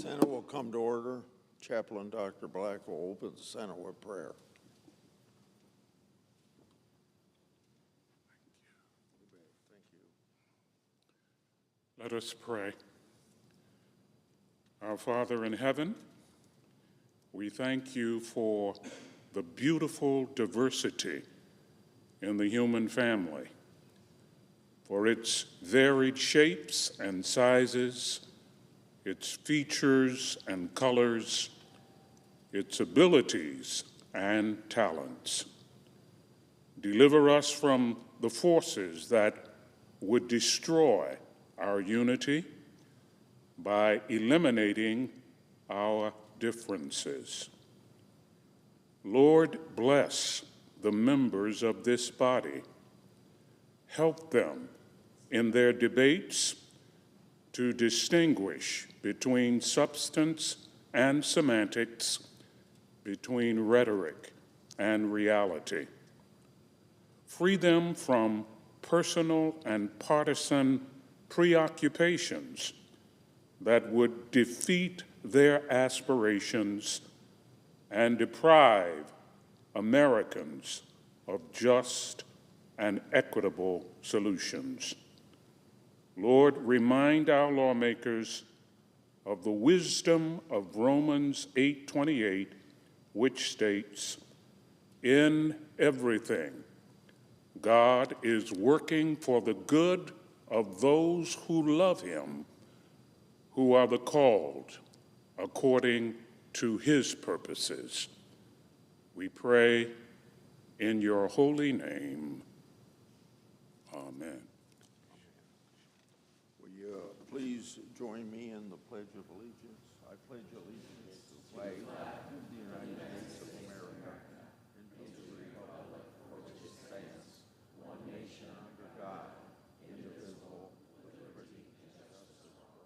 Senate will come to order. Chaplain Dr. Black will open the Senate with prayer. Thank you. Let us pray. Our Father in heaven, we thank you for the beautiful diversity in the human family, for its varied shapes and sizes, its features and colors, its abilities and talents. Deliver us from the forces that would destroy our unity by eliminating our differences. Lord, bless the members of this body. Help them in their debates to distinguish between substance and semantics, between rhetoric and reality. Free them from personal and partisan preoccupations that would defeat their aspirations and deprive Americans of just and equitable solutions. Lord, remind our lawmakers of the wisdom of Romans 8:28, which states, "In everything, God is working for the good of those who love him, who are the called according to his purposes." We pray in your holy name. Amen. Will you please join me in the Pledge of Allegiance? I pledge allegiance to the flag of the United States of America and to the republic for which it stands, one nation under God, indivisible, with liberty and justice for all.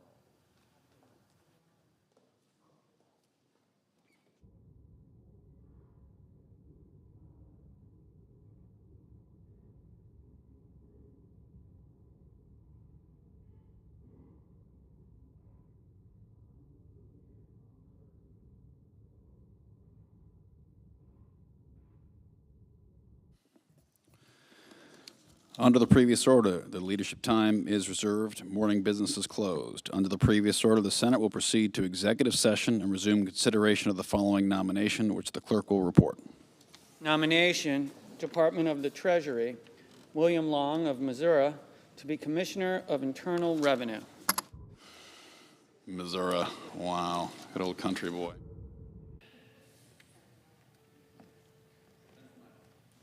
Under the previous order, the leadership time is reserved. Morning business is closed. Under the previous order, the Senate will proceed to executive session and resume consideration of the following nomination, which the clerk will report. Nomination, Department of the Treasury, William Long of Missouri to be Commissioner of Internal Revenue. Missouri, wow, good old country boy.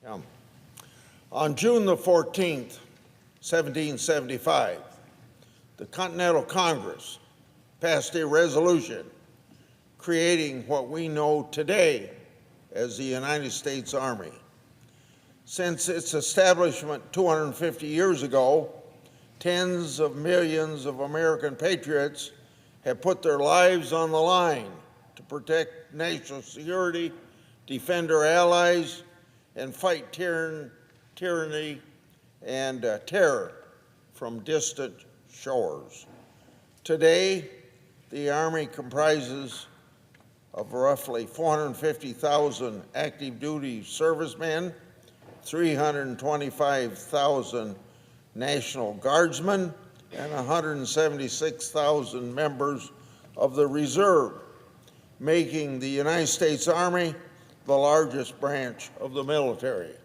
Yeah. On June the 14th, 1775, the Continental Congress passed a resolution creating what we know today as the United States Army. Since its establishment 250 years ago, tens of millions of American patriots have put their lives on the line to protect national security, defend our allies, and fight tyranny and terror from distant shores. Today, the Army comprises of roughly 450,000 active duty servicemen, 325,000 National Guardsmen, and 176,000 members of the Reserve, making the United States Army the largest branch of the military.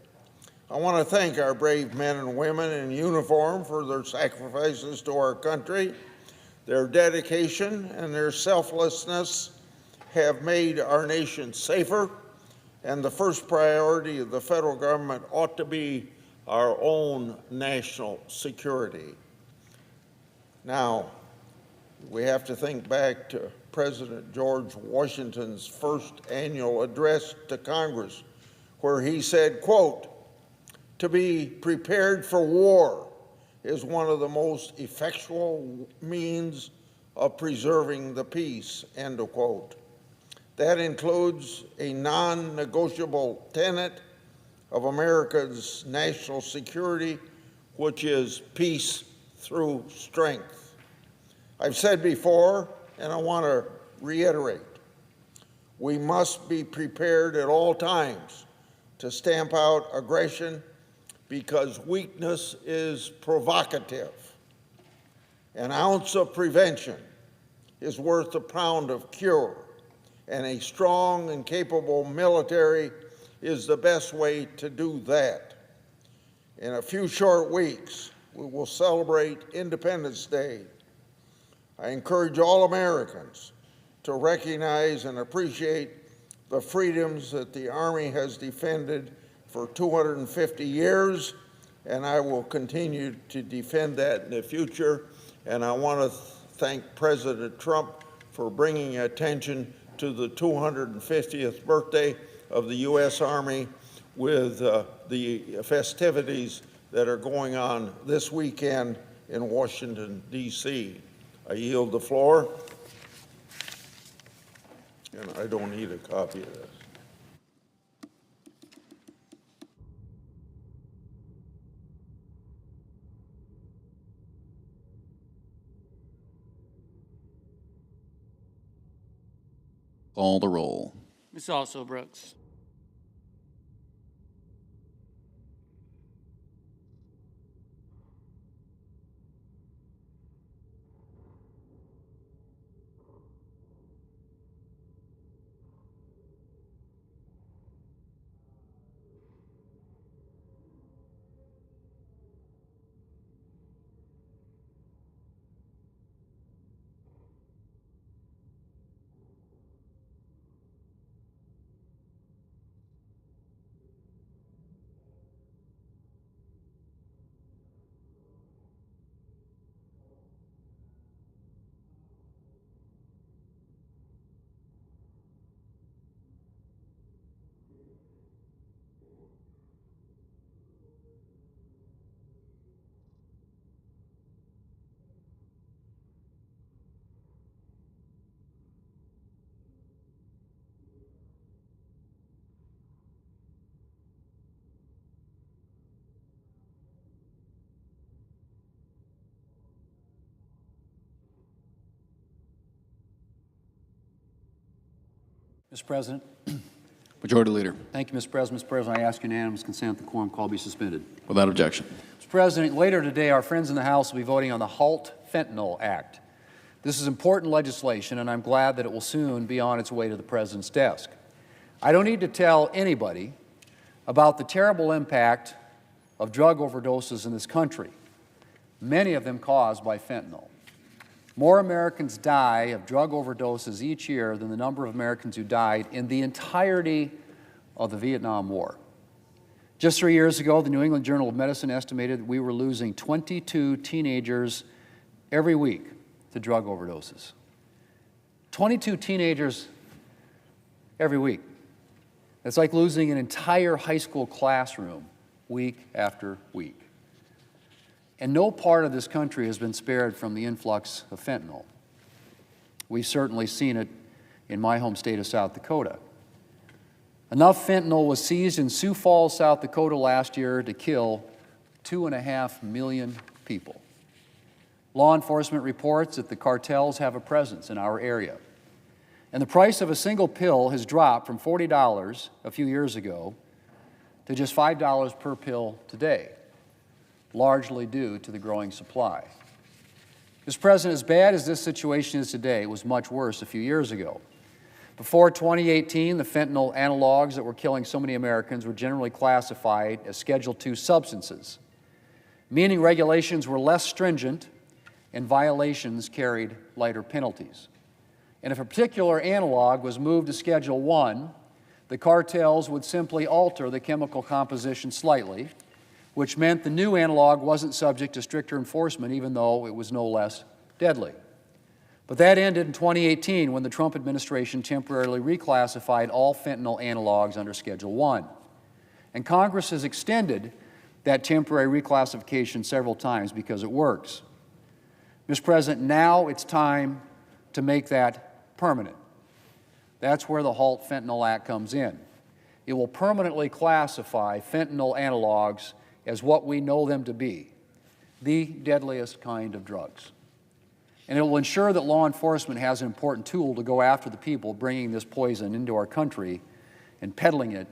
I want to thank our brave men and women in uniform for their sacrifices to our country. Their dedication and their selflessness have made our nation safer, and the first priority of the federal government ought to be our own national security. Now, we have to think back to President George Washington's first annual address to Congress, where he said, quote, "To be prepared for war is one of the most effectual means of preserving the peace," end of quote. That includes a non-negotiable tenet of America's national security, which is peace through strength. I've said before, and I want to reiterate. We must be prepared at all times to stamp out aggression because weakness is provocative. An ounce of prevention is worth a pound of cure, and a strong and capable military is the best way to do that. In a few short weeks, we will celebrate Independence Day. I encourage all Americans to recognize and appreciate the freedoms that the Army has defended for 250 years, and I will continue to defend that in the future. And I want to thank President Trump for bringing attention to the 250th birthday of the U.S. Army with the festivities that are going on this weekend in Washington, D.C. I yield the floor, and I don't need a copy of this. Call the roll. Ms. Also Brooks. Mr. President. Majority Leader. Thank you, Mr. President. Mr. President, I ask unanimous consent that the quorum call be suspended. Without objection. Mr. President, later today, our friends in the House will be voting on the HALT Fentanyl Act. This is important legislation, and I'm glad that it will soon be on its way to the President's desk. I don't need to tell anybody about the terrible impact of drug overdoses in this country, many of them caused by fentanyl. More Americans die of drug overdoses each year than the number of Americans who died in the entirety of the Vietnam War. Just 3 years ago, the New England Journal of Medicine estimated that we were losing 22 teenagers every week to drug overdoses. 22 teenagers every week. It's like losing an entire high school classroom week after week. And no part of this country has been spared from the influx of fentanyl. We've certainly seen it in my home state of South Dakota. Enough fentanyl was seized in Sioux Falls, South Dakota last year to kill 2.5 million people. Law enforcement reports that the cartels have a presence in our area. And the price of a single pill has dropped from $40 a few years ago to just $5 per pill today, largely due to the growing supply. Mr. President, as bad as this situation is today, it was much worse a few years ago. Before 2018, the fentanyl analogs that were killing so many Americans were generally classified as Schedule II substances, meaning regulations were less stringent and violations carried lighter penalties. And if a particular analog was moved to Schedule I, the cartels would simply alter the chemical composition slightly, which meant the new analog wasn't subject to stricter enforcement, even though it was no less deadly. But that ended in 2018 when the Trump administration temporarily reclassified all fentanyl analogs under Schedule I. And Congress has extended that temporary reclassification several times because it works. Mr. President, now it's time to make that permanent. That's where the HALT Fentanyl Act comes in. It will permanently classify fentanyl analogs as what we know them to be, the deadliest kind of drugs. and it will ensure that law enforcement has an important tool to go after the people bringing this poison into our country and peddling it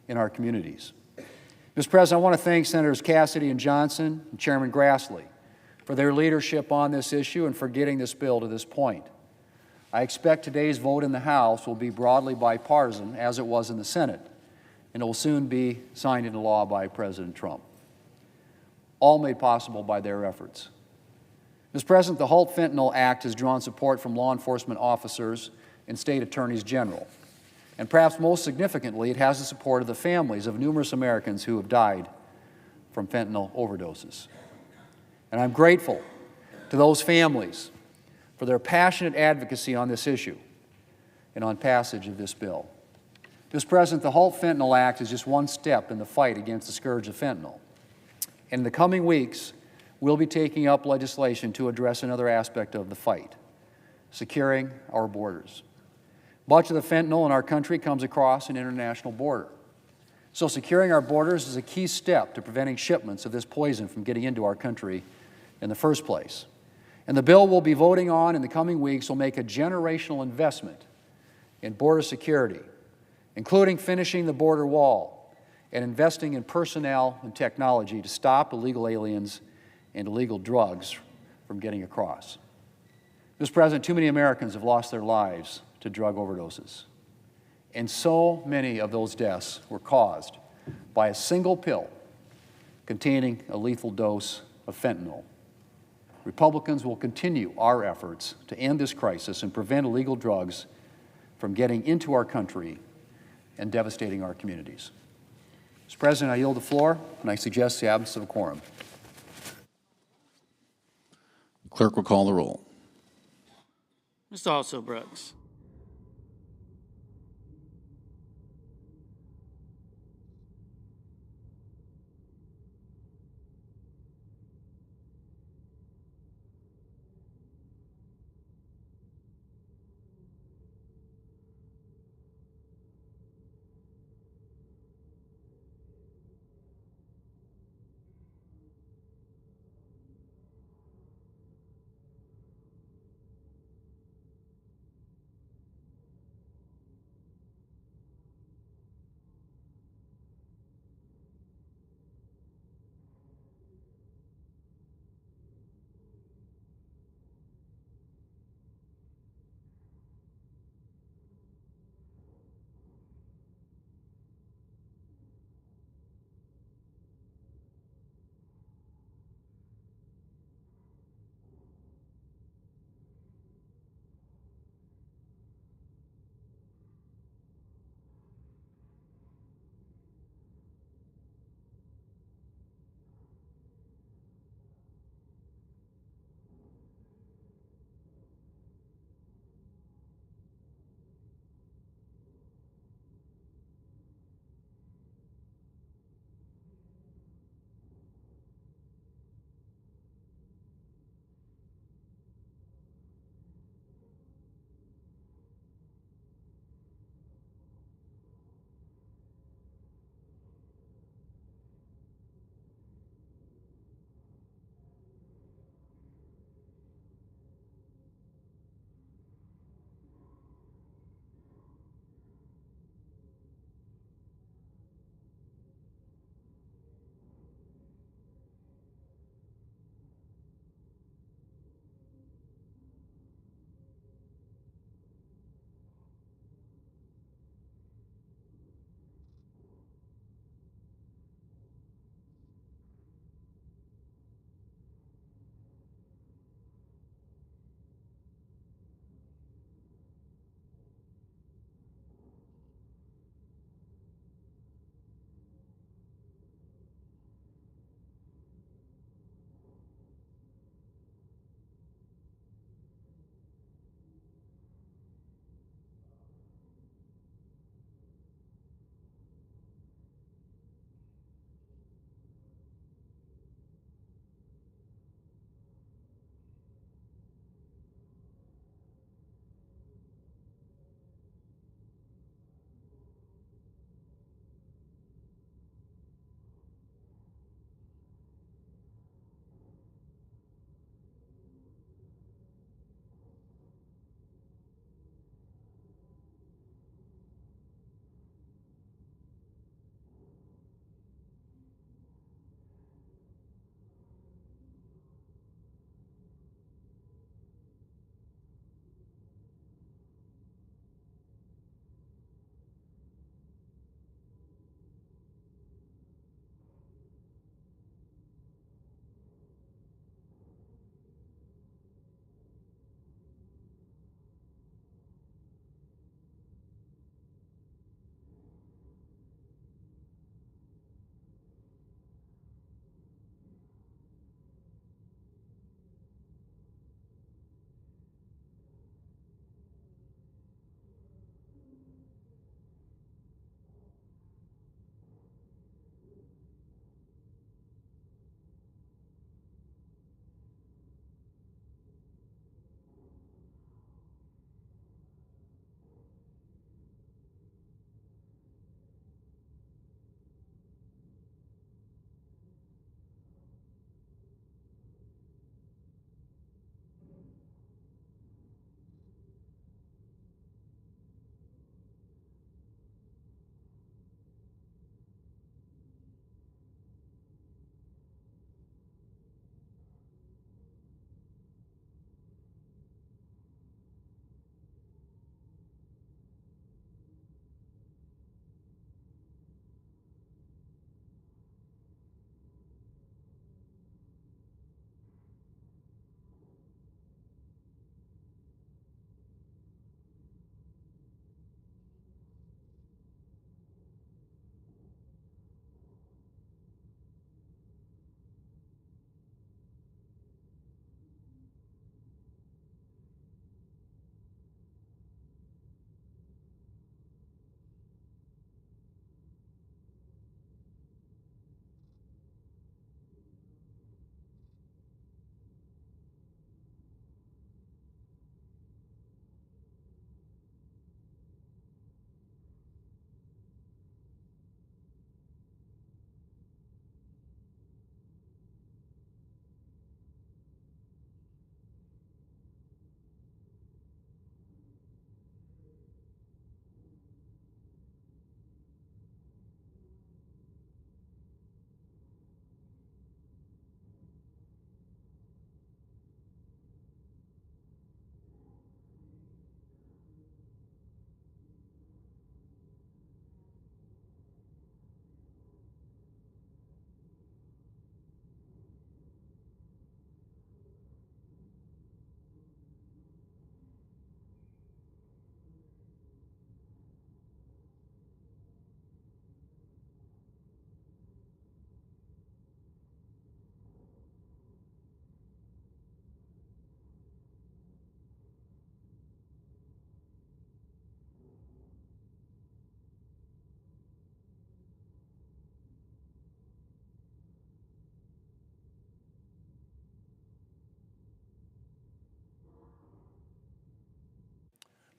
in our communities. Mr. President, I want to thank Senators Cassidy and Johnson and Chairman Grassley for their leadership on this issue and for getting this bill to this point. I expect today's vote in the House will be broadly bipartisan, as it was in the Senate, and it will soon be signed into law by President Trump, all made possible by their efforts. Mr. President, the HALT Fentanyl Act has drawn support from law enforcement officers and state attorneys general. And perhaps most significantly, it has the support of the families of numerous Americans who have died from fentanyl overdoses. And I'm grateful to those families for their passionate advocacy on this issue and on passage of this bill. Mr. President, the HALT Fentanyl Act is just one step in the fight against the scourge of fentanyl. And in the coming weeks, we'll be taking up legislation to address another aspect of the fight, securing our borders. Much of the fentanyl in our country comes across an international border. So securing our borders is a key step to preventing shipments of this poison from getting into our country in the first place. And the bill we'll be voting on in the coming weeks will make a generational investment in border security, including finishing the border wall and investing in personnel and technology to stop illegal aliens and illegal drugs from getting across. Mr. President, too many Americans have lost their lives to drug overdoses. And so many of those deaths were caused by a single pill containing a lethal dose of fentanyl. Republicans will continue our efforts to end this crisis and prevent illegal drugs from getting into our country and devastating our communities. Mr. President, I yield the floor, and I suggest the absence of a quorum. Clerk will call the roll. Mr. Also Brooks.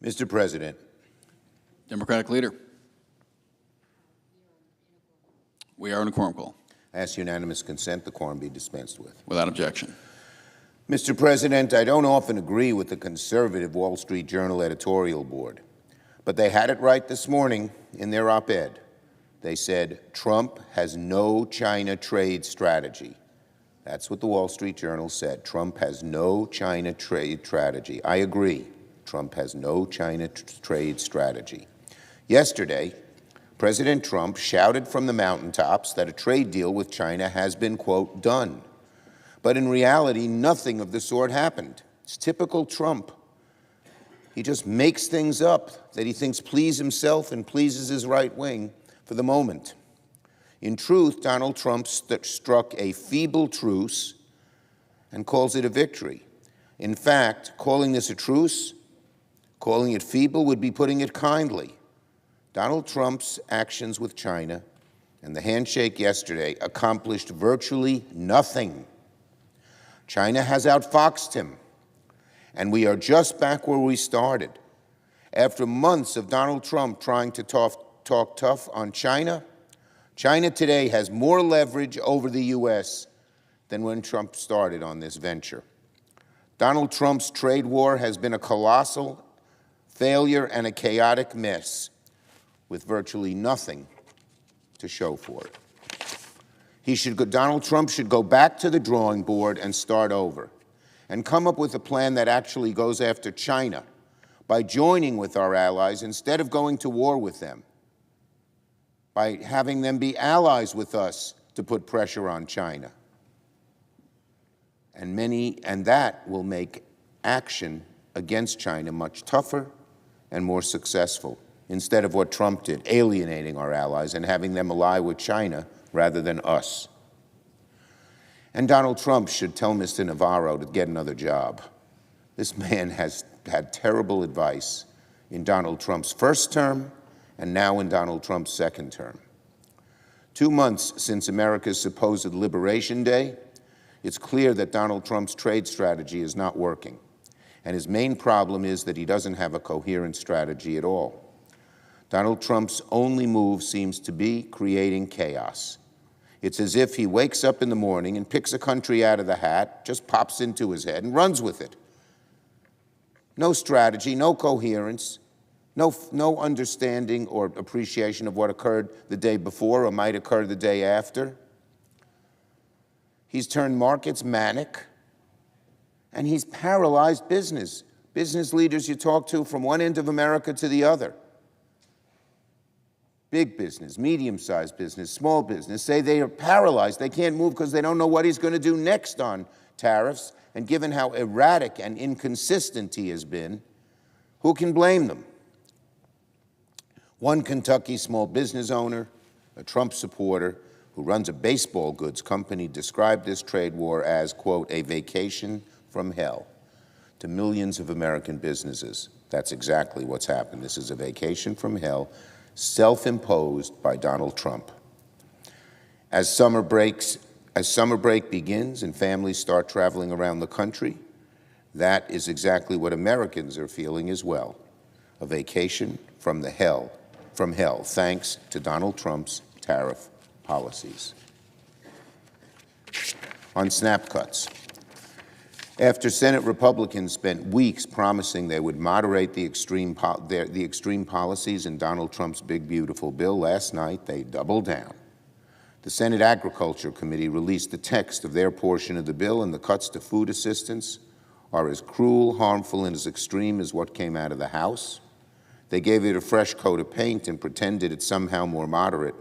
Mr. President, Democratic Leader. We are in a quorum call. I ask unanimous consent the quorum be dispensed with. Without objection. Mr. President, I don't often agree with the conservative Wall Street Journal editorial board, but they had it right this morning in their op-ed. They said, Trump has no China trade strategy. That's what the Wall Street Journal said. Trump has no China trade strategy. I agree. Trump has no China trade strategy. Yesterday, President Trump shouted from the mountaintops that a trade deal with China has been, quote, done. But in reality, nothing of the sort happened. It's typical Trump. He just makes things up that he thinks please himself and pleases his right wing for the moment. In truth, Donald Trump struck a feeble truce and calls it a victory. In fact, calling this a truce, calling it feeble would be putting it kindly. Donald Trump's actions with China and the handshake yesterday accomplished virtually nothing. China has outfoxed him, and we are just back where we started. After months of Donald Trump trying to talk tough on China, China today has more leverage over the U.S. than when Trump started on this venture. Donald Trump's trade war has been a colossal failure and a chaotic mess with virtually nothing to show for it. Donald Trump should go back to the drawing board and start over and come up with a plan that actually goes after China by joining with our allies instead of going to war with them, by having them be allies with us to put pressure on China. And that will make action against China much tougher and more successful, instead of what Trump did, alienating our allies and having them ally with China rather than us. And Donald Trump should tell Mr. Navarro to get another job. This man has had terrible advice in Donald Trump's first term and now in Donald Trump's second term. 2 months since America's supposed Liberation Day, it's clear that Donald Trump's trade strategy is not working. And his main problem is that he doesn't have a coherent strategy at all. Donald Trump's only move seems to be creating chaos. It's as if he wakes up in the morning and picks a country out of the hat, just pops into his head and runs with it. No strategy, no coherence, no understanding or appreciation of what occurred the day before or might occur the day after. He's turned markets manic, and he's paralyzed business. Business leaders you talk to from one end of America to the other, big business, medium-sized business, small business, say they are paralyzed. They can't move because they don't know what he's going to do next on tariffs. And given how erratic and inconsistent he has been, who can blame them? One Kentucky small business owner, a Trump supporter, who runs a baseball goods company, described this trade war as, quote, a vacation from hell to millions of American businesses. That's exactly what's happened. This is a vacation from hell, self-imposed by Donald Trump. As summer break begins and families start traveling around the country, that is exactly what Americans are feeling as well, a vacation from hell, thanks to Donald Trump's tariff policies. On snap cuts. After Senate Republicans spent weeks promising they would moderate the extreme policies in Donald Trump's big, beautiful bill, last night they doubled down. The Senate Agriculture Committee released the text of their portion of the bill, and the cuts to food assistance are as cruel, harmful, and as extreme as what came out of the House. They gave it a fresh coat of paint and pretended it's somehow more moderate,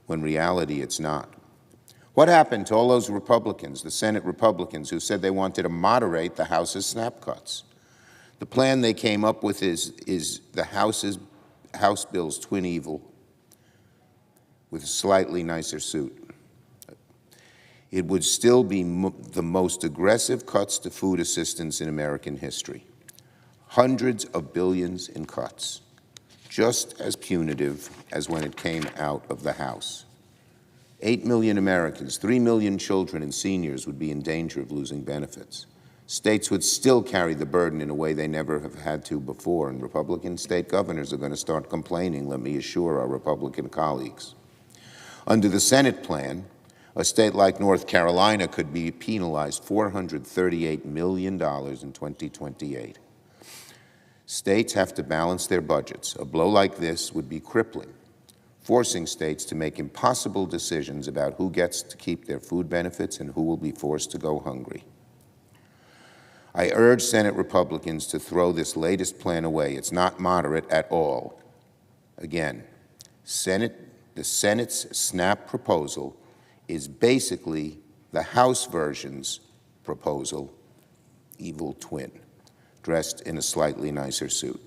when in reality it's not. What happened to all those Republicans, the Senate Republicans, who said they wanted to moderate the House's snap cuts? The plan they came up with is the House bill's twin evil with a slightly nicer suit. It would still be the most aggressive cuts to food assistance in American history. Hundreds of billions in cuts, just as punitive as when it came out of the House. 8 million Americans, 3 million children and seniors would be in danger of losing benefits. States would still carry the burden in a way they never have had to before, and Republican state governors are going to start complaining, let me assure our Republican colleagues. Under the Senate plan, a state like North Carolina could be penalized $438 million in 2028. States have to balance their budgets. A blow like this would be crippling, forcing states to make impossible decisions about who gets to keep their food benefits and who will be forced to go hungry. I urge Senate Republicans to throw this latest plan away. It's not moderate at all. Again, the Senate's SNAP proposal is basically the House version's proposal, evil twin, dressed in a slightly nicer suit.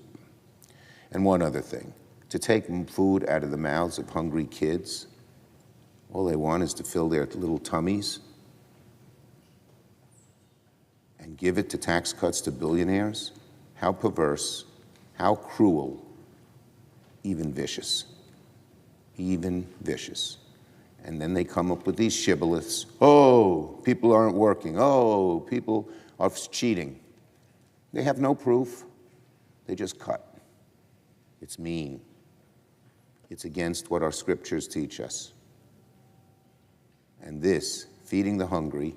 And one other thing, to take food out of the mouths of hungry kids, all they want is to fill their little tummies, and give it to tax cuts to billionaires? How perverse, how cruel, even vicious. Even vicious. And then they come up with these shibboleths. Oh, people aren't working. Oh, people are cheating. They have no proof. They just cut. It's mean. It's against what our scriptures teach us. And this, feeding the hungry,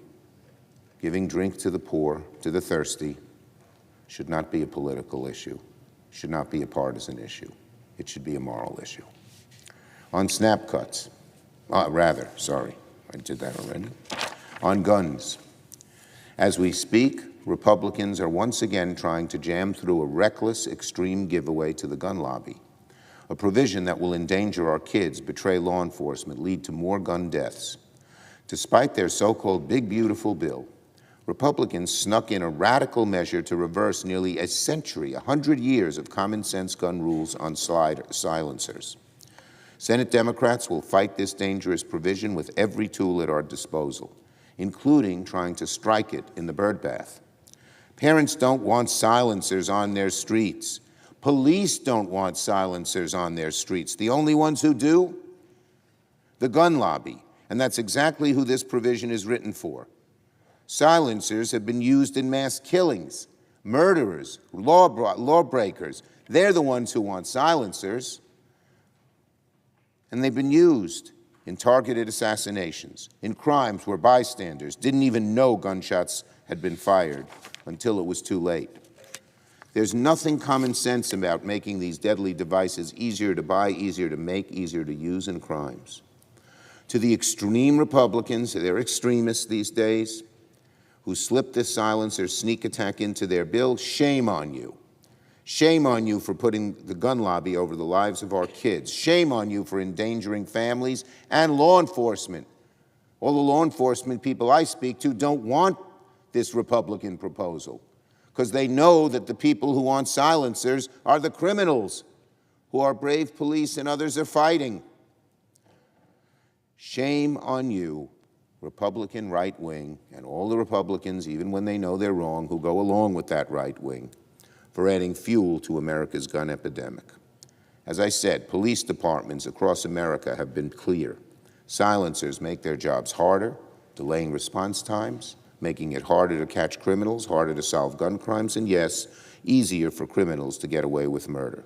giving drink to the poor, to the thirsty, should not be a political issue, should not be a partisan issue. It should be a moral issue. On SNAP cuts, I did that already. On guns, as we speak, Republicans are once again trying to jam through a reckless, extreme giveaway to the gun lobby, a provision that will endanger our kids, betray law enforcement, lead to more gun deaths. Despite their so-called big, beautiful bill, Republicans snuck in a radical measure to reverse nearly a century, 100 years of common sense gun rules on silencers. Senate Democrats will fight this dangerous provision with every tool at our disposal, including trying to strike it in the birdbath. Parents don't want silencers on their streets. Police don't want silencers on their streets. The only ones who do? The gun lobby. And that's exactly who this provision is written for. Silencers have been used in mass killings, murderers, lawbreakers. They're the ones who want silencers. And they've been used in targeted assassinations, in crimes where bystanders didn't even know gunshots had been fired until it was too late. There's nothing common sense about making these deadly devices easier to buy, easier to make, easier to use in crimes. To the extreme Republicans, they're extremists these days, who slipped this silencer sneak attack into their bill, shame on you. Shame on you for putting the gun lobby over the lives of our kids. Shame on you for endangering families and law enforcement. All the law enforcement people I speak to don't want this Republican proposal because they know that the people who want silencers are the criminals who our brave police and others are fighting. Shame on you, Republican right wing, and all the Republicans, even when they know they're wrong, who go along with that right wing, for adding fuel to America's gun epidemic. As I said, police departments across America have been clear. Silencers make their jobs harder, delaying response times, making it harder to catch criminals, harder to solve gun crimes, and yes, easier for criminals to get away with murder.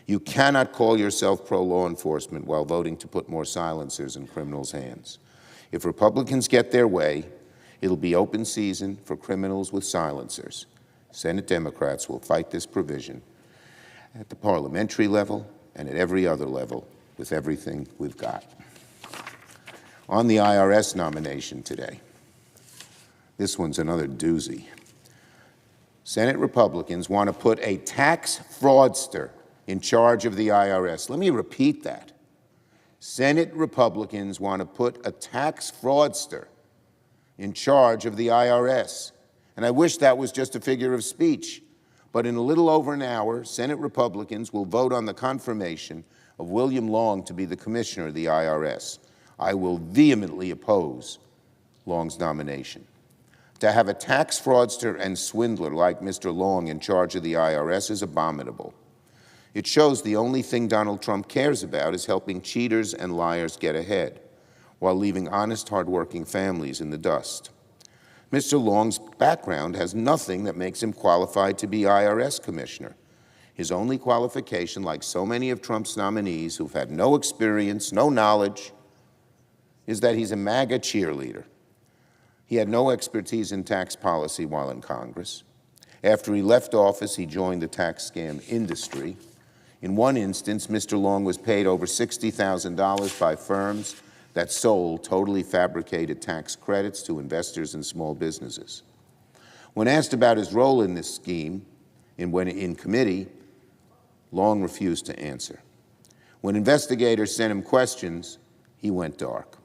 You cannot call yourself pro-law enforcement while voting to put more silencers in criminals' hands. If Republicans get their way, it'll be open season for criminals with silencers. Senate Democrats will fight this provision at the parliamentary level and at every other level with everything we've got. On the IRS nomination today, this one's another doozy. Senate Republicans want to put a tax fraudster in charge of the IRS. Let me repeat that. Senate Republicans want to put a tax fraudster in charge of the IRS. And I wish that was just a figure of speech. But in a little over an hour, Senate Republicans will vote on the confirmation of William Long to be the commissioner of the IRS. I will vehemently oppose Long's nomination. To have a tax fraudster and swindler like Mr. Long in charge of the IRS is abominable. It shows the only thing Donald Trump cares about is helping cheaters and liars get ahead, while leaving honest, hardworking families in the dust. Mr. Long's background has nothing that makes him qualified to be IRS commissioner. His only qualification, like so many of Trump's nominees who've had no experience, no knowledge, is that he's a MAGA cheerleader. He had no expertise in tax policy while in Congress. After he left office, he joined the tax scam industry. In one instance, Mr. Long was paid over $60,000 by firms that sold totally fabricated tax credits to investors and small businesses. When asked about his role in this scheme, when in committee, Long refused to answer. When investigators sent him questions, he went dark.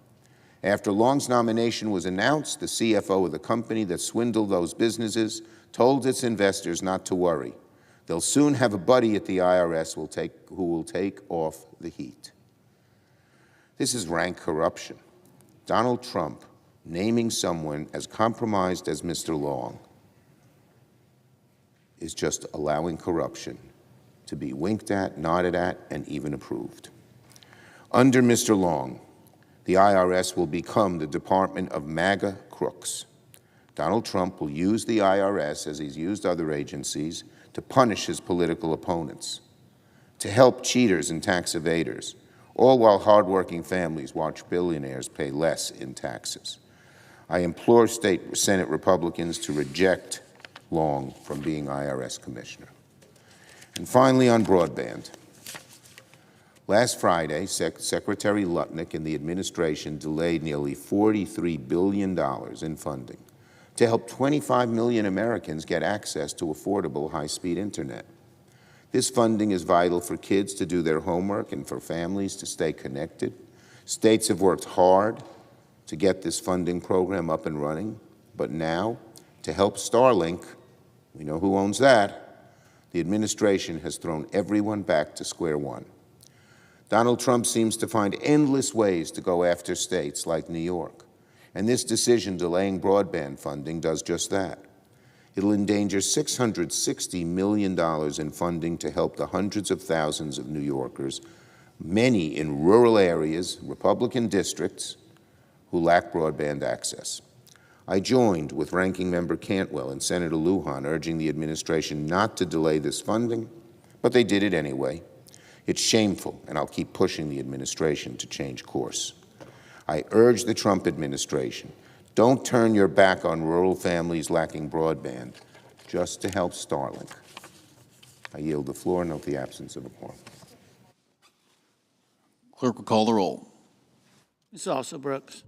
After Long's nomination was announced, the CFO of the company that swindled those businesses told its investors not to worry. They'll soon have a buddy at the IRS who will take off the heat. This is rank corruption. Donald Trump naming someone as compromised as Mr. Long is just allowing corruption to be winked at, nodded at, and even approved. Under Mr. Long, the IRS will become the Department of MAGA crooks. Donald Trump will use the IRS, as he's used other agencies, to punish his political opponents, to help cheaters and tax evaders, all while hardworking families watch billionaires pay less in taxes. I implore Senate Republicans to reject Long from being IRS commissioner. And finally, on broadband. Last Friday, Secretary Lutnick and the administration delayed nearly $43 billion in funding to help 25 million Americans get access to affordable high-speed internet. This funding is vital for kids to do their homework and for families to stay connected. States have worked hard to get this funding program up and running, but now, to help Starlink, we know who owns that, the administration has thrown everyone back to square one. Donald Trump seems to find endless ways to go after states like New York, and this decision delaying broadband funding does just that. It'll endanger $660 million in funding to help the hundreds of thousands of New Yorkers, many in rural areas, Republican districts, who lack broadband access. I joined with Ranking Member Cantwell and Senator Lujan urging the administration not to delay this funding, but they did it anyway. It's shameful, and I'll keep pushing the administration to change course. I urge the Trump administration, don't turn your back on rural families lacking broadband just to help Starlink. I yield the floor, note the absence of a quorum. Clerk will call the roll. Ms. Alsa Brooks.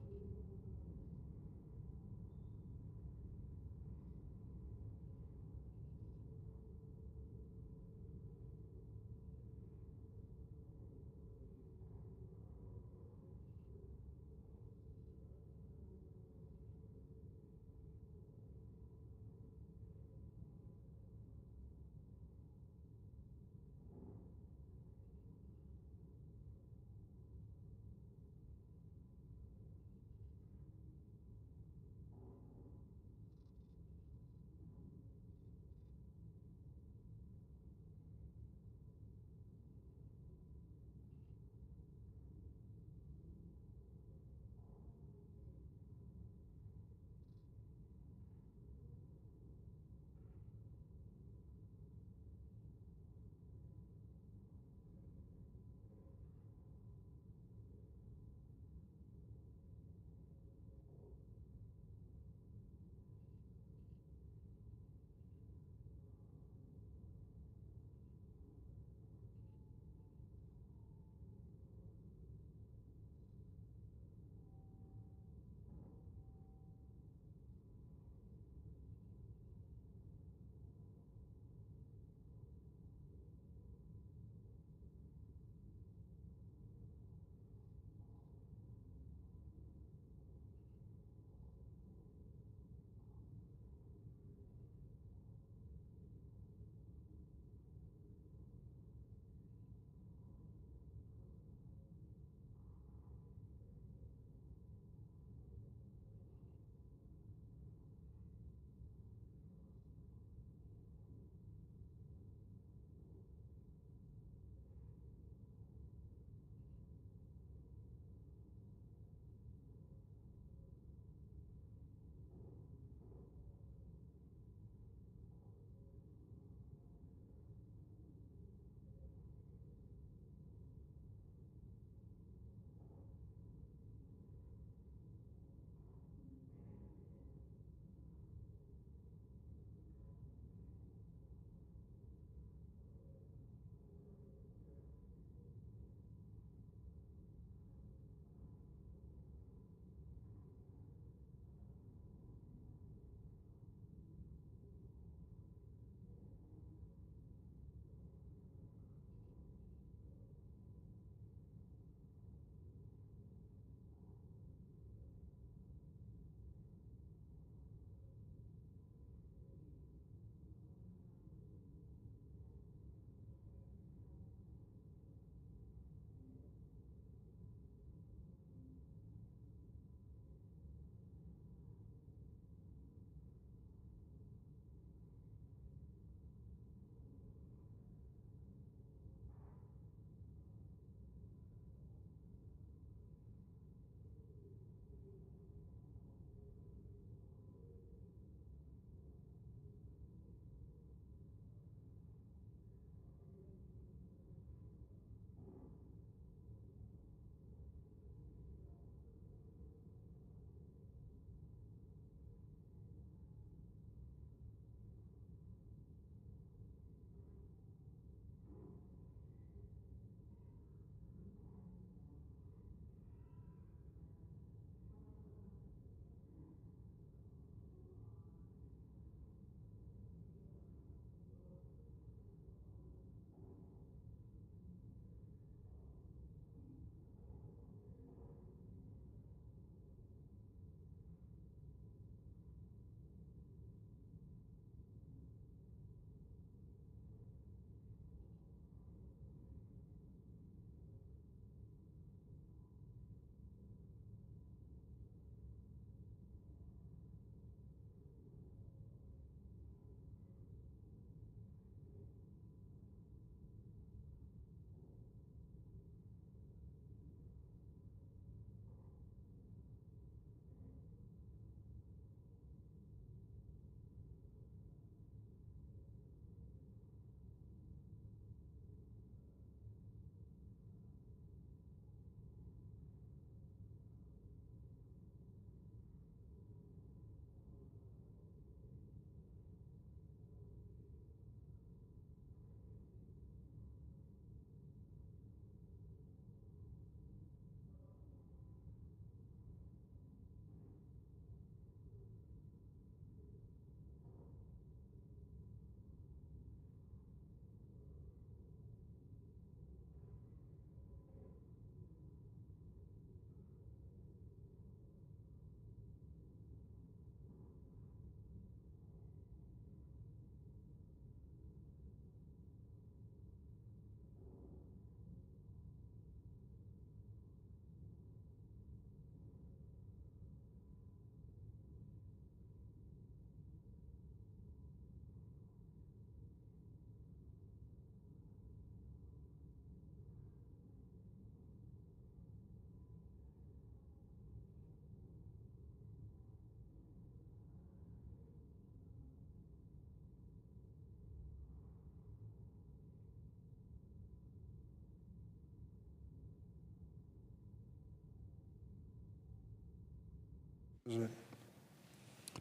President,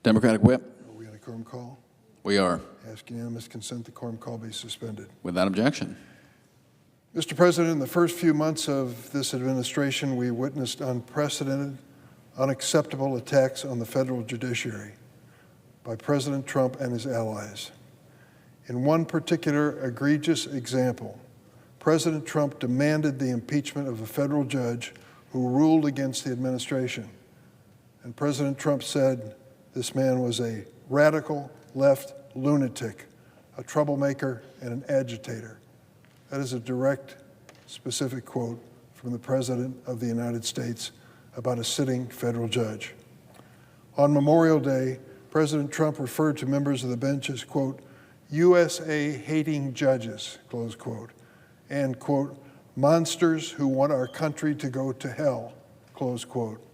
Democratic Whip. are we on a quorum call? We are. Ask unanimous consent the quorum call be suspended. Without objection. Mr. President, in the first few months of this administration, we witnessed unprecedented, unacceptable attacks on the federal judiciary by President Trump and his allies. In one particular egregious example, President Trump demanded the impeachment of a federal judge who ruled against the administration. And President Trump said this man was a radical left lunatic, a troublemaker, and an agitator. That is a direct, specific quote from the President of the United States about a sitting federal judge. On Memorial Day, President Trump referred to members of the bench as, quote, USA-hating judges, close quote, and, quote, monsters who want our country to go to hell, close quote.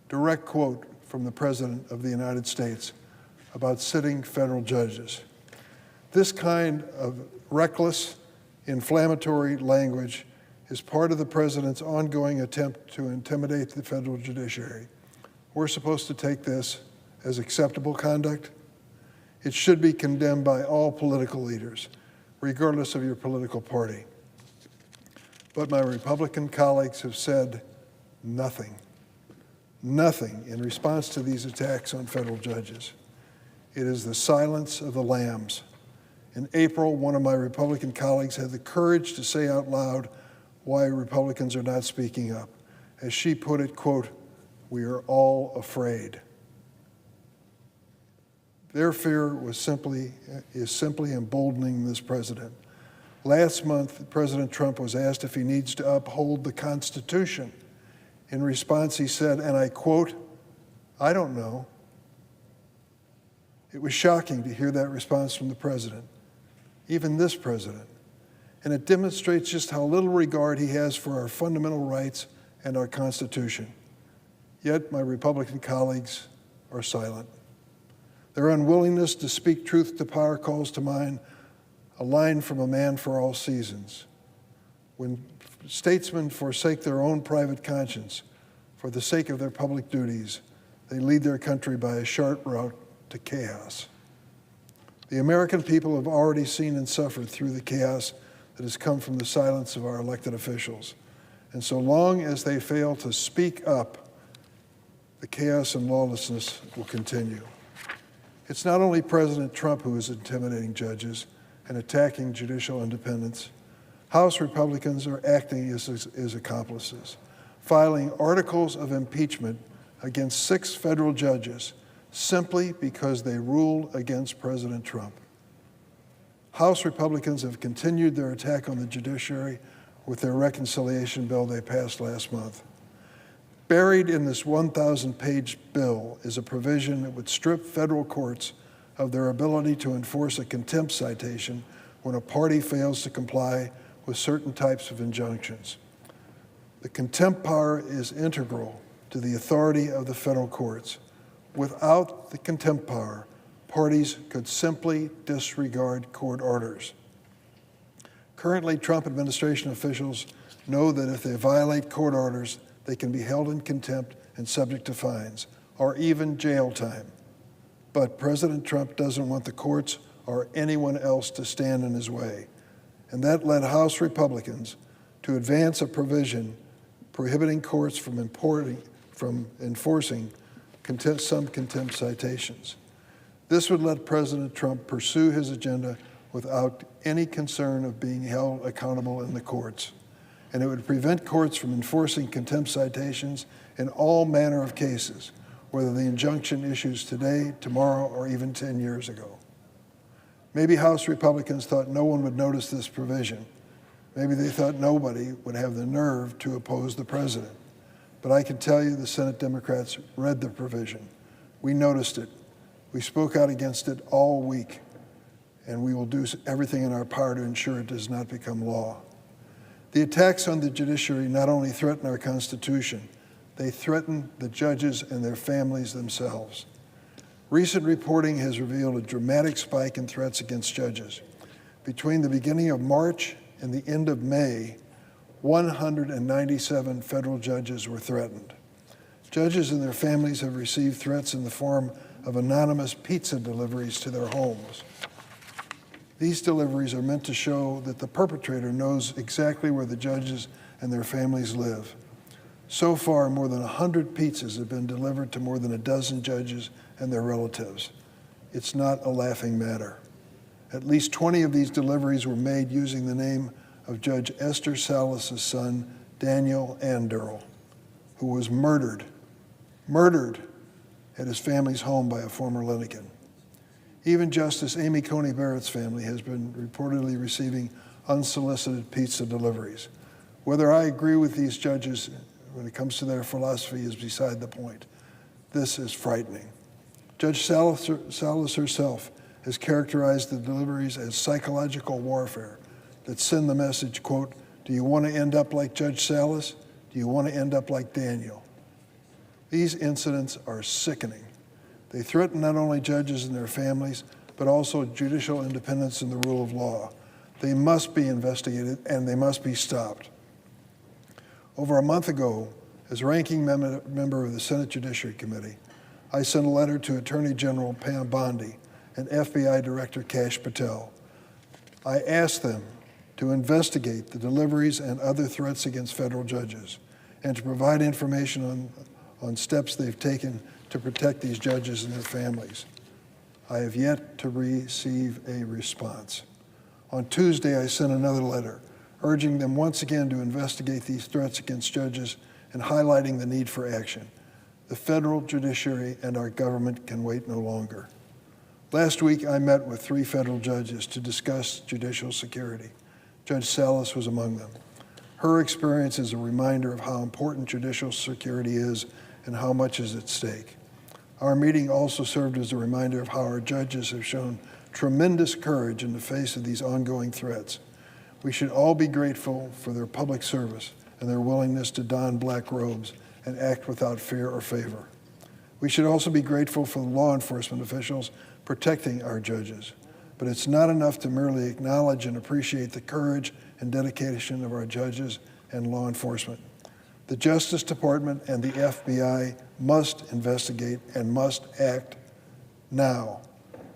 Direct quote from the President of the United States about sitting federal judges. This kind of reckless, inflammatory language is part of the President's ongoing attempt to intimidate the federal judiciary. We're supposed to take this as acceptable conduct. It should be condemned by all political leaders, regardless of your political party. But my Republican colleagues have said nothing. Nothing in response to these attacks on federal judges. It is the silence of the lambs. In April, one of my Republican colleagues had the courage to say out loud why Republicans are not speaking up. As she put it, quote, we are all afraid. Their fear is simply emboldening this president. Last month, President Trump was asked if he needs to uphold the Constitution. In response, he said, and I quote, I don't know. It was shocking to hear that response from the president, even this president. And it demonstrates just how little regard he has for our fundamental rights and our Constitution. Yet my Republican colleagues are silent. Their unwillingness to speak truth to power calls to mind a line from A Man for All Seasons. When statesmen forsake their own private conscience for the sake of their public duties, they lead their country by a short route to chaos. The American people have already seen and suffered through the chaos that has come from the silence of our elected officials. And so long as they fail to speak up, the chaos and lawlessness will continue. It's not only President Trump who is intimidating judges and attacking judicial independence. House Republicans are acting as accomplices, filing articles of impeachment against 6 federal judges simply because they ruled against President Trump. House Republicans have continued their attack on the judiciary with their reconciliation bill they passed last month. Buried in this 1,000-page bill is a provision that would strip federal courts of their ability to enforce a contempt citation when a party fails to comply with certain types of injunctions. The contempt power is integral to the authority of the federal courts. Without the contempt power, parties could simply disregard court orders. Currently, Trump administration officials know that if they violate court orders, they can be held in contempt and subject to fines, or even jail time. But President Trump doesn't want the courts or anyone else to stand in his way. And that led House Republicans to advance a provision prohibiting courts from enforcing some contempt citations. This would let President Trump pursue his agenda without any concern of being held accountable in the courts. And it would prevent courts from enforcing contempt citations in all manner of cases, whether the injunction issues today, tomorrow, or even 10 years ago. Maybe House Republicans thought no one would notice this provision. Maybe they thought nobody would have the nerve to oppose the president. But I can tell you the Senate Democrats read the provision. We noticed it. We spoke out against it all week, and we will do everything in our power to ensure it does not become law. The attacks on the judiciary not only threaten our Constitution, they threaten the judges and their families themselves. Recent reporting has revealed a dramatic spike in threats against judges. Between the beginning of March and the end of May, 197 federal judges were threatened. Judges and their families have received threats in the form of anonymous pizza deliveries to their homes. These deliveries are meant to show that the perpetrator knows exactly where the judges and their families live. So far, more than 100 pizzas have been delivered to more than a dozen judges and their relatives. It's not a laughing matter. At least 20 of these deliveries were made using the name of Judge Esther Salas' son, Daniel Anderl, who was murdered at his family's home by a former litigant. Even Justice Amy Coney Barrett's family has been reportedly receiving unsolicited pizza deliveries. Whether I agree with these judges when it comes to their philosophy is beside the point. This is frightening. Judge Salas herself has characterized the deliveries as psychological warfare that send the message, quote, "Do you want to end up like Judge Salas? Do you want to end up like Daniel?" These incidents are sickening. They threaten not only judges and their families, but also judicial independence and the rule of law. They must be investigated and they must be stopped. Over a month ago, as ranking member of the Senate Judiciary Committee, I sent a letter to Attorney General Pam Bondi and FBI Director Kash Patel. I asked them to investigate the deliveries and other threats against federal judges and to provide information on steps they've taken to protect these judges and their families. I have yet to receive a response. On Tuesday, I sent another letter urging them once again to investigate these threats against judges and highlighting the need for action. The federal judiciary and our government can wait no longer. Last week, I met with 3 federal judges to discuss judicial security. Judge Salas was among them. Her experience is a reminder of how important judicial security is and how much is at stake. Our meeting also served as a reminder of how our judges have shown tremendous courage in the face of these ongoing threats. We should all be grateful for their public service and their willingness to don black robes and act without fear or favor. We should also be grateful for the law enforcement officials protecting our judges. But it's not enough to merely acknowledge and appreciate the courage and dedication of our judges and law enforcement. The Justice Department and the FBI must investigate and must act now.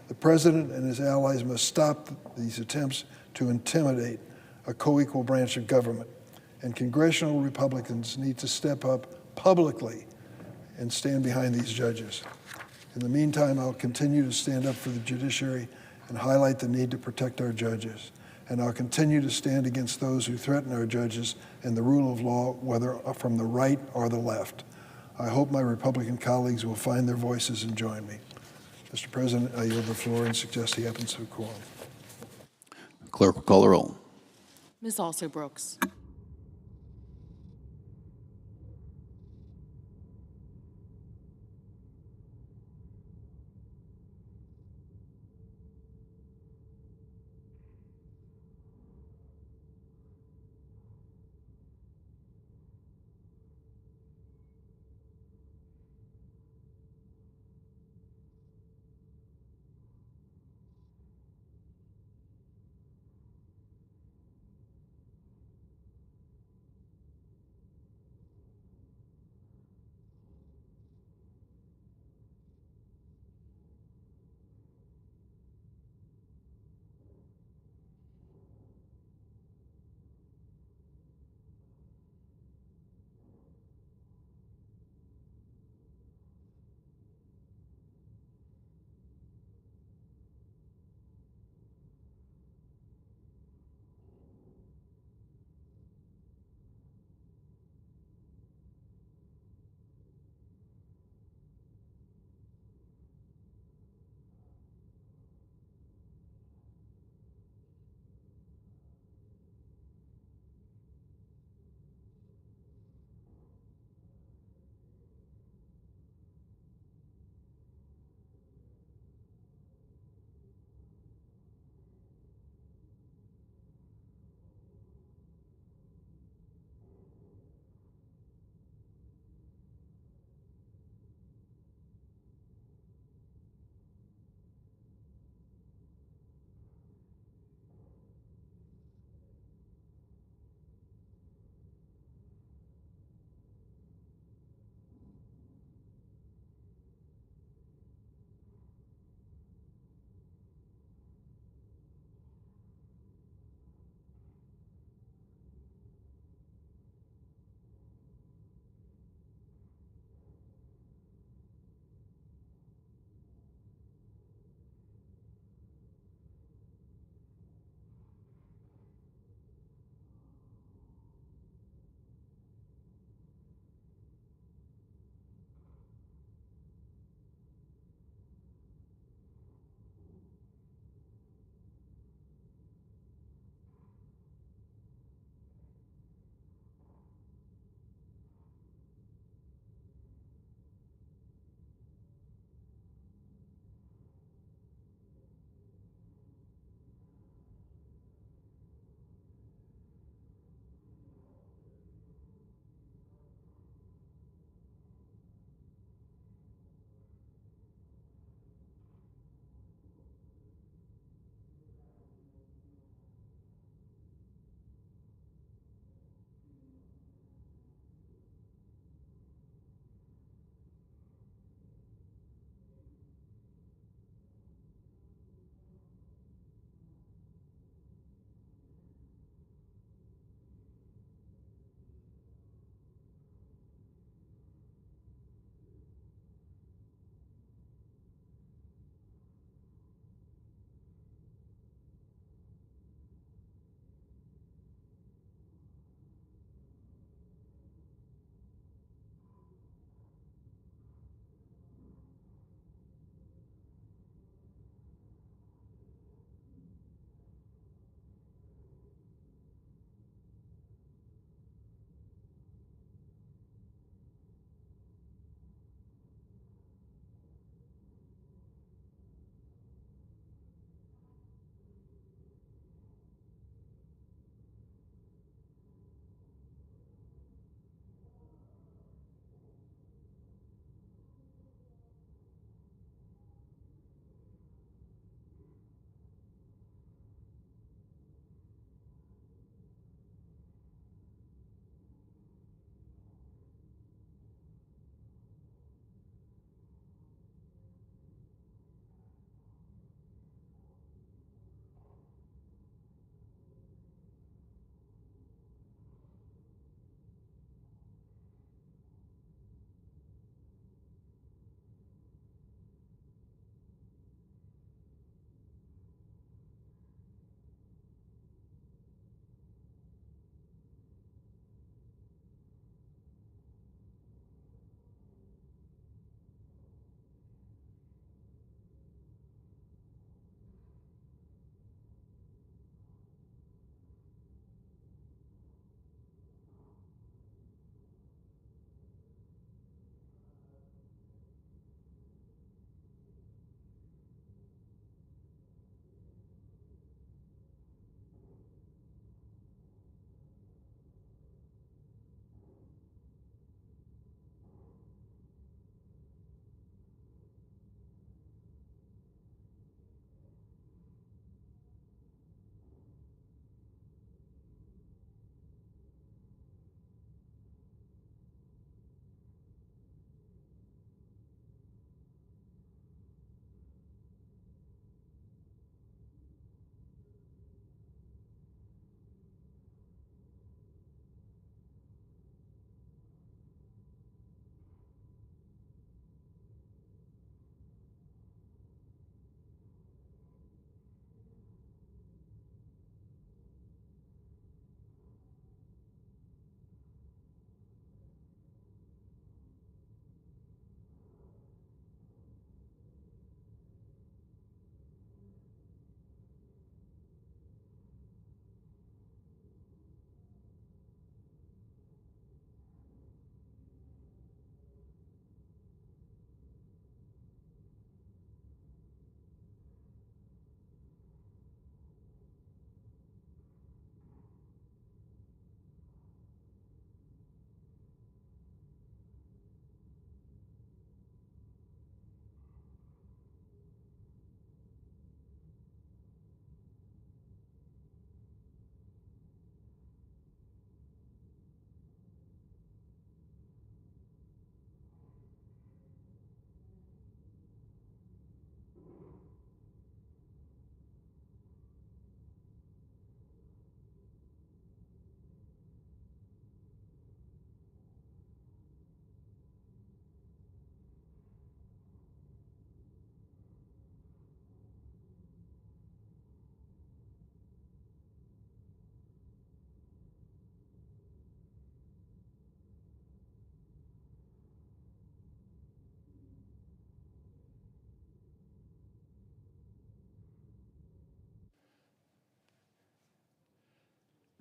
The President and his allies must stop these attempts to intimidate a co-equal branch of government. And congressional Republicans need to step up publicly and stand behind these judges. In the meantime, I'll continue to stand up for the judiciary and highlight the need to protect our judges. And I'll continue to stand against those who threaten our judges and the rule of law, whether from the right or the left. I hope my Republican colleagues will find their voices and join me. Mr. President, I yield the floor and suggest he happens to quorum. Clerk will call the roll. Ms. Also Brooks.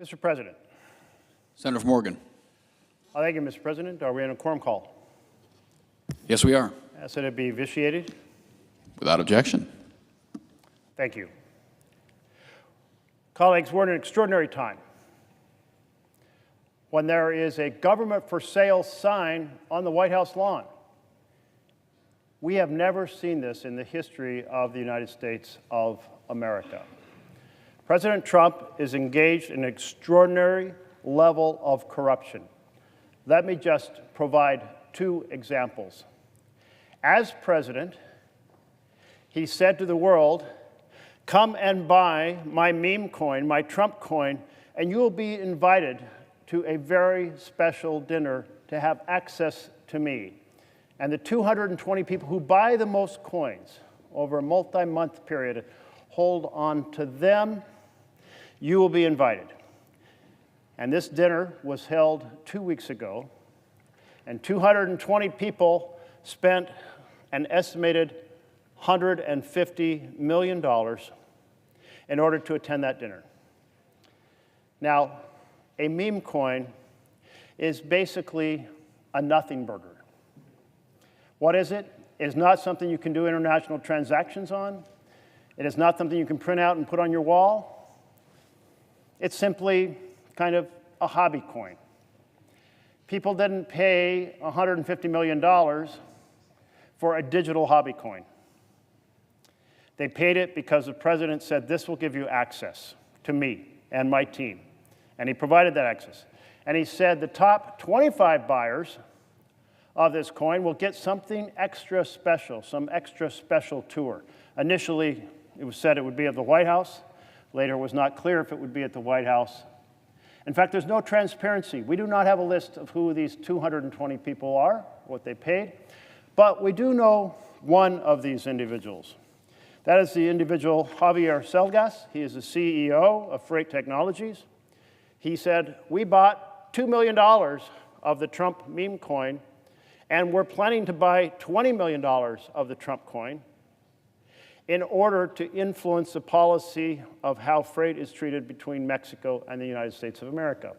Mr. President. Senator Morgan. Thank you, Mr. President. Are we on a quorum call? Yes, we are. Ask that it be vitiated. Without objection. Thank you. Colleagues, we're in an extraordinary time when there is a government for sale sign on the White House lawn. We have never seen this in the history of the United States of America. President Trump is engaged in an extraordinary level of corruption. Let me just provide two examples. As president, he said to the world, "Come and buy my meme coin, my Trump coin, and you will be invited to a very special dinner to have access to me." And the 220 people who buy the most coins over a multi-month period, hold on to them, you will be invited. And this dinner was held 2 weeks ago, and 220 people spent an estimated $150 million in order to attend that dinner. Now, a meme coin is basically a nothing burger. What is it? It is not something you can do international transactions on. It is not something you can print out and put on your wall. It's simply kind of a hobby coin. People didn't pay $150 million for a digital hobby coin. They paid it because the president said, "This will give you access to me and my team." And he provided that access. And he said the top 25 buyers of this coin will get something extra special, some extra special tour. Initially, it was said it would be at the White House. Later, it was not clear if it would be at the White House. In fact, there's no transparency. We do not have a list of who these 220 people are, what they paid, but we do know one of these individuals. That is the individual Javier Selgas. He is the CEO of Freight Technologies. He said, "We bought $2 million of the Trump meme coin, and we're planning to buy $20 million of the Trump coin in order to influence the policy of how freight is treated between Mexico and the United States of America."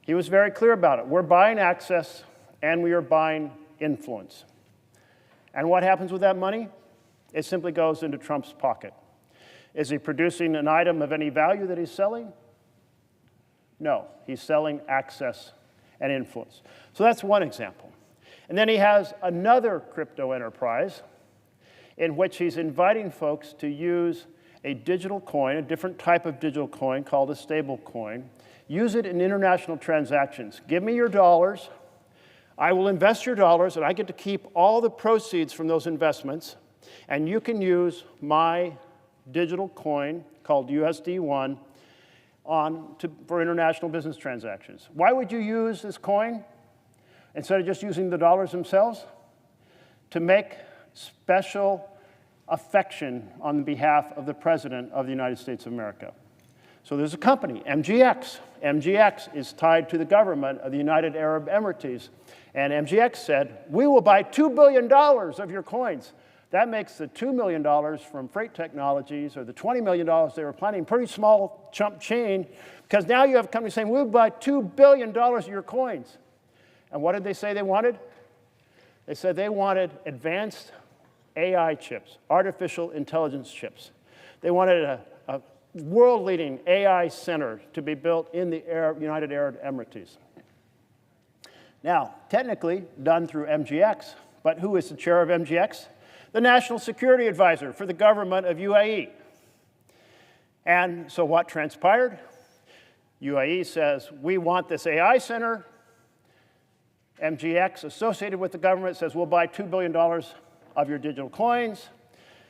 He was very clear about it. We're buying access, and we are buying influence. And what happens with that money? It simply goes into Trump's pocket. Is he producing an item of any value that he's selling? No, he's selling access and influence. So that's one example. And then he has another crypto enterprise in which he's inviting folks to use a digital coin, a different type of digital coin called a stable coin. Use it in international transactions. Give me your dollars. I will invest your dollars, and I get to keep all the proceeds from those investments. And you can use my digital coin called USD1 for international business transactions. Why would you use this coin instead of just using the dollars themselves? To make special affection on behalf of the President of the United States of America. So there's a company, MGX. MGX is tied to the government of the United Arab Emirates. And MGX said, "We will buy $2 billion of your coins." That makes the $2 million from Freight Technologies, or the $20 million they were planning, pretty small chump change, because now you have a company saying, "We'll buy $2 billion of your coins." And what did they say they wanted? They said they wanted advanced AI chips, artificial intelligence chips. They wanted a world-leading AI center to be built in the United Arab Emirates. Now, technically done through MGX, but who is the chair of MGX? The National Security Advisor for the government of UAE. And so what transpired? UAE says, "We want this AI center." MGX, associated with the government, says, "We'll buy $2 billion of your digital coins."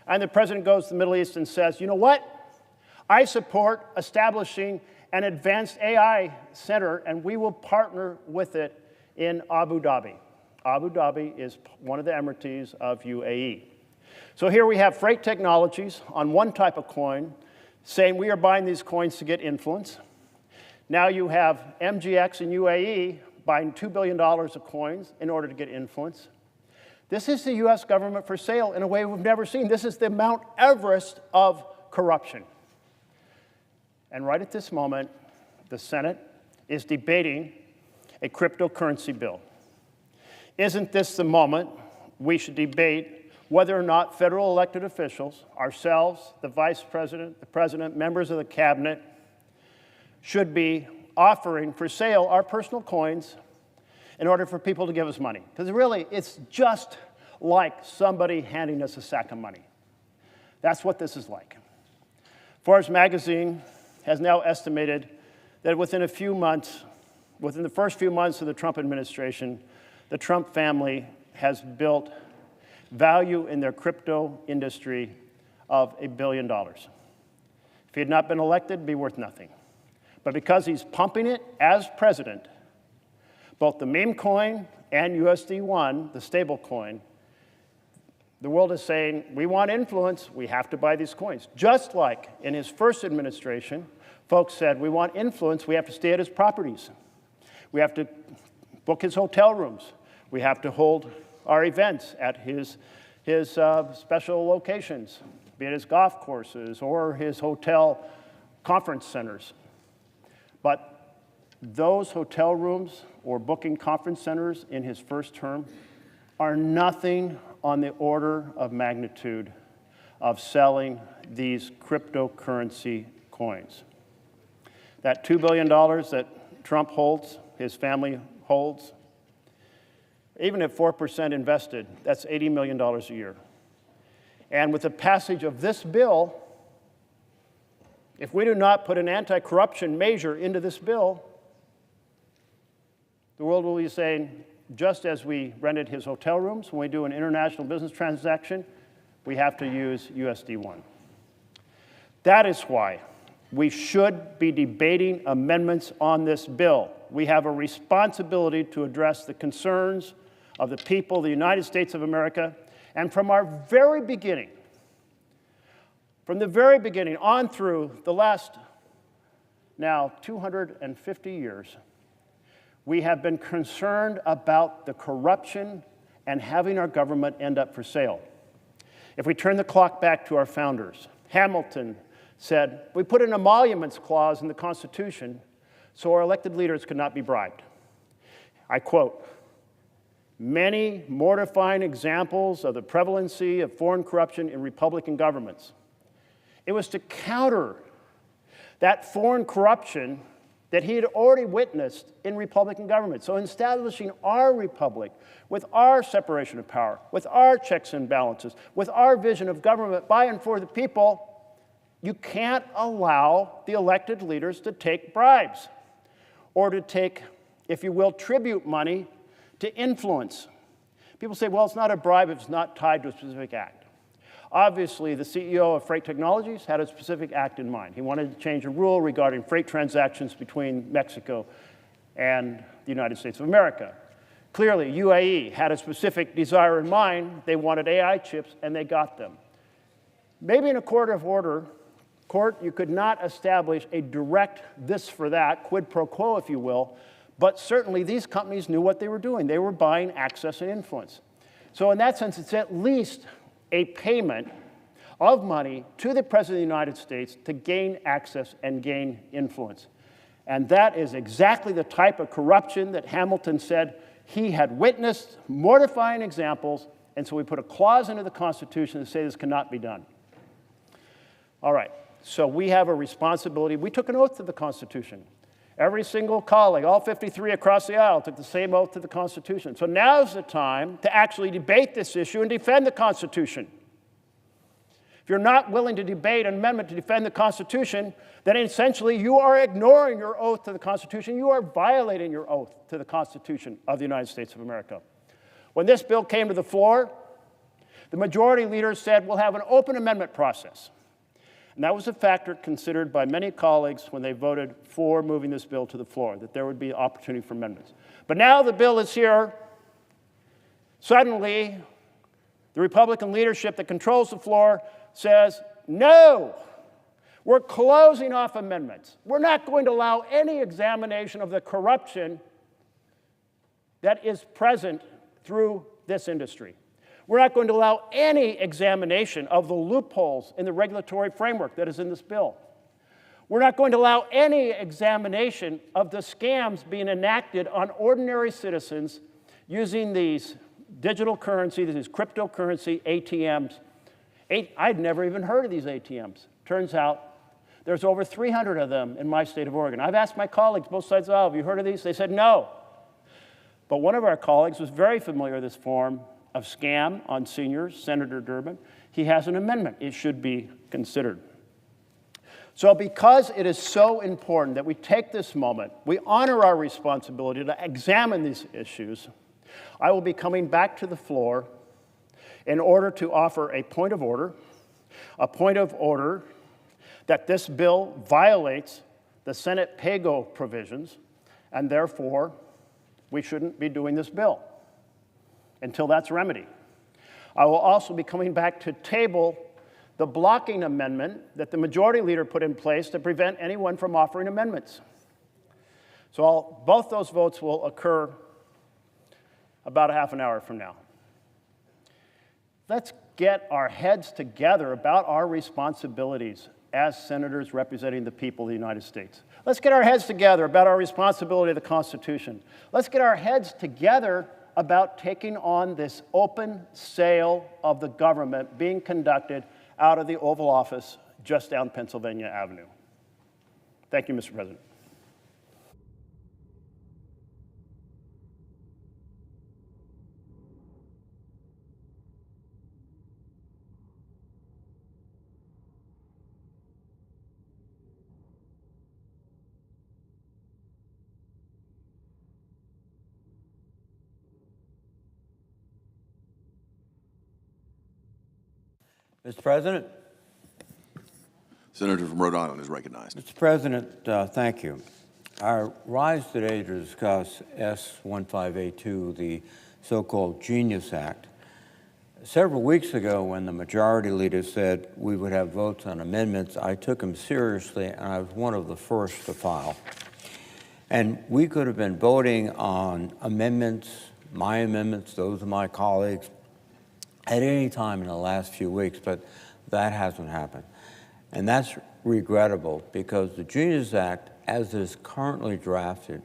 And the president goes to the Middle East and says, "You know what? I support establishing an advanced AI center, and we will partner with it in Abu Dhabi." Abu Dhabi is one of the Emirates of UAE. So here we have Freight Technologies on one type of coin saying we are buying these coins to get influence. Now you have MGX and UAE buying $2 billion of coins in order to get influence. This is the U.S. government for sale in a way we've never seen. This is the Mount Everest of corruption. And right at this moment, the Senate is debating a cryptocurrency bill. Isn't this the moment we should debate whether or not federal elected officials, ourselves, the Vice President, the President, members of the Cabinet, should be offering for sale our personal coins in order for people to give us money? Because really, it's just like somebody handing us a sack of money. That's what this is like. Forbes magazine has now estimated that within the first few months of the Trump administration, the Trump family has built value in their crypto industry of $1 billion. If he had not been elected, it'd be worth nothing. But because he's pumping it as president, both the meme coin and USD1, the stable coin, the world is saying, we want influence, we have to buy these coins. Just like in his first administration, folks said, we want influence, we have to stay at his properties. We have to book his hotel rooms. We have to hold our events at his special locations, be it his golf courses or his hotel conference centers. But those hotel rooms or booking conference centers in his first term are nothing on the order of magnitude of selling these cryptocurrency coins. That $2 billion that Trump holds, his family holds, even at 4% invested, that's $80 million a year. And with the passage of this bill, if we do not put an anti-corruption measure into this bill, the world will be saying, just as we rented his hotel rooms when we do an international business transaction, we have to use USD1. That is why we should be debating amendments on this bill. We have a responsibility to address the concerns of the people of the United States of America. And from our very beginning, from the very beginning on through the last now 250 years, we have been concerned about the corruption and having our government end up for sale. If we turn the clock back to our founders, Hamilton said, we put an emoluments clause in the Constitution so our elected leaders could not be bribed. I quote, many mortifying examples of the prevalency of foreign corruption in Republican governments. It was to counter that foreign corruption that he had already witnessed in Republican government. So in establishing our republic with our separation of power, with our checks and balances, with our vision of government by and for the people, you can't allow the elected leaders to take bribes or to take, if you will, tribute money to influence. People say, well, it's not a bribe if it's not tied to a specific act. Obviously, the CEO of Freight Technologies had a specific act in mind. He wanted to change a rule regarding freight transactions between Mexico and the United States of America. Clearly, UAE had a specific desire in mind. They wanted AI chips, and they got them. Maybe in a court, you could not establish a direct this for that, quid pro quo, if you will, but certainly these companies knew what they were doing. They were buying access and influence. So in that sense, it's at least a payment of money to the President of the United States to gain access and gain influence. And that is exactly the type of corruption that Hamilton said he had witnessed, mortifying examples, and so we put a clause into the Constitution to say this cannot be done. All right, so we have a responsibility. We took an oath to the Constitution. Every single colleague, all 53 across the aisle, took the same oath to the Constitution. So now's the time to actually debate this issue and defend the Constitution. If you're not willing to debate an amendment to defend the Constitution, then essentially you are ignoring your oath to the Constitution. You are violating your oath to the Constitution of the United States of America. When this bill came to the floor, the majority leaders said, we'll have an open amendment process. And that was a factor considered by many colleagues when they voted for moving this bill to the floor, that there would be opportunity for amendments. But now the bill is here. Suddenly, the Republican leadership that controls the floor says, no, we're closing off amendments. We're not going to allow any examination of the corruption that is present through this industry. We're not going to allow any examination of the loopholes in the regulatory framework that is in this bill. We're not going to allow any examination of the scams being enacted on ordinary citizens using these digital currency, these cryptocurrency ATMs. I'd never even heard of these ATMs. Turns out there's over 300 of them in my state of Oregon. I've asked my colleagues, both sides of the aisle, have you heard of these? They said no. But one of our colleagues was very familiar with this form of scam on seniors, Senator Durbin. He has an amendment. It should be considered. So because it is so important that we take this moment, we honor our responsibility to examine these issues, I will be coming back to the floor in order to offer a point of order that this bill violates the Senate pay-go provisions, and therefore we shouldn't be doing this bill until that's remedied. I will also be coming back to table the blocking amendment that the majority leader put in place to prevent anyone from offering amendments. So both those votes will occur about a half an hour from now. Let's get our heads together about our responsibilities as senators representing the people of the United States. Let's get our heads together about our responsibility to the Constitution. Let's get our heads together about taking on this open sale of the government being conducted out of the Oval Office just down Pennsylvania Avenue. Thank you, Mr. President. Mr. President? Senator from Rhode Island is recognized. Mr. President, thank you. I rise today to discuss S1582, the so-called Genius Act. Several weeks ago, when the majority leader said we would have votes on amendments, I took him seriously, and I was one of the first to file. And we could have been voting on amendments, my amendments, those of my colleagues, at any time in the last few weeks, but that hasn't happened. And that's regrettable because the Genius Act, as it is currently drafted,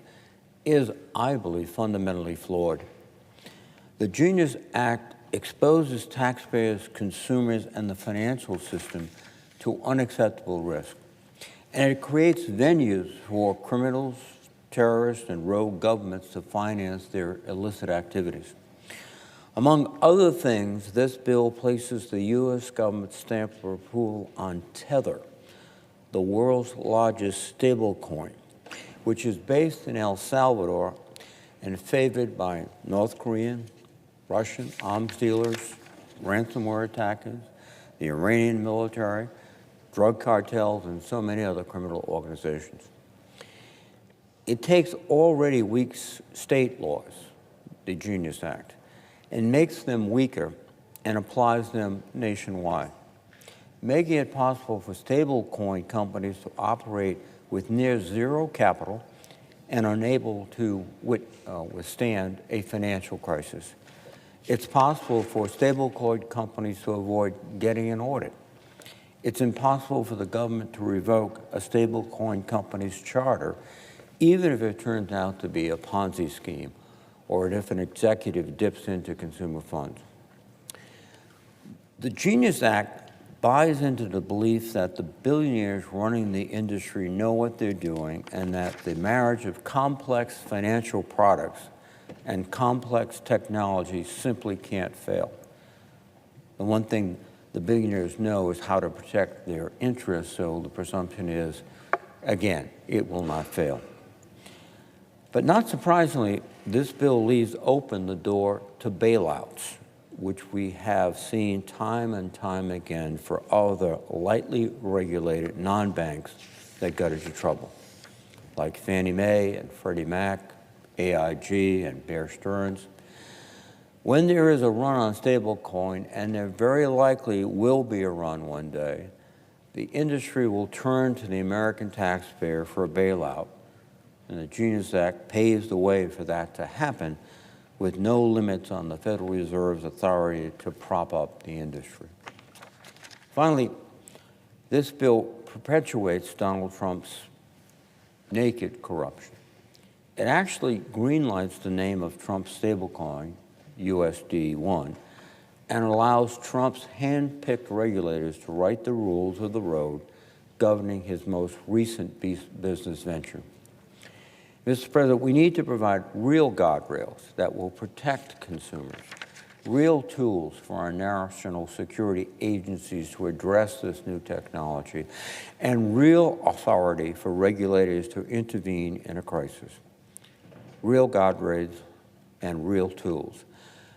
is, I believe, fundamentally flawed. The Genius Act exposes taxpayers, consumers, and the financial system to unacceptable risk. And it creates venues for criminals, terrorists, and rogue governments to finance their illicit activities. Among other things, this bill places the U.S. government stamp of approval on Tether, the world's largest stablecoin, which is based in El Salvador and favored by North Korean, Russian arms dealers, ransomware attackers, the Iranian military, drug cartels, and so many other criminal organizations. It takes already weak state laws, the Genius Act, and makes them weaker and applies them nationwide, making it possible for stablecoin companies to operate with near zero capital and unable to withstand a financial crisis. It's possible for stablecoin companies to avoid getting an audit. It's impossible for the government to revoke a stablecoin company's charter, even if it turns out to be a Ponzi scheme or if an executive dips into consumer funds. The Genius Act buys into the belief that the billionaires running the industry know what they're doing and that the marriage of complex financial products and complex technology simply can't fail. The one thing the billionaires know is how to protect their interests, so the presumption is, again, it will not fail. But not surprisingly, this bill leaves open the door to bailouts, which we have seen time and time again for other lightly regulated non-banks that got into trouble, like Fannie Mae and Freddie Mac, AIG and Bear Stearns. When there is a run on stablecoin, and there very likely will be a run one day, the industry will turn to the American taxpayer for a bailout, and the Genius Act paves the way for that to happen with no limits on the Federal Reserve's authority to prop up the industry. Finally, This bill perpetuates Donald Trump's naked corruption. It actually greenlights the name of Trump's stablecoin, USD1, and allows Trump's hand-picked regulators to write the rules of the road governing his most recent business venture. Mr. President, we need to provide real guardrails that will protect consumers, real tools for our national security agencies to address this new technology, and real authority for regulators to intervene in a crisis. Real guardrails and real tools,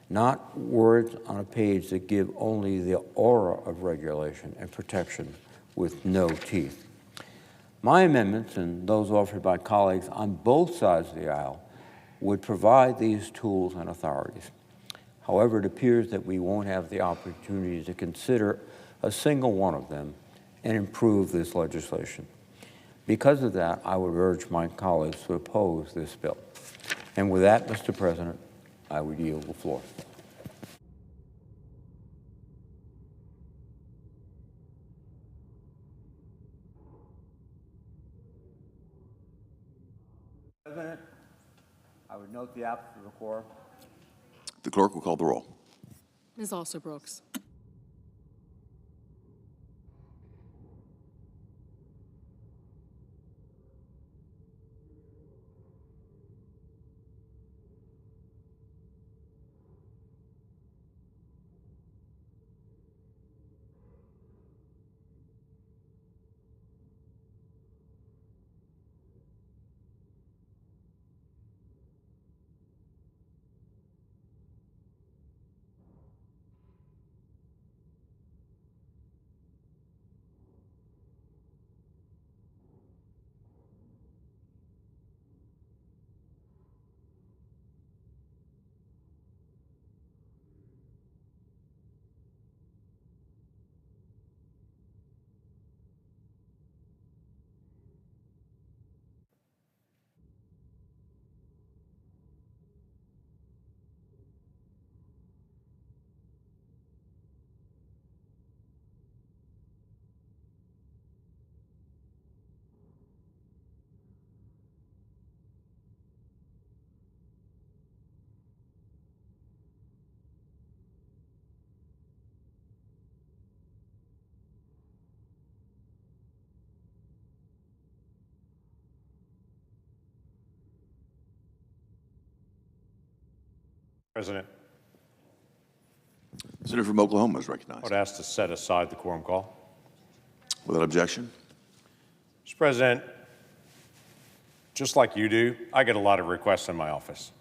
not words on a page that give only the aura of regulation and protection with no teeth. My amendments and those offered by colleagues on both sides of the aisle would provide these tools and authorities. However, it appears that we won't have the opportunity to consider a single one of them and improve this legislation. Because of that, I would urge my colleagues to oppose this bill. And with that, Mr. President, I would yield the floor. President, I would note the absence of the quorum. The clerk will call the roll. Ms. Also Brooks. President, Senator from Oklahoma is I recognized. would ask to set aside the quorum call. Without objection. Mr. President, just like you do, I get a lot of requests in my office.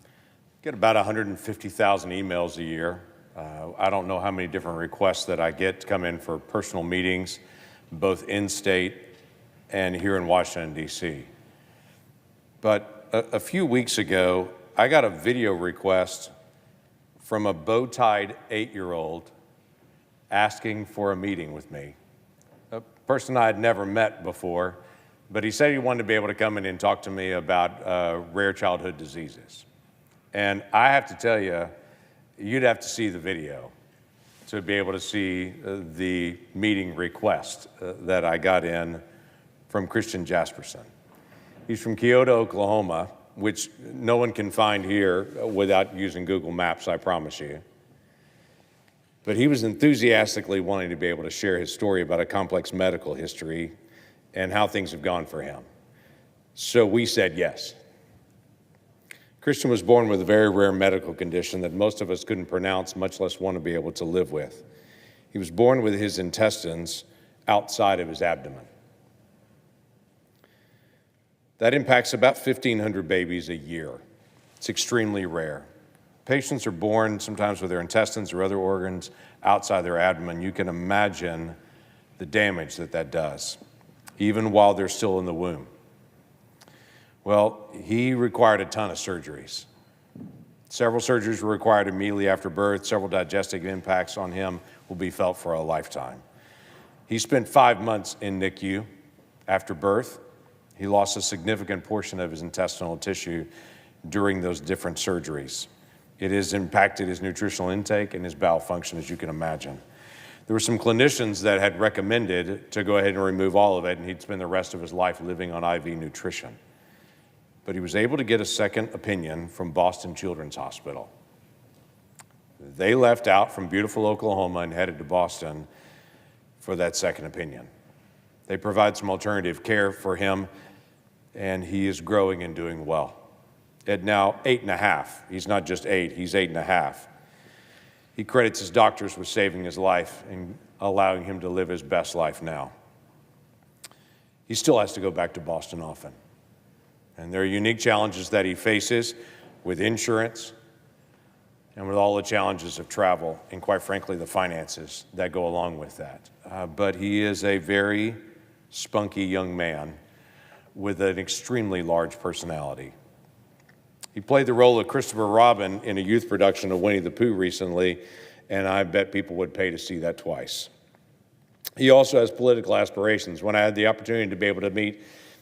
I get about 150,000 emails a year. I don't know how many different requests that I get to come in for personal meetings, both in-state and here in Washington, D.C. But a few weeks ago, I got a video request from a bow-tied 8-year-old asking for a meeting with me. A person I had never met before, but he said he wanted to be able to come in and talk to me about rare childhood diseases. And I have to tell you, you'd have to see the video to be able to see the meeting request that I got in from Christian Jasperson. He's from Kyoto, Oklahoma, which no one can find here without using Google Maps, I promise you. But he was enthusiastically wanting to be able to share his story about a complex medical history and how things have gone for him. So we said yes. Christian was born with a very rare medical condition that most of us couldn't pronounce, much less want to be able to live with. He was born with his intestines outside of his abdomen. That impacts about 1,500 babies a year. It's extremely rare. Patients are born sometimes with their intestines or other organs outside their abdomen. You can imagine the damage that that does, even while they're still in the womb. Well, he required a ton of surgeries. Several surgeries were required immediately after birth. Several digestive impacts on him will be felt for a lifetime. He spent 5 months in NICU after birth. He lost a significant portion of his intestinal tissue during those different surgeries. It has impacted his nutritional intake and his bowel function, as you can imagine. There were some clinicians that had recommended to go ahead and remove all of it, and he'd spend the rest of his life living on IV nutrition. But he was able to get a second opinion from Boston Children's Hospital. They left out from beautiful Oklahoma and headed to Boston for that second opinion. They provide some alternative care for him, and he is growing and doing well. At now 8.5, he's not just 8, he's 8.5. He credits his doctors with saving his life and allowing him to live his best life now. He still has to go back to Boston often. And there are unique challenges that he faces with insurance and with all the challenges of travel and, quite frankly, the finances that go along with that. But he is a very spunky young man with an extremely large personality. He played the role of Christopher Robin in a youth production of Winnie the Pooh recently, and I bet people would pay to see that twice. He also has political aspirations. When I had the opportunity to be able to meet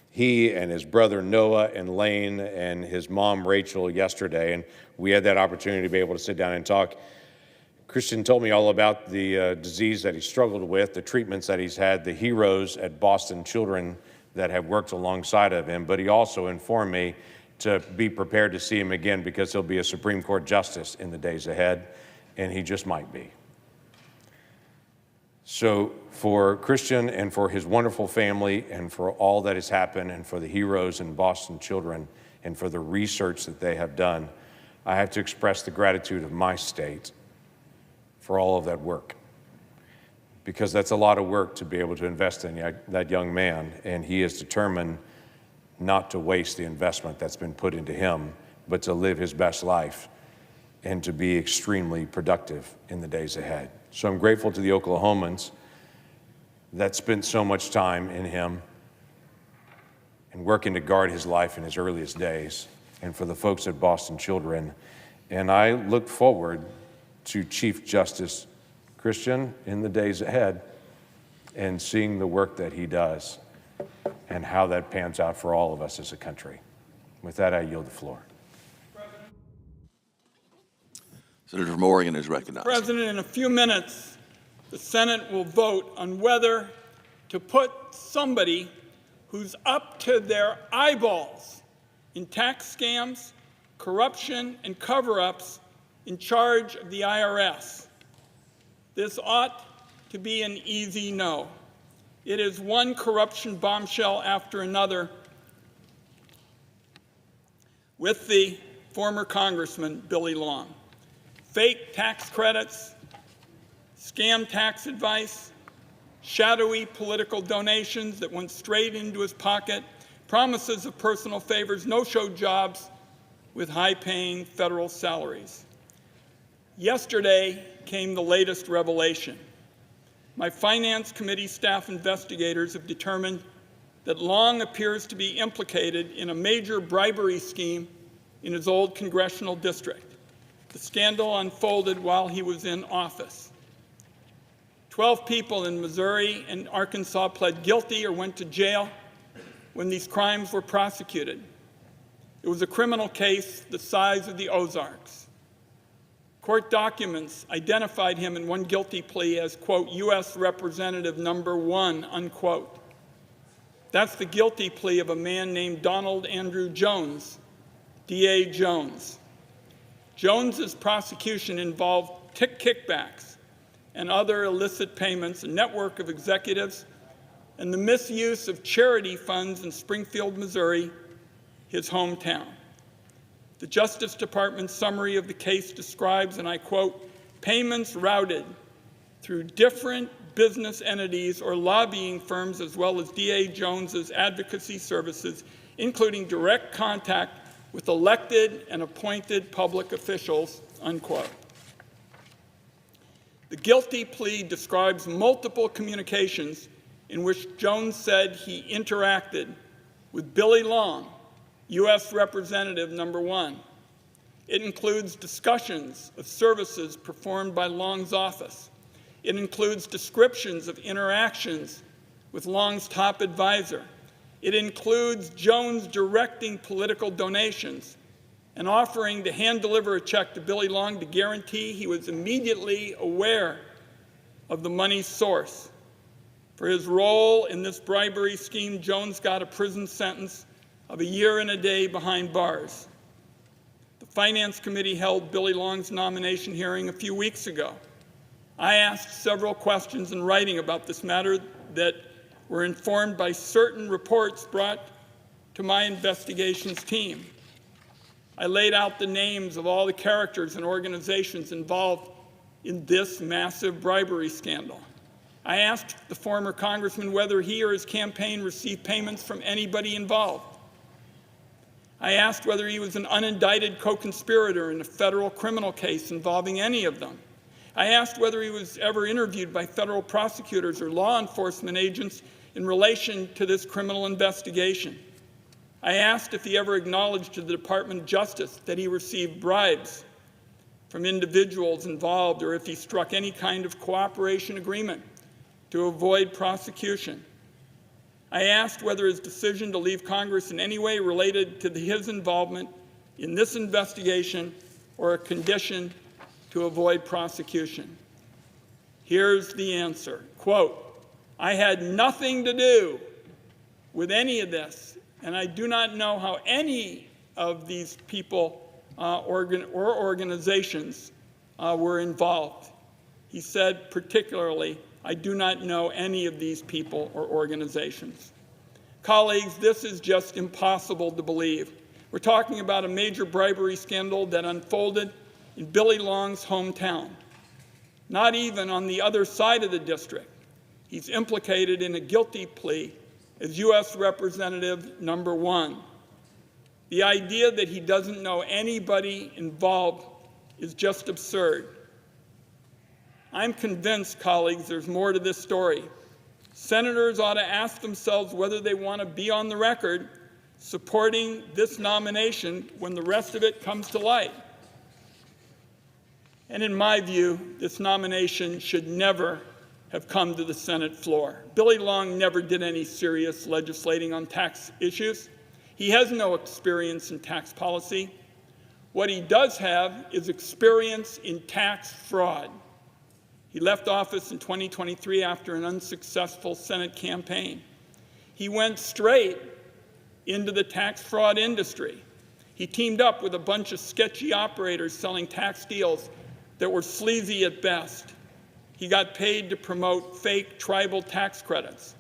he and his brother Noah and Lane and his mom Rachel yesterday, and we had that opportunity to be able to sit down and talk, Christian told me all about the disease that he struggled with, the treatments that he's had, the heroes at Boston Children that have worked alongside of him, but he also informed me to be prepared to see him again because he'll be a Supreme Court justice in the days ahead, and he just might be. So for Christian and for his wonderful family and for all that has happened and for the heroes in Boston Children and for the research that they have done, I have to express the gratitude of my state for all of that work, because that's a lot of work to be able to invest in that young man, and he is determined not to waste the investment that's been put into him, but to live his best life and to be extremely productive in the days ahead. So I'm grateful to the Oklahomans that spent so much time in him and working to guard his life in his earliest days, and for the folks at Boston Children. And I look forward to Chief Justice Christian in the days ahead and seeing the work that he does and how that pans out for all of us as a country. With that, I yield the floor. Senator Morgan is recognized. President, in a few minutes, the Senate will vote on whether to put somebody who's up to their eyeballs in tax scams, corruption, and cover-ups in charge of the IRS. This ought to be an easy no. It is one corruption bombshell after another with the former Congressman Billy Long. Fake tax credits, scam tax advice, shadowy political donations that went straight into his pocket, promises of personal favors, no-show jobs with high-paying federal salaries. Yesterday came the latest revelation. My Finance Committee staff investigators have determined that Long appears to be implicated in a major bribery scheme in his old congressional district. The scandal unfolded while he was in office. 12 people in Missouri and Arkansas pled guilty or went to jail when these crimes were prosecuted. It was a criminal case the size of the Ozarks. Court documents identified him in one guilty plea as, quote, U.S. Representative number 1, unquote. That's the guilty plea of a man named Donald Andrew Jones, D.A. Jones. Jones's prosecution involved kickbacks and other illicit payments, a network of executives, and the misuse of charity funds in Springfield, Missouri, his hometown. The Justice Department's summary of the case describes, and I quote, payments routed through different business entities or lobbying firms, as well as D.A. Jones's advocacy services, including direct contact with elected and appointed public officials, unquote. The guilty plea describes multiple communications in which Jones said he interacted with Billy Long, U.S. Representative number 1. It includes discussions of services performed by Long's office. It includes descriptions of interactions with Long's top advisor. It includes Jones directing political donations and offering to hand-deliver a check to Billy Long to guarantee he was immediately aware of the money's source. For his role in this bribery scheme, Jones got a prison sentence of a year and a day behind bars. The Finance Committee held Billy Long's nomination hearing a few weeks ago. I asked several questions in writing about this matter that were informed by certain reports brought to my investigations team. I laid out the names of all the characters and organizations involved in this massive bribery scandal. I asked the former congressman whether he or his campaign received payments from anybody involved. I asked whether he was an unindicted co-conspirator in a federal criminal case involving any of them. I asked whether he was ever interviewed by federal prosecutors or law enforcement agents in relation to this criminal investigation. I asked if he ever acknowledged to the Department of Justice that he received bribes from individuals involved, or if he struck any kind of cooperation agreement to avoid prosecution. I asked whether his decision to leave Congress in any way related to his involvement in this investigation or a condition to avoid prosecution. Here's the answer, quote, "I had nothing to do with any of this, and I do not know how any of these people or organizations were involved." He said particularly, "I do not know any of these people or organizations." Colleagues, this is just impossible to believe. We're talking about a major bribery scandal that unfolded in Billy Long's hometown, not even on the other side of the district. He's implicated in a guilty plea as U.S. Representative number 1. The idea that he doesn't know anybody involved is just absurd. I'm convinced, colleagues, there's more to this story. Senators ought to ask themselves whether they want to be on the record supporting this nomination when the rest of it comes to light. And in my view, this nomination should never have come to the Senate floor. Billy Long never did any serious legislating on tax issues. He has no experience in tax policy. What he does have is experience in tax fraud. He left office in 2023 after an unsuccessful Senate campaign. He went straight into the tax fraud industry. He teamed up with a bunch of sketchy operators selling tax deals that were sleazy at best. He got paid to promote fake tribal tax credits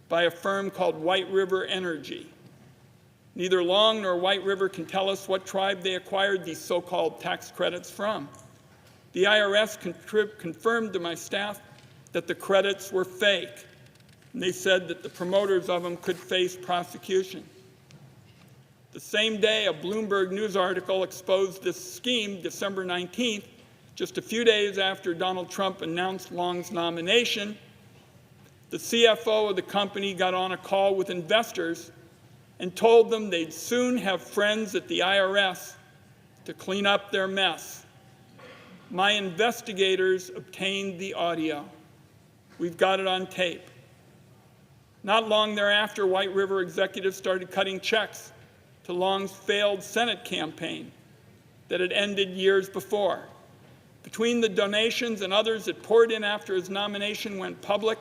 by a firm called White River Energy. Neither Long nor White River can tell us what tribe they acquired these so-called tax credits from. The IRS confirmed to my staff that the credits were fake, and they said that the promoters of them could face prosecution. The same day, a Bloomberg News article exposed this scheme, December 19th, just a few days after Donald Trump announced Long's nomination. The CFO of the company got on a call with investors and told them they'd soon have friends at the IRS to clean up their mess. My investigators obtained the audio. We've got it on tape. Not long thereafter, White River executives started cutting checks to Long's failed Senate campaign that had ended years before. Between the donations and others that poured in after his nomination went public,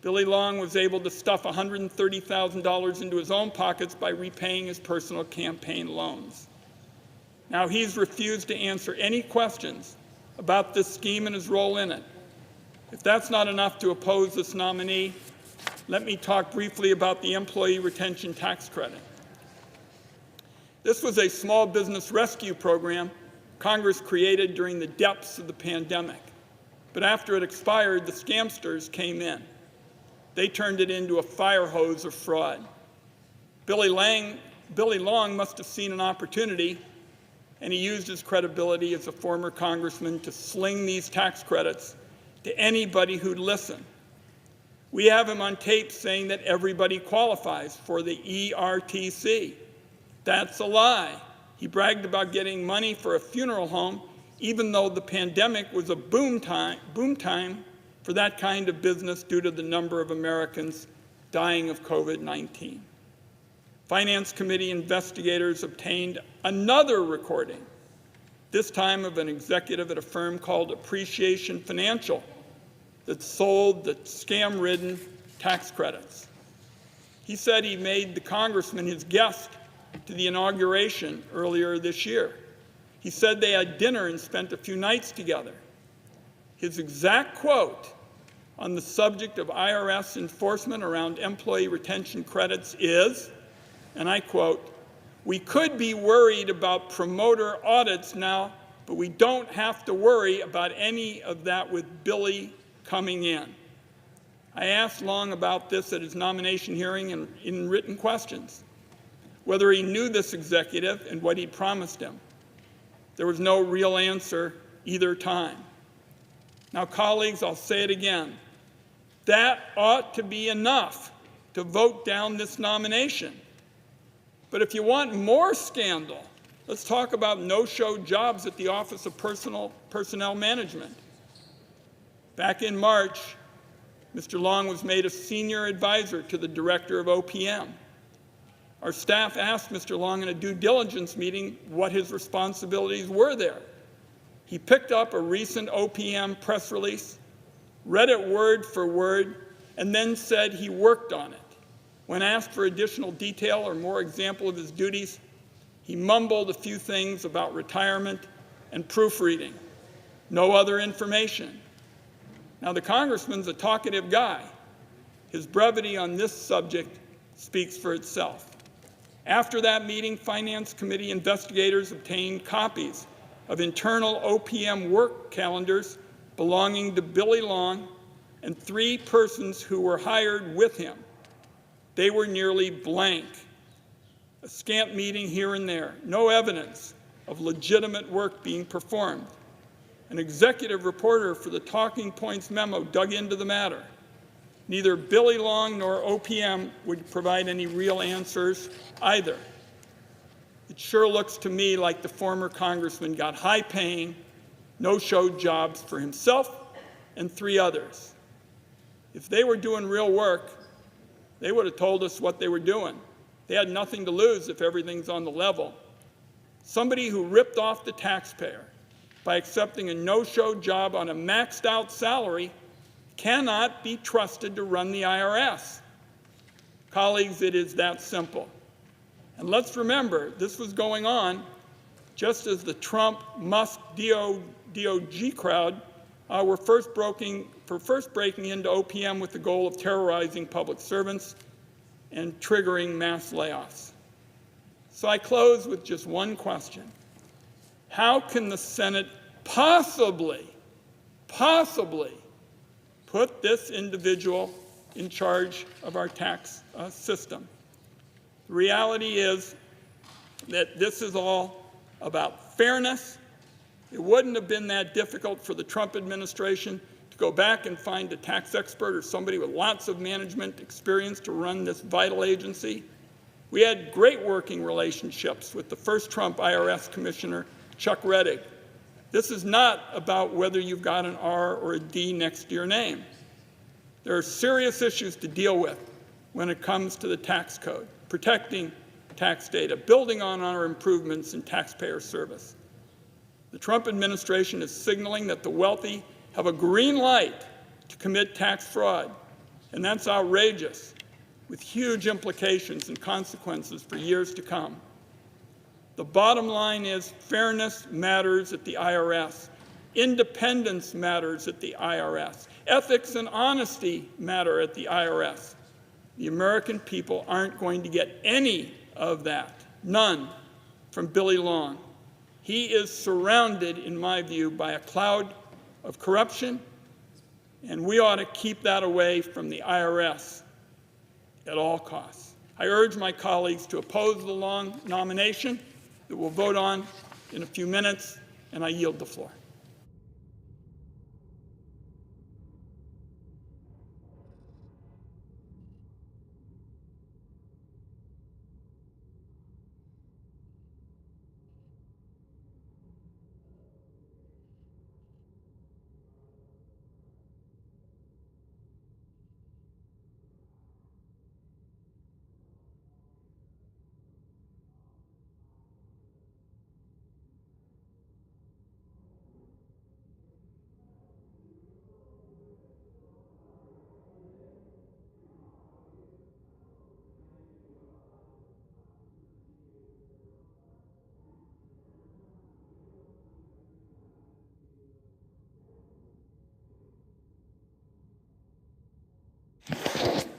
Billy Long was able to stuff $130,000 into his own pockets by repaying his personal campaign loans. Now, he's refused to answer any questions about this scheme and his role in it. If that's not enough to oppose this nominee, let me talk briefly about the Employee Retention Tax Credit. This was a small business rescue program Congress created during the depths of the pandemic. But after it expired, the scamsters came in. They turned it into a fire hose of fraud. Billy Long must have seen an opportunity, and he used his credibility as a former congressman to sling these tax credits to anybody who'd listen. We have him on tape saying that everybody qualifies for the ERTC. That's a lie. He bragged about getting money for a funeral home, even though the pandemic was a boom time for that kind of business due to the number of Americans dying of COVID-19. Finance Committee investigators obtained another recording, this time of an executive at a firm called Appreciation Financial, that sold the scam-ridden tax credits. He said he made the congressman his guest to the inauguration earlier this year. He said they had dinner and spent a few nights together. His exact quote on the subject of IRS enforcement around employee retention credits is, and I quote, "We could be worried about promoter audits now, but we don't have to worry about any of that with Billy coming in." I asked Long about this at his nomination hearing and in written questions, whether he knew this executive and what he'd promised him. There was no real answer either time. Now, colleagues, I'll say it again. That ought to be enough to vote down this nomination. But if you want more scandal, let's talk about no-show jobs at the Office of Personnel Management. Back in March, Mr. Long was made a senior advisor to the director of OPM. Our staff asked Mr. Long in a due diligence meeting what his responsibilities were there. He picked up a recent OPM press release, read it word for word, and then said he worked on it. When asked for additional detail or more example of his duties, he mumbled a few things about retirement and proofreading. No other information. Now, the congressman's a talkative guy. His brevity on this subject speaks for itself. After that meeting, Finance Committee investigators obtained copies of internal OPM work calendars belonging to Billy Long and 3 persons who were hired with him. They were nearly blank. A scant meeting here and there, no evidence of legitimate work being performed. An executive reporter for the Talking Points memo dug into the matter. Neither Billy Long nor OPM would provide any real answers either. It sure looks to me like the former congressman got high-paying, no-show jobs for himself and 3 others. If they were doing real work, they would have told us what they were doing. They had nothing to lose if everything's on the level. Somebody who ripped off the taxpayer by accepting a no-show job on a maxed-out salary cannot be trusted to run the IRS. Colleagues, it is that simple. And let's remember, this was going on just as the Trump, Musk, DOJ crowd were first breaking into OPM with the goal of terrorizing public servants and triggering mass layoffs. So I close with just one question. How can the Senate possibly put this individual in charge of our tax system? The reality is that this is all about fairness. It wouldn't have been that difficult for the Trump administration to go back and find a tax expert or somebody with lots of management experience to run this vital agency. We had great working relationships with the first Trump IRS Commissioner, Chuck Reddick. This is not about whether you've got an R or a D next to your name. There are serious issues to deal with when it comes to the tax code, protecting tax data, building on our improvements in taxpayer service. The Trump administration is signaling that the wealthy have a green light to commit tax fraud, and that's outrageous, with huge implications and consequences for years to come. The bottom line is fairness matters at the IRS. Independence matters at the IRS. Ethics and honesty matter at the IRS. The American people aren't going to get any of that, none, from Billy Long. He is surrounded, in my view, by a cloud of corruption, and we ought to keep that away from the IRS at all costs. I urge my colleagues to oppose the Long nomination that we'll vote on in a few minutes, and I yield the floor.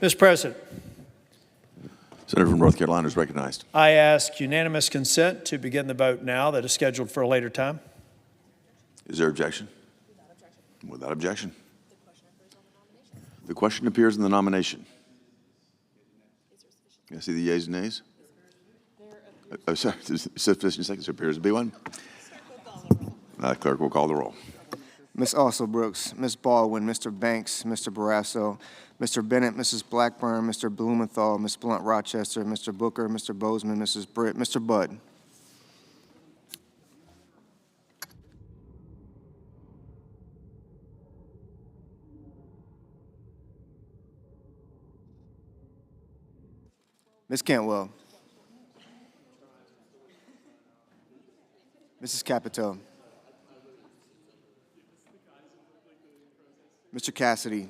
Mr. President, Senator from North Carolina is recognized. I ask unanimous consent to begin the vote now that is scheduled for a later time. Is there objection? Without objection. The question appears in the nomination. Can I see the yeas and nays? Oh, sorry, sufficient seconds. There appears to be one. Clerk will call the roll. Ms. Brooks, Ms. Baldwin, Mr. Banks, Mr. Barrasso, Mr. Bennett, Mrs. Blackburn, Mr. Blumenthal, Ms. Blunt Rochester, Mr. Booker, Mr. Bozeman, Mrs. Britt, Mr. Budd. Ms. Cantwell. Mrs. Capito. Mr. Cassidy.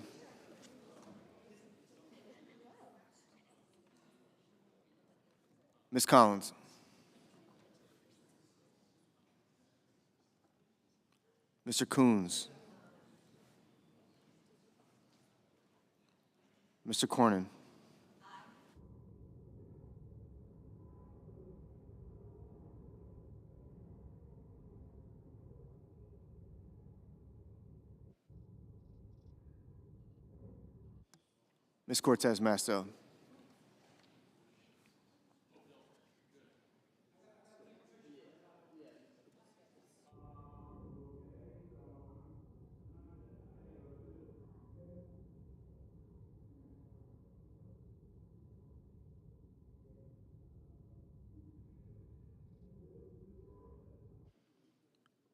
Ms. Collins. Mr. Coons. Mr. Cornyn. Ms. Cortez Masto.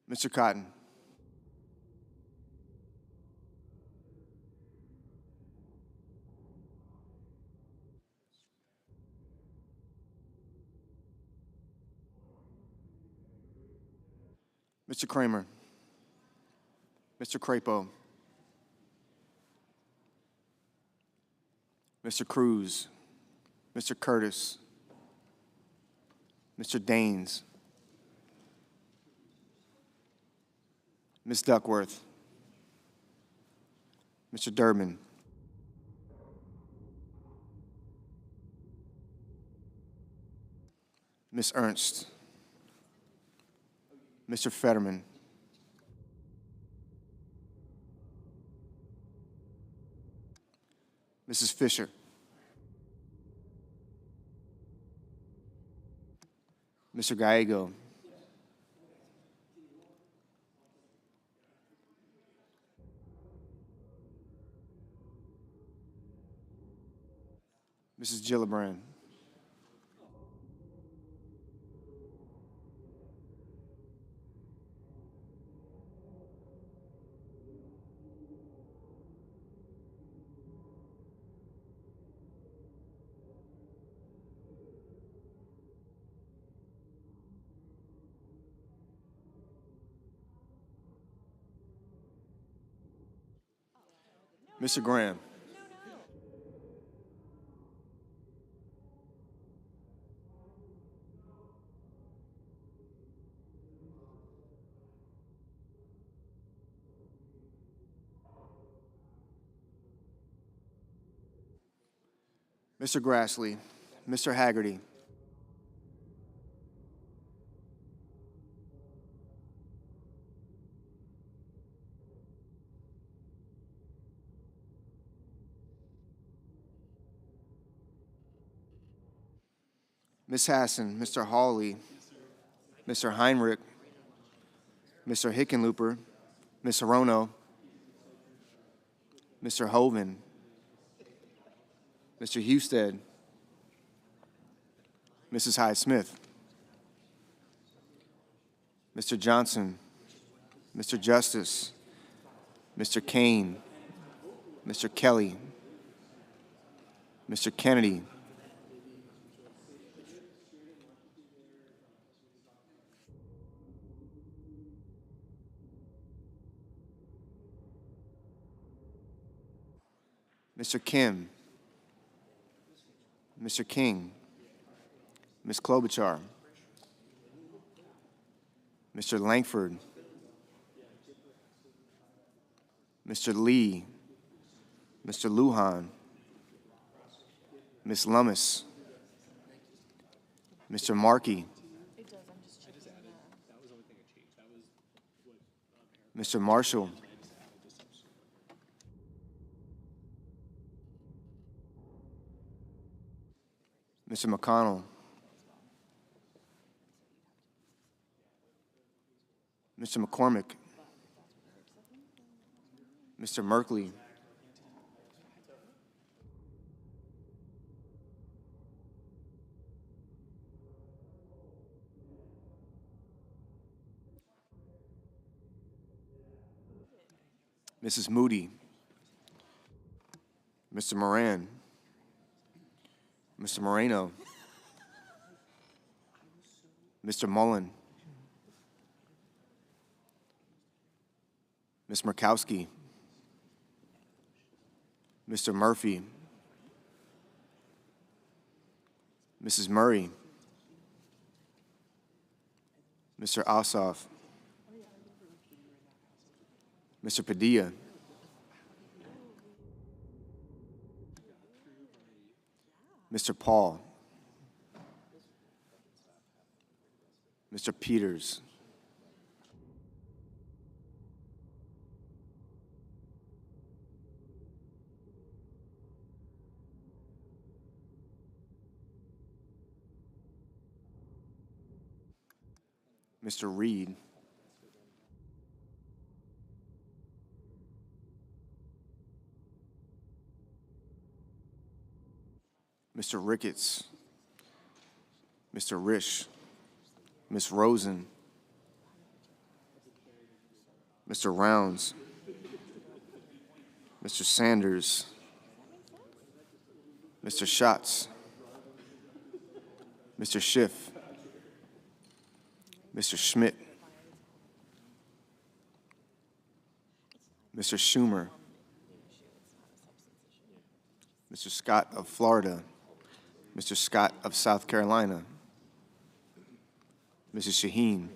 Mr. Cotton. Mr. Kramer. Mr. Crapo. Mr. Cruz. Mr. Curtis. Mr. Daines. Ms. Duckworth. Mr. Durbin. Ms. Ernst. Mr. Fetterman. Mrs. Fisher. Mr. Gallego. Mrs. Gillibrand. Mr. Graham. Mr. Grassley. Mr. Haggerty. Ms. Hassan, Mr. Hawley, Mr. Heinrich, Mr. Hickenlooper, Ms. Hirono, Mr. Hoven, Mr. Husted, Mrs. Hyde-Smith, Mr. Johnson, Mr. Justice, Mr. Kane, Mr. Kelly, Mr. Kennedy, Mr. Kim, Mr. King, Ms. Klobuchar, Mr. Langford, Mr. Lee, Mr. Lujan, Ms. Lummis, Mr. Markey, Mr. Marshall, Mr. McConnell, Mr. McCormick, Mr. Merkley, Mrs. Moody, Mr. Moran, Mr. Moreno, Mr. Mullen, Ms. Murkowski, Mr. Murphy, Mrs. Murray, Mr. Ossoff, Mr. Padilla, Mr. Paul, Mr. Peters, Mr. Reed, Mr. Ricketts, Mr. Risch, Ms. Rosen, Mr. Rounds, Mr. Sanders, Mr. Schatz, Mr. Schiff, Mr. Schmidt, Mr. Schumer, Mr. Scott of Florida, Mr. Scott of South Carolina, Mrs. Shaheen,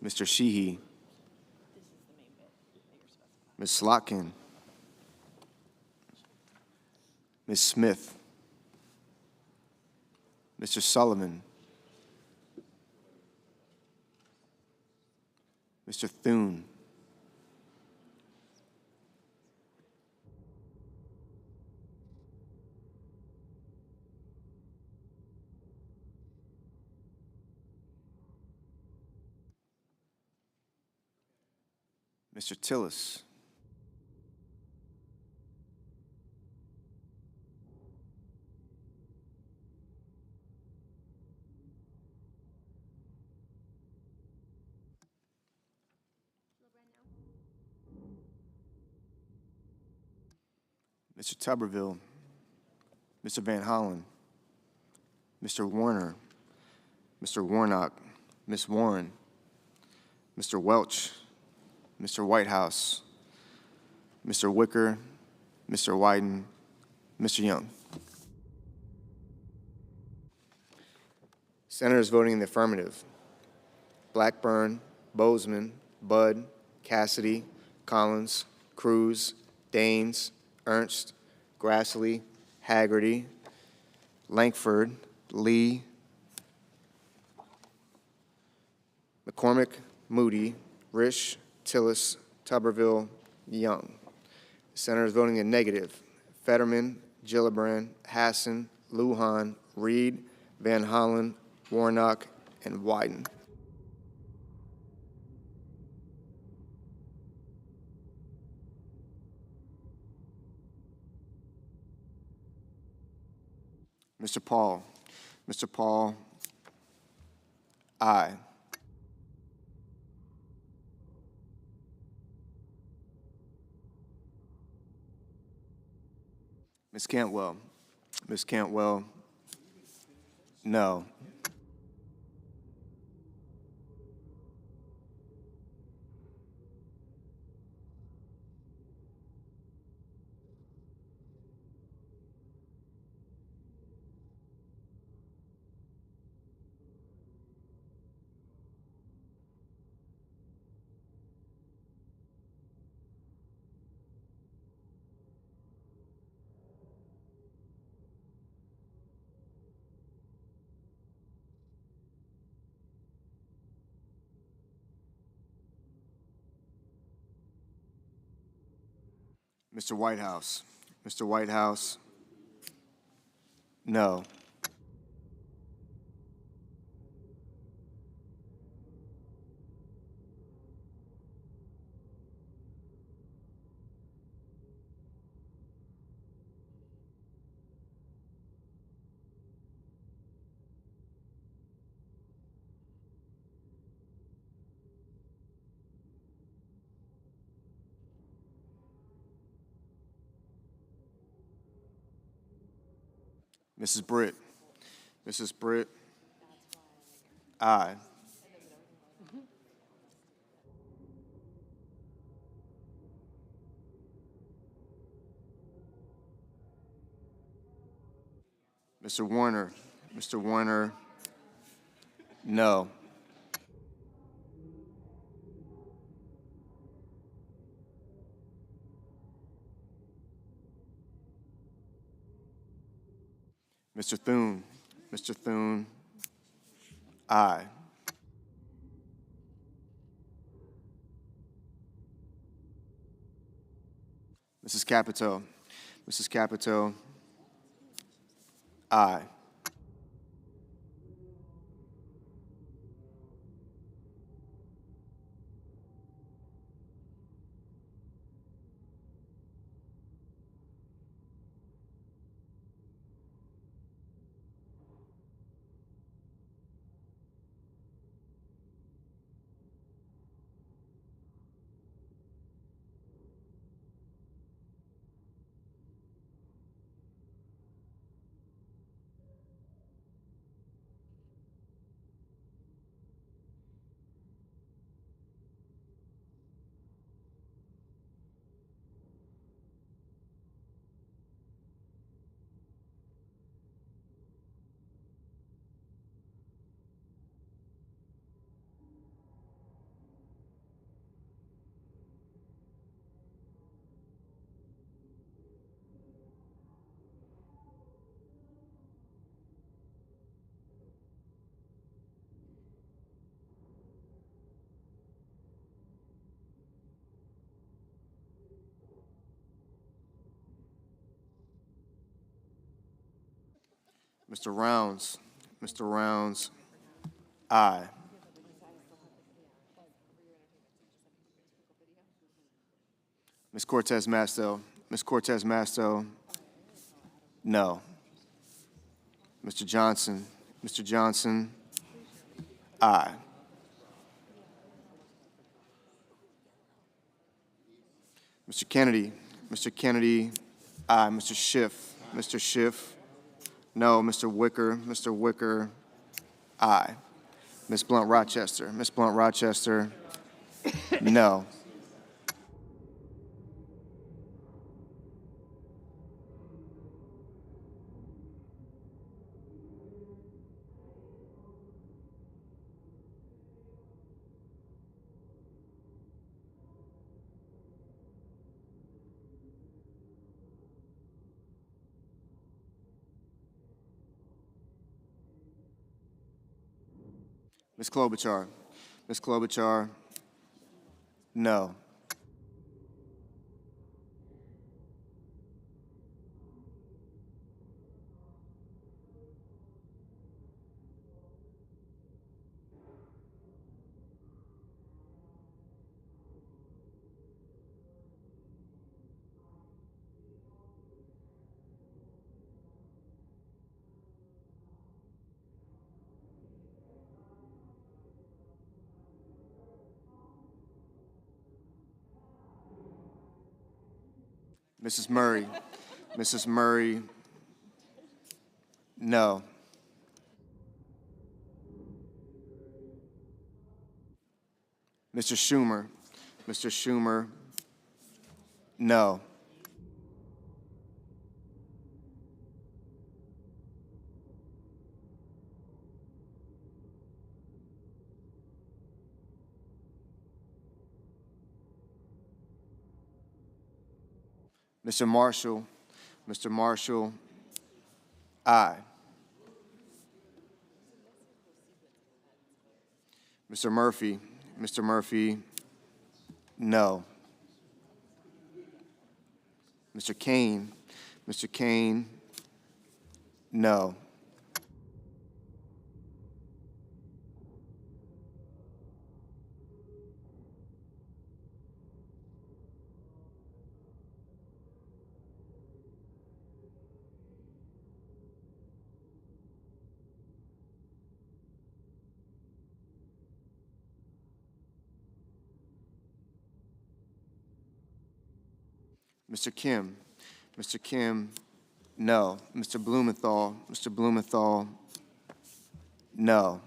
Mr. Sheehy, Ms. Slotkin, Ms. Smith, Mr. Sullivan, Mr. Thune, Mr. Tillis, Mr. Tuberville, Mr. Van Hollen, Mr. Warner, Mr. Warnock, Ms. Warren, Mr. Welch, Mr. Whitehouse, Mr. Wicker, Mr. Wyden, Mr. Young. Senators voting in the affirmative: Blackburn, Bozeman, Budd, Cassidy, Collins, Cruz, Daines, Ernst, Grassley, Haggerty, Lankford, Lee, McCormick, Moody, Risch, Tillis, Tuberville, Young. Senators voting in negative: Fetterman, Gillibrand, Hassan, Lujan, Reed, Van Hollen, Warnock, and Wyden. Mr. Paul. Mr. Paul, aye. Ms. Cantwell. Ms. Cantwell, no. Mr. Whitehouse. Mr. Whitehouse, no. Mrs. Britt. Mrs. Britt, aye. Mr. Warner. Mr. Warner, no. Mr. Thune. Mr. Thune, aye. Mrs. Capito. Mrs. Capito, aye. Mr. Rounds. Mr. Rounds, aye. Ms. Cortez Masto. Ms. Cortez Masto, no. Mr. Johnson. Mr. Johnson, aye. Mr. Kennedy. Mr. Kennedy, aye. Mr. Schiff. Mr. Schiff, no. Mr. Wicker. Mr. Wicker, aye. Ms. Blunt Rochester. Ms. Blunt Rochester, no. Ms. Klobuchar. Ms. Klobuchar, no. Mrs. Murray. Mrs. Murray, no. Mr. Schumer. Mr. Schumer, no. Mr. Marshall. Mr. Marshall, aye. Mr. Murphy. Mr. Murphy, no. Mr. Kane. Mr. Kane, no. Mr. Kim. Mr. Kim, no. Mr. Blumenthal. Mr. Blumenthal, no.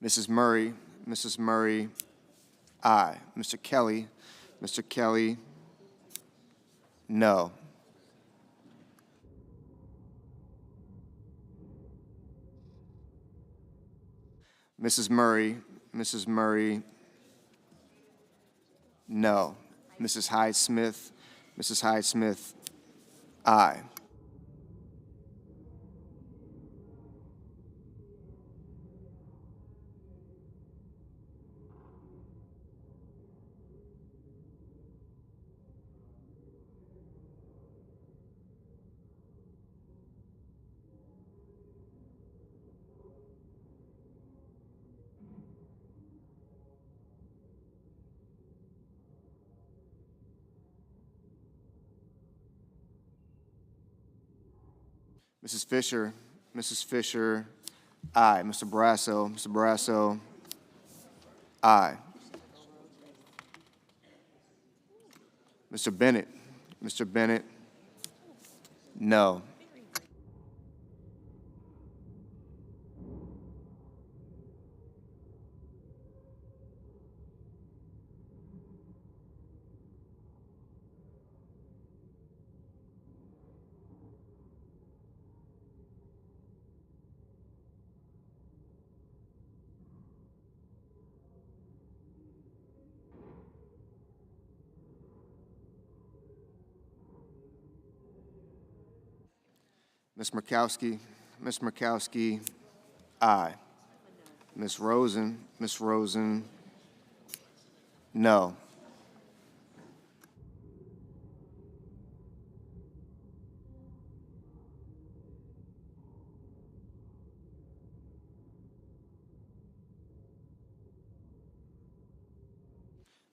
Mrs. Murray. Mrs. Murray, aye. Mr. Kelly. Mr. Kelly, no. Mrs. Murray. Mrs. Murray, no. Mrs. Hyde Smith. Mrs. Hyde Smith, aye. Mrs. Fisher. Mrs. Fisher, aye. Mr. Brasso. Mr. Brasso, aye. Mr. Bennett. Mr. Bennett, no. Ms. Murkowski. Ms. Murkowski, aye. Ms. Rosen. Ms. Rosen, no.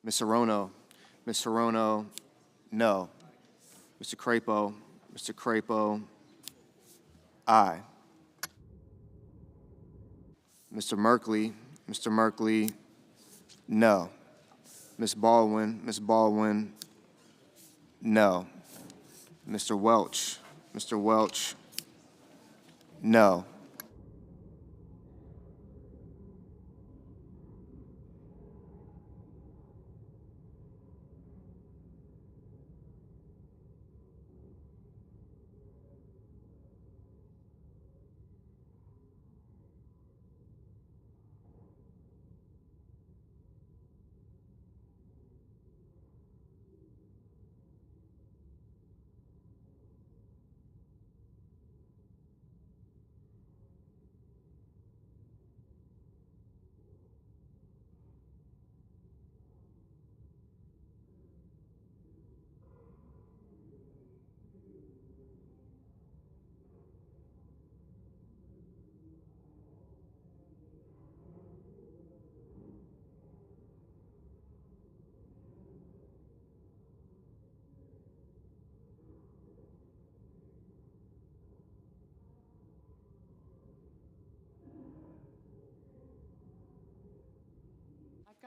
Ms. Hirono. Ms. Hirono, no. Mr. Crapo. Mr. Crapo, aye. Mr. Merkley. Mr. Merkley, no. Ms. Baldwin. Ms. Baldwin, no. Mr. Welch. Mr. Welch, no.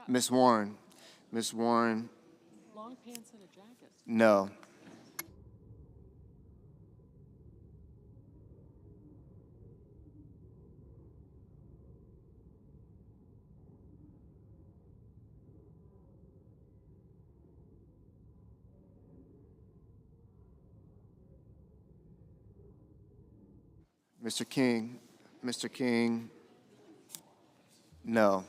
Ms. Warren. Ms. Warren, Long pants and a jacket. no. Mr. King. Mr. King, no.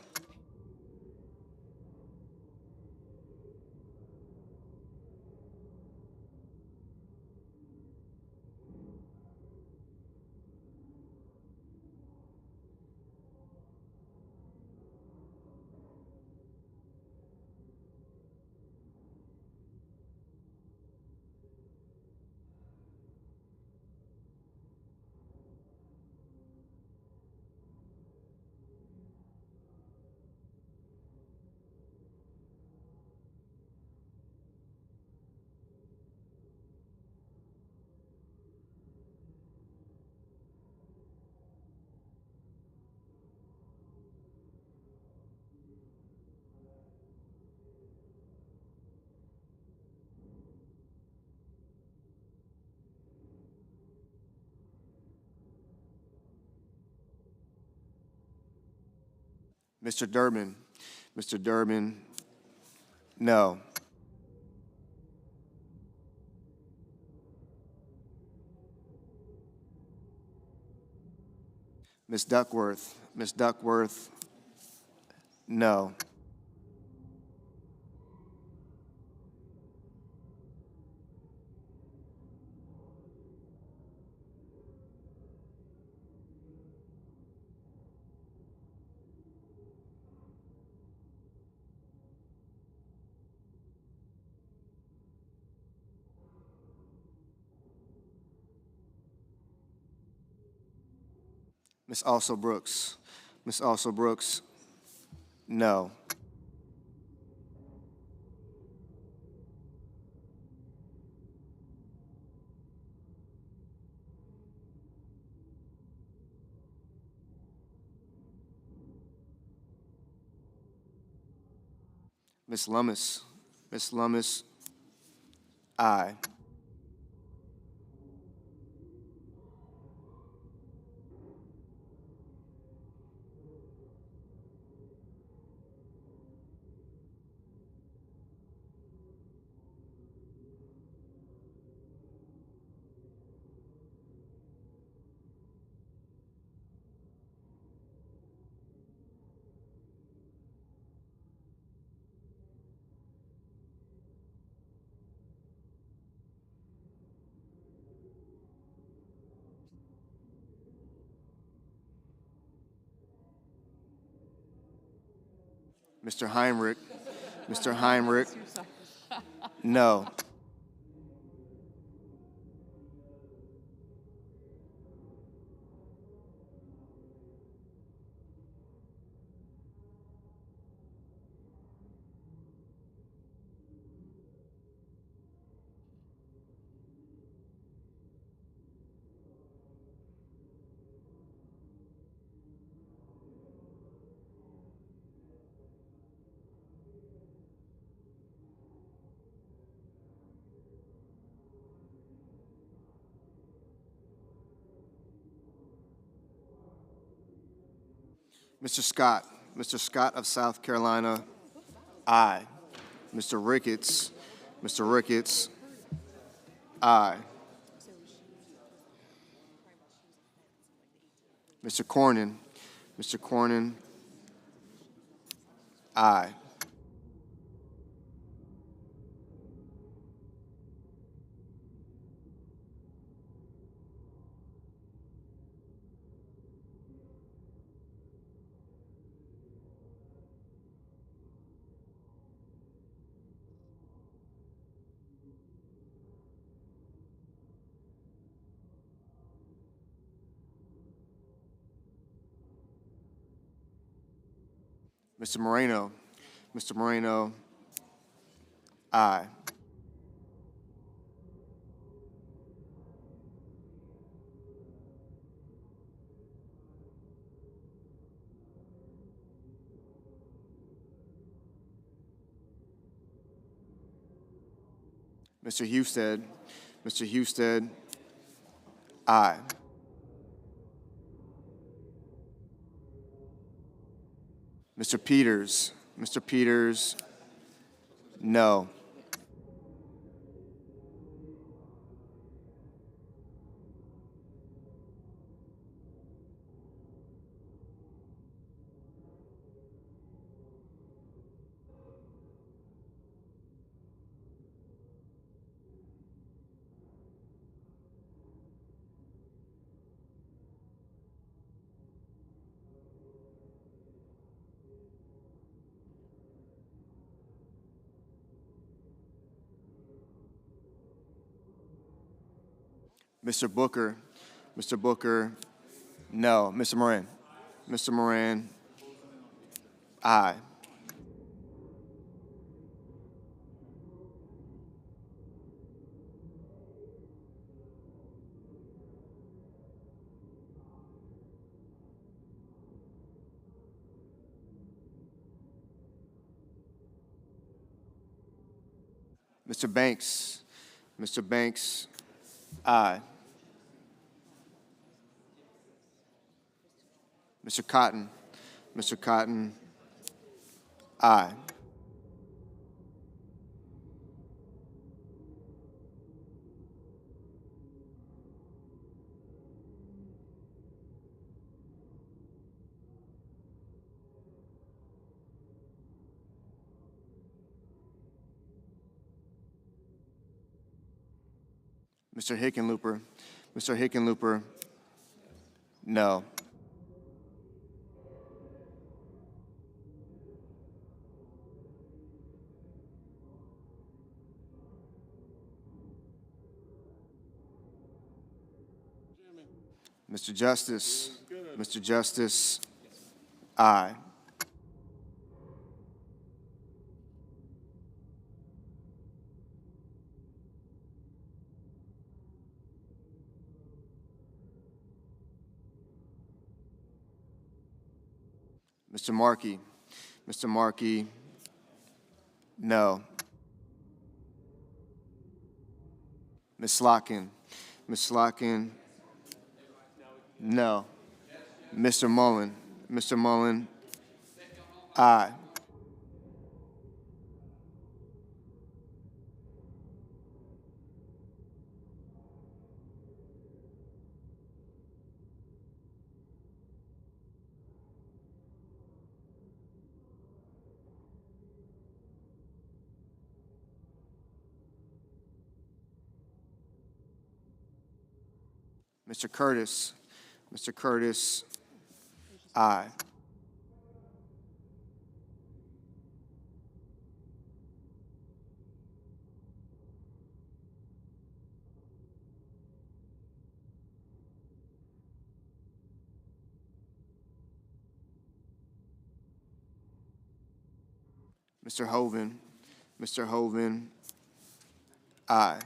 Mr. Durbin. Mr. Durbin, no. Ms. Duckworth. Ms. Duckworth, no. Ms. Also Brooks. Ms. Also Brooks, no. Ms. Lummis. Ms. Lummis, aye. Mr. Heinrich. Mr. Heinrich, no. Mr. Scott. Mr. Scott of South Carolina, aye. Mr. Ricketts. Mr. Ricketts, aye. Mr. Cornyn. Mr. Cornyn, aye. Mr. Moreno. Mr. Moreno, aye. Mr. Husted. Mr. Husted, aye. Mr. Peters. Mr. Peters, no. Mr. Booker. Mr. Booker, no. Mr. Moran. Mr. Moran, aye. Mr. Banks. Mr. Banks, aye. Mr. Cotton. Mr. Cotton, Aye. Mr. Hickenlooper. Mr. Hickenlooper, no. Mr. Justice. Mr. Justice, aye. Mr. Markey. Mr. Markey, no. Ms. Slotkin. Ms. Slotkin, no. Mr. Mullen. Mr. Mullen, aye. Mr. Curtis. Mr. Curtis, aye. Mr. Hoven. Mr. Hoven, aye.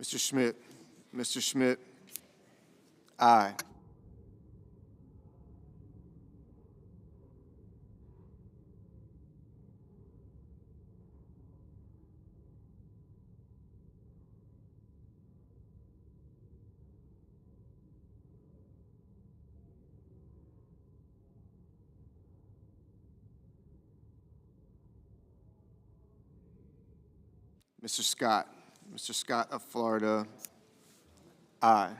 Mr. Schmidt. Mr. Schmidt, aye. Mr. Scott. Mr. Scott of Florida, aye.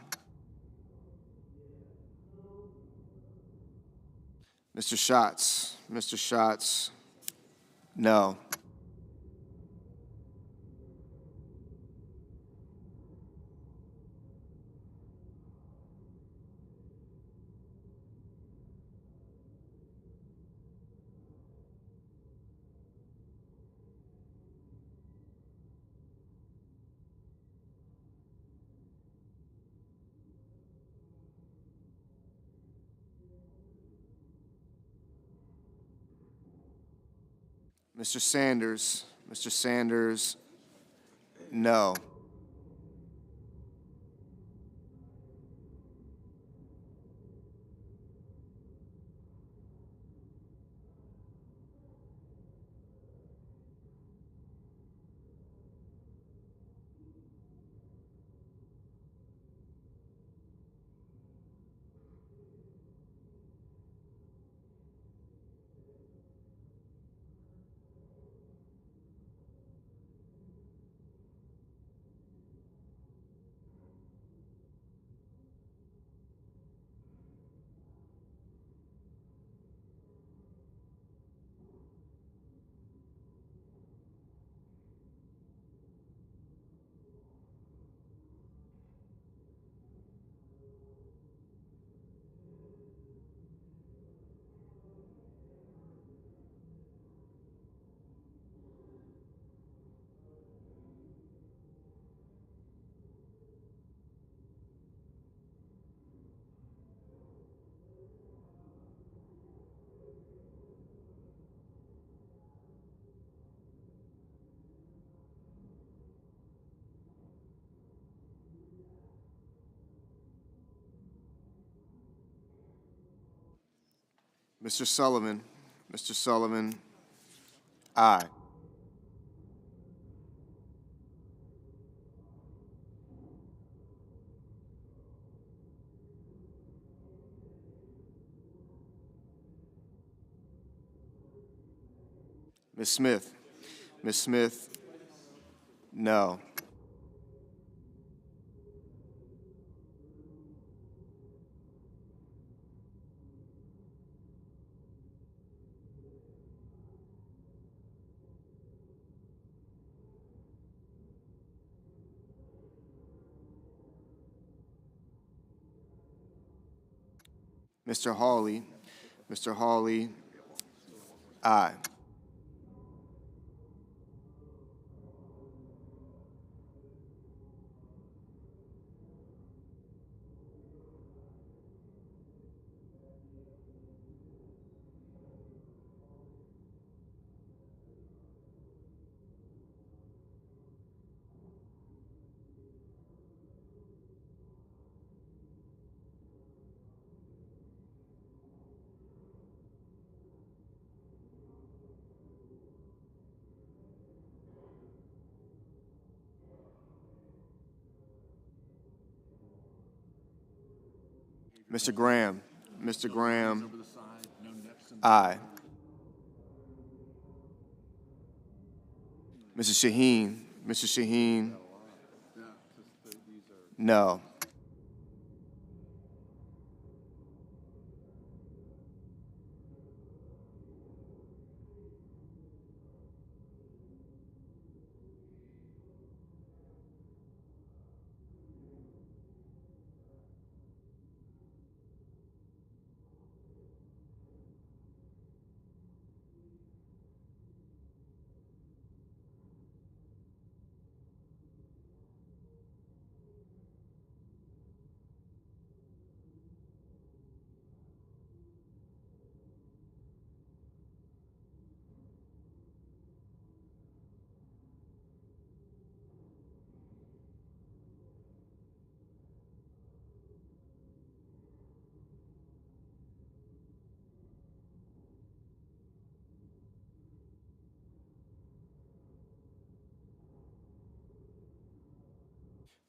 Mr. Schatz. Mr. Schatz, no. Mr. Sanders. Mr. Sanders, no. Mr. Sullivan. Mr. Sullivan, aye. Ms. Smith. Ms. Smith, no. Mr. Hawley. Mr. Hawley, aye. Mr. Graham. Mr. Graham, aye. Mrs. Shaheen. Mr. Shaheen, no.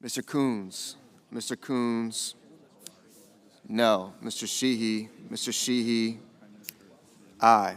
Mr. Coons. Mr. Coons, no. Mr. Sheehy. Mr. Sheehy, aye.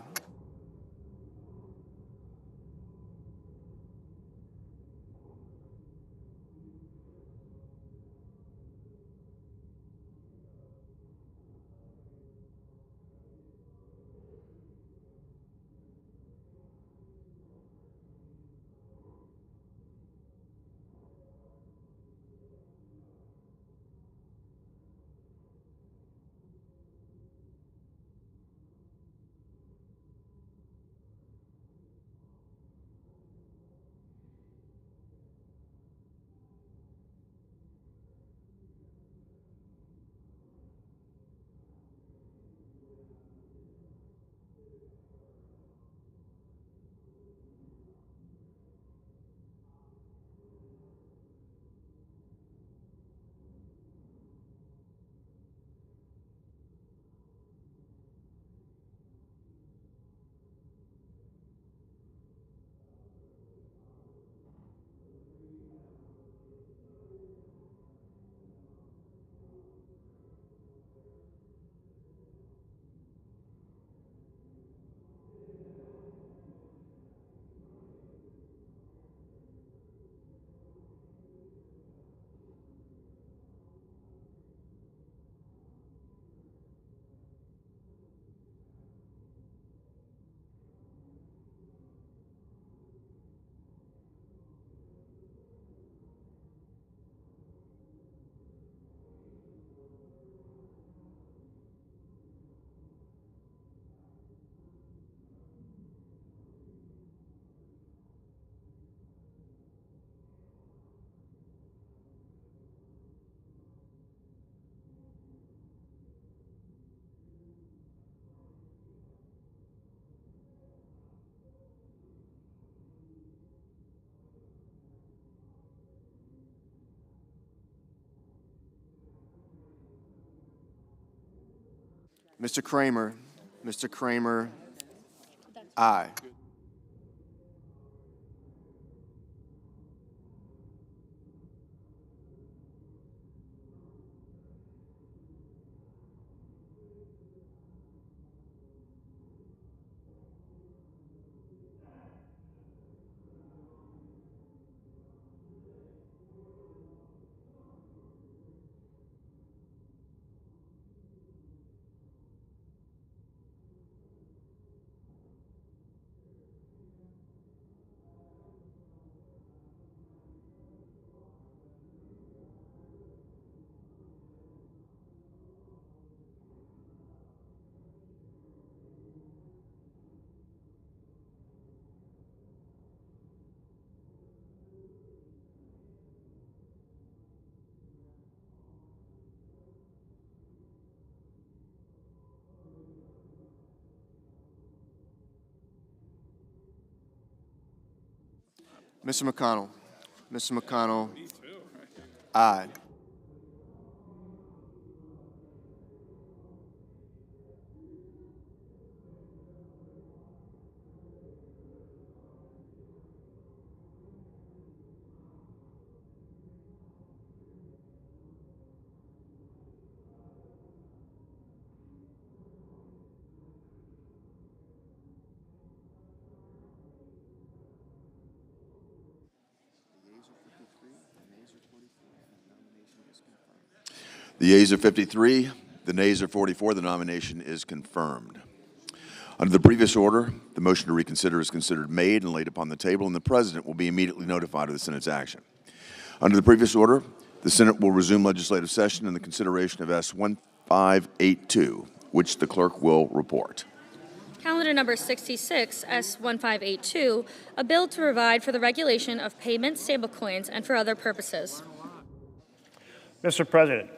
Mr. Kramer. Mr. Kramer, aye. Mr. McConnell. Mr. McConnell, aye. The yeas are 53, the nays are 44. The nomination is confirmed. Under the previous order, the motion to reconsider is considered made and laid upon the table, and the President will be immediately notified of the Senate's action. Under the previous order, the Senate will resume legislative session in the consideration of S-1582, which the clerk will report. Calendar number 66, S-1582, a bill to provide for the regulation of payment stablecoins and for other purposes. Mr. President.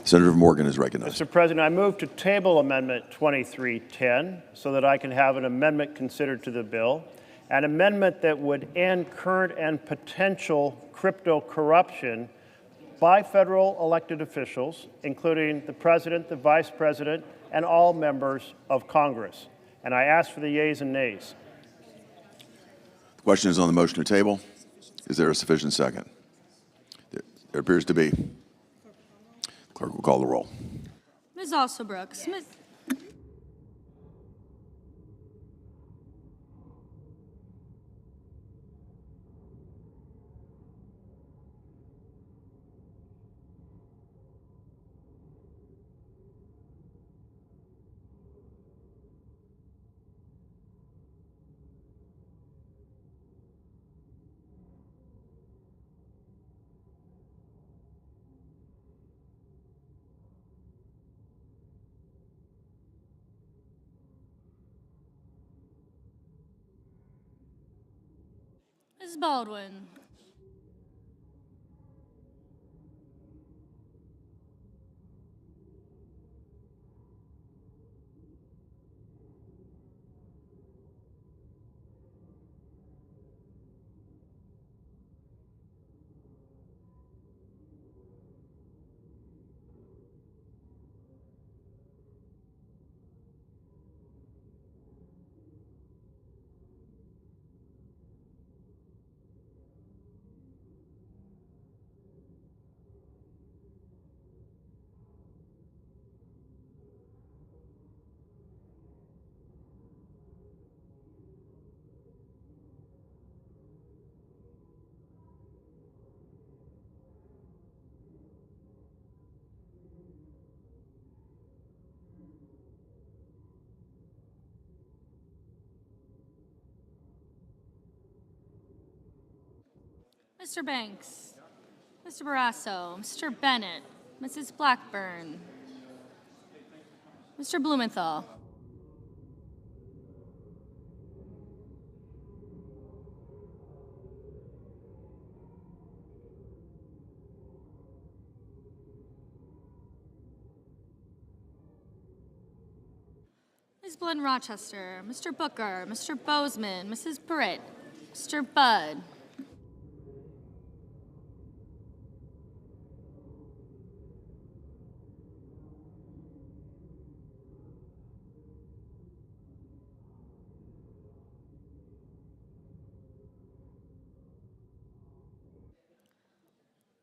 Senator Morgan is recognized. Mr. President, I move to table Amendment 2310 so that I can have an amendment considered to the bill, an amendment that would end current and potential crypto corruption by federal elected officials, including the President, the Vice President, and all members of Congress. And I ask for the yeas and nays. The question is on the motion to table. Is there a sufficient second? There appears to be. Clerk will call the roll. Ms. Alsobrooks. Ms. Baldwin. Mr. Banks, Mr. Barrasso, Mr. Bennett, Mrs. Blackburn, Mr. Blumenthal. Ms. Blunt Rochester, Mr. Booker, Mr. Bozeman, Mrs. Britt, Mr. Budd.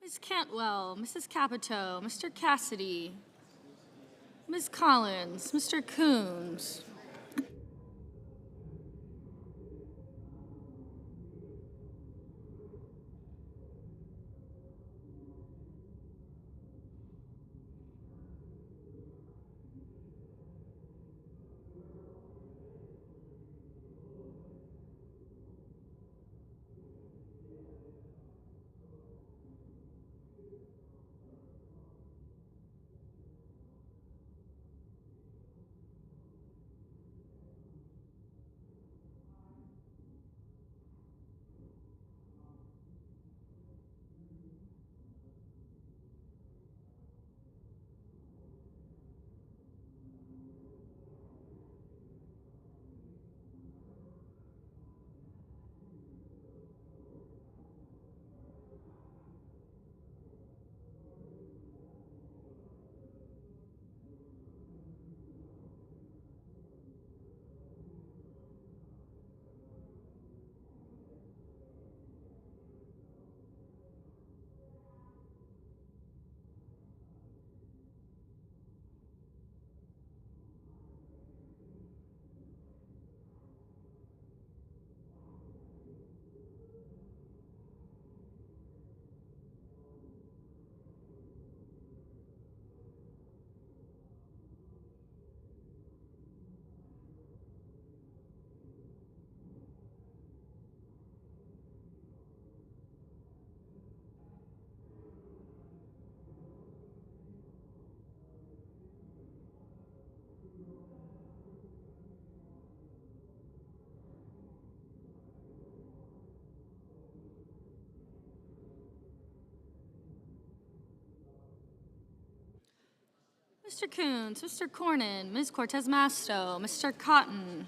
Ms. Cantwell, Mrs. Capito, Mr. Cassidy, Ms. Collins, Mr. Coons. Mr. Coons, Mr. Cornyn, Ms. Cortez Masto, Mr. Cotton.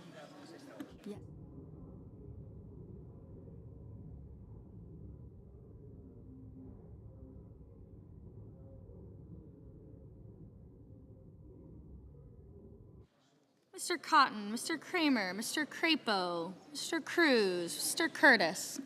Mr. Cotton, Mr. Kramer, Mr. Crapo, Mr. Cruz, Mr. Curtis.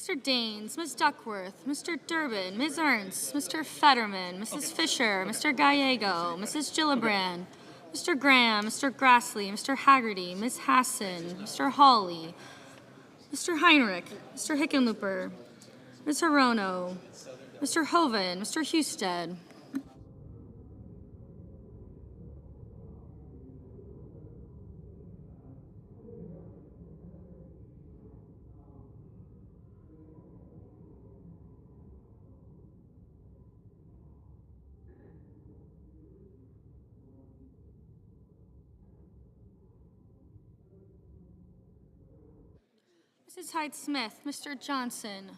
Mr. Daines, Ms. Duckworth, Mr. Durbin, Ms. Ernst, Mr. Fetterman, Mrs. Fisher, Mr. Gallego, Mrs. Gillibrand, Mr. Graham, Mr. Grassley, Mr. Haggerty, Ms. Hassan, Mr. Hawley, Mr. Heinrich, Mr. Hickenlooper, Ms. Hirono, Mr. Hoven, Mr. Husted. Mrs. Hyde-Smith, Mr. Johnson,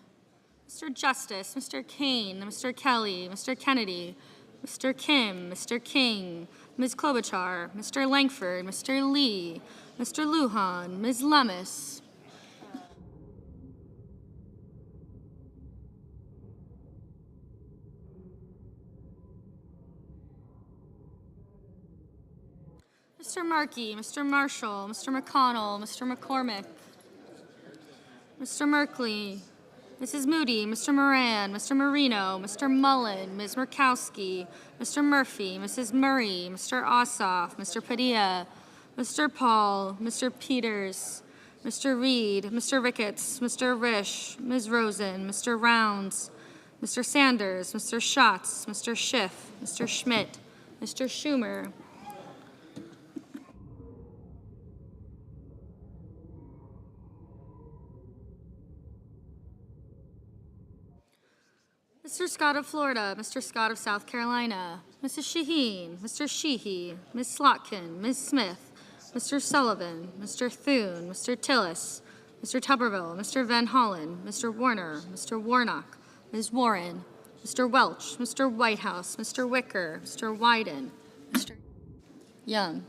Mr. Justice, Mr. Kane, Mr. Kelly, Mr. Kennedy, Mr. Kim, Mr. King, Ms. Klobuchar, Mr. Langford, Mr. Lee, Mr. Lujan, Ms. Lemus. Mr. Markey, Mr. Marshall, Mr. McConnell, Mr. McCormick, Mr. Merkley, Mrs. Moody, Mr. Moran, Mr. Marino, Mr. Mullen, Ms. Murkowski, Mr. Murphy, Mrs. Murray, Mr. Ossoff, Mr. Padilla, Mr. Paul, Mr. Peters, Mr. Reed, Mr. Ricketts, Mr. Risch, Ms. Rosen, Mr. Rounds, Mr. Sanders, Mr. Schatz, Mr. Schiff, Mr. Schmidt, Mr. Schumer, Mr. Scott of Florida, Mr. Scott of South Carolina, Mrs. Shaheen, Mr. Sheehy, Ms. Slotkin, Ms. Smith, Mr. Sullivan, Mr. Thune, Mr. Tillis, Mr. Tuberville, Mr. Van Hollen, Mr. Warner, Mr. Warnock, Ms. Warren, Mr. Welch, Mr. Whitehouse, Mr. Wicker, Mr. Wyden, Mr. Young.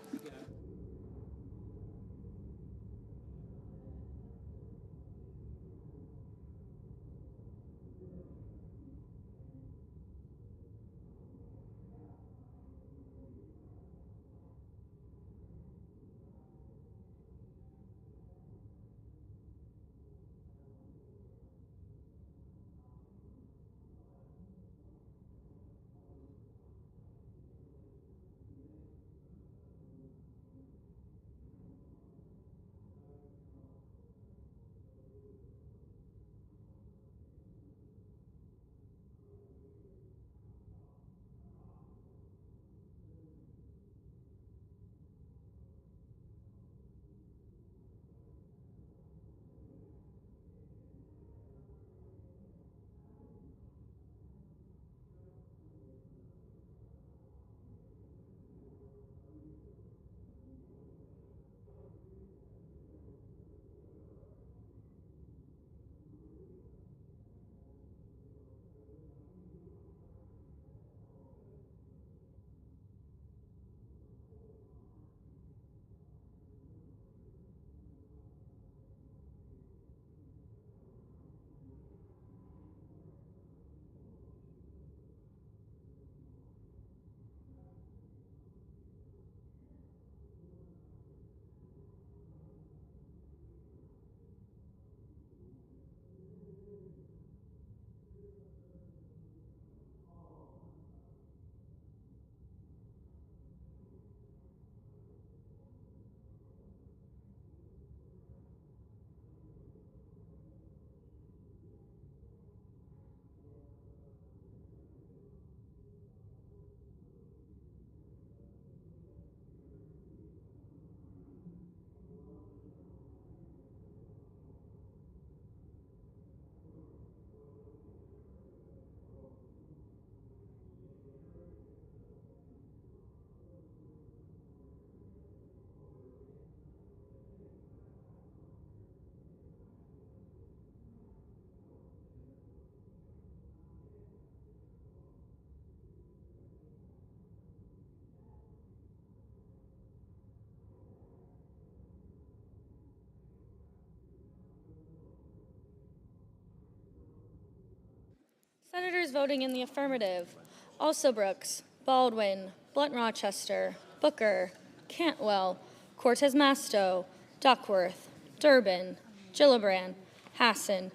Senators voting in the affirmative: Also Brooks, Baldwin, Blunt Rochester, Booker, Cantwell, Cortez Masto, Duckworth, Durbin, Gillibrand, Hassan,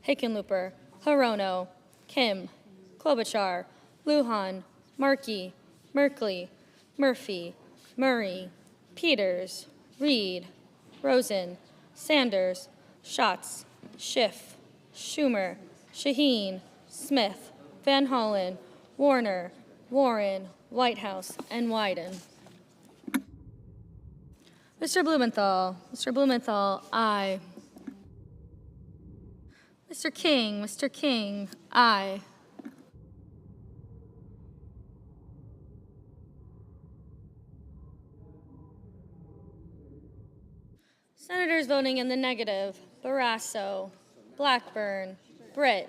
Hickenlooper, Hirono, Kim, Klobuchar, Lujan, Markey, Merkley, Murphy, Murray, Peters, Reed, Rosen, Sanders, Schatz, Schiff, Schumer, Shaheen, Smith, Van Hollen, Warner, Warren, Whitehouse, and Wyden. Mr. Blumenthal, aye. Mr. King, aye. Senators voting in the negative: Barrasso, Blackburn, Britt,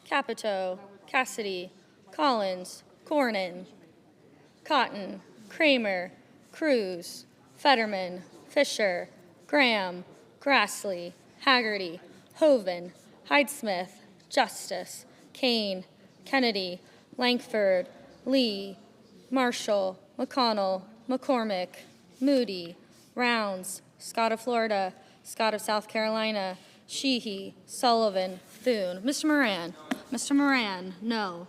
Capito, Cassidy, Collins, Cornyn, Cotton, Kramer, Cruz, Fetterman, Fisher, Graham, Grassley, Haggerty, Hoven, Hyde-Smith, Justice, Kane, Kennedy, Lankford, Lee, Marshall, McConnell, McCormick, Moody, Rounds, Scott of Florida, Scott of South Carolina, Sheehy, Sullivan, Thune. Mr. Moran, no.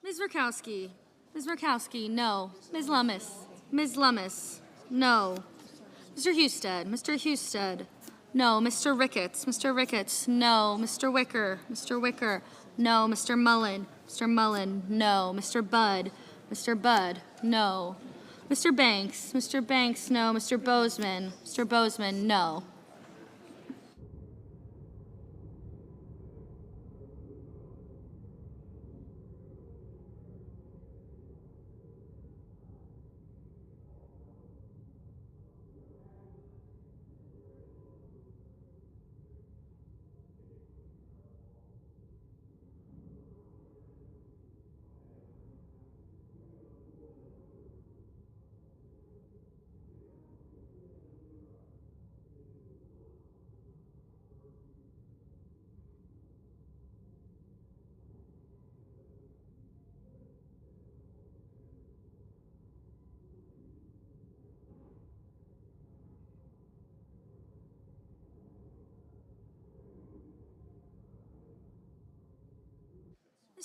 Ms. Murkowski, no. Ms. Lummis, no. Mr. Husted, no. Mr. Ricketts, no. Mr. Wicker, no. Mr. Mullen, no. Mr. Budd, no. Mr. Banks, no. Mr. Bozeman, no.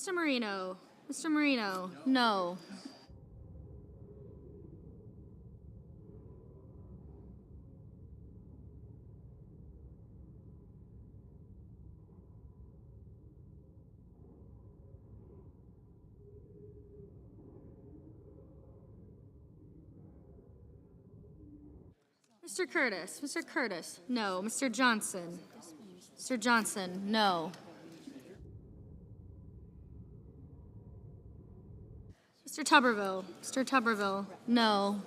Mr. Marino, no. Mr. Curtis, no. Mr. Johnson, no. Mr. Tuberville, no.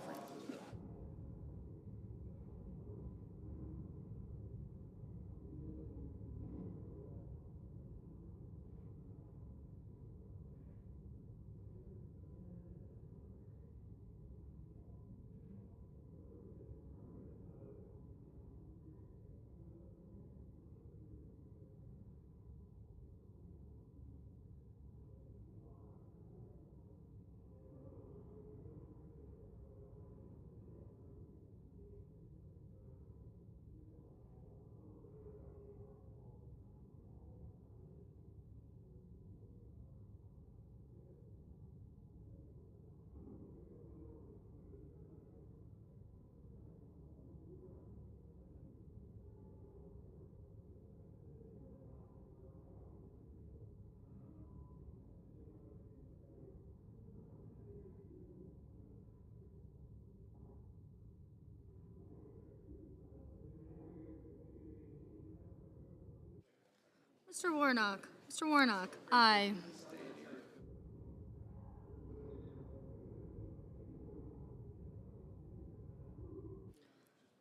Mr. Warnock. Mr. Warnock, aye.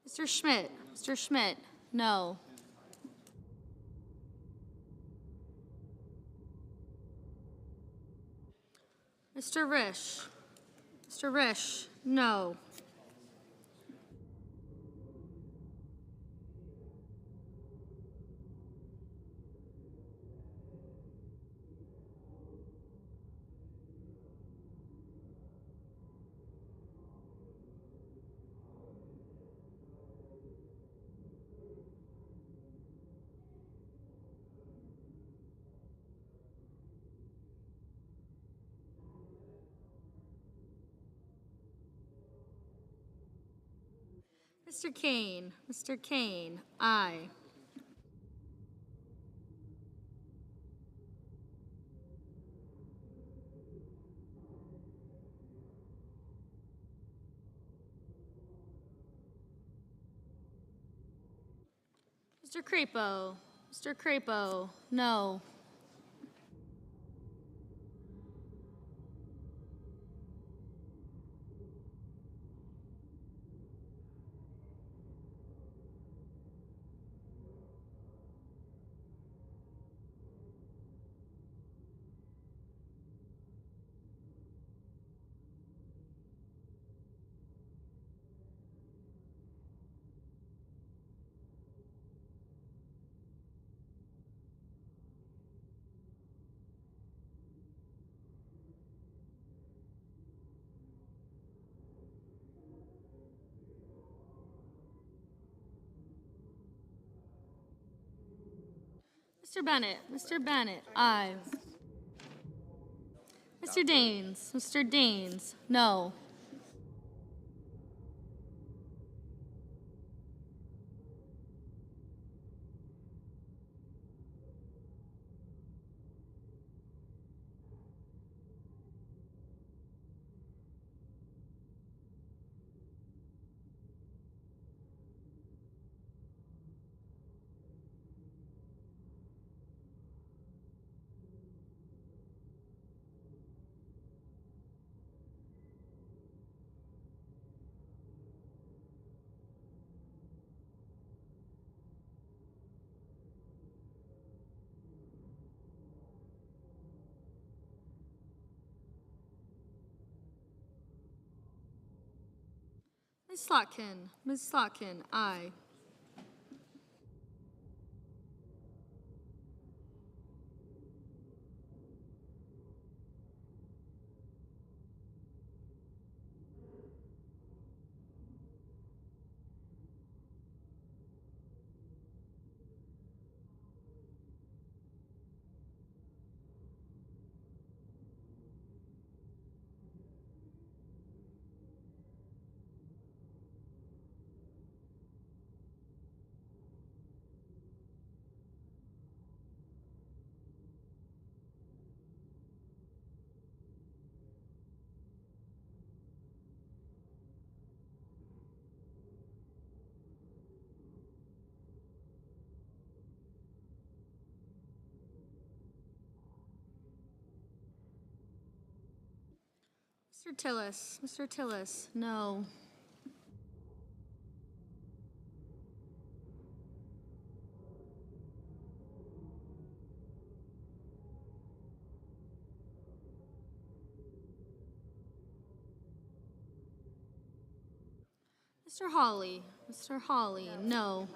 Mr. Schmidt. Mr. Schmidt, no. Mr. Risch. Mr. Risch, no. Mr. Kane. Mr. Kane, aye. Mr. Crapo. Mr. Crapo, no. Mr. Bennett. Mr. Bennett, aye. Mr. Daines. Mr. Daines, no. Ms. Slotkin. Ms. Slotkin, aye. Mr. Tillis. Mr. Tillis, no. Mr. Hawley. Mr. Hawley, no.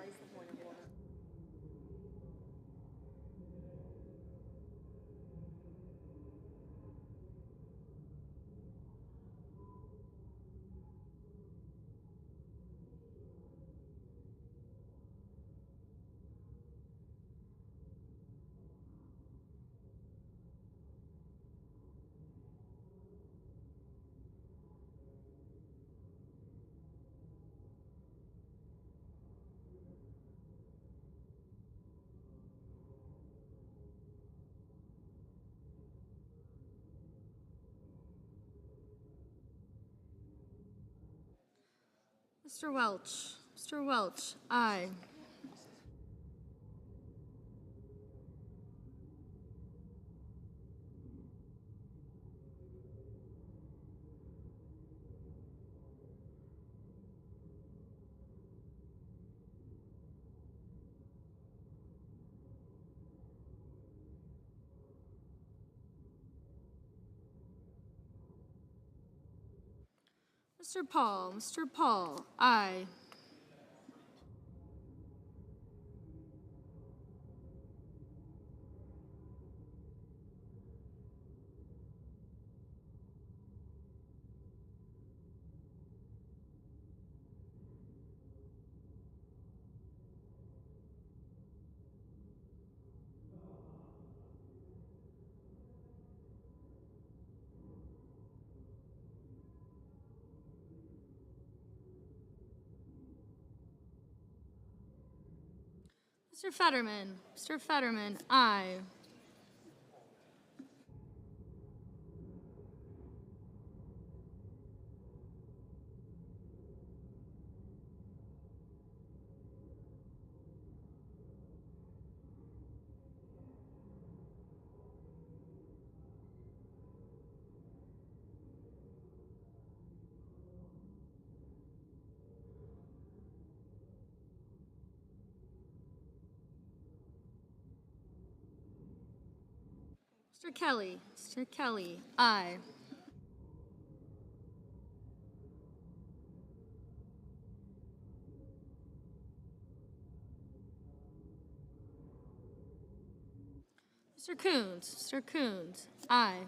Mr. Welch. Mr. Welch, aye. Mr. Paul, aye. Mr. Fetterman, aye. Mr. Kelly, aye. Mr. Coons, aye.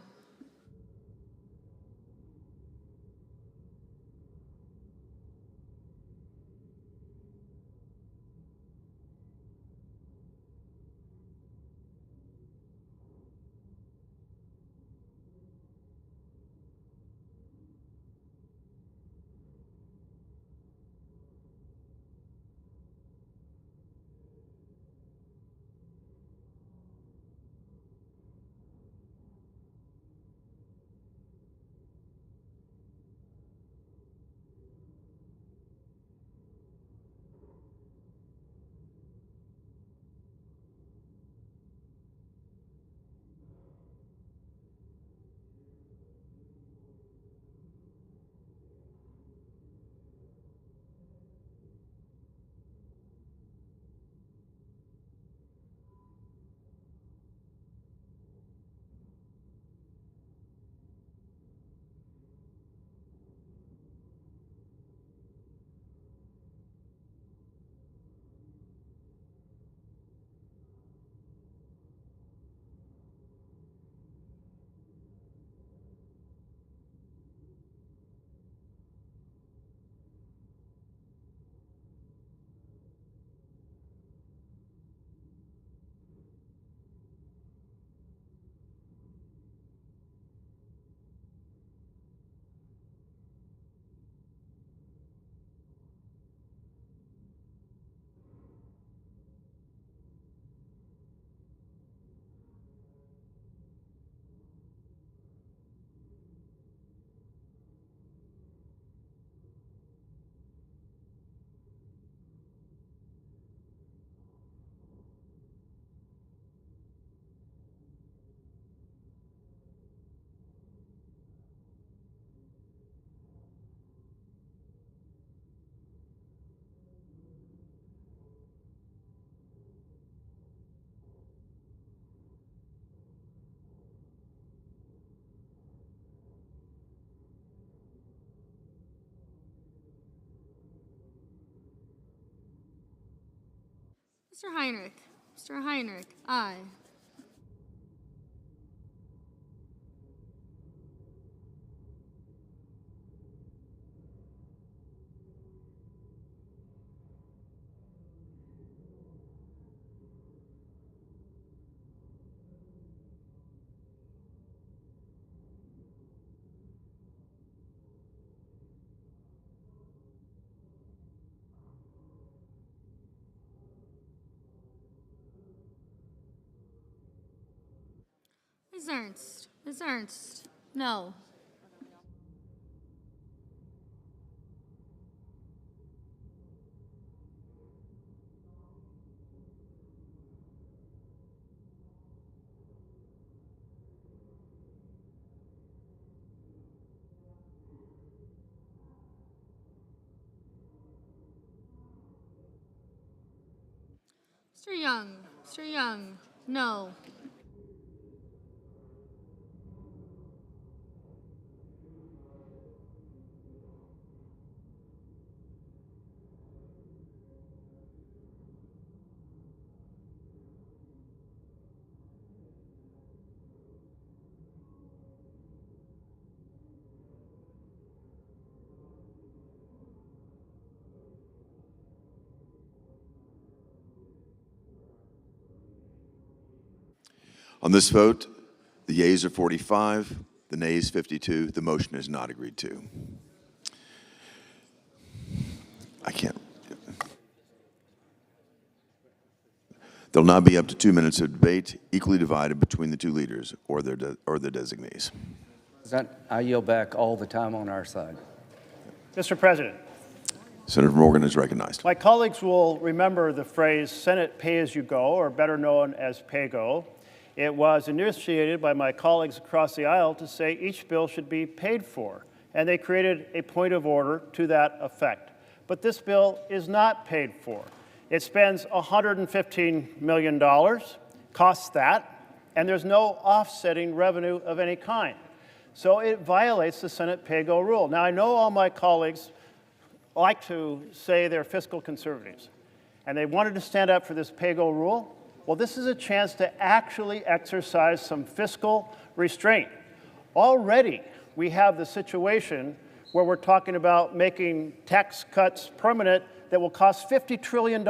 Mr. Heinrich, aye. Ms. Ernst, no. Mr. Young, no. On this vote, the yeas are 45, the nays 52. The motion is not agreed to. I can't. There'll now be up to 2 minutes of debate, equally divided between the two leaders or their designees. I yield back all the time on our side. Mr. President, Senator Morgan is recognized. my colleagues will remember the phrase Senate pay-as-you-go, or better known as pay-go. It was initiated by my colleagues across the aisle to say each bill should be paid for, and they created a point of order to that effect. But this bill is not paid for. It spends $115 million, costs that, and there's no offsetting revenue of any kind. So it violates the Senate pay-go rule. Now, I know all my colleagues like to say they're fiscal conservatives, and they wanted to stand up for this pay-go rule. Well, this is a chance to actually exercise some fiscal restraint. Already, we have the situation where we're talking about making tax cuts permanent that will cost $50 trillion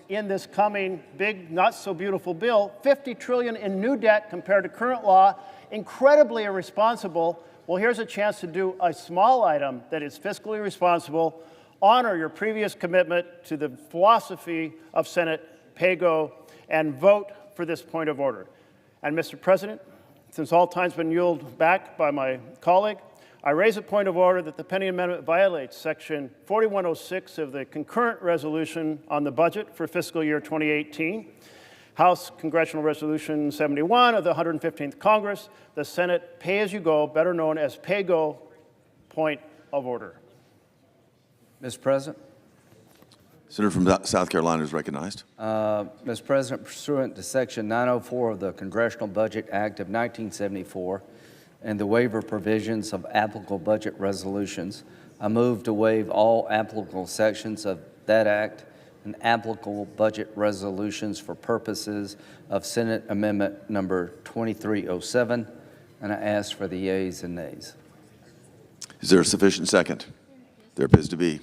in this coming big, not-so-beautiful bill, $50 trillion in new debt compared to current law, incredibly irresponsible. Well, here's a chance to do a small item that is fiscally responsible, honor your previous commitment to the philosophy of Senate pay-go, and vote for this point of order. And Mr. President, since all time's been yielded back by my colleague, I raise a point of order that the pending amendment violates Section 4106 of the concurrent resolution on the budget for fiscal year 2018, House Congressional Resolution 71 of the 115th Congress, the Senate pay-as-you-go, better known as pay-go, point of order. Mr. President? Senator from South Carolina is recognized. Mr. President, pursuant to Section 904 of the Congressional Budget Act of 1974 and the waiver provisions of applicable budget resolutions, I move to waive all applicable sections of that act and applicable budget resolutions for purposes of Senate Amendment Number 2307, and I ask for the yeas and nays. Is there a sufficient second? There appears to be.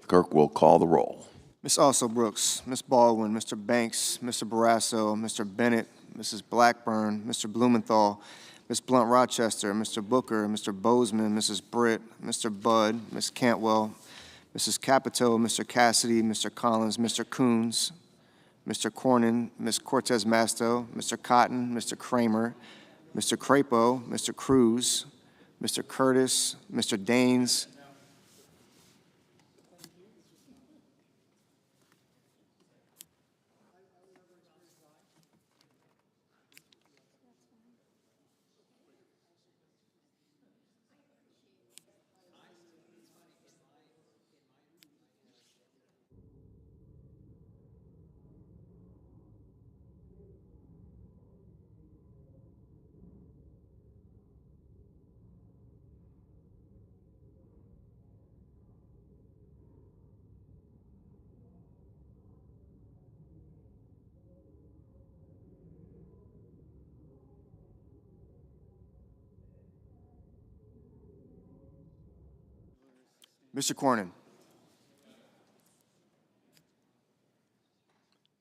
The clerk will call the roll. Ms. Also Brooks, Ms. Baldwin, Mr. Banks, Mr. Barrasso, Mr. Bennett, Mrs. Blackburn, Mr. Blumenthal, Ms. Blunt Rochester, Mr. Booker, Mr. Bozeman, Mrs. Britt, Mr. Budd, Ms. Cantwell, Mrs. Capito, Mr. Cassidy, Mr. Collins, Mr. Coons, Mr. Cornyn, Ms. Cortez Masto, Mr. Cotton, Mr. Kramer, Mr. Crapo, Mr. Cruz, Mr. Curtis, Mr. Daines, Mr. Cornyn,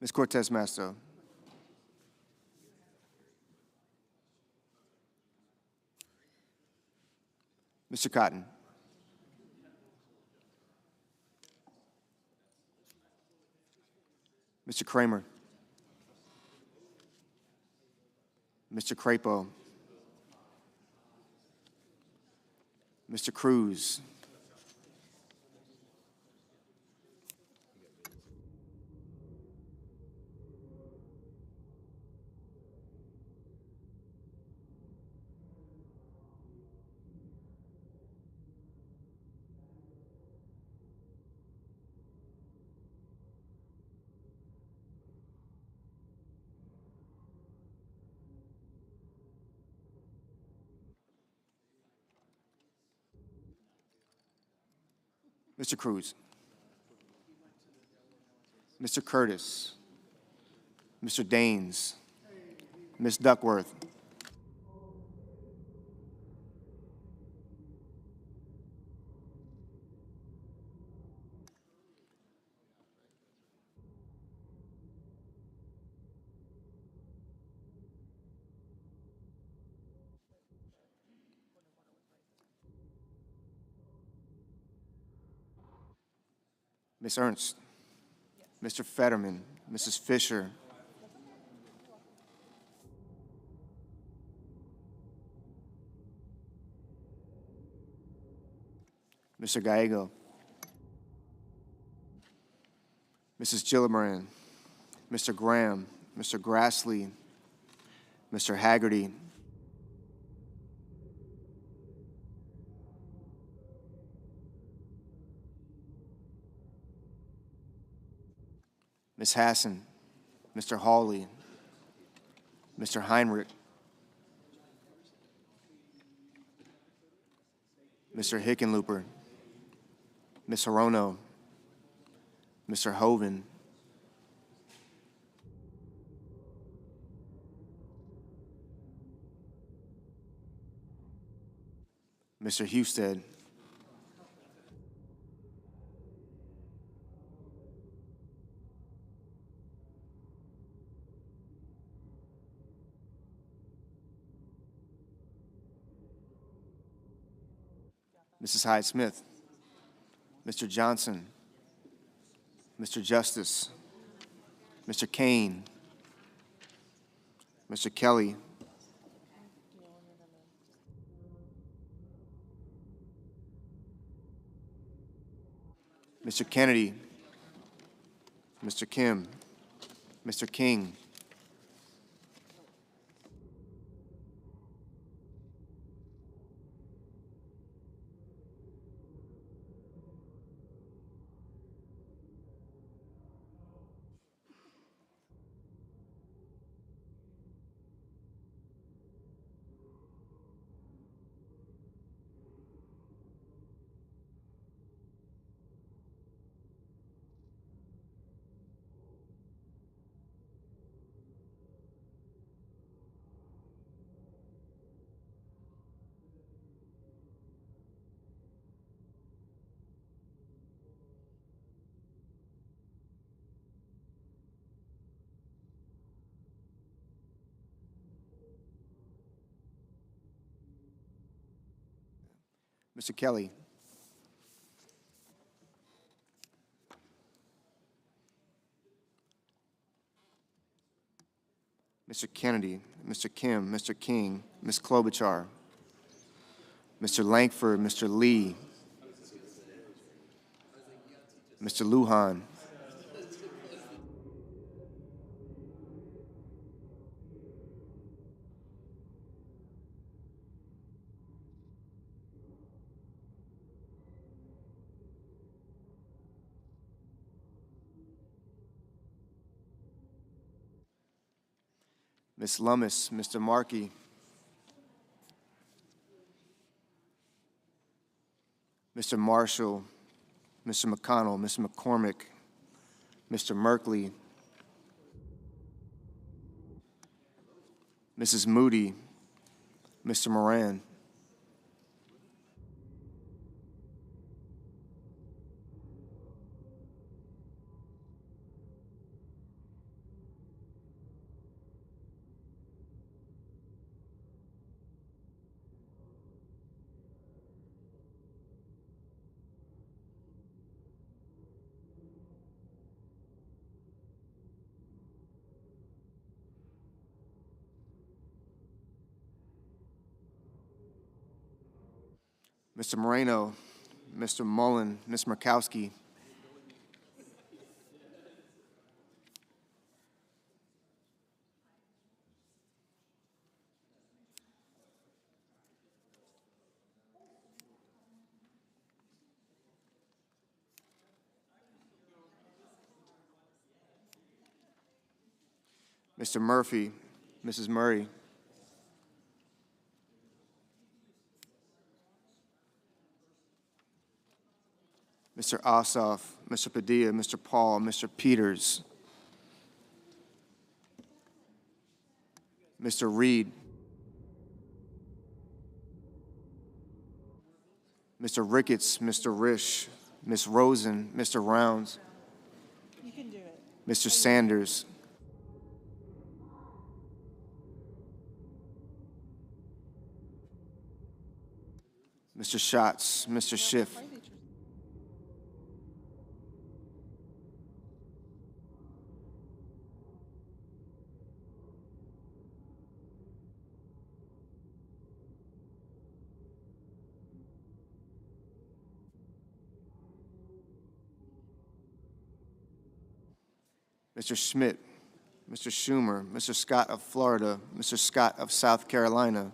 Ms. Cortez Masto, Mr. Cotton, Mr. Kramer, Mr. Crapo, Mr. Cruz, Mr. Cruz, Mr. Curtis, Mr. Daines, Ms. Duckworth, Ms. Ernst, Mr. Fetterman, Mrs. Fisher, Mr. Gallego, Mrs. Gillibrand, Mr. Graham, Mr. Grassley, Mr. Haggerty, Ms. Hassan, Mr. Hawley, Mr. Heinrich, Mr. Hickenlooper, Ms. Hirono, Mr. Hoven, Mr. Husted, Mrs. Hyde-Smith, Mr. Johnson, Mr. Justice, Mr. Kane, Mr. Kelly, Mr. Kennedy, Mr. Kim, Mr. King, Mr. Kelly, Mr. Kennedy, Mr. Kim, Mr. King, Ms. Klobuchar, Mr. Langford, Mr. Lee, Mr. Lujan, Ms. Lummis, Mr. Markey, Mr. Marshall, Mr. McConnell, Mr. McCormick, Mr. Merkley, Mrs. Moody, Mr. Moran, Mr. Moreno, Mr. Mullen, Ms. Murkowski, Mr. Murphy, Mrs. Murray, Mr. Ossoff, Mr. Padilla, Mr. Paul, Mr. Peters, Mr. Reed, Mr. Ricketts, Mr. Risch, Ms. Rosen, Mr. Rounds, You can do it. Mr. Sanders, Mr. Schatz, Mr. Schiff, Mr. Schmidt, Mr. Schumer, Mr. Scott of Florida, Mr. Scott of South Carolina,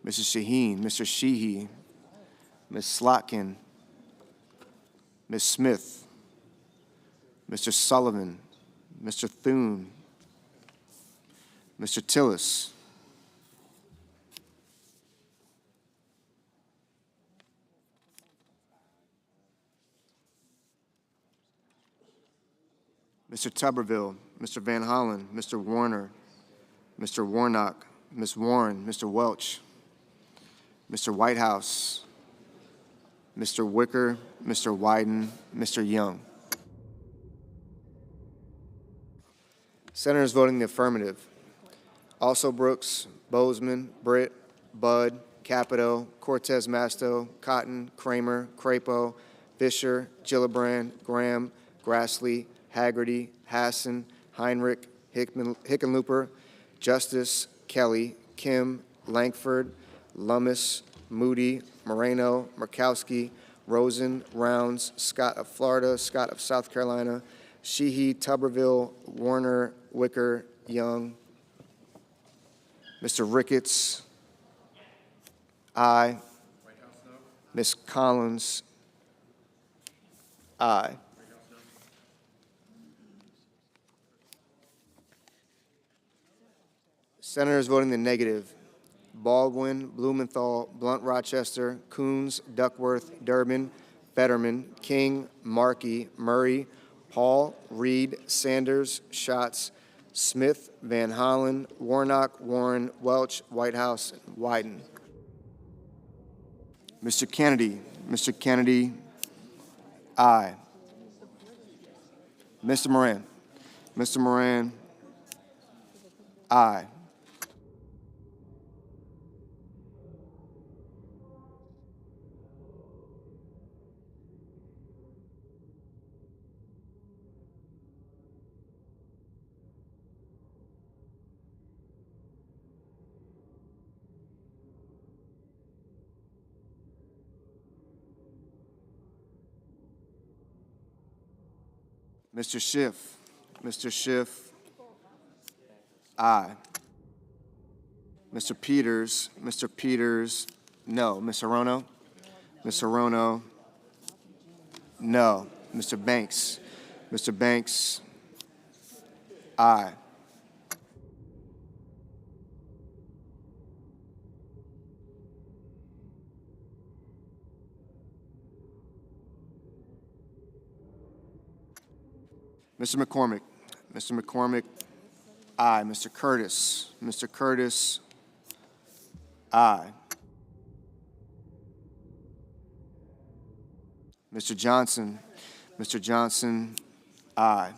Mrs. Shaheen, Mr. Sheehy, Ms. Slotkin, Ms. Smith, Mr. Sullivan, Mr. Thune, Mr. Tillis, Mr. Tuberville, Mr. Van Hollen, Mr. Warner, Mr. Warnock, Ms. Warren, Mr. Welch, Mr. Whitehouse, Mr. Wicker, Mr. Wyden, Mr. Young. Senators voting the affirmative: Also Brooks, Bozeman, Britt, Budd, Capito, Cortez Masto, Cotton, Kramer, Crapo, Fisher, Gillibrand, Graham, Grassley, Haggerty, Hassan, Heinrich, Hickenlooper, Justice, Kelly, Kim, Langford, Lummis, Moody, Moreno, Murkowski, Rosen, Rounds, Scott of Florida, Scott of South Carolina, Sheehy, Tuberville, Warner, Wicker, Young. Mr. Ricketts, aye. Ms. Collins, aye. Senators voting the negative: Baldwin, Blumenthal, Blunt Rochester, Coons, Duckworth, Durbin, Fetterman, King, Markey, Murray, Paul, Reed, Sanders, Schatz, Smith, Van Hollen, Warnock, Warren, Welch, Whitehouse, and Wyden. Mr. Kennedy, aye. Mr. Moran, aye. Mr. Schiff, aye. Mr. Peters, no. Ms. Hirono, no. Mr. Banks, aye. Mr. McCormick, aye. Mr. Curtis, aye. Mr. Johnson, aye.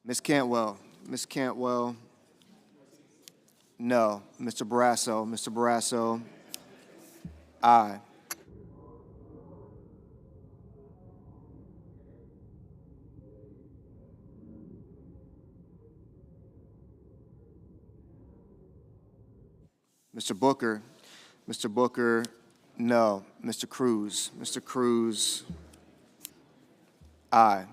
Ms. Cantwell, no. Mr. Barrasso, aye. Mr. Booker, no. Mr. Cruz, aye.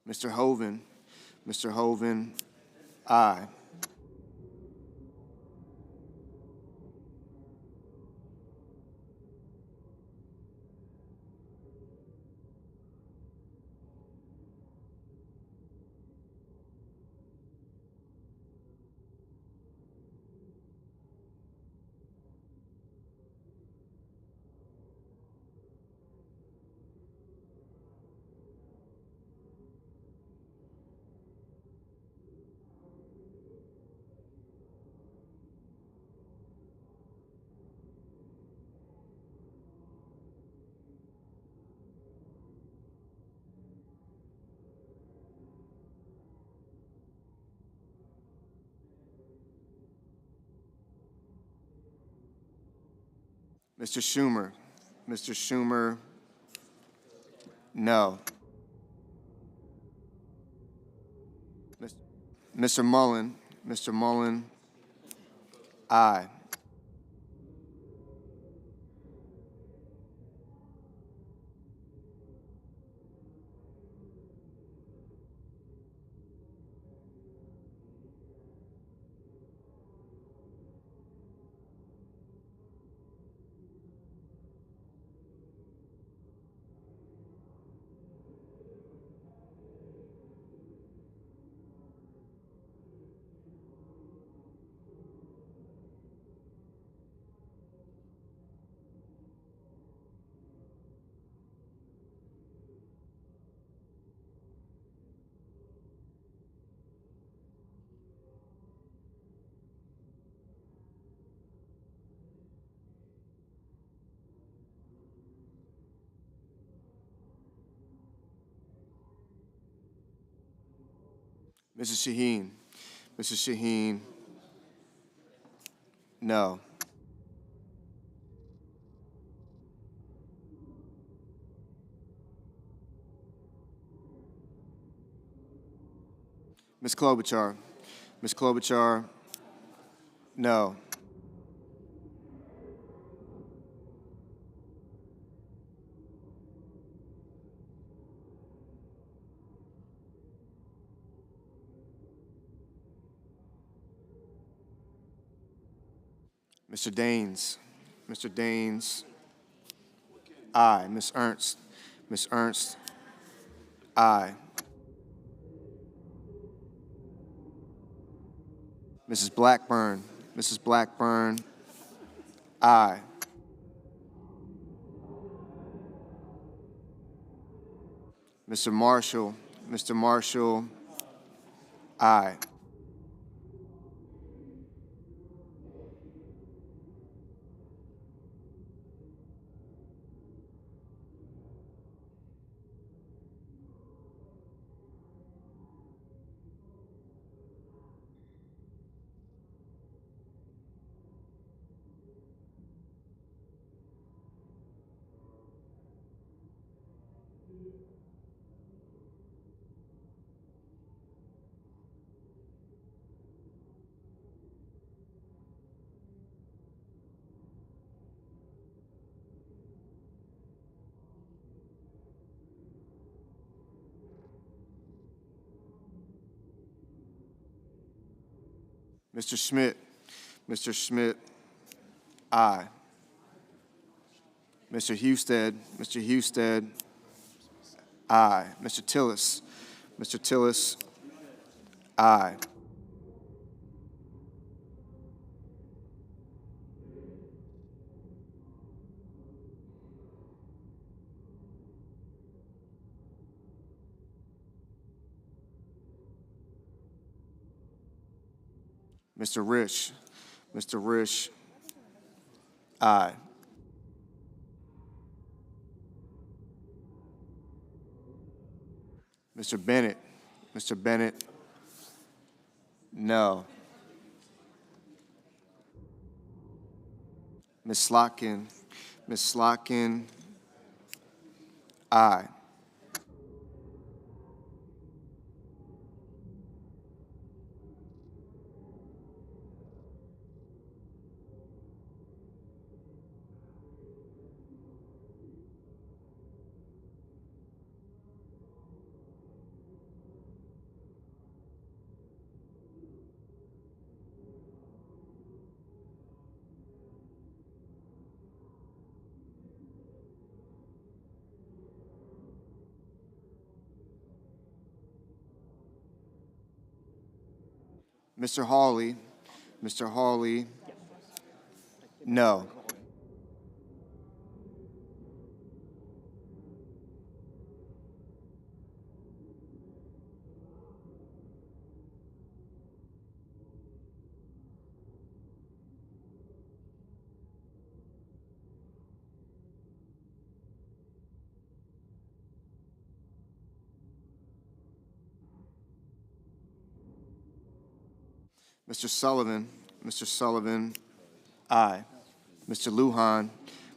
Mr. Hoven, aye. Mr. Schumer. Mr. Schumer, no. Mr. Mullen. Mr. Mullen, aye. Mrs. Shaheen. Mrs. Shaheen, no. Ms. Klobuchar. Ms. Klobuchar, no. Mr. Daines. Mr. Daines, aye. Ms. Ernst. Ms. Ernst, aye. Mrs. Blackburn. Mrs. Blackburn, aye. Mr. Marshall. Mr. Marshall, aye. Mr. Schmidt. Mr. Schmidt, aye. Mr. Husted. Mr. Husted, aye. Mr. Tillis. Mr. Tillis, aye. Mr. Risch. Mr. Risch, aye. Mr. Bennett. Mr. Bennett, no. Ms. Slotkin. Ms. Slotkin, aye. Mr. Hawley. Mr. Hawley, no. Mr. Sullivan. Mr. Sullivan, aye. Mr. Lujan.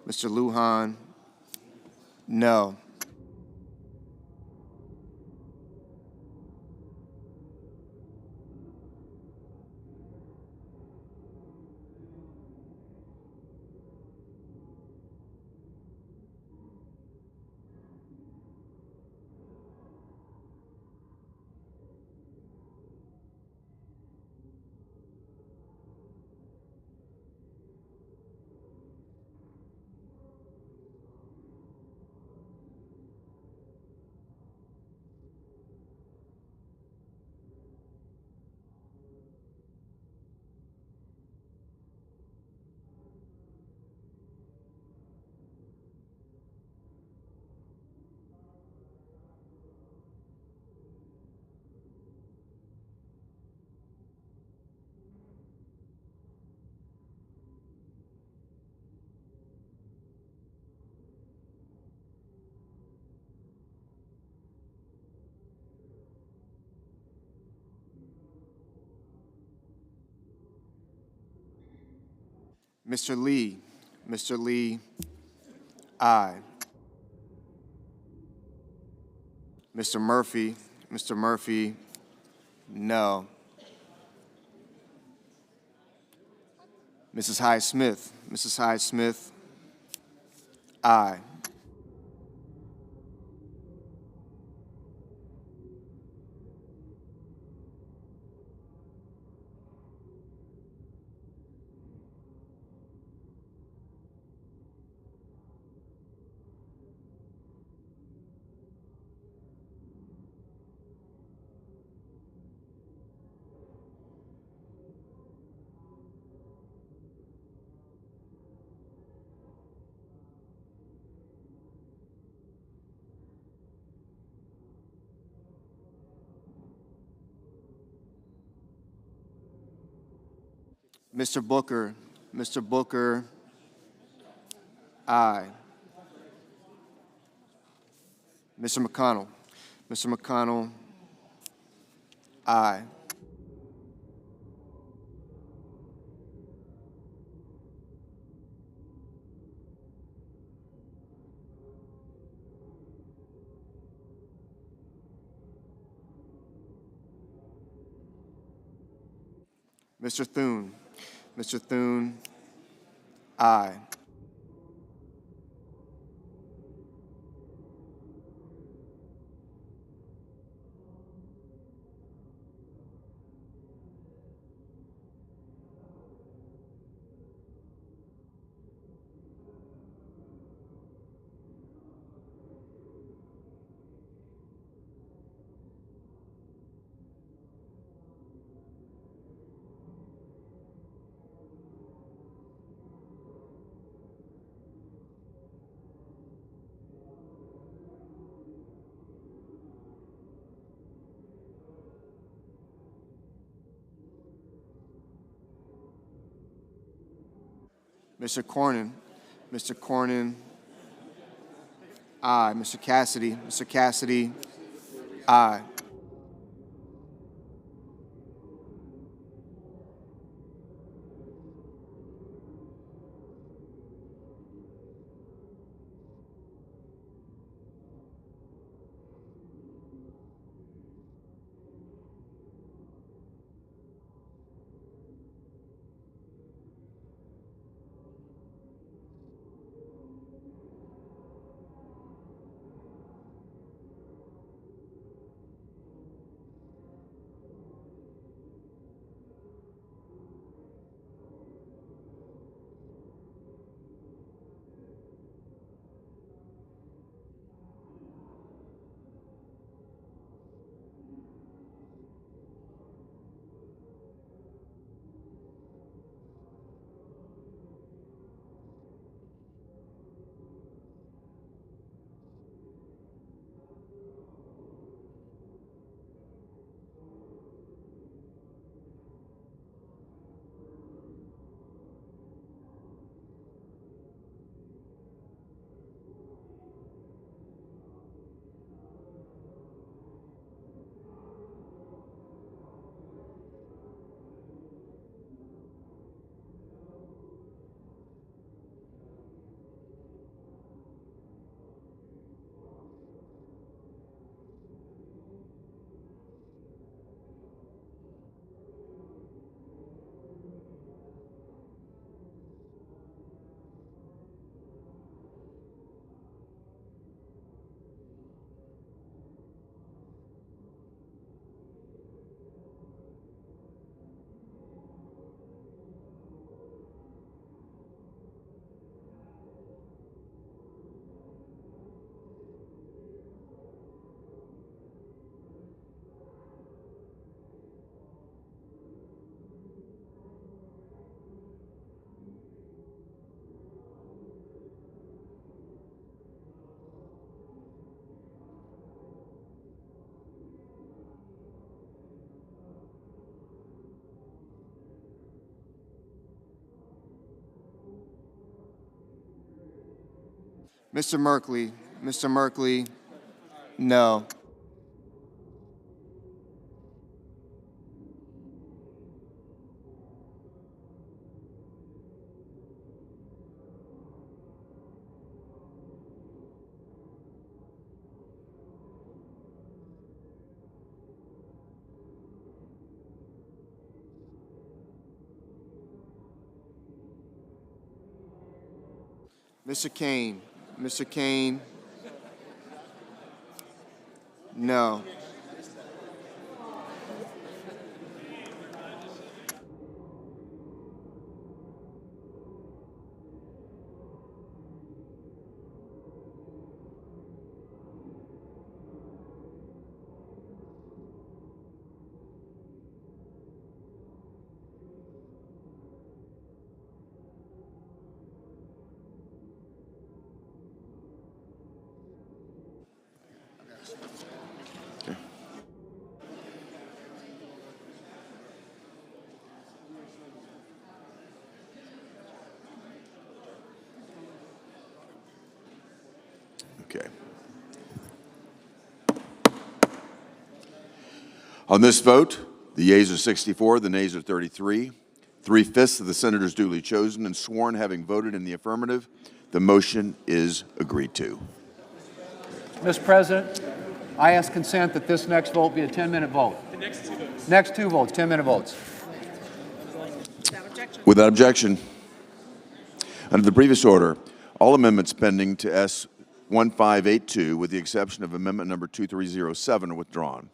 Mr. Lujan, no. Mr. Lee, aye. Mr. Murphy, no. Mrs. Hyde-Smith, aye. Mr. Booker, aye. Mr. McConnell, aye. Mr. Thune, aye. Mr. Cornyn, aye. Mr. Cassidy, aye. Mr. Merkley. Mr. Merkley, no. Mr. Kane. Mr. Kane, no. Okay. On this vote, the yeas are 64, the nays are 33. 3/5 of the senators duly chosen and sworn having voted in the affirmative, the motion is agreed to. Mr. President, I ask consent that this next vote be a 10-minute vote. The next two votes. Next two votes, 10-minute votes. Without objection. Under the previous order, all amendments pending to S1582, with the exception of amendment number 2307, are withdrawn.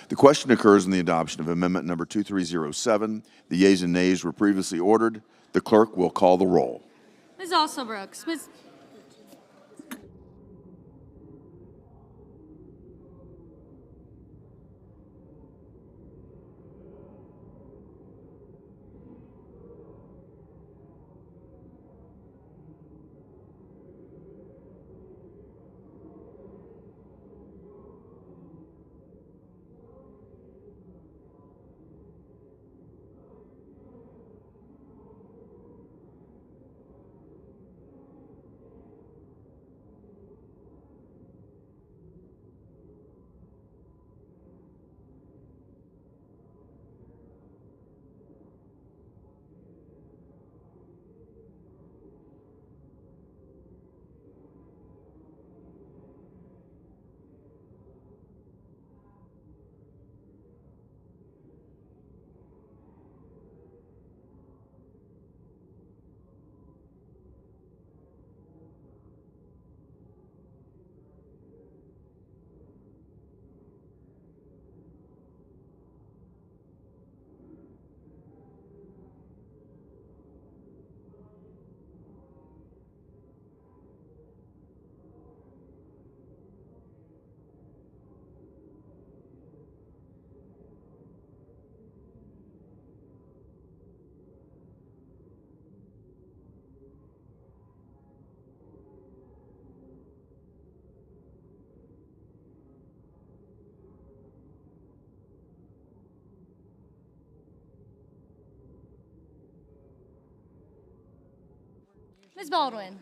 The question occurs on the adoption of amendment number 2307. The yeas and nays were previously ordered. The clerk will call the roll. Ms. Alsobrooks, Ms. Baldwin.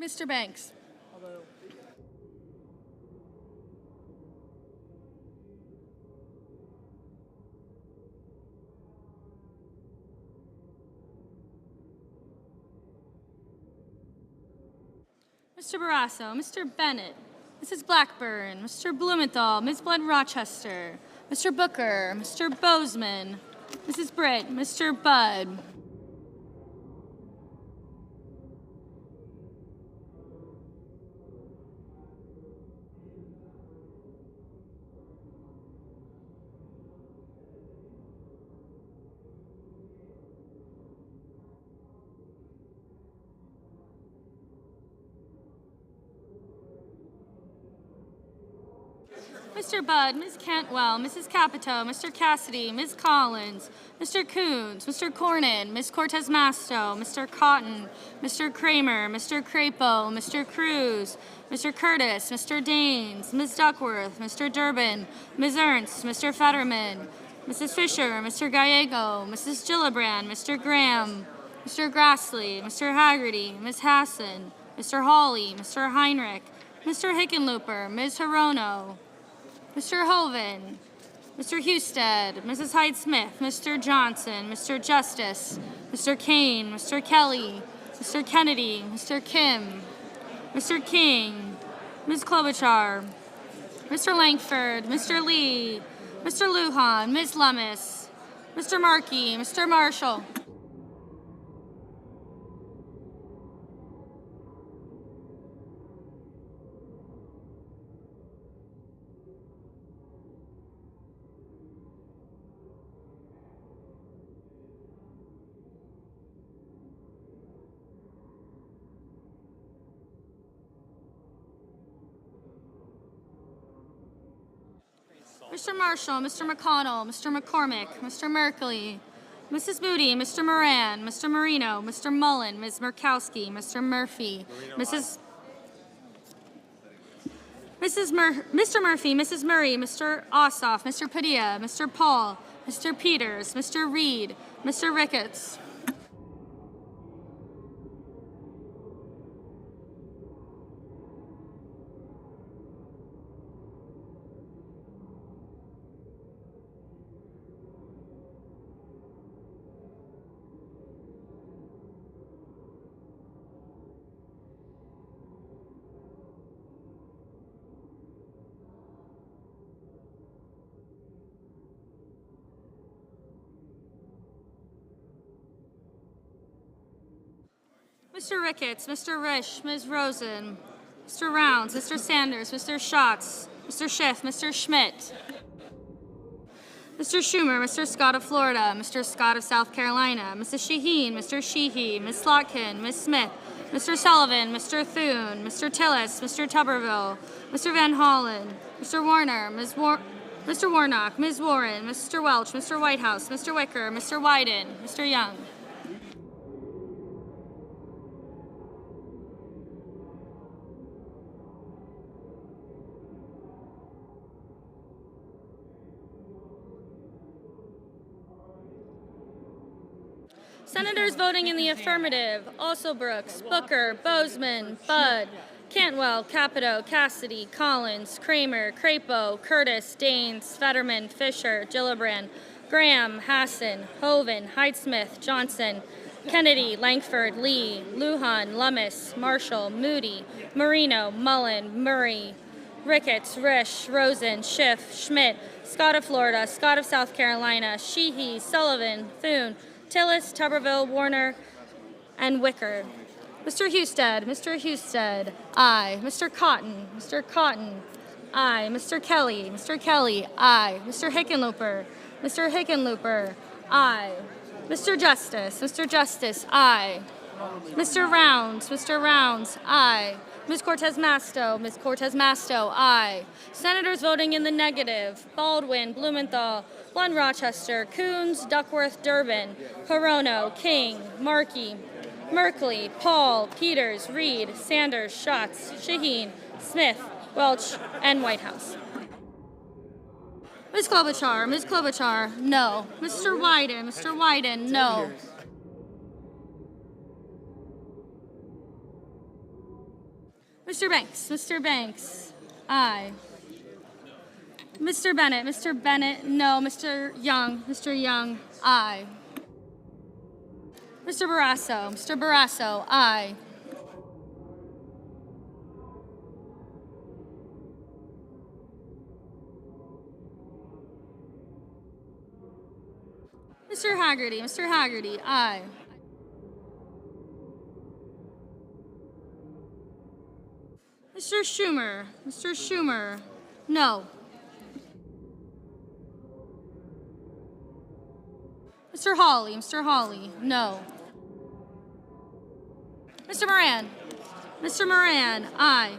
Mr. Banks. Mr. Barrasso, Mr. Bennett, Mrs. Blackburn, Mr. Blumenthal, Ms. Blood Rochester, Mr. Booker, Mr. Bozeman, Mrs. Britt, Mr. Budd. Mr. Budd, Ms. Cantwell, Mrs. Capito, Mr. Cassidy, Ms. Collins, Mr. Coons, Mr. Cornyn, Ms. Cortez Masto, Mr. Cotton, Mr. Kramer, Mr. Crapo, Mr. Cruz, Mr. Curtis, Mr. Daines, Ms. Duckworth, Mr. Durbin, Ms. Ernst, Mr. Fetterman, Mrs. Fisher, Mr. Gallego, Mrs. Gillibrand, Mr. Graham, Mr. Grassley, Mr. Haggerty, Ms. Hassan, Mr. Hawley, Mr. Heinrich, Mr. Hickenlooper, Ms. Hirono, Mr. Hoven, Mr. Husted, Mrs. Hyde-Smith, Mr. Johnson, Mr. Justice, Mr. Kane, Mr. Kelly, Mr. Kennedy, Mr. Kim, Mr. King, Ms. Klobuchar, Mr. Langford, Mr. Lee, Mr. Lujan, Ms. Lummis, Mr. Markey, Mr. Marshall. Mr. Marshall, Mr. McConnell, Mr. McCormick, Mr. Merkley, Mrs. Moody, Mr. Moran, Mr. Marino, Mr. Mullen, Ms. Murkowski, Mr. Murphy, Mr. Murphy, Mrs. Murray, Mr. Ossoff, Mr. Padilla, Mr. Paul, Mr. Peters, Mr. Reed, Mr. Ricketts. Mr. Ricketts, Mr. Risch, Ms. Rosen, Mr. Rounds, Mr. Sanders, Mr. Schatz, Mr. Schiff, Mr. Schmidt, Mr. Schumer, Mr. Scott of Florida, Mr. Scott of South Carolina, Mrs. Shaheen, Mr. Sheehy, Ms. Slotkin, Ms. Smith, Mr. Sullivan, Mr. Thune, Mr. Tillis, Mr. Tuberville, Mr. Van Hollen, Mr. Warner, Mr. Warnock, Ms. Warren, Mr. Welch, Mr. Whitehouse, Mr. Wicker, Mr. Wyden, Mr. Young. Senators voting in the affirmative: also Brooks, Booker, Bozeman, Budd, Cantwell, Capito, Cassidy, Collins, Kramer, Crapo, Curtis, Daines, Fetterman, Fisher, Gillibrand, Graham, Hassan, Hoven, Hyde-Smith, Johnson, Kennedy, Langford, Lee, Lujan, Lummis, Marshall, Moody, Marino, Mullen, Murray, Ricketts, Risch, Rosen, Schiff, Schmidt, Scott of Florida, Scott of South Carolina, Sheehy, Sullivan, Thune, Tillis, Tuberville, Warner, and Wicker. Mr. Husted, aye. Mr. Cotton, aye. Mr. Kelly, aye. Mr. Hickenlooper, aye. Mr. Justice, aye. Mr. Rounds, aye. Ms. Cortez Masto, aye. Senators voting in the negative: Baldwin, Blumenthal, Lund Rochester, Coons, Duckworth, Durbin, Hirono, King, Markey, Merkley, Paul, Peters, Reed, Sanders, Schatz, Shaheen, Smith, Welch, and Whitehouse. Ms. Klobuchar, no. Mr. Wyden, no. Mr. Banks, aye. Mr. Bennett, no. Mr. Young, aye. Mr. Barrasso, aye. Mr. Haggerty, aye. Mr. Schumer, no. Mr. Hawley, no. Mr. Moran, aye.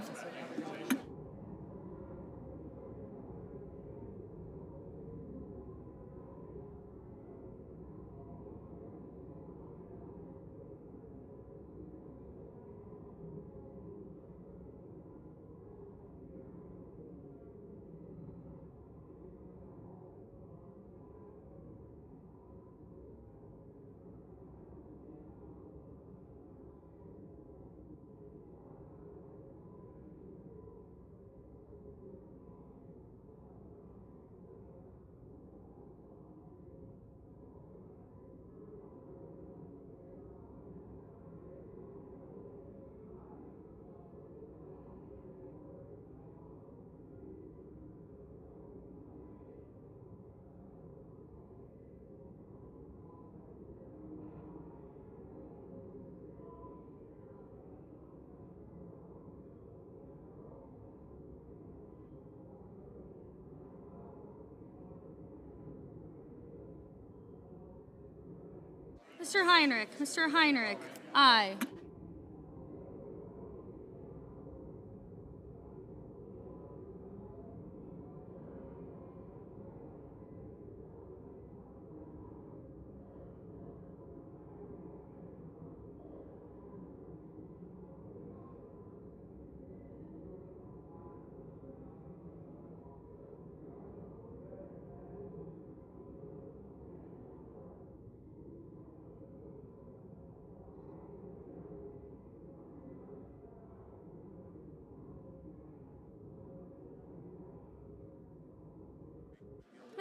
Mr. Heinrich. Mr. Heinrich. Aye.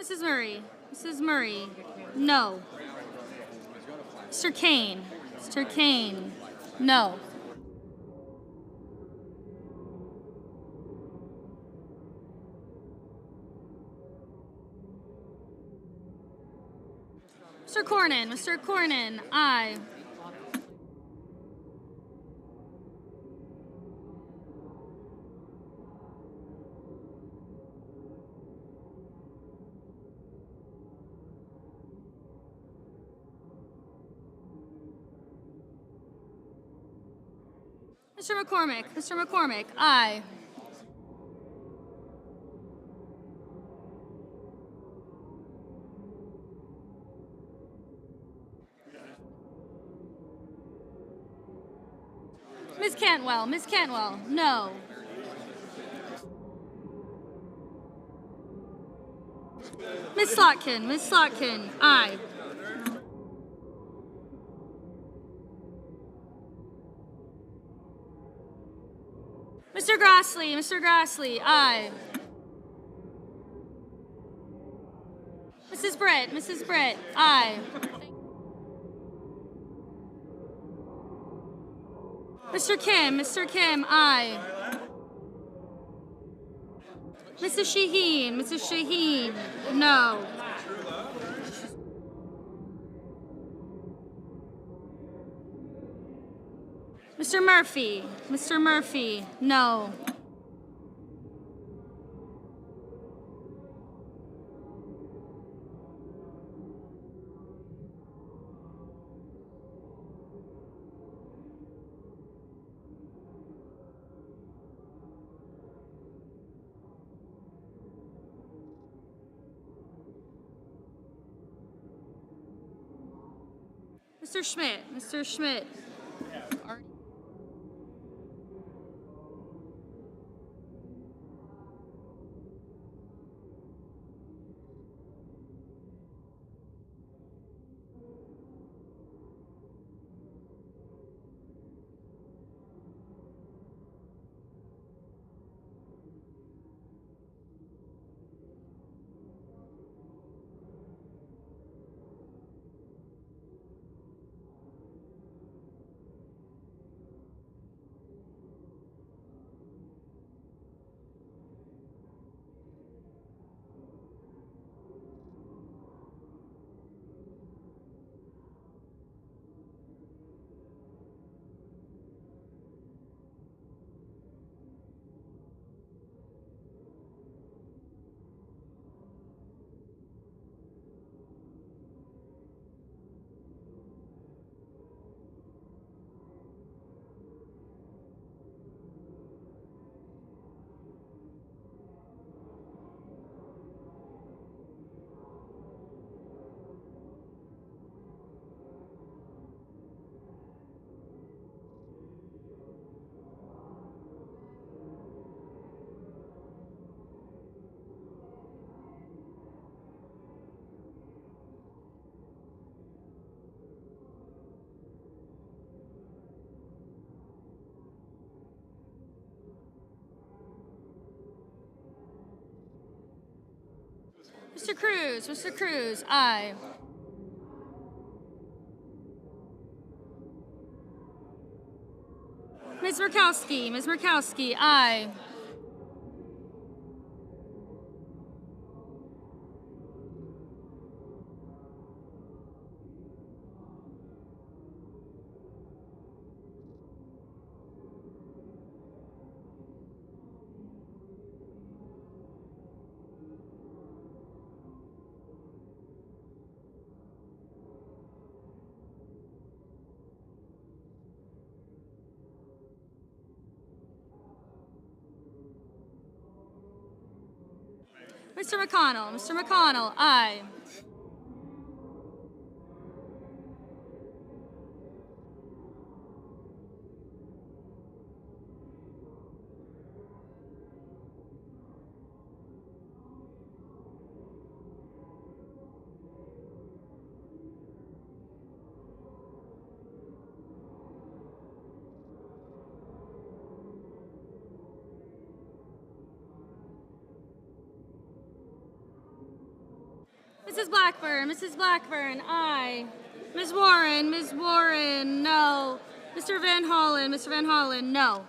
Mrs. Murray. Mrs. Murray. No. Mr. Kane. Mr. Kane. No. Mr. Cornyn. Mr. Cornyn. Aye. Mr. McCormick. Mr. McCormick. Aye. Ms. Cantwell. Ms. Cantwell. No. Ms. Slotkin. Ms. Slotkin. Aye. Mr. Grassley. Mr. Grassley. Aye. Mrs. Britt. Mrs. Britt. Aye. Mr. Kim. Mr. Kim. Aye. Mrs. Shaheen. Mrs. Shaheen. No. Mr. Murphy. Mr. Murphy. No. Mr. Schmidt. Mr. Schmidt. Mr. Cruz. Mr. Cruz. Aye. Ms. Murkowski. Ms. Murkowski. Aye. Mr. McConnell. Mr. McConnell, aye. Mrs. Blackburn, aye. Ms. Warren, no. Mr. Van Hollen, no.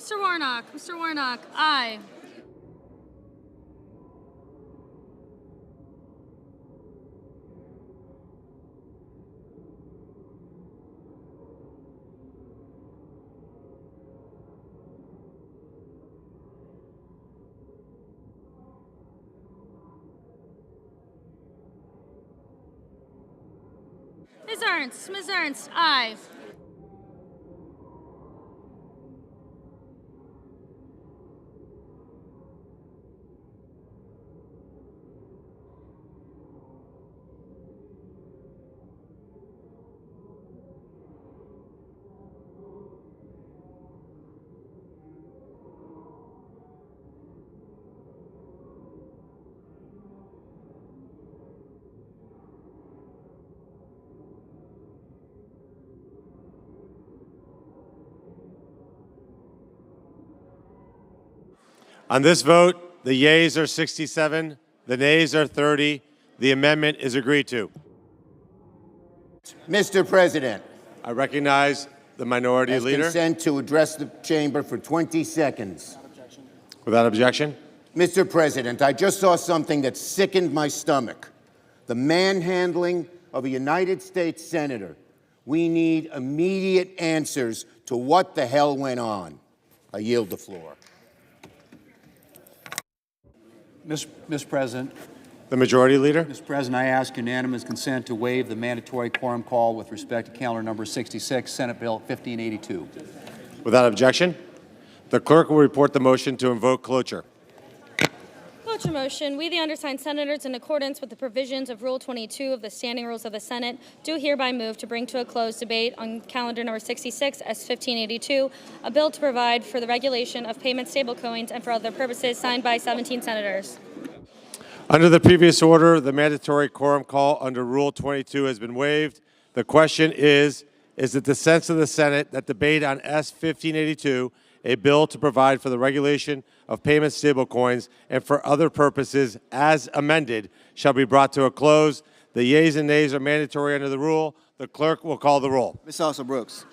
Mr. Warnock, aye. Ms. Ernst, aye. On this vote, the yeas are 67, the nays are 30. The amendment is agreed to. Mr. President, I recognize the minority as leader. consent to address the chamber for 20 seconds. Without objection. Mr. President, I just saw something that sickened my stomach. The manhandling of a United States senator. We need immediate answers to what the hell went on. I yield the floor. Mr. President. The majority leader. Mr. President, I ask unanimous consent to waive the mandatory quorum call with respect to calendar number 66, Senate Bill 1582. Without objection. The clerk will report the motion to invoke cloture. Cloture motion. We, the undersigned senators, in accordance with the provisions of Rule 22 of the Standing Rules of the Senate, do hereby move to bring to a close debate on calendar number 66, S-1582, a bill to provide for the regulation of payment stablecoins and for other purposes, signed by 17 senators. Under the previous order, the mandatory quorum call under Rule 22 has been waived. The question is it the sense of the Senate that debate on S-1582, a bill to provide for the regulation of payment stablecoins and for other purposes as amended, shall be brought to a close? The yeas and nays are mandatory under the rule. The clerk will call the roll. Ms. Alsop Brooks.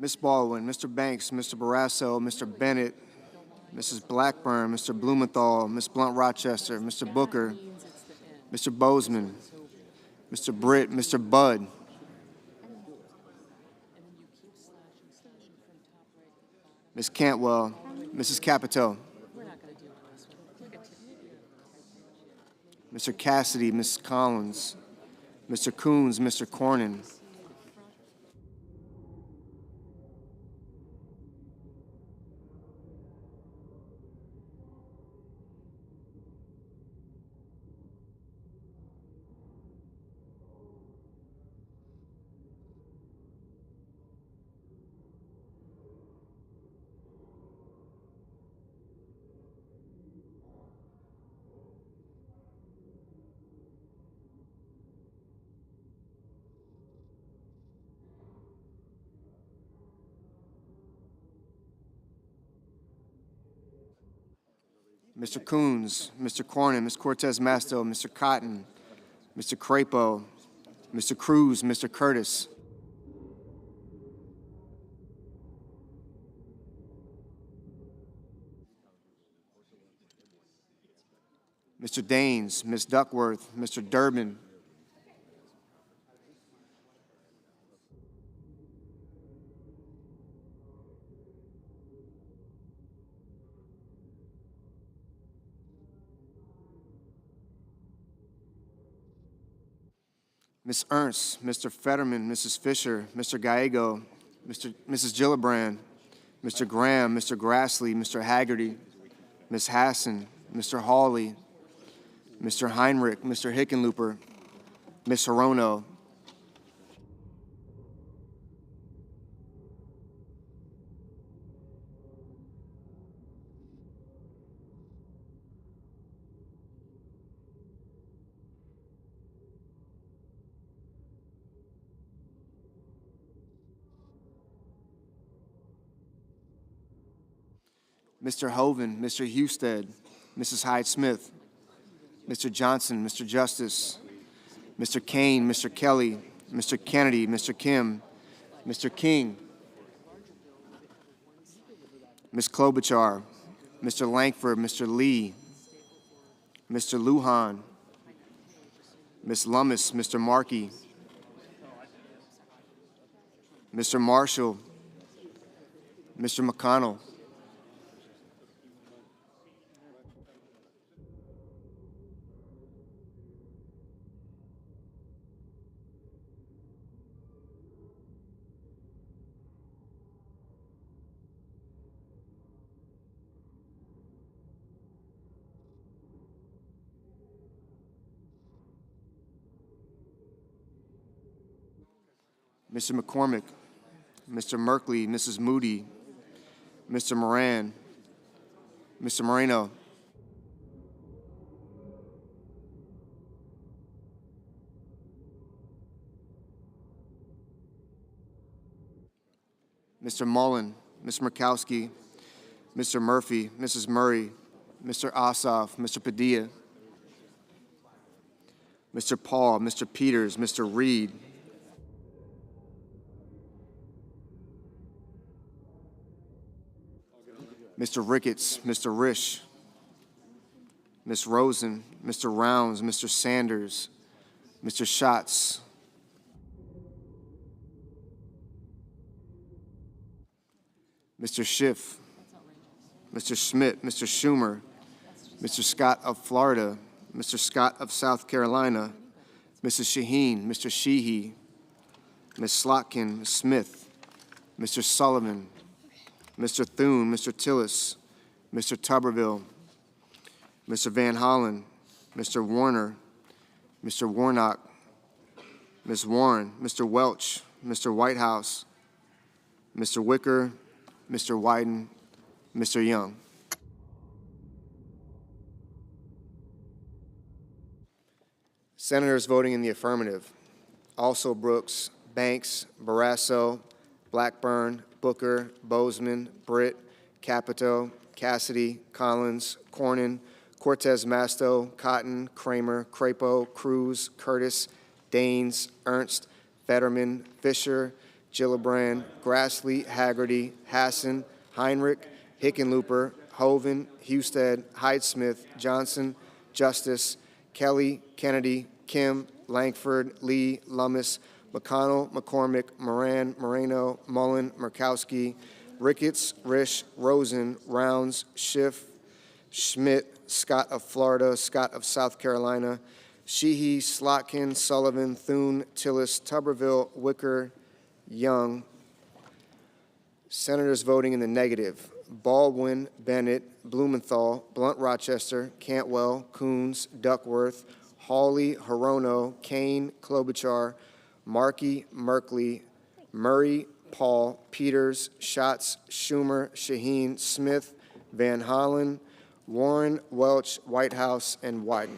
Ms. Baldwin, Mr. Banks, Mr. Barrasso, Mr. Bennett, Mrs. Blackburn, Mr. Blumenthal, Ms. Blunt Rochester, Mr. Booker, Mr. Bozeman, Mr. Britt, Mr. Budd, Ms. Cantwell, Mrs. Capito, Mr. Cassidy, Ms. Collins, Mr. Coons, Mr. Cornyn, Mr. Coons, Mr. Cornyn, Ms. Cortez Masto, Mr. Cotton, Mr. Crapo, Mr. Cruz, Mr. Curtis, Mr. Daines, Ms. Duckworth, Mr. Durbin, Ms. Ernst, Mr. Fetterman, Mrs. Fisher, Mr. Gallego, Mrs. Gillibrand, Mr. Graham, Mr. Grassley, Mr. Haggerty, Ms. Hassan, Mr. Hawley, Mr. Heinrich, Mr. Hickenlooper, Ms. Hirono, Mr. Hoven, Mr. Husted, Mrs. Hyde-Smith, Mr. Johnson, Mr. Justice, Mr. Kane, Mr. Kelly, Mr. Kennedy, Mr. Kim, Mr. King, Ms. Klobuchar, Mr. Langford, Mr. Lee, Mr. Lujan, Ms. Lummis, Mr. Markey, Mr. Marshall, Mr. McConnell, Mr. McCormick, Mr. Merkley, Mrs. Moody, Mr. Moran, Mr. Moreno, Mr. Mullen, Ms. Murkowski, Mr. Murphy, Mrs. Murray, Mr. Ossoff, Mr. Padilla, Mr. Paul, Mr. Peters, Mr. Reed, Mr. Ricketts, Mr. Risch, Ms. Rosen, Mr. Rounds, Mr. Sanders, Mr. Schatz, Mr. Schiff, Mr. Schmidt, Mr. Schumer, Mr. Scott of Florida, Mr. Scott of South Carolina, Mrs. Shaheen, Mr. Sheehy, Ms. Slotkin, Ms. Smith, Mr. Sullivan, Mr. Thune, Mr. Tillis, Mr. Tuberville, Mr. Van Hollen, Mr. Warner, Mr. Warnock, Ms. Warren, Mr. Welch, Mr. Whitehouse, Mr. Wicker, Mr. Wyden, Mr. Young. Senators voting in the affirmative: also Brooks, Banks, Barrasso, Blackburn, Booker, Bozeman, Britt, Capito, Cassidy, Collins, Cornyn, Cortez Masto, Cotton, Kramer, Crapo, Cruz, Curtis, Daines, Ernst, Fetterman, Fisher, Gillibrand, Grassley, Haggerty, Hassan, Heinrich, Hickenlooper, Hoven, Husted, Hyde-Smith, Johnson, Justice, Kelly, Kennedy, Kim, Langford, Lee, Lummis, McConnell, McCormick, Moran, Moreno, Mullen, Murkowski, Ricketts, Risch, Rosen, Rounds, Schiff, Schmidt, Scott of Florida, Scott of South Carolina, Sheehy, Slotkin, Sullivan, Thune, Tillis, Tuberville, Wicker, Young. Senators voting in the negative: Baldwin, Bennett, Blumenthal, Blunt Rochester, Cantwell, Coons, Duckworth, Hawley, Hirono, Kane, Klobuchar, Markey, Merkley, Murray, Paul, Peters, Schatz, Schumer, Shaheen, Smith, Van Hollen, Warren, Welch, Whitehouse, and Wyden.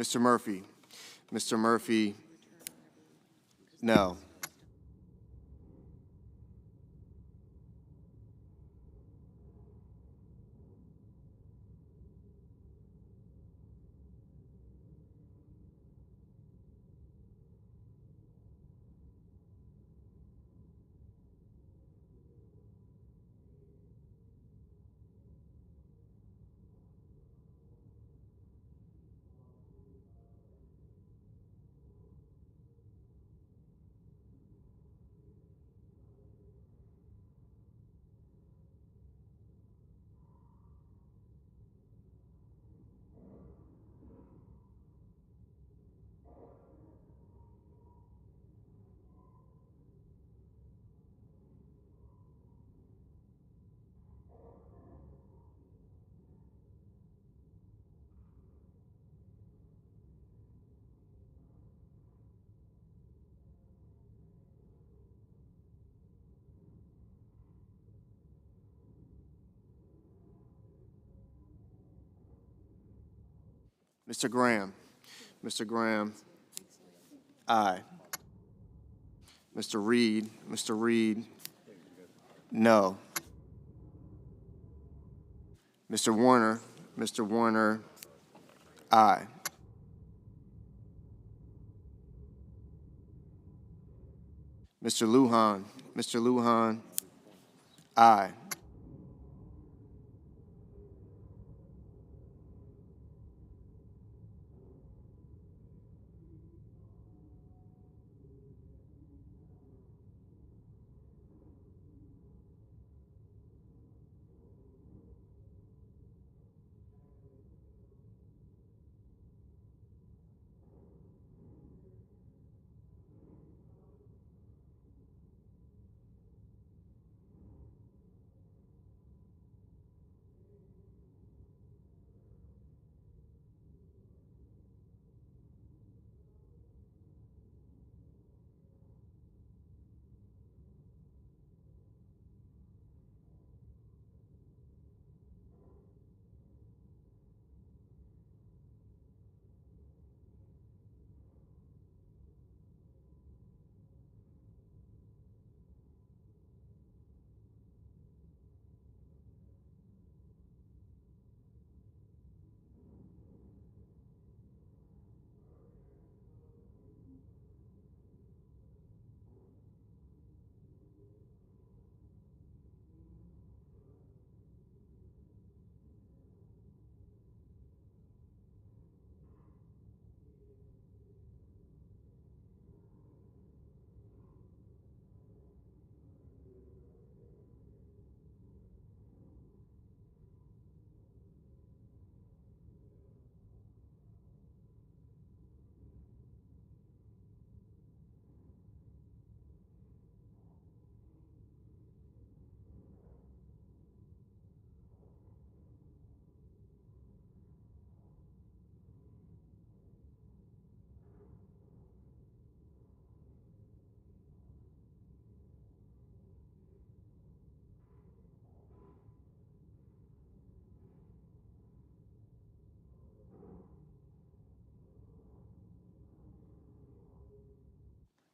Mr. Murphy. Mr. Murphy, no. Mr. Graham. Mr. Graham, aye. Mr. Reed. Mr. Reed, no. Mr. Warner. Mr. Warner, aye. Mr. Lujan. Mr. Lujan, aye.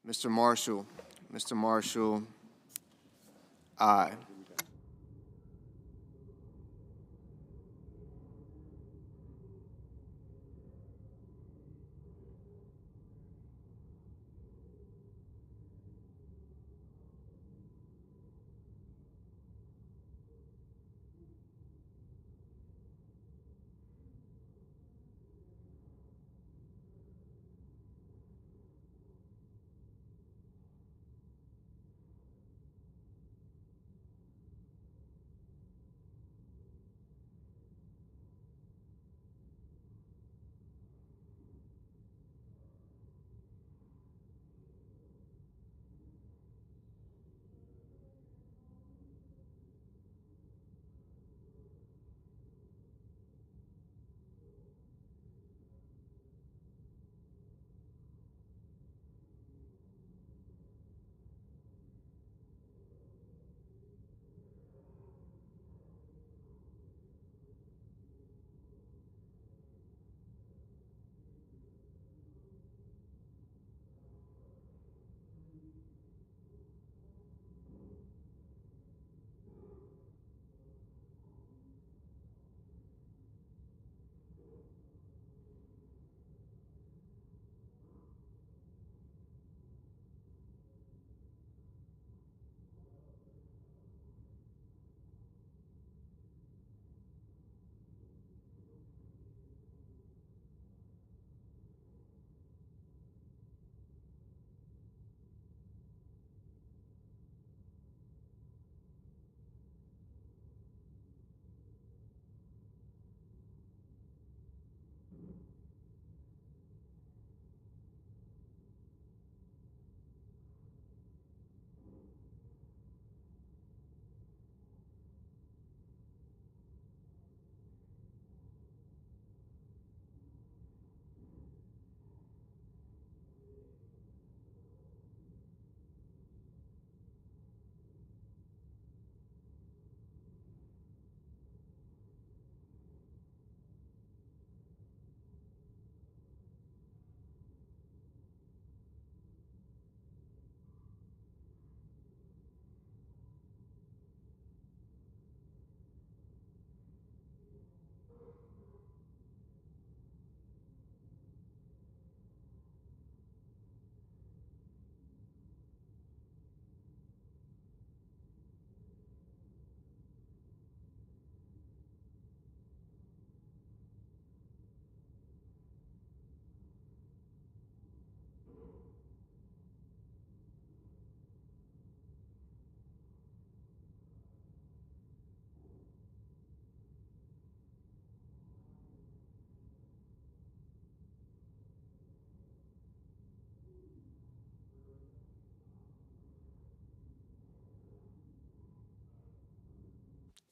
Mr. Marshall. Mr. Marshall, aye.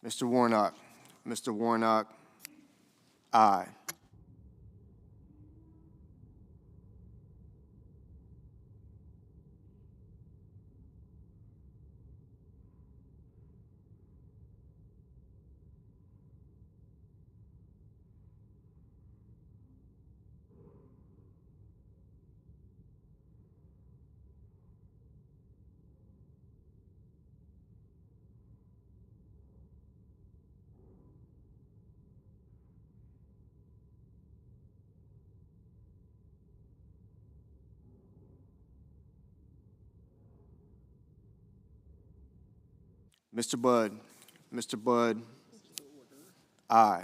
Mr. Warnock. Mr. Warnock, aye. Mr. Budd. Mr. Budd, aye.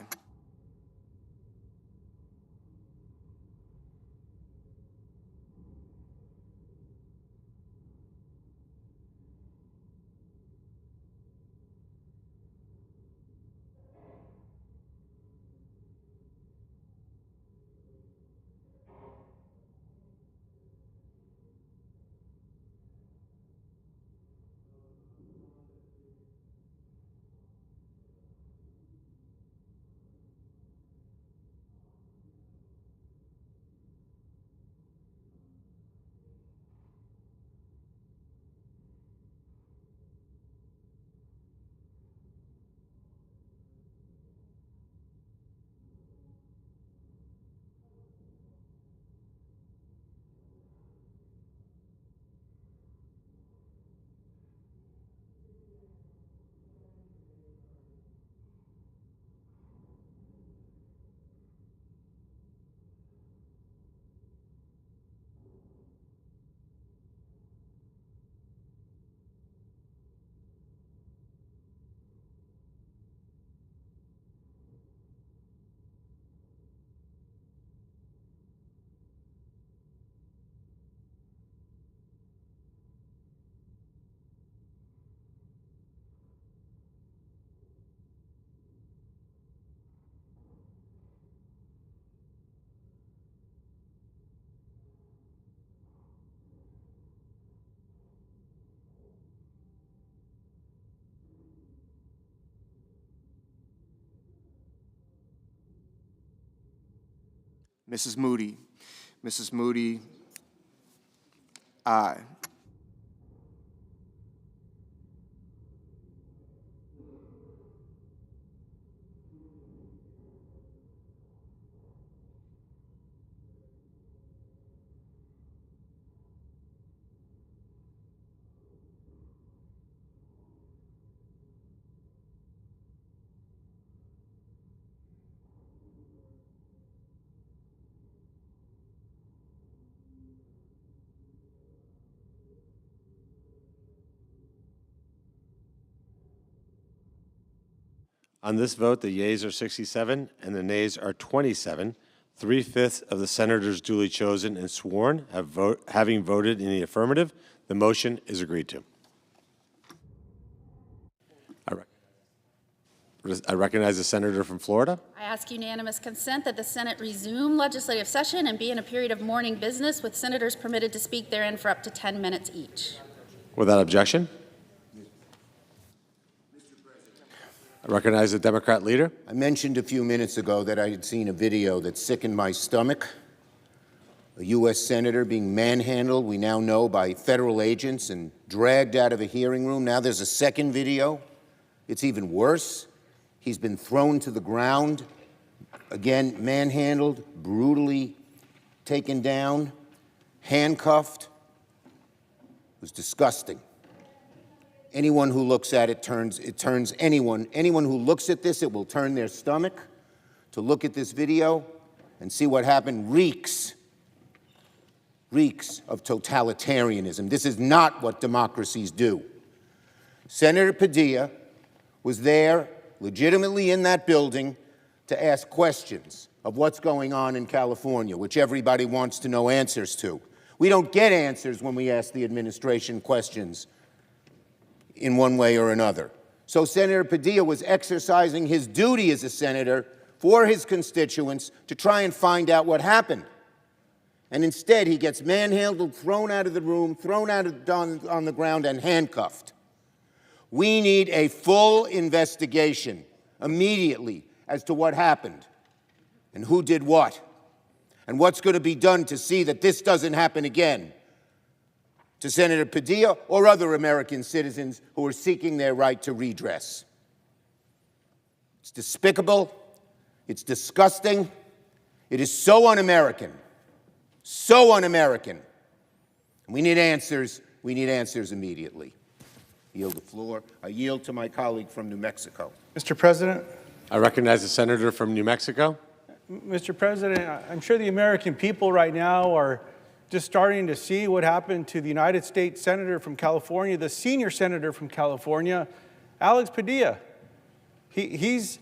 Mrs. Moody. Mrs. Moody, aye. On this vote, the yeas are 67 and the nays are 27. 3/5 of the senators duly chosen and sworn having voted in the affirmative, the motion is agreed to. I recognize the senator from Florida. I ask unanimous consent that the Senate resume legislative session and be in a period of morning business with senators permitted to speak therein for up to 10 minutes each. Without objection. I recognize the Democrat leader. I mentioned a few minutes ago that I had seen a video that sickened my stomach. A U.S. senator being manhandled, we now know, by federal agents and dragged out of a hearing room. Now there's a second video. It's even worse. He's been thrown to the ground, again, manhandled, brutally taken down, handcuffed. It was disgusting. Anyone who looks at it turns anyone who looks at this, it will turn their stomach to look at this video and see what happened. Reeks of totalitarianism. This is not what democracies do. Senator Padilla was there, legitimately in that building, to ask questions of what's going on in California, which everybody wants to know answers to. We don't get answers when we ask the administration questions in one way or another. So Senator Padilla was exercising his duty as a senator for his constituents to try and find out what happened. And instead, he gets manhandled, thrown out of the room, thrown out on the ground, and handcuffed. We need a full investigation immediately as to what happened and who did what and what's going to be done to see that this doesn't happen again to Senator Padilla or other American citizens who are seeking their right to redress. It's despicable. It's disgusting. It is so un-American. So un-American. We need answers. We need answers immediately. I yield the floor. I yield to my colleague from New Mexico. Mr. President. I recognize the senator from New Mexico. Mr. President, I'm sure the American people right now are just starting to see what happened to the United States Senator from California, the senior senator from California, Alex Padilla. He's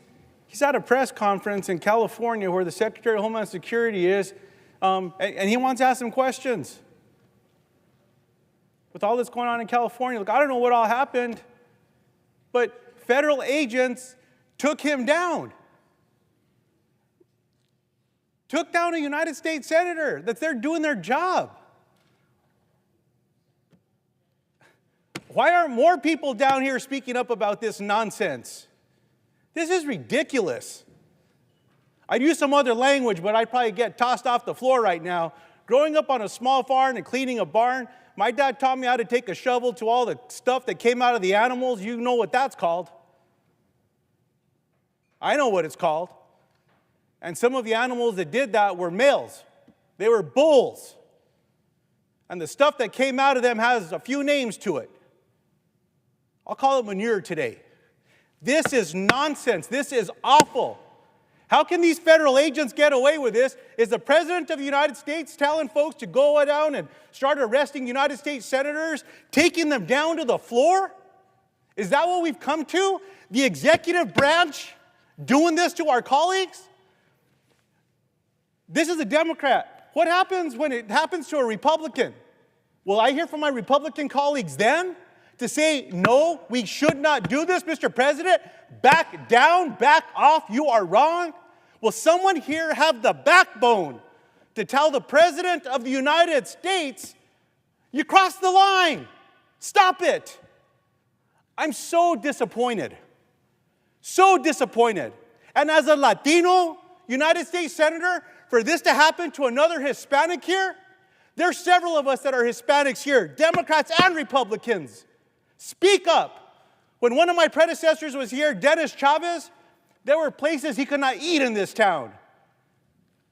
at a press conference in California where the Secretary of Homeland Security is, and he wants to ask some questions. With all that's going on in California, look, I don't know what all happened, but federal agents took him down. Took down a United States senator that they're doing their job. Why aren't more people down here speaking up about this nonsense? This is ridiculous. I'd use some other language, but I'd probably get tossed off the floor right now. Growing up on a small farm and cleaning a barn, my dad taught me how to take a shovel to all the stuff that came out of the animals. You know what that's called. I know what it's called. And some of the animals that did that were males. They were bulls. And the stuff that came out of them has a few names to it. I'll call it manure today. This is nonsense. This is awful. How can these federal agents get away with this? Is the President of the United States telling folks to go down and start arresting United States senators, taking them down to the floor? Is that what we've come to? The executive branch doing this to our colleagues? This is a Democrat. What happens when it happens to a Republican? Will I hear from my Republican colleagues then to say, no, we should not do this, Mr. President? Back down, back off, you are wrong? Will someone here have the backbone to tell the President of the United States, you crossed the line, stop it? I'm so disappointed, so disappointed. And as a Latino United States Senator for this to happen to another Hispanic here? There's several of us that are Hispanics here, Democrats and Republicans. Speak up. When one of my predecessors was here, Dennis Chavez, there were places he could not eat in this town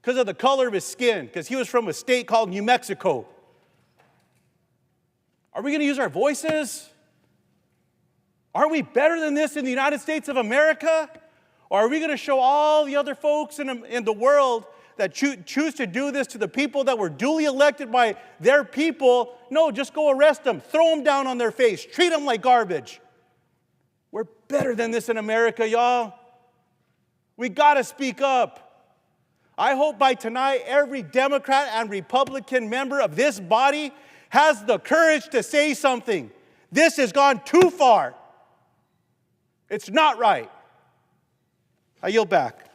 because of the color of his skin, because he was from a state called New Mexico. Are we going to use our voices? Are we better than this in the United States of America? Or are we going to show all the other folks in the world that choose to do this to the people that were duly elected by their people? No, just go arrest them, throw them down on their face, treat them like garbage. We're better than this in America, y'all. We got to speak up. I hope by tonight every Democrat and Republican member of this body has the courage to say something. This has gone too far. It's not right. I yield back.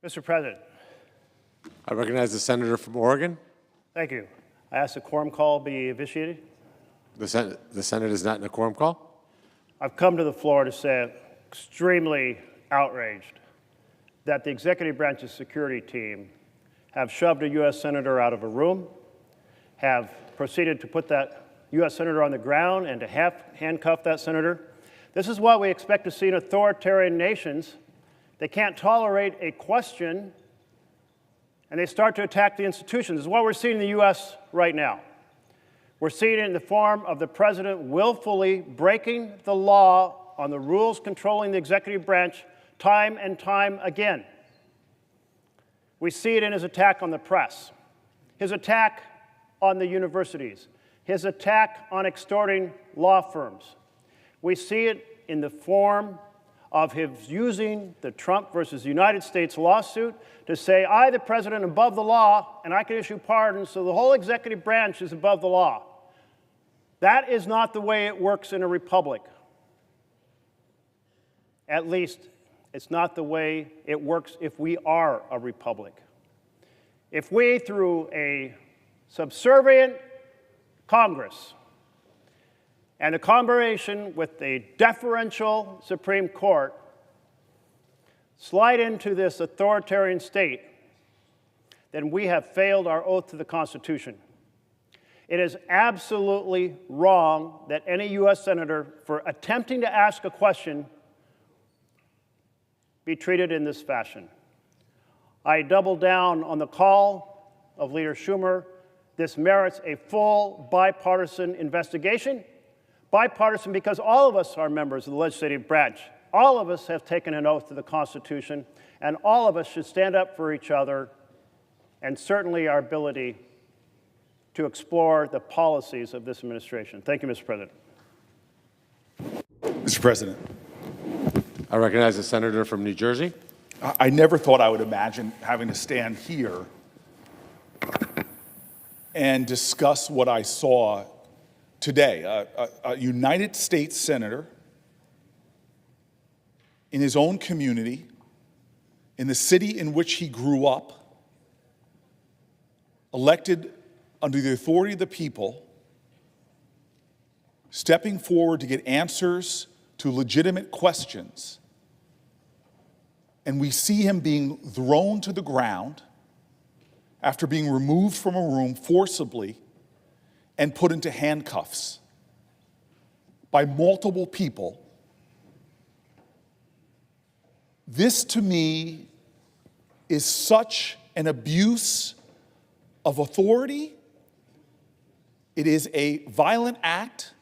Mr. President. I recognize the senator from Oregon. Thank you. I ask the quorum call be officiated. The Senate is not in a quorum call. I've come to the floor to say I'm extremely outraged that the executive branch's security team have shoved a U.S. senator out of a room, have proceeded to put that U.S. senator on the ground and to handcuff that senator. This is what we expect to see in authoritarian nations. They can't tolerate a question, and they start to attack the institutions. This is what we're seeing in the U.S. right now. We're seeing it in the form of the president willfully breaking the law on the rules controlling the executive branch time and time again. We see it in his attack on the press, his attack on the universities, his attack on extorting law firms. We see it in the form of his using the Trump versus United States lawsuit to say, I, the president, am above the law, and I can issue pardons, so the whole executive branch is above the law. That is not the way it works in a republic. At least, it's not the way it works if we are a republic. If we, through a subservient Congress and a combination with a deferential Supreme Court, slide into this authoritarian state, then we have failed our oath to the Constitution. It is absolutely wrong that any U.S. senator, for attempting to ask a question, be treated in this fashion. I double down on the call of Leader Schumer. This merits a full bipartisan investigation. Bipartisan because all of us are members of the legislative branch. All of us have taken an oath to the Constitution, and all of us should stand up for each other and certainly our ability to explore the policies of this administration. Thank you, Mr. President. Mr. President. I recognize the senator from New Jersey. I never thought I would imagine having to stand here and discuss what I saw today. A United States senator in his own community, in the city in which he grew up, elected under the authority of the people, stepping forward to get answers to legitimate questions. And we see him being thrown to the ground after being removed from a room forcibly and put into handcuffs by multiple people. This, to me, is such an abuse of authority. It is a violent act,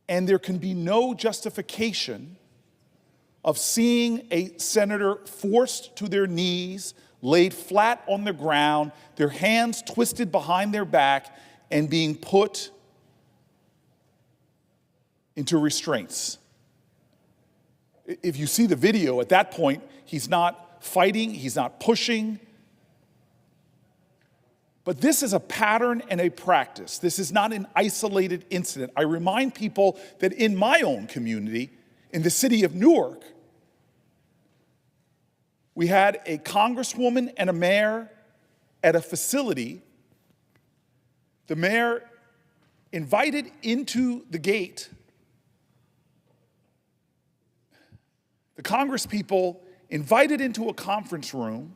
and there can be no justification of seeing a senator forced to their knees, laid flat on the ground, their hands twisted behind their back, and being put into restraints. If you see the video, at that point, he's not fighting, he's not pushing. But this is a pattern and a practice. This is not an isolated incident. I remind people that in my own community, in the city of Newark, we had a congresswoman and a mayor at a facility. The mayor invited into the gate the congresspeople, invited into a conference room,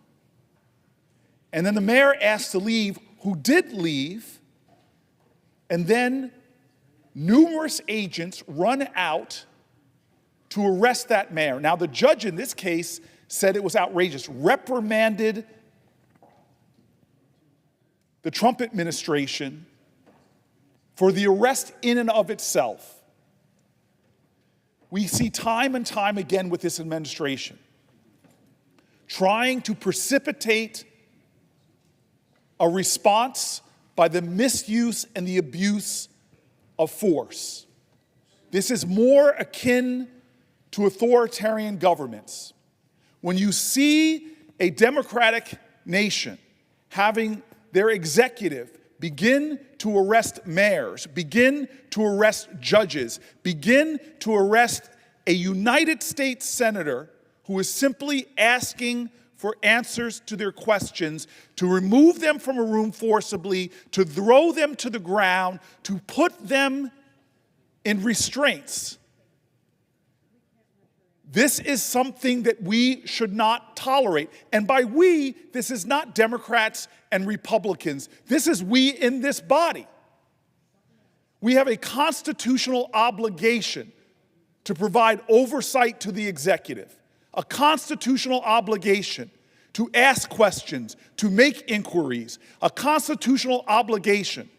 and then the mayor asked to leave, who did leave, and then numerous agents run out to arrest that mayor. Now, the judge in this case said it was outrageous, reprimanded the Trump administration for the arrest in and of itself. We see time and time again with this administration trying to precipitate a response by the misuse and the abuse of force. This is more akin to authoritarian governments. When you see a democratic nation having their executive begin to arrest mayors, begin to arrest judges, begin to arrest a United States senator who is simply asking for answers to their questions, to remove them from a room forcibly, to throw them to the ground, to put them in restraints. This is something that we should not tolerate. And by we, this is not Democrats and Republicans. This is we in this body. We have a constitutional obligation to provide oversight to the executive, a constitutional obligation to ask questions, to make inquiries, a constitutional obligation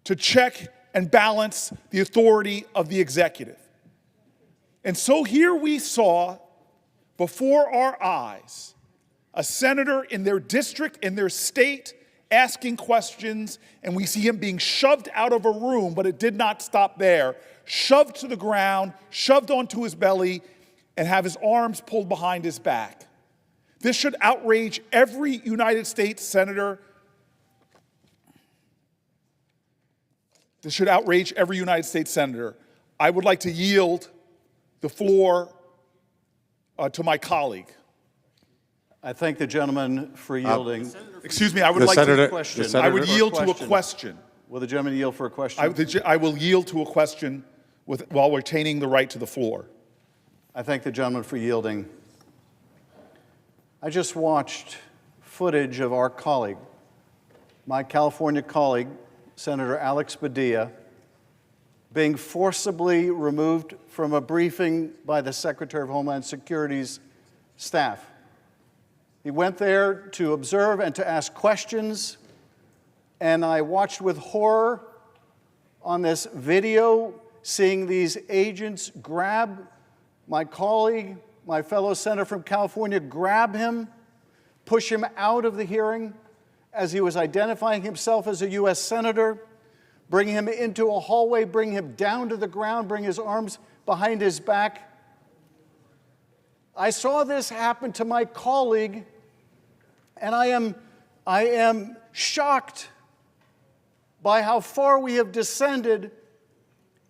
to check and balance the authority of the executive. And so here we saw before our eyes a senator in their district, in their state, asking questions, and we see him being shoved out of a room, but it did not stop there. Shoved to the ground, shoved onto his belly, and have his arms pulled behind his back. This should outrage every United States senator. This should outrage every United States senator. I would like to yield the floor to my colleague. I thank the gentleman for yielding. Excuse me, I would like to. I would yield to a question. Will the gentleman yield for a question? I will yield to a question while retaining the right to the floor. I thank the gentleman for yielding. I just watched footage of our colleague, my California colleague, Senator Alex Padilla, being forcibly removed from a briefing by the Secretary of Homeland Security's staff. He went there to observe and to ask questions, and I watched with horror on this video, seeing these agents grab my colleague, my fellow senator from California, grab him, push him out of the hearing as he was identifying himself as a U.S. senator, bring him into a hallway, bring him down to the ground, bring his arms behind his back. I saw this happen to my colleague, and I am shocked by how far we have descended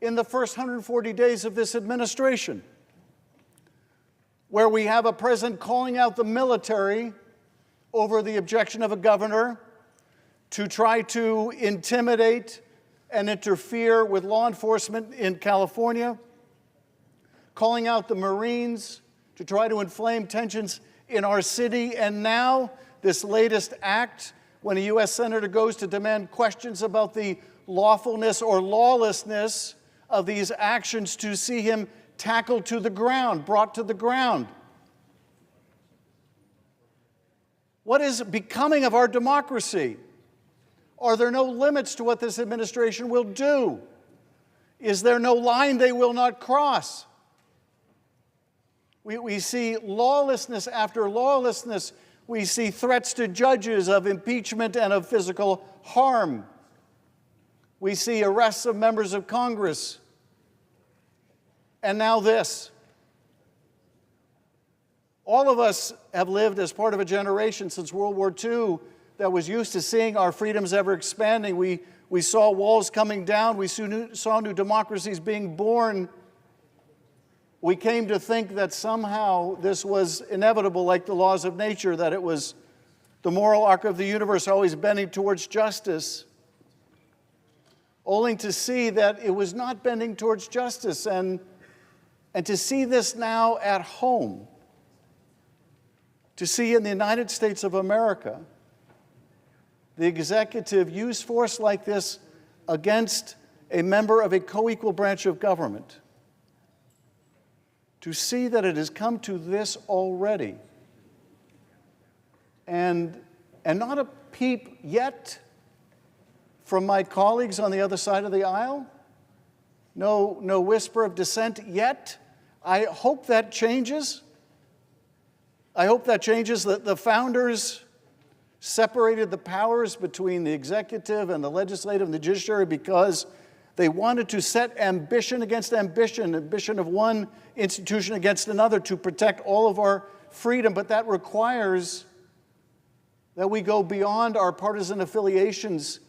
in the first 140 days of this administration, where we have a president calling out the military over the objection of a governor to try to intimidate and interfere with law enforcement in California, calling out the Marines to try to inflame tensions in our city, and now this latest act when a U.S. senator goes to demand questions about the lawfulness or lawlessness of these actions, to see him tackled to the ground, brought to the ground. What is becoming of our democracy? Are there no limits to what this administration will do? Is there no line they will not cross? We see lawlessness after lawlessness. We see threats to judges of impeachment and of physical harm. We see arrests of members of Congress. And now this. All of us have lived as part of a generation since World War II that was used to seeing our freedoms ever expanding. We saw walls coming down. We saw new democracies being born. We came to think that somehow this was inevitable, like the laws of nature, that it was the moral arc of the universe always bending towards justice, only to see that it was not bending towards justice. And to see this now at home, to see in the United States of America, the executive use force like this against a member of a co-equal branch of government, to see that it has come to this already, and not a peep yet from my colleagues on the other side of the aisle, no whisper of dissent yet. I hope that changes. I hope that changes. The founders separated the powers between the executive and the legislative and the judiciary because they wanted to set ambition against ambition, ambition of one institution against another to protect all of our freedom. But that requires that we go beyond our partisan affiliations,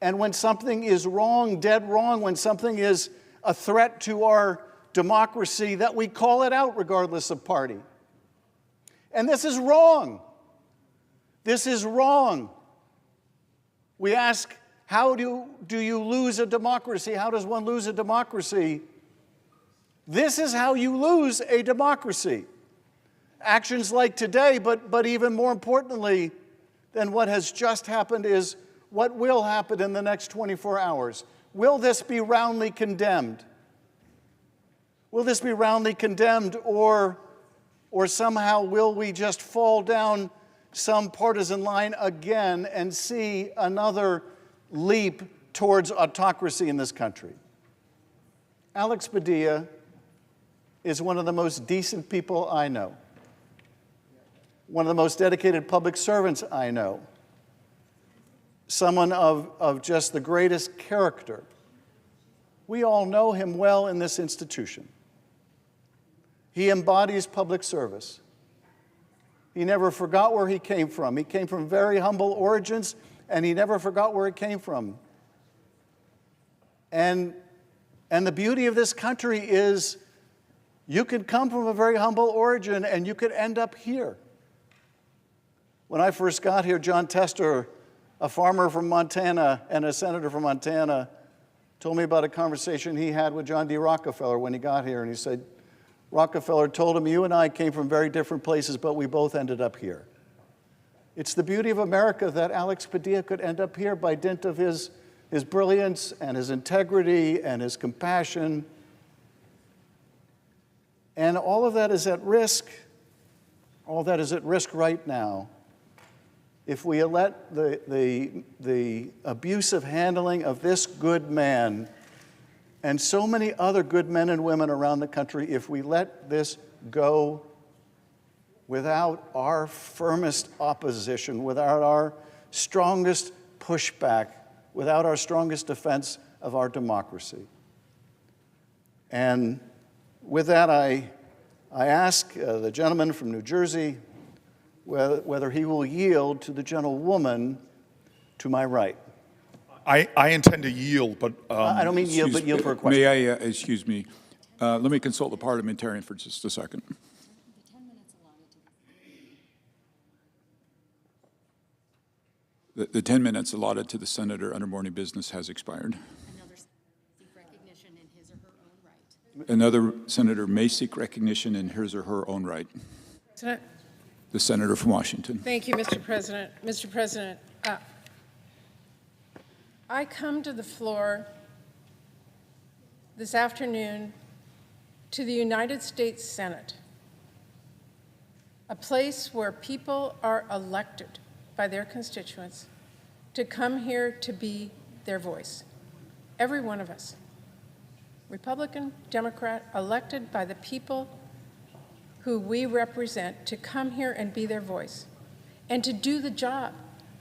and when something is wrong, dead wrong, when something is a threat to our democracy, that we call it out regardless of party. And this is wrong. This is wrong. We ask, how do you lose a democracy? How does one lose a democracy? This is how you lose a democracy. Actions like today, but even more importantly than what has just happened is what will happen in the next 24 hours. Will this be roundly condemned? Will this be roundly condemned, or somehow will we just fall down some partisan line again and see another leap towards autocracy in this country? Alex Padilla is one of the most decent people I know, one of the most dedicated public servants I know, someone of just the greatest character. We all know him well in this institution. He embodies public service. He never forgot where he came from. He came from very humble origins, and he never forgot where he came from. And the beauty of this country is you can come from a very humble origin and you could end up here. When I first got here, John Tester, a farmer from Montana and a senator from Montana, told me about a conversation he had with John D. Rockefeller when he got here. And he said, Rockefeller told him, you and I came from very different places, but we both ended up here. It's the beauty of America that Alex Padilla could end up here by dint of his brilliance and his integrity and his compassion. And all of that is at risk. All that is at risk right now if we let the abusive handling of this good man and so many other good men and women around the country, if we let this go without our firmest opposition, without our strongest pushback, without our strongest defense of our democracy. And with that, I ask the gentleman from New Jersey whether he will yield to the gentlewoman to my right. I intend to yield, but... I don't mean yield, but yield for a question. May I, excuse me, let me consult the parliamentarian for just a second. The 10 minutes allotted to the senator under morning business has expired. Another senator may seek recognition in his or her own right. President? The senator from Washington. Thank you, Mr. President. Mr. President, I come to the floor this afternoon to the United States Senate, a place where people are elected by their constituents to come here to be their voice. Every one of us, Republican, Democrat, elected by the people who we represent, to come here and be their voice and to do the job.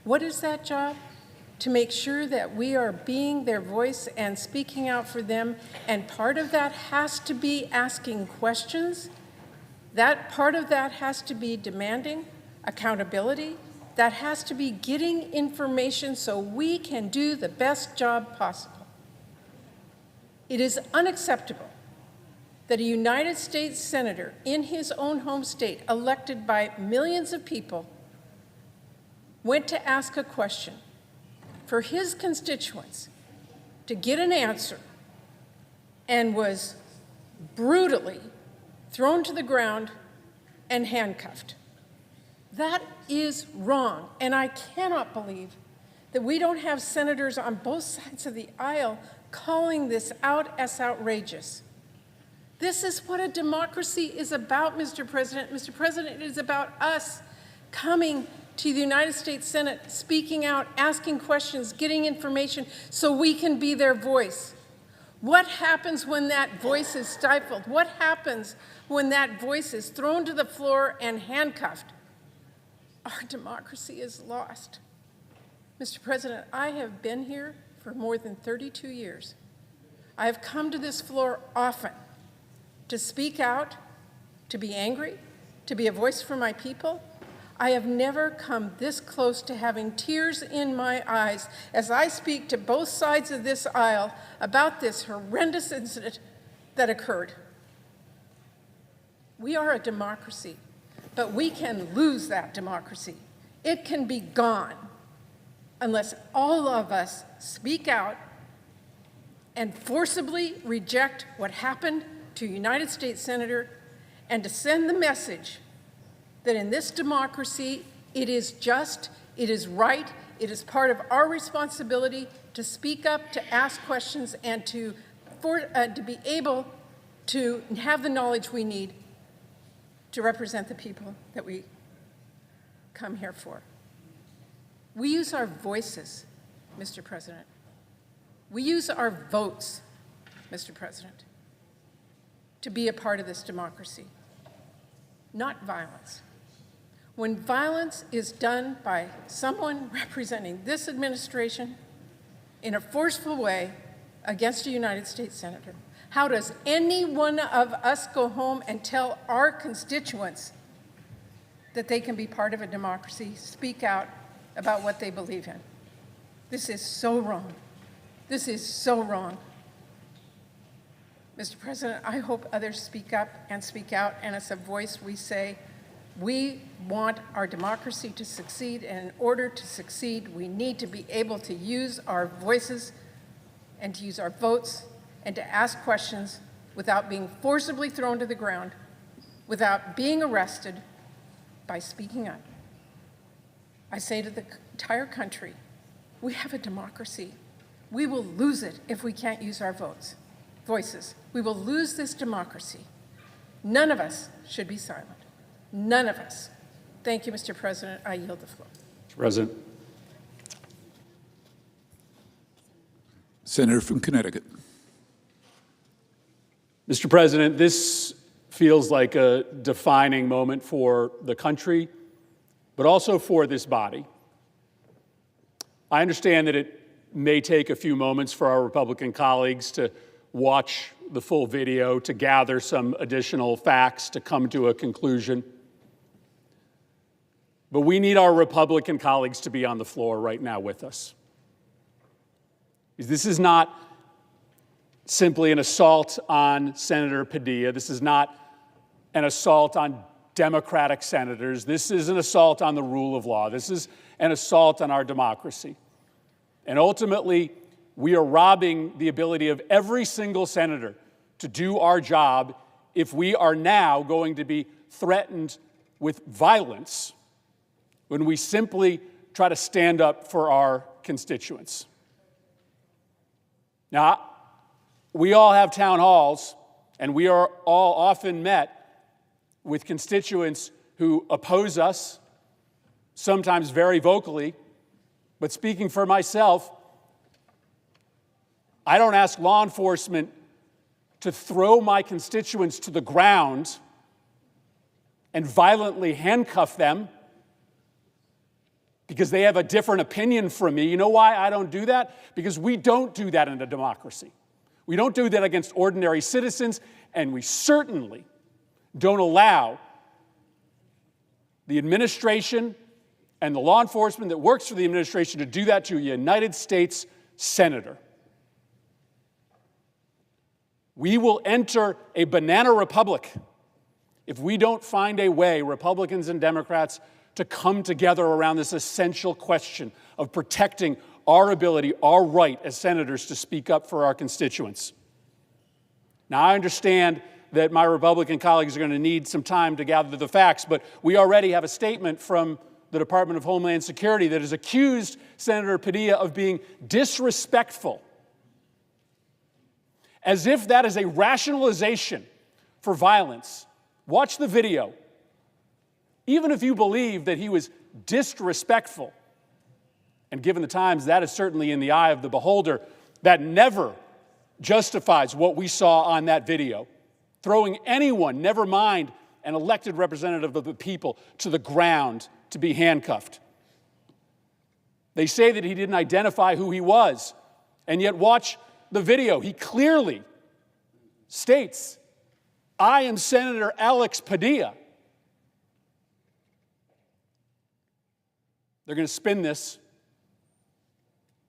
What is that job? To make sure that we are being their voice and speaking out for them, and part of that has to be asking questions. That part of that has to be demanding accountability. That has to be getting information so we can do the best job possible. It is unacceptable that a United States senator in his own home state, elected by millions of people, went to ask a question for his constituents to get an answer and was brutally thrown to the ground and handcuffed. That is wrong, and I cannot believe that we don't have senators on both sides of the aisle calling this out as outrageous. This is what a democracy is about, Mr. President. Mr. President, it is about us coming to the United States Senate, speaking out, asking questions, getting information so we can be their voice. What happens when that voice is stifled? What happens when that voice is thrown to the floor and handcuffed? Our democracy is lost. Mr. President, I have been here for more than 32 years. I have come to this floor often to speak out, to be angry, to be a voice for my people. I have never come this close to having tears in my eyes as I speak to both sides of this aisle about this horrendous incident that occurred. We are a democracy, but we can lose that democracy. It can be gone unless all of us speak out and forcibly reject what happened to a United States Senator, and to send the message that in this democracy, it is just, it is right, it is part of our responsibility to speak up, to ask questions, and to be able to have the knowledge we need to represent the people that we come here for. We use our voices, Mr. President. We use our votes, Mr. President, to be a part of this democracy, not violence. When violence is done by someone representing this administration in a forceful way against a United States Senator, how does any one of us go home and tell our constituents that they can be part of a democracy, speak out about what they believe in? This is so wrong. This is so wrong. Mr. President, I hope others speak up and speak out, and as a voice we say, we want our democracy to succeed, and in order to succeed, we need to be able to use our voices and to use our votes and to ask questions without being forcibly thrown to the ground, without being arrested, by speaking up. I say to the entire country, we have a democracy. We will lose it if we can't use our voices. We will lose this democracy. None of us should be silent. None of us. Thank you, Mr. President. I yield the floor. Mr. President. Senator from Connecticut. Mr. President, this feels like a defining moment for the country, but also for this body. I understand that it may take a few moments for our Republican colleagues to watch the full video, to gather some additional facts, to come to a conclusion. But we need our Republican colleagues to be on the floor right now with us. This is not simply an assault on Senator Padilla. This is not an assault on Democratic senators. This is an assault on the rule of law. This is an assault on our democracy. And ultimately, we are robbing the ability of every single senator to do our job if we are now going to be threatened with violence when we simply try to stand up for our constituents. Now, we all have town halls, and we are all often met with constituents who oppose us, sometimes very vocally. But speaking for myself, I don't ask law enforcement to throw my constituents to the ground and violently handcuff them because they have a different opinion from me. You know why I don't do that? Because we don't do that in a democracy. We don't do that against ordinary citizens, and we certainly don't allow the administration and the law enforcement that works for the administration to do that to a United States senator. We will enter a banana republic if we don't find a way, Republicans and Democrats, to come together around this essential question of protecting our ability, our right as senators to speak up for our constituents. Now, I understand that my Republican colleagues are going to need some time to gather the facts, but we already have a statement from the Department of Homeland Security that has accused Senator Padilla of being disrespectful, as if that is a rationalization for violence. Watch the video. Even if you believe that he was disrespectful, and given the times, that is certainly in the eye of the beholder, that never justifies what we saw on that video. Throwing anyone, never mind an elected representative of the people, to the ground to be handcuffed. They say that he didn't identify who he was, and yet watch the video. He clearly states, "I am Senator Alex Padilla." They're going to spin this,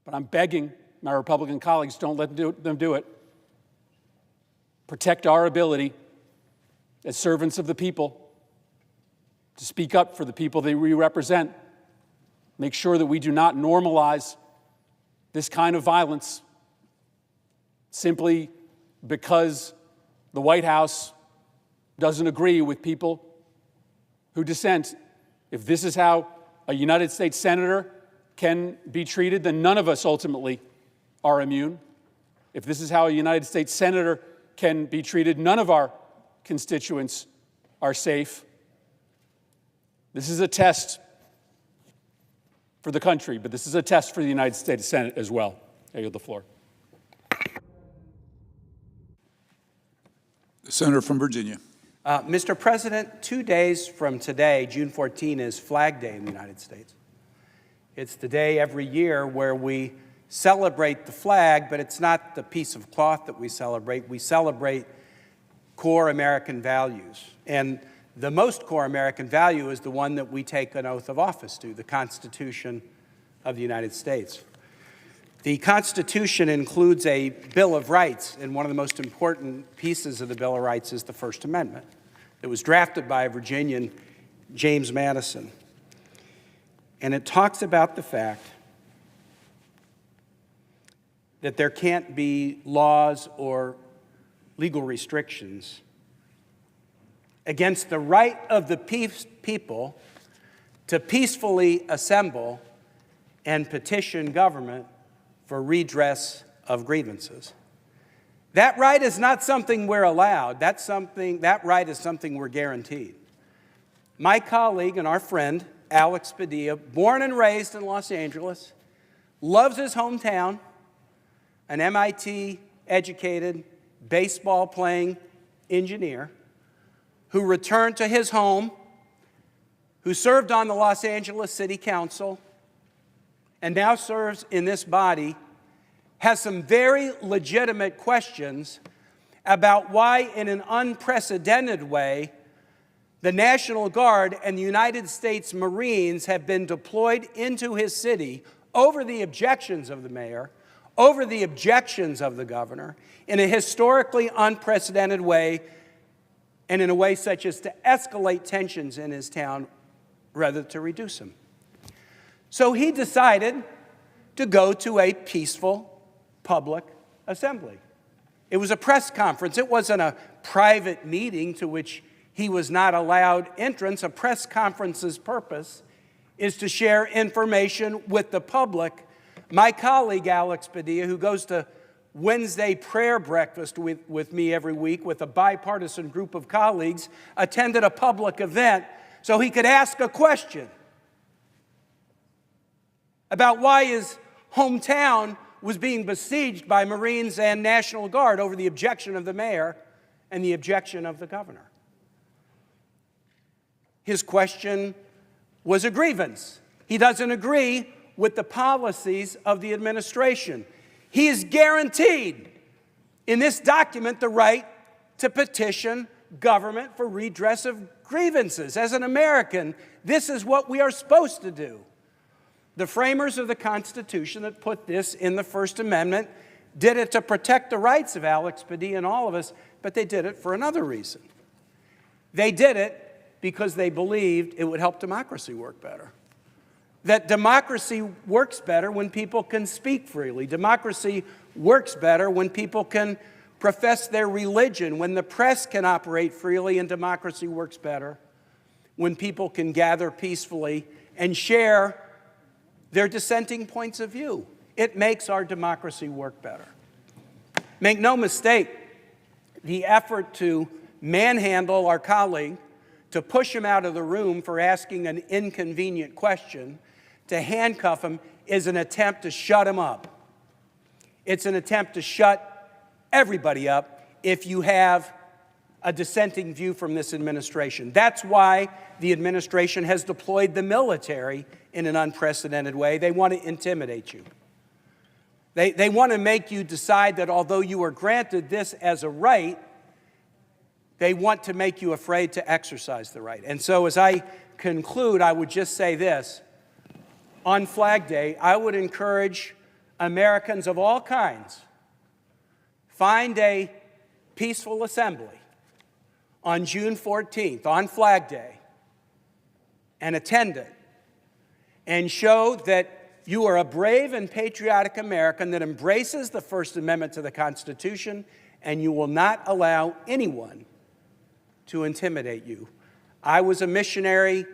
but I'm begging my Republican colleagues, don't let them do it. Protect our ability as servants of the people to speak up for the people that we represent. Make sure that we do not normalize this kind of violence simply because the White House doesn't agree with people who dissent. If this is how a United States senator can be treated, then none of us ultimately are immune. If this is how a United States senator can be treated, none of our constituents are safe. This is a test for the country, but this is a test for the United States Senate as well. I yield the floor. The senator from Virginia. Mr. President, 2 days from today, June 14, is Flag Day in the United States. It's the day every year where we celebrate the flag, but it's not the piece of cloth that we celebrate. We celebrate core American values. And the most core American value is the one that we take an oath of office to, the Constitution of the United States. The Constitution includes a Bill of Rights, and one of the most important pieces of the Bill of Rights is the First Amendment. It was drafted by Virginian James Madison. And it talks about the fact that there can't be laws or legal restrictions against the right of the people to peacefully assemble and petition government for redress of grievances. That right is not something we're allowed. That right is something we're guaranteed. My colleague and our friend, Alex Padilla, born and raised in Los Angeles, loves his hometown, an MIT-educated, baseball-playing engineer who returned to his home, who served on the Los Angeles City Council, and now serves in this body, has some very legitimate questions about why, in an unprecedented way, the National Guard and the United States Marines have been deployed into his city over the objections of the mayor, over the objections of the governor, in a historically unprecedented way, and in a way such as to escalate tensions in his town rather than to reduce them. So he decided to go to a peaceful public assembly. It was a press conference. It wasn't a private meeting to which he was not allowed entrance. A press conference's purpose is to share information with the public. My colleague, Alex Padilla, who goes to Wednesday prayer breakfast with me every week with a bipartisan group of colleagues, attended a public event so he could ask a question about why his hometown was being besieged by Marines and National Guard over the objection of the mayor and the objection of the governor. His question was a grievance. He doesn't agree with the policies of the administration. He is guaranteed in this document the right to petition government for redress of grievances. As an American, this is what we are supposed to do. The framers of the Constitution that put this in the First Amendment did it to protect the rights of Alex Padilla and all of us, but they did it for another reason. They did it because they believed it would help democracy work better. That democracy works better when people can speak freely. Democracy works better when people can profess their religion, when the press can operate freely, and democracy works better when people can gather peacefully and share their dissenting points of view. It makes our democracy work better. Make no mistake, the effort to manhandle our colleague, to push him out of the room for asking an inconvenient question, to handcuff him, is an attempt to shut him up. It's an attempt to shut everybody up if you have a dissenting view from this administration. That's why the administration has deployed the military in an unprecedented way. They want to intimidate you. They want to make you decide that although you are granted this as a right, they want to make you afraid to exercise the right. And so as I conclude, I would just say this. on Flag Day, I would encourage Americans of all kinds, find a peaceful assembly on June 14th, on Flag Day, and attend it, and show that you are a brave and patriotic American that embraces the First Amendment to the Constitution, and you will not allow anyone to intimidate you. I was a missionary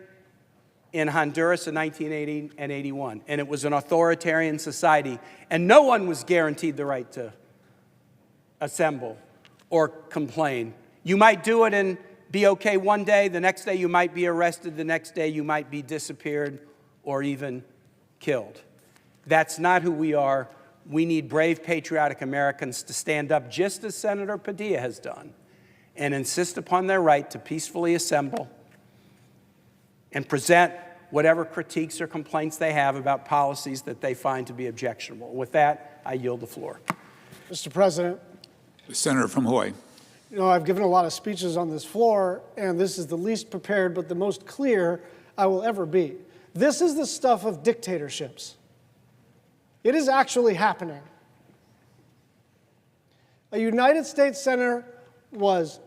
in Honduras in 1980 and 81, and it was an authoritarian society, and no one was guaranteed the right to assemble or complain. You might do it and be okay one day, the next day you might be arrested, the next day you might be disappeared or even killed. That's not who we are. We need brave, patriotic Americans to stand up, just as Senator Padilla has done, and insist upon their right to peacefully assemble and present whatever critiques or complaints they have about policies that they find to be objectionable. With that, I yield the floor. Mr. President, The senator from Hawaii. you know, I've given a lot of speeches on this floor, and this is the least prepared but the most clear I will ever be. This is the stuff of dictatorships. It is actually happening. A United States senator was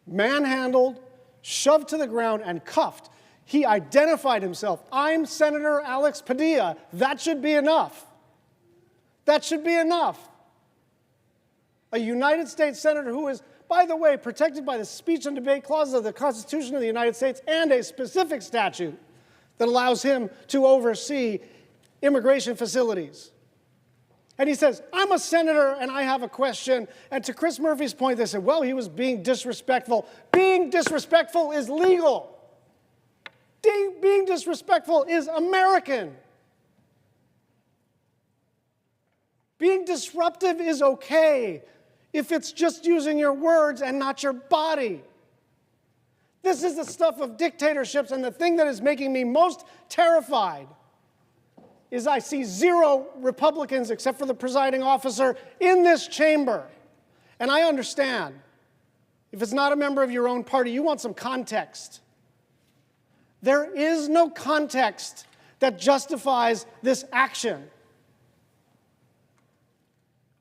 manhandled, shoved to the ground, and cuffed. He identified himself. I'm Senator Alex Padilla. That should be enough. That should be enough. A United States senator who is, by the way, protected by the speech and debate clauses of the Constitution of the United States and a specific statute that allows him to oversee immigration facilities. And he says, I'm a senator and I have a question. And to Chris Murphy's point, they said, well, he was being disrespectful. Being disrespectful is legal. Being disrespectful is American. Being disruptive is okay if it's just using your words and not your body. This is the stuff of dictatorships, and the thing that is making me most terrified is I see zero Republicans, except for the presiding officer, in this chamber. And I understand, if it's not a member of your own party, you want some context. There is no context that justifies this action.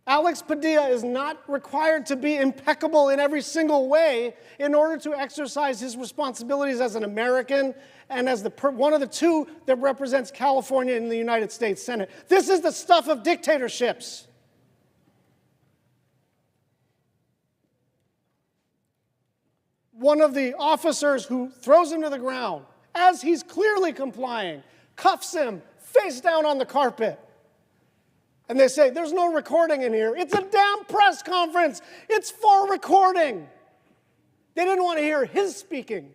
Alex Padilla is not required to be impeccable in every single way in order to exercise his responsibilities as an American and as one of the two that represents California in the United States Senate. This is the stuff of dictatorships. One of the officers who throws him to the ground, as he's clearly complying, cuffs him face down on the carpet. And they say, there's no recording in here. It's a damn press conference. It's for recording. They didn't want to hear his speaking.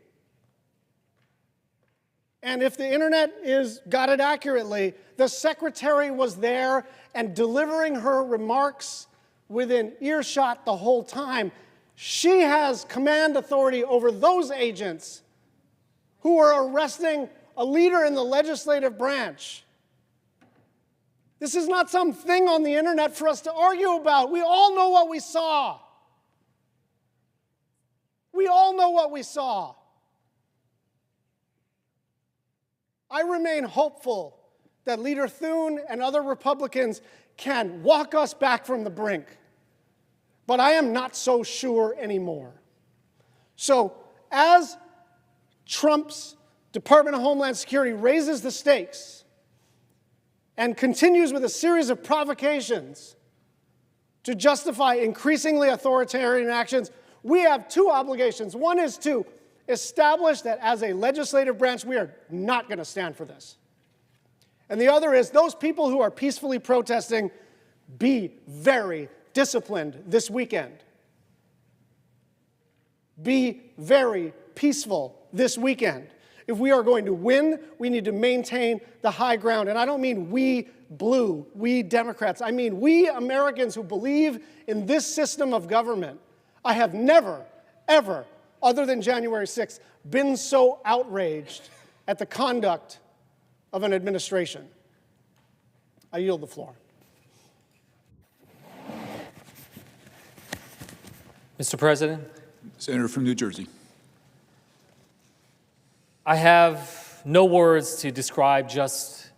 And if the internet got it accurately, the secretary was there and delivering her remarks within earshot the whole time. She has command authority over those agents who are arresting a leader in the legislative branch. This is not some thing on the internet for us to argue about. We all know what we saw. We all know what we saw. I remain hopeful that Leader Thune and other Republicans can walk us back from the brink. But I am not so sure anymore. So as Trump's Department of Homeland Security raises the stakes and continues with a series of provocations to justify increasingly authoritarian actions, we have two obligations. One is to establish that as a legislative branch, we are not going to stand for this. And the other is those people who are peacefully protesting, be very disciplined this weekend. Be very peaceful this weekend. If we are going to win, we need to maintain the high ground. And I don't mean we blue, we Democrats. I mean we Americans who believe in this system of government. I have never, ever, other than January 6th, been so outraged at the conduct of an administration. I yield the floor. Mr. President, Senator from New Jersey. I have no words to describe just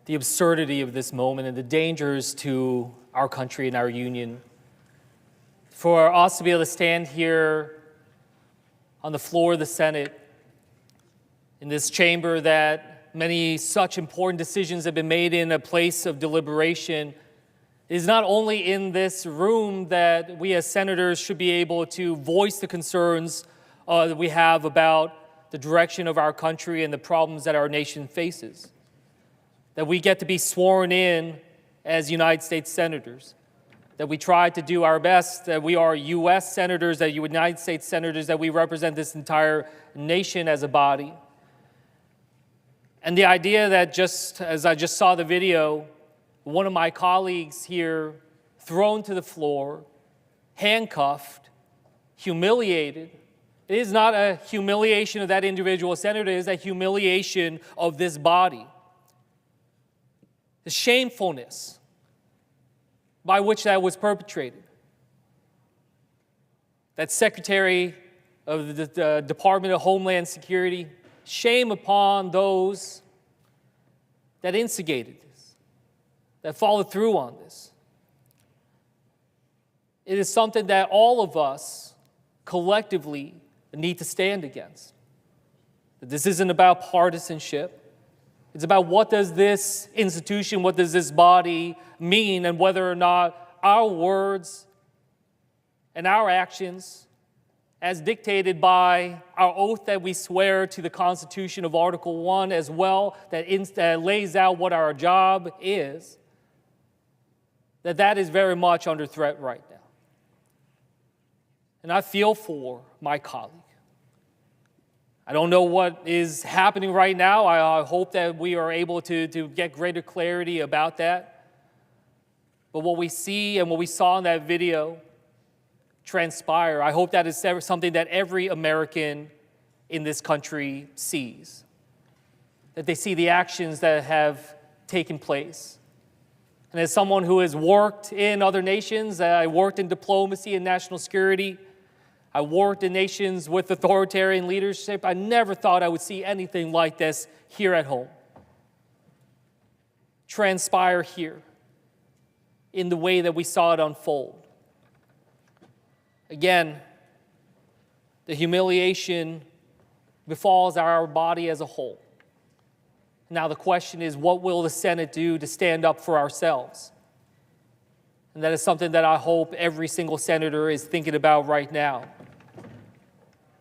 the absurdity of this moment and the dangers to our country and our union. For us to be able to stand here on the floor of the Senate, in this chamber that many such important decisions have been made in a place of deliberation, it is not only in this room that we as senators should be able to voice the concerns that we have about the direction of our country and the problems that our nation faces. That we get to be sworn in as United States senators. That we try to do our best, that we are U.S. senators, that United States senators, that we represent this entire nation as a body. And the idea that just as I just saw the video, one of my colleagues here thrown to the floor, handcuffed, humiliated. It is not a humiliation of that individual senator, it is a humiliation of this body. The shamefulness by which that was perpetrated. That Secretary of the Department of Homeland Security, shame upon those that instigated this, that followed through on this. It is something that all of us collectively need to stand against. This isn't about partisanship. It's about what does this institution, what does this body mean, and whether or not our words and our actions, as dictated by our oath that we swear to the Constitution of Article 1 as well, that lays out what our job is, that is very much under threat right now. And I feel for my colleague. I don't know what is happening right now. I hope that we are able to get greater clarity about that. But what we see and what we saw in that video transpire, I hope that is something that every American in this country sees. That they see the actions that have taken place. And as someone who has worked in other nations, I worked in diplomacy and national security, I worked in nations with authoritarian leadership. I never thought I would see anything like this here at home. Transpire here in the way that we saw it unfold. Again, the humiliation befalls our body as a whole. Now the question is, what will the Senate do to stand up for ourselves? And that is something that I hope every single senator is thinking about right now.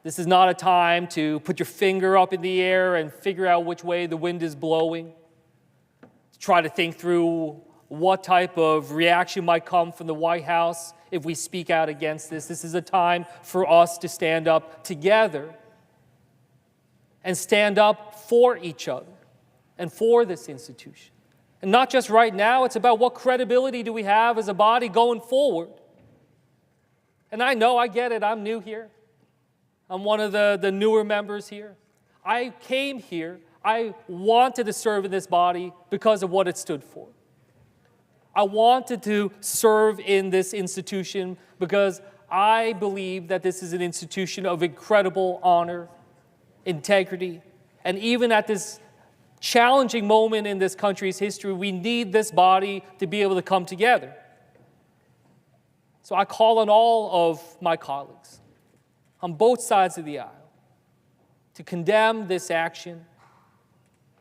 This is not a time to put your finger up in the air and figure out which way the wind is blowing. To try to think through what type of reaction might come from the White House if we speak out against this. This is a time for us to stand up together and stand up for each other and for this institution. And not just right now, it's about what credibility do we have as a body going forward. And I know, I get it, I'm new here. I'm one of the newer members here. I came here, I wanted to serve in this body because of what it stood for. I wanted to serve in this institution because I believe that this is an institution of incredible honor, integrity, and even at this challenging moment in this country's history, we need this body to be able to come together. So I call on all of my colleagues on both sides of the aisle to condemn this action,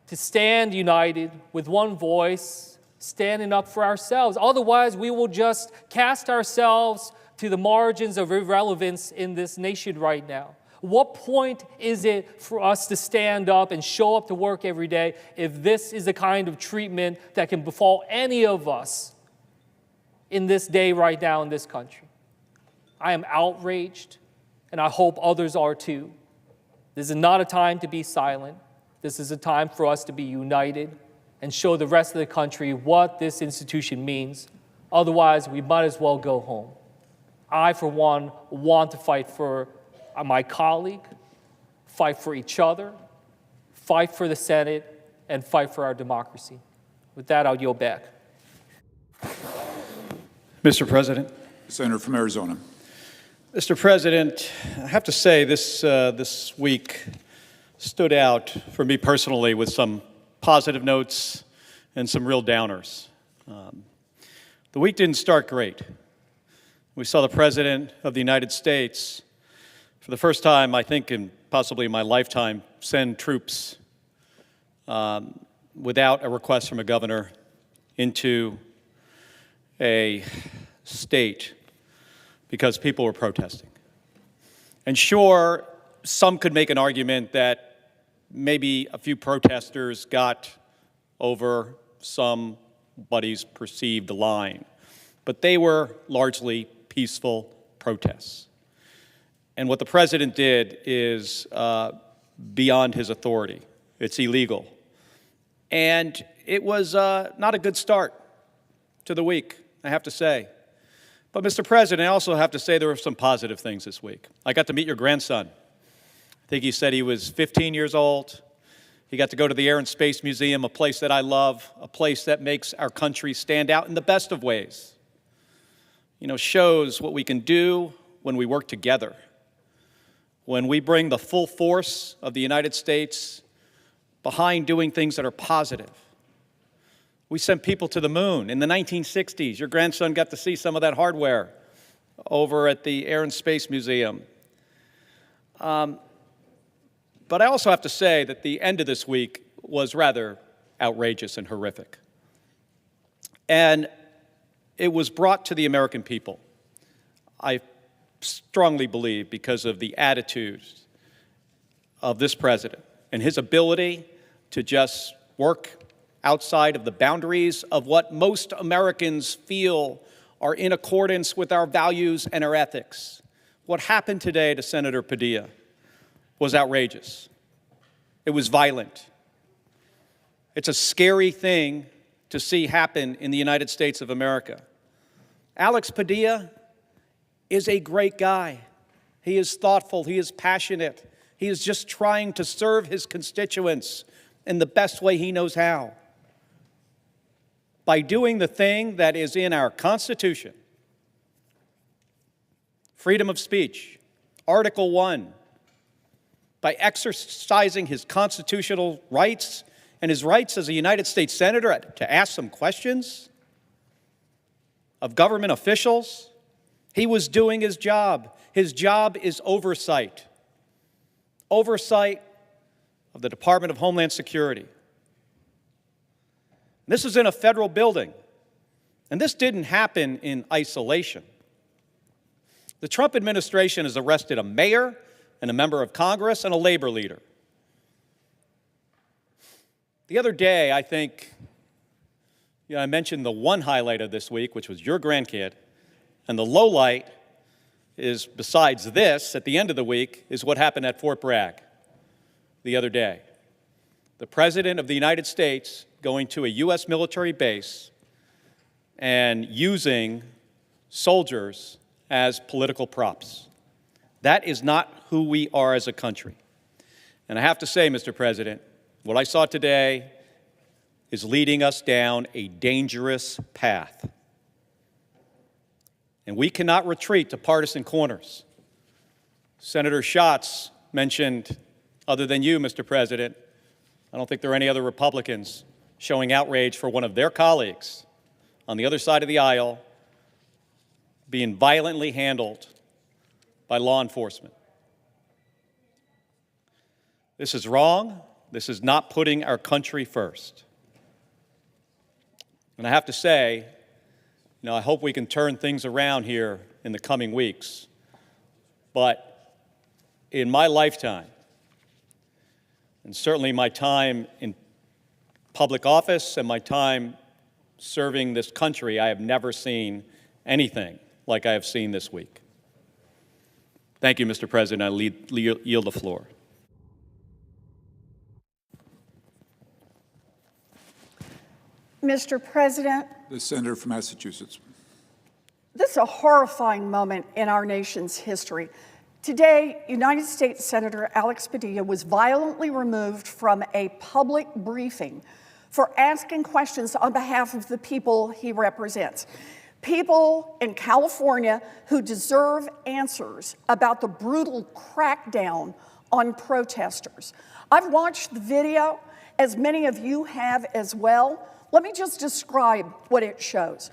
to stand united with one voice, standing up for ourselves. Otherwise, we will just cast ourselves to the margins of irrelevance in this nation right now. What point is it for us to stand up and show up to work every day if this is the kind of treatment that can befall any of us in this day right now in this country? I am outraged, and I hope others are too. This is not a time to be silent. This is a time for us to be united and show the rest of the country what this institution means. Otherwise, we might as well go home. I, for one, want to fight for my colleague, fight for each other, fight for the Senate, and fight for our democracy. With that, I'll yield back. Mr. President. Senator from Arizona. Mr. President, I have to say this week stood out for me personally with some positive notes and some real downers. The week didn't start great. We saw the President of the United States, for the first time, I think, in possibly my lifetime, send troops without a request from a governor into a state because people were protesting. And sure, some could make an argument that maybe a few protesters got over somebody's perceived line, but they were largely peaceful protests. And what the president did is beyond his authority. It's illegal. And it was not a good start to the week, I have to say. But Mr. President, I also have to say there were some positive things this week. I got to meet your grandson. I think he said he was 15 years old. He got to go to the Air and Space Museum, a place that I love, a place that makes our country stand out in the best of ways. You know, shows what we can do when we work together, when we bring the full force of the United States behind doing things that are positive. We sent people to the moon in the 1960s. Your grandson got to see some of that hardware over at the Air and Space Museum. But I also have to say that the end of this week was rather outrageous and horrific. And it was brought to the American people, I strongly believe, because of the attitudes of this president and his ability to just work outside of the boundaries of what most Americans feel are in accordance with our values and our ethics. What happened today to Senator Padilla was outrageous. It was violent. It's a scary thing to see happen in the United States of America. Alex Padilla is a great guy. He is thoughtful. He is passionate. He is just trying to serve his constituents in the best way he knows how. By doing the thing that is in our Constitution, freedom of speech, Article 1, by exercising his constitutional rights and his rights as a United States Senator to ask some questions of government officials, he was doing his job. His job is oversight. Oversight of the Department of Homeland Security. This is in a federal building, and this didn't happen in isolation. The Trump administration has arrested a mayor and a member of Congress and a labor leader. The other day, I think, I mentioned the one highlight of this week, which was your grandkid, and the low light is, besides this, at the end of the week, is what happened at Fort Bragg the other day. The President of the United States going to a U.S. military base and using soldiers as political props. That is not who we are as a country. And I have to say, Mr. President, what I saw today is leading us down a dangerous path. And we cannot retreat to partisan corners. Senator Schatz mentioned, other than you, Mr. President, I don't think there are any other Republicans showing outrage for one of their colleagues on the other side of the aisle being violently handled by law enforcement. This is wrong. This is not putting our country first. And I have to say, I hope we can turn things around here in the coming weeks. But in my lifetime, and certainly my time in public office and my time serving this country, I have never seen anything like I have seen this week. Thank you, Mr. President. I yield the floor. Mr. President, The senator from Massachusetts. this is a horrifying moment in our nation's history. Today, United States Senator Alex Padilla was violently removed from a public briefing for asking questions on behalf of the people he represents. People in California who deserve answers about the brutal crackdown on protesters. I've watched the video, as many of you have as well. Let me just describe what it shows.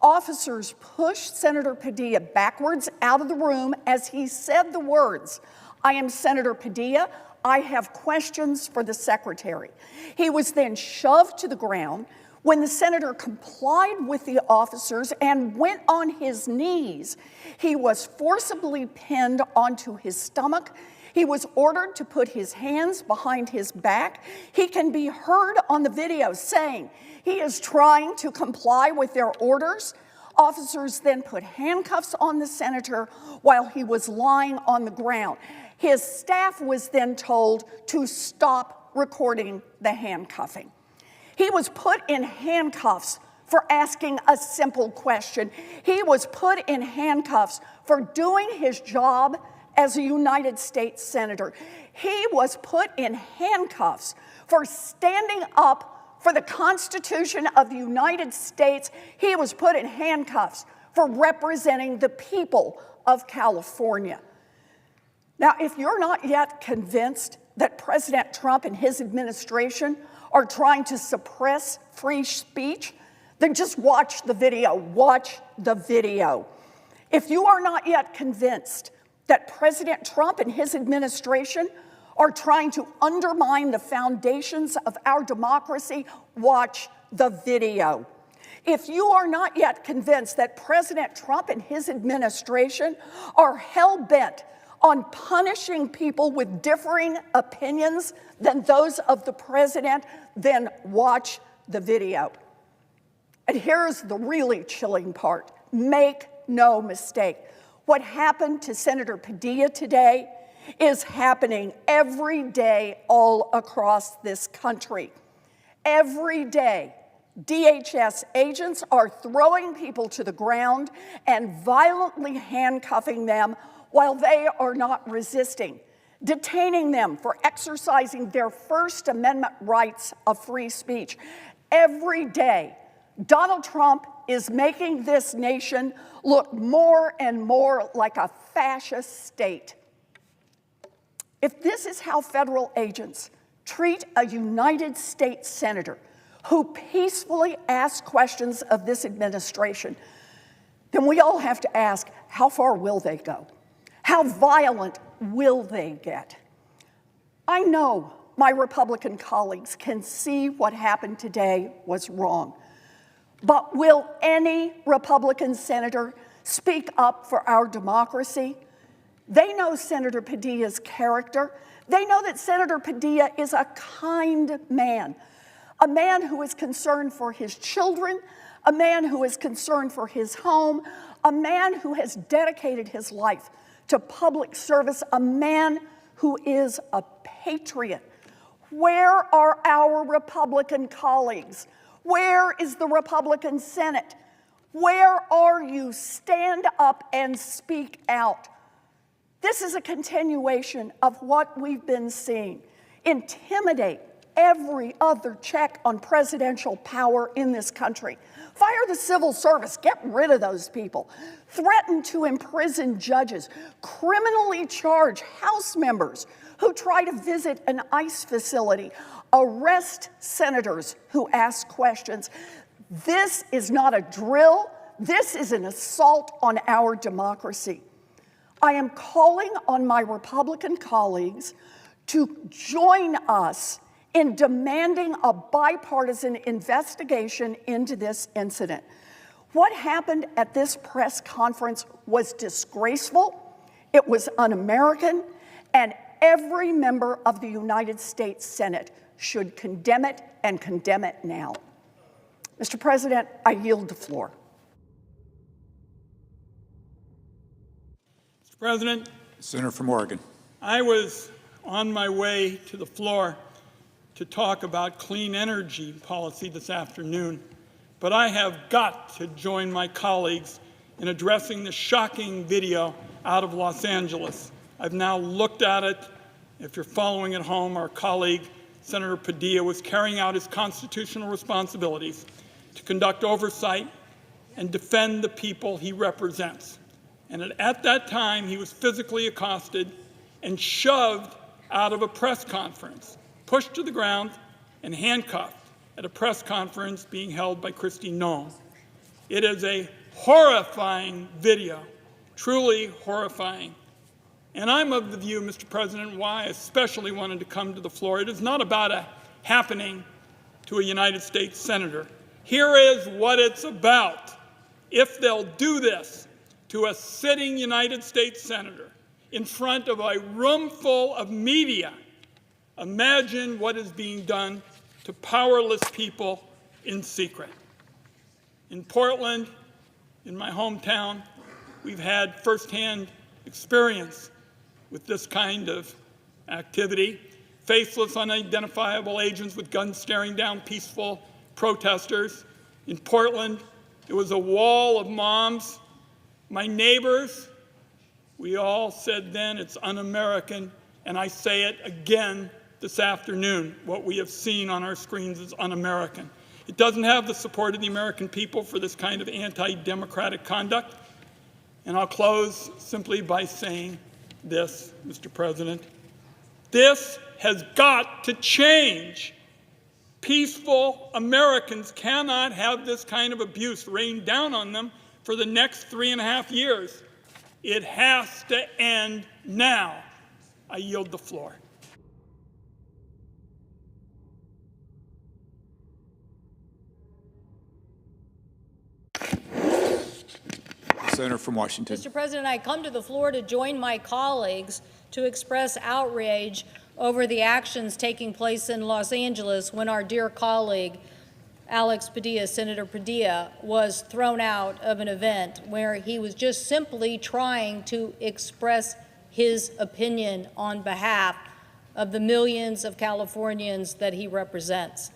Officers pushed Senator Padilla backwards out of the room as he said the words, "I am Senator Padilla. I have questions for the secretary." He was then shoved to the ground. When the senator complied with the officers and went on his knees, he was forcibly pinned onto his stomach. He was ordered to put his hands behind his back. He can be heard on the video saying he is trying to comply with their orders. Officers then put handcuffs on the senator while he was lying on the ground. His staff was then told to stop recording the handcuffing. He was put in handcuffs for asking a simple question. He was put in handcuffs for doing his job as a United States Senator. He was put in handcuffs for standing up for the Constitution of the United States. He was put in handcuffs for representing the people of California. Now, if you're not yet convinced that President Trump and his administration are trying to suppress free speech, then just watch the video. Watch the video. If you are not yet convinced that President Trump and his administration are trying to undermine the foundations of our democracy, watch the video. If you are not yet convinced that President Trump and his administration are hell-bent on punishing people with differing opinions than those of the president, then watch the video. And here's the really chilling part. Make no mistake. What happened to Senator Padilla today is happening every day all across this country. Every day, DHS agents are throwing people to the ground and violently handcuffing them while they are not resisting, detaining them for exercising their First Amendment rights of free speech. Every day, Donald Trump is making this nation look more and more like a fascist state. If this is how federal agents treat a United States senator who peacefully asks questions of this administration, then we all have to ask, how far will they go? How violent will they get? I know my Republican colleagues can see what happened today was wrong. But will any Republican senator speak up for our democracy? They know Senator Padilla's character. They know that Senator Padilla is a kind man, a man who is concerned for his children, a man who is concerned for his home, a man who has dedicated his life to public service, a man who is a patriot. Where are our Republican colleagues? Where is the Republican Senate? Where are you? Stand up and speak out. This is a continuation of what we've been seeing. Intimidate every other check on presidential power in this country. Fire the civil service, get rid of those people. Threaten to imprison judges. Criminally charge House members who try to visit an ICE facility. Arrest senators who ask questions. This is not a drill. This is an assault on our democracy. I am calling on my Republican colleagues to join us in demanding a bipartisan investigation into this incident. What happened at this press conference was disgraceful, it was un-American, and every member of the United States Senate should condemn it and condemn it now. Mr. President, I yield the floor. Mr. President, Senator from Oregon. I was on my way to the floor to talk about clean energy policy this afternoon, but I have got to join my colleagues in addressing the shocking video out of Los Angeles. I've now looked at it. If you're following at home, our colleague, Senator Padilla, was carrying out his constitutional responsibilities to conduct oversight and defend the people he represents. And at that time, he was physically accosted and shoved out of a press conference, pushed to the ground and handcuffed at a press conference being held by Kristi Noem. It is a horrifying video, truly horrifying. And I'm of the view, Mr. President, why I especially wanted to come to the floor. It is not about a happening to a United States senator. Here is what it's about. If they'll do this to a sitting United States senator in front of a room full of media, imagine what is being done to powerless people in secret. In Portland, in my hometown, we've had firsthand experience with this kind of activity. Faceless, unidentifiable agents with guns staring down peaceful protesters. In Portland, it was a wall of moms. My neighbors, we all said then it's un-American, and I say it again this afternoon. What we have seen on our screens is un-American. It doesn't have the support of the American people for this kind of anti-democratic conduct. And I'll close simply by saying this, Mr. President. This has got to change. Peaceful Americans cannot have this kind of abuse rain down on them for the next 3.5 years. It has to end now. I yield the floor. Senator from Washington. Mr. President, I come to the floor to join my colleagues to express outrage over the actions taking place in Los Angeles when our dear colleague, Alex Padilla, Senator Padilla, was thrown out of an event where he was just simply trying to express his opinion on behalf of the millions of Californians that he represents.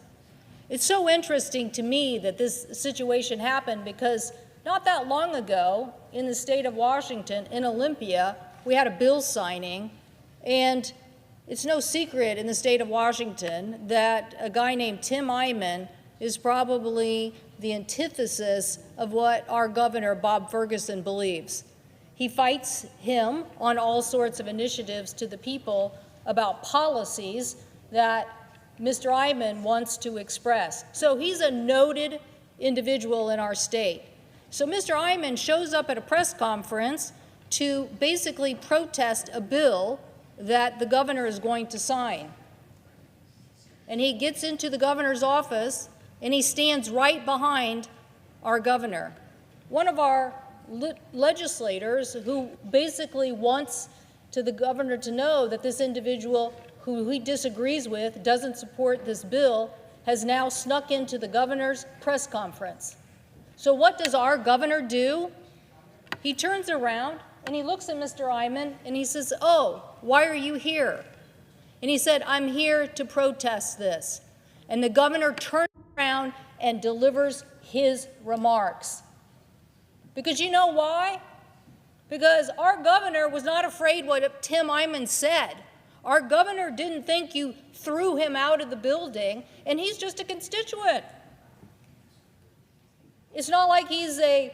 It's so interesting to me that this situation happened because not that long ago, in the state of Washington, in Olympia, we had a bill signing, and it's no secret in the state of Washington that a guy named Tim Eyman is probably the antithesis of what our governor, Bob Ferguson, believes. He fights him on all sorts of initiatives to the people about policies that Mr. Eyman wants to express. So he's a noted individual in our state. So Mr. Eyman shows up at a press conference to basically protest a bill that the governor is going to sign. And he gets into the governor's office and he stands right behind our governor. One of our legislators who basically wants the governor to know that this individual who he disagrees with, doesn't support this bill, has now snuck into the governor's press conference. So what does our governor do? He turns around and he looks at Mr. Eyman and he says, "Oh, why are you here?" And he said, "I'm here to protest this." And the governor turns around and delivers his remarks. Because you know why? Because our governor was not afraid what Tim Eyman said. Our governor didn't think you threw him out of the building, and he's just a constituent. It's not like he's a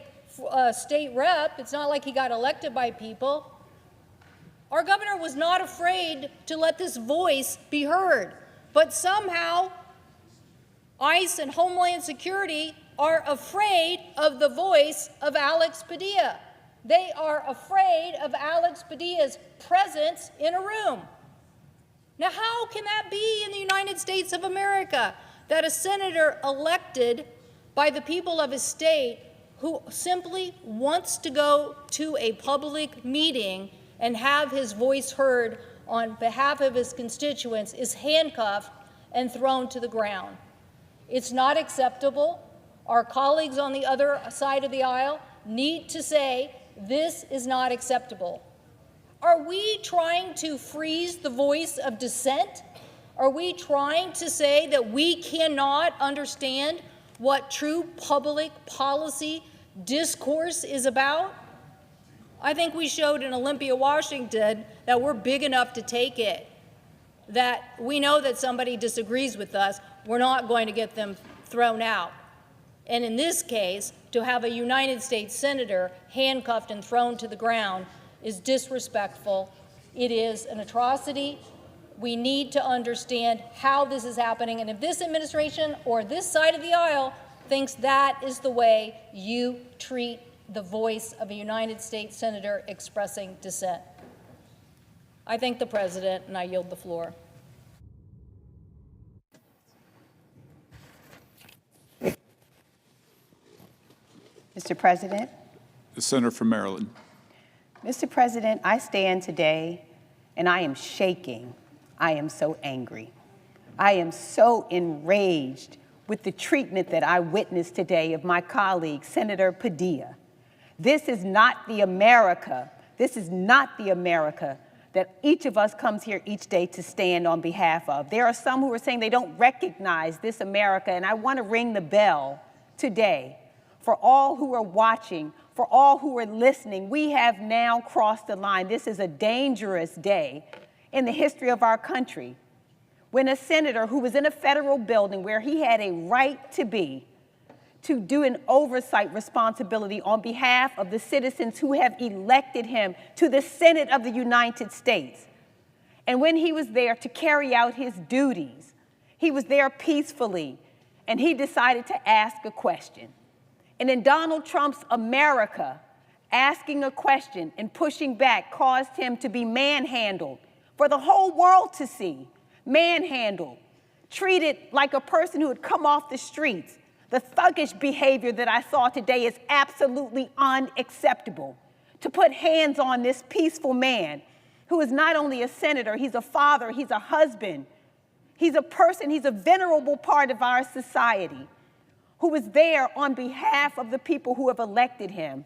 state rep. It's not like he got elected by people. Our governor was not afraid to let this voice be heard. But somehow, ICE and Homeland Security are afraid of the voice of Alex Padilla. They are afraid of Alex Padilla's presence in a room. Now, how can that be in the United States of America, that a senator elected by the people of his state who simply wants to go to a public meeting and have his voice heard on behalf of his constituents is handcuffed and thrown to the ground? It's not acceptable. Our colleagues on the other side of the aisle need to say this is not acceptable. Are we trying to freeze the voice of dissent? Are we trying to say that we cannot understand what true public policy discourse is about? I think we showed in Olympia, Washington, that we're big enough to take it, that we know that somebody disagrees with us, we're not going to get them thrown out. And in this case, to have a United States senator handcuffed and thrown to the ground is disrespectful. It is an atrocity We need to understand how this is happening, and if this administration or this side of the aisle thinks that is the way you treat the voice of a United States senator expressing dissent. I thank the President, and I yield the floor. Mr. President. The senator from Maryland. Mr. President, I stand today and I am shaking. I am so angry. I am so enraged with the treatment that I witnessed today of my colleague, Senator Padilla. This is not the America that each of us comes here each day to stand on behalf of. There are some who are saying they don't recognize this America, and I want to ring the bell today for all who are watching, for all who are listening. We have now crossed the line. This is a dangerous day in the history of our country when a senator who was in a federal building where he had a right to be, to do an oversight responsibility on behalf of the citizens who have elected him to the Senate of the United States. And when he was there to carry out his duties, he was there peacefully, and he decided to ask a question. And in Donald Trump's America, asking a question and pushing back caused him to be manhandled for the whole world to see, manhandled, treated like a person who had come off the streets. The thuggish behavior that I saw today is absolutely unacceptable. To put hands on this peaceful man who is not only a senator, he's a father, he's a husband, he's a person, he's a venerable part of our society, who was there on behalf of the people who have elected him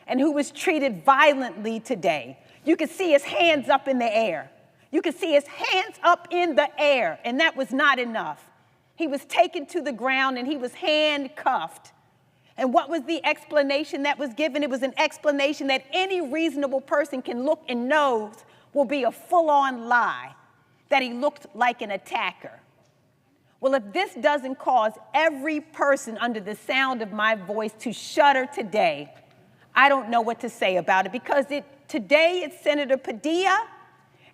and who was treated violently today. You could see his hands up in the air. You could see his hands up in the air, and that was not enough. He was taken to the ground and he was handcuffed. And what was the explanation that was given? It was an explanation that any reasonable person can look and knows will be a full-on lie, that he looked like an attacker. Well, if this doesn't cause every person under the sound of my voice to shudder today, I don't know what to say about it, because today it's Senator Padilla,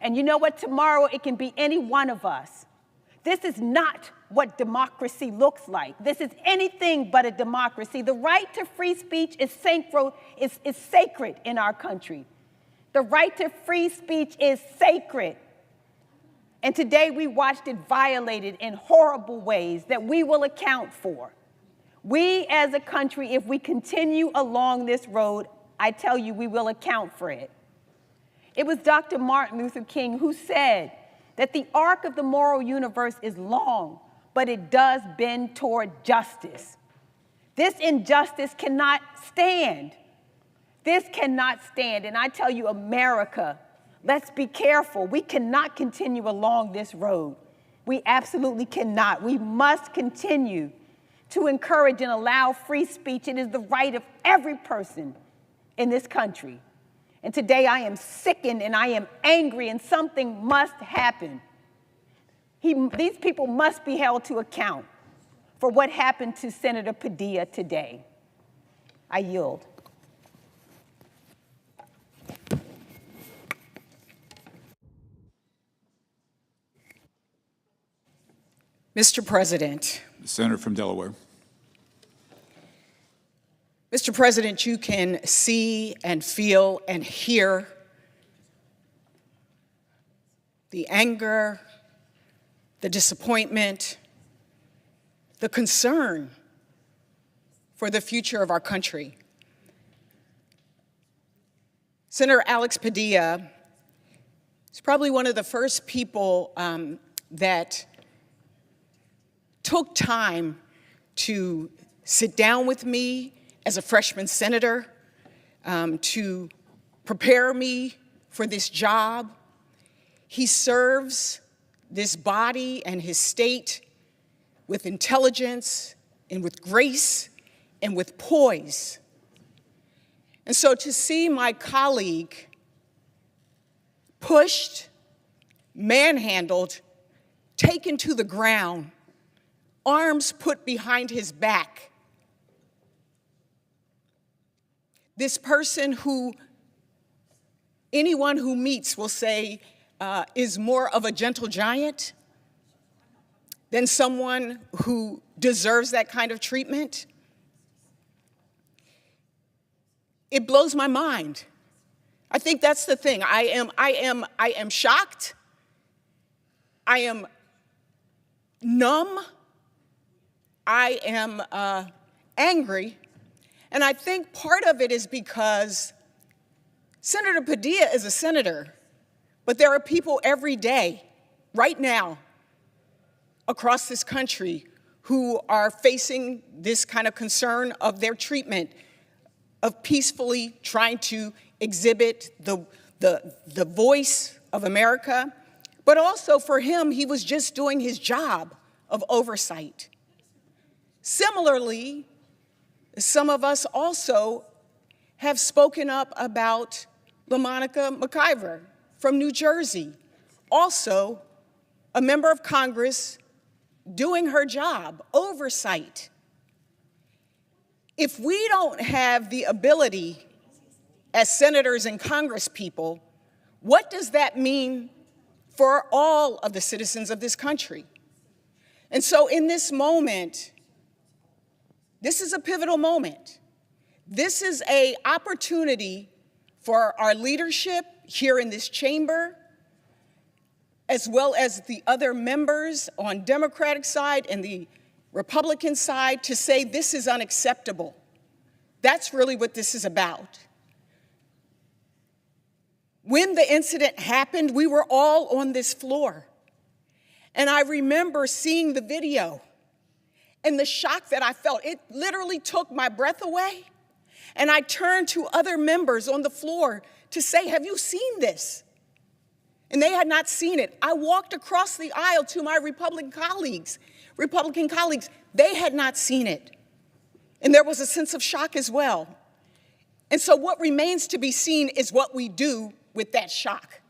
and you know what, tomorrow it can be any one of us. This is not what democracy looks like. This is anything but a democracy. The right to free speech is sacred in our country. The right to free speech is sacred. And today we watched it violated in horrible ways that we will account for. We as a country, if we continue along this road, I tell you, we will account for it. It was Dr. Martin Luther King who said that the arc of the moral universe is long, but it does bend toward justice. This injustice cannot stand. This cannot stand. And I tell you, America, let's be careful. We cannot continue along this road. We absolutely cannot. We must continue to encourage and allow free speech. It is the right of every person in this country. And today I am sickened and I am angry, and something must happen. These people must be held to account for what happened to Senator Padilla today. I yield. Mr. President. The senator from Delaware. Mr. President, you can see and feel and hear the anger, the disappointment, the concern for the future of our country. Senator Alex Padilla is probably one of the first people that took time to sit down with me as a freshman senator, to prepare me for this job. He serves this body and his state with intelligence and with grace and with poise. And so to see my colleague pushed, manhandled, taken to the ground, arms put behind his back, this person who anyone who meets will say is more of a gentle giant than someone who deserves that kind of treatment? It blows my mind. I think that's the thing. I am shocked. I am numb. I am angry. And I think part of it is because Senator Padilla is a senator, but there are people every day, right now, across this country who are facing this kind of concern of their treatment, of peacefully trying to exhibit the voice of America. But also for him, he was just doing his job of oversight. Similarly, some of us also have spoken up about LaMonica McIver from New Jersey, also a member of Congress doing her job, oversight. If we don't have the ability as senators and congresspeople, what does that mean for all of the citizens of this country? And so in this moment, this is a pivotal moment. This is an opportunity for our leadership here in this chamber, as well as the other members on Democratic side and the Republican side, to say this is unacceptable. That's really what this is about. When the incident happened, we were all on this floor. And I remember seeing the video and the shock that I felt. It literally took my breath away. And I turned to other members on the floor to say, have you seen this? And they had not seen it. I walked across the aisle to my Republican colleagues. They had not seen it. And there was a sense of shock as well. And so what remains to be seen is what we do with that shock,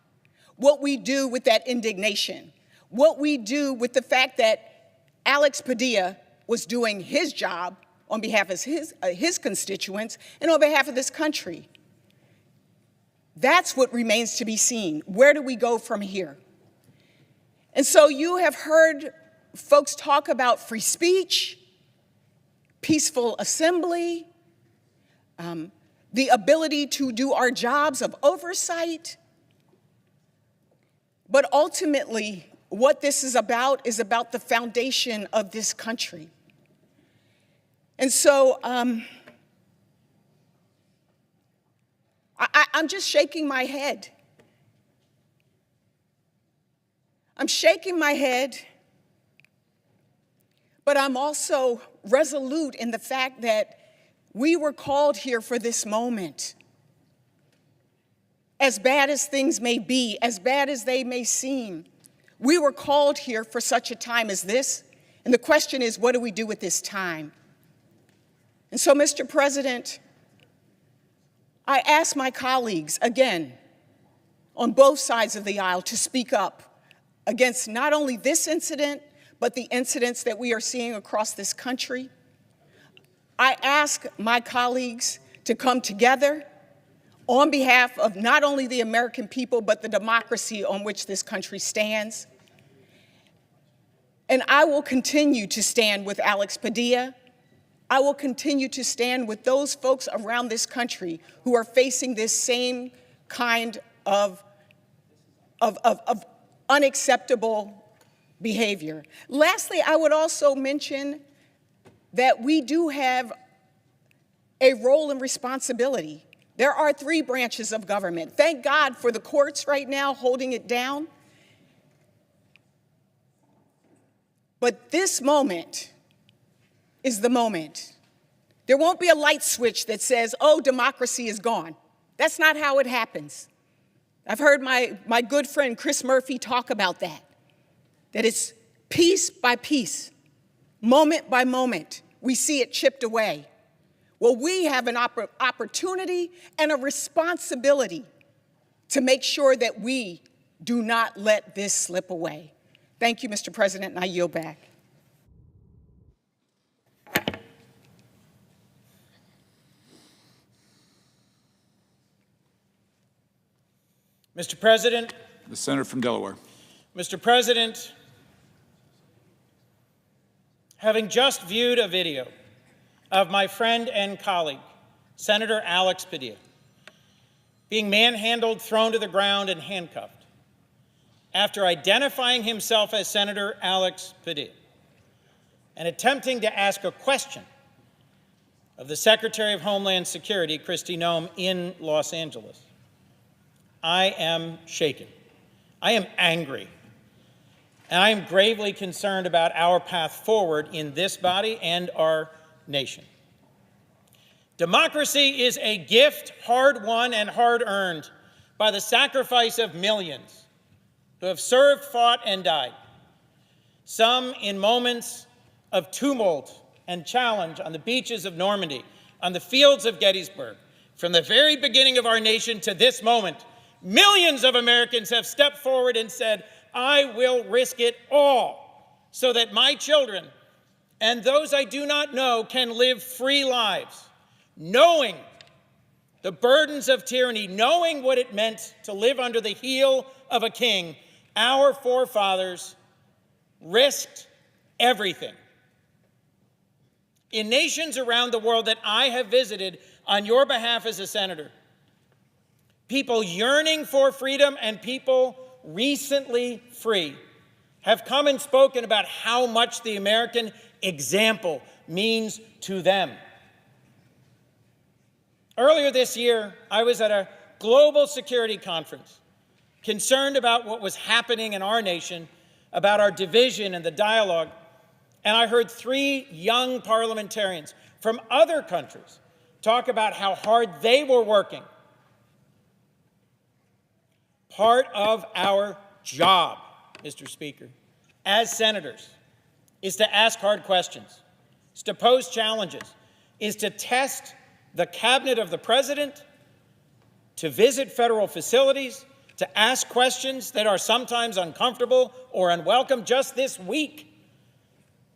what we do with that indignation, what we do with the fact that Alex Padilla was doing his job on behalf of his constituents and on behalf of this country. That's what remains to be seen. Where do we go from here? And so you have heard folks talk about free speech, peaceful assembly, the ability to do our jobs of oversight. But ultimately, what this is about the foundation of this country. And so I'm just shaking my head. I'm shaking my head, but I'm also resolute in the fact that we were called here for this moment. As bad as things may be, as bad as they may seem, we were called here for such a time as this. And the question is, what do we do with this time? And so, Mr. President, I ask my colleagues, again, on both sides of the aisle, to speak up against not only this incident, but the incidents that we are seeing across this country. I ask my colleagues to come together on behalf of not only the American people, but the democracy on which this country stands. And I will continue to stand with Alex Padilla. I will continue to stand with those folks around this country who are facing this same kind of unacceptable behavior. Lastly, I would also mention that we do have a role and responsibility. There are 3 branches of government. Thank God for the courts right now holding it down. But this moment is the moment. There won't be a light switch that says, oh, democracy is gone. That's not how it happens. I've heard my good friend Chris Murphy talk about that it's piece by piece, moment by moment. We see it chipped away. Well, we have an opportunity and a responsibility to make sure that we do not let this slip away. Thank you, Mr. President, and I yield back. Mr. President, The senator from Delaware. Mr. President, having just viewed a video of my friend and colleague, Senator Alex Padilla, being manhandled, thrown to the ground, and handcuffed, after identifying himself as Senator Alex Padilla and attempting to ask a question of the Secretary of Homeland Security, Kristi Noem, in Los Angeles, I am shaken. I am angry. And I am gravely concerned about our path forward in this body and our nation. Democracy is a gift hard-won and hard-earned by the sacrifice of millions who have served, fought, and died, some in moments of tumult and challenge on the beaches of Normandy, on the fields of Gettysburg. From the very beginning of our nation to this moment, millions of Americans have stepped forward and said, I will risk it all so that my children and those I do not know can live free lives, knowing the burdens of tyranny, knowing what it meant to live under the heel of a king. Our forefathers risked everything. In nations around the world that I have visited on your behalf as a senator, people yearning for freedom and people recently free have come and spoken about how much the American example means to them. Earlier this year, I was at a global security conference concerned about what was happening in our nation, about our division and the dialogue, and I heard 3 young parliamentarians from other countries talk about how hard they were working. Part of our job, Mr. Speaker, as senators, is to ask hard questions, is to pose challenges, is to test the cabinet of the president, to visit federal facilities, to ask questions that are sometimes uncomfortable or unwelcome. Just this week,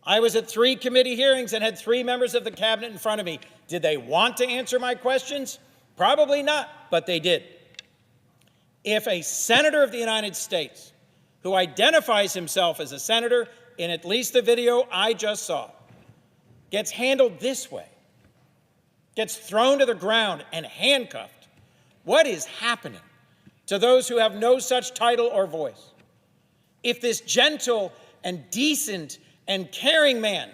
I was at 3 committee hearings and had 3 members of the cabinet in front of me. Did they want to answer my questions? Probably not, but they did. If a senator of the United States who identifies himself as a senator, in at least the video I just saw, gets handled this way, gets thrown to the ground and handcuffed, what is happening to those who have no such title or voice? If this gentle and decent and caring man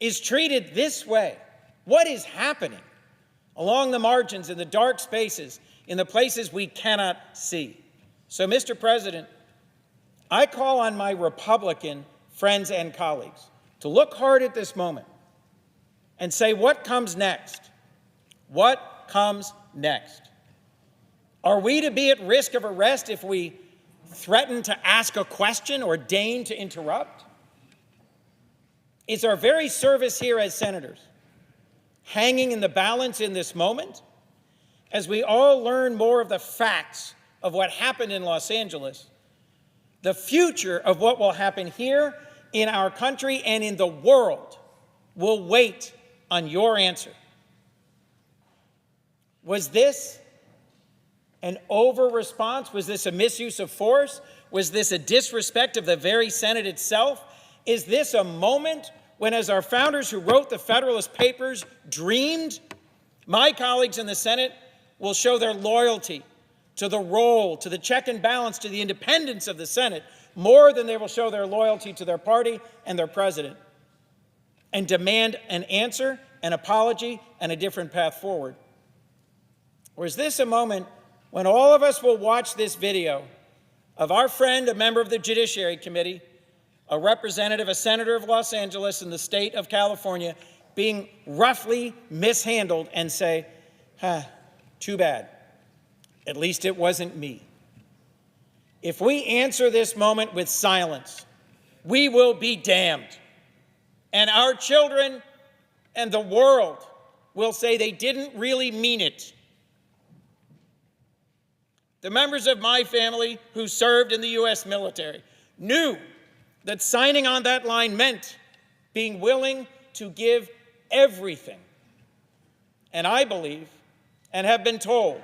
is treated this way, what is happening along the margins, in the dark spaces, in the places we cannot see? So, Mr. President, I call on my Republican friends and colleagues to look hard at this moment and say, what comes next? What comes next? Are we to be at risk of arrest if we threaten to ask a question or deign to interrupt? Is our very service here as senators hanging in the balance in this moment as we all learn more of the facts of what happened in Los Angeles? The future of what will happen here in our country and in the world will wait on your answer. Was this an over-response? Was this a misuse of force? Was this a disrespect of the very Senate itself? Is this a moment when, as our founders who wrote the Federalist Papers dreamed, my colleagues in the Senate will show their loyalty to the role, to the check and balance, to the independence of the Senate, more than they will show their loyalty to their party and their president, and demand an answer, an apology, and a different path forward? Or is this a moment when all of us will watch this video of our friend, a member of the Judiciary Committee, a representative, a senator of Los Angeles in the state of California, being roughly mishandled and say, too bad. At least it wasn't me. If we answer this moment with silence, we will be damned. And our children and the world will say they didn't really mean it. The members of my family who served in the U.S. military knew that signing on that line meant being willing to give everything. And I believe, and have been told,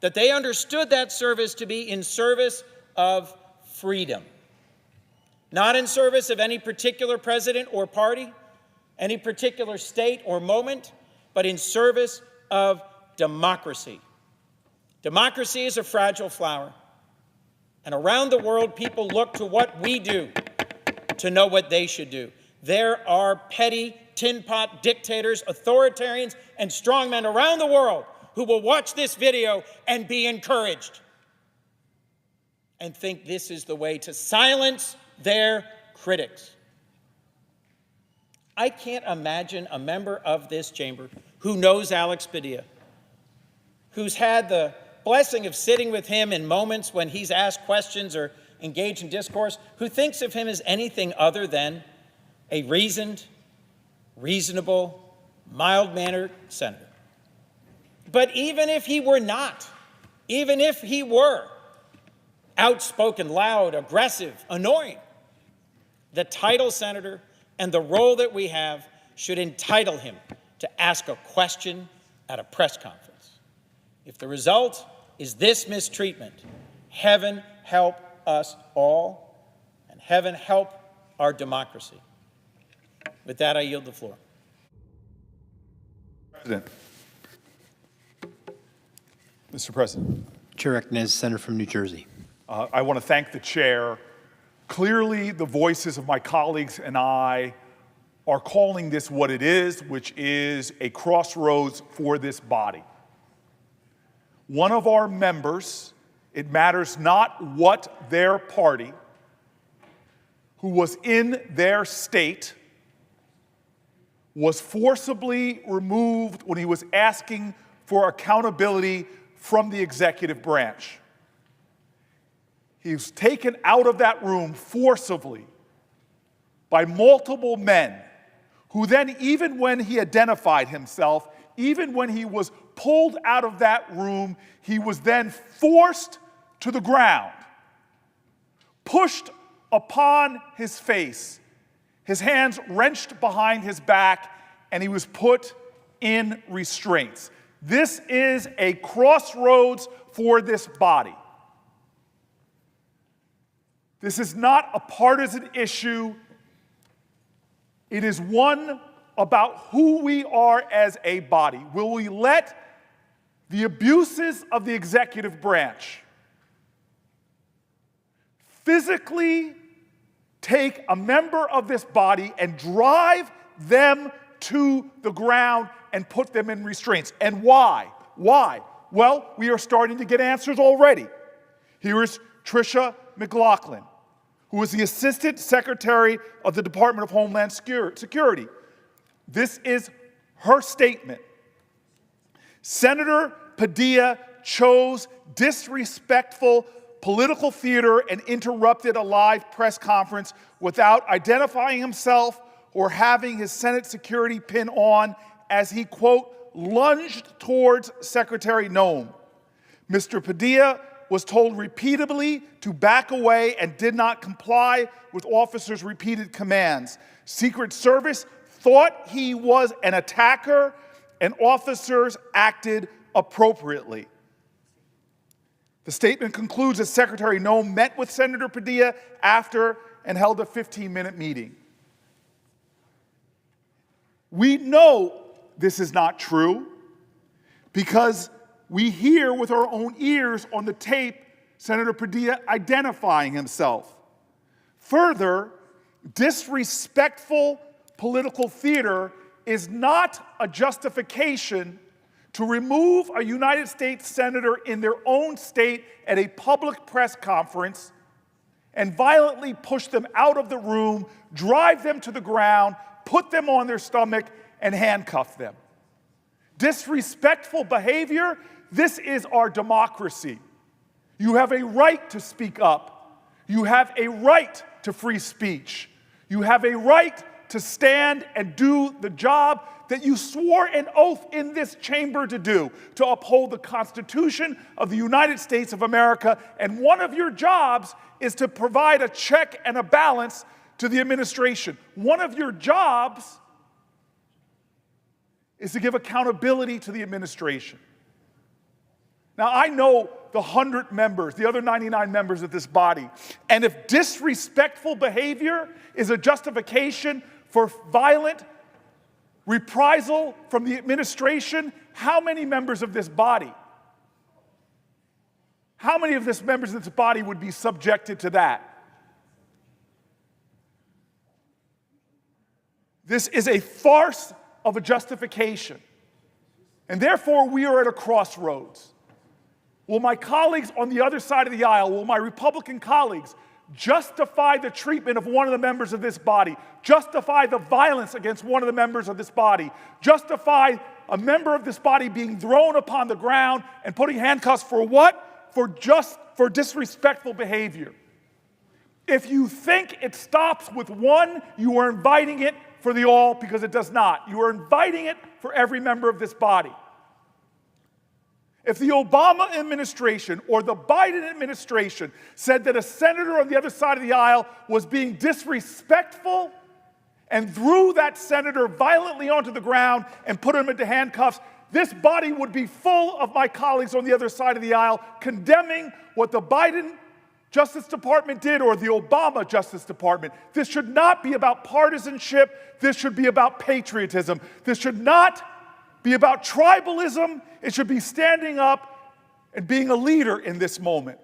that they understood that service to be in service of freedom, not in service of any particular president or party, any particular state or moment, but in service of democracy. Democracy is a fragile flower, and around the world, people look to what we do to know what they should do. There are petty, tin pot dictators, authoritarians, and strongmen around the world who will watch this video and be encouraged and think this is the way to silence their critics. I can't imagine a member of this chamber who knows Alex Padilla, who's had the blessing of sitting with him in moments when he's asked questions or engaged in discourse, who thinks of him as anything other than a reasoned, reasonable, mild-mannered senator. But even if he were not, even if he were outspoken, loud, aggressive, annoying, the title senator and the role that we have should entitle him to ask a question at a press conference. If the result is this mistreatment, heaven help us all, and heaven help our democracy. With that, I yield the floor. Mr. President. Chair recognizes the senator from New Jersey. I want to thank the chair. Clearly, the voices of my colleagues and I are calling this what it is, which is a crossroads for this body. One of our members, it matters not what their party, who was in their state, was forcibly removed when he was asking for accountability from the executive branch. He was taken out of that room forcibly by multiple men who then, even when he identified himself, even when he was pulled out of that room, he was then forced to the ground, pushed upon his face, his hands wrenched behind his back, and he was put in restraints. This is a crossroads for this body. This is not a partisan issue. It is one about who we are as a body. Will we let the abuses of the executive branch physically take a member of this body and drive them to the ground and put them in restraints? And why? Why? Well, we are starting to get answers already. Here is Tricia McLaughlin, who is the Assistant Secretary of the Department of Homeland Security. This is her statement. Senator Padilla chose disrespectful political theater and interrupted a live press conference without identifying himself or having his Senate security pin on as he, quote, lunged towards Secretary Noem. Mr. Padilla was told repeatedly to back away and did not comply with officers' repeated commands. Secret Service thought he was an attacker, and officers acted appropriately. The statement concludes that Secretary Noem met with Senator Padilla after and held a 15-minute meeting. We know this is not true because we hear with our own ears on the tape Senator Padilla identifying himself. Further, disrespectful political theater is not a justification to remove a United States senator in their own state at a public press conference and violently push them out of the room, drive them to the ground, put them on their stomach, and handcuff them. Disrespectful behavior, this is our democracy. You have a right to speak up. You have a right to free speech. You have a right to stand and do the job that you swore an oath in this chamber to do, to uphold the Constitution of the United States of America. And one of your jobs is to provide a check and a balance to the administration. One of your jobs is to give accountability to the administration. Now, I know the 100 members, the other 99 members of this body, and if disrespectful behavior is a justification for violent reprisal from the administration, how many members of this body? How many of this members of this body would be subjected to that? This is a farce of a justification. And therefore, we are at a crossroads. Will my colleagues on the other side of the aisle, will my Republican colleagues justify the treatment of one of the members of this body, justify the violence against one of the members of this body, justify a member of this body being thrown upon the ground and putting handcuffs for what? For disrespectful behavior. If you think it stops with one, you are inviting it for the all, because it does not. You are inviting it for every member of this body. If the Obama administration or the Biden administration said that a senator on the other side of the aisle was being disrespectful and threw that senator violently onto the ground and put him into handcuffs, this body would be full of my colleagues on the other side of the aisle condemning what the Biden Justice Department did or the Obama Justice Department. This should not be about partisanship. This should be about patriotism. This should not be about tribalism. It should be standing up and being a leader in this moment.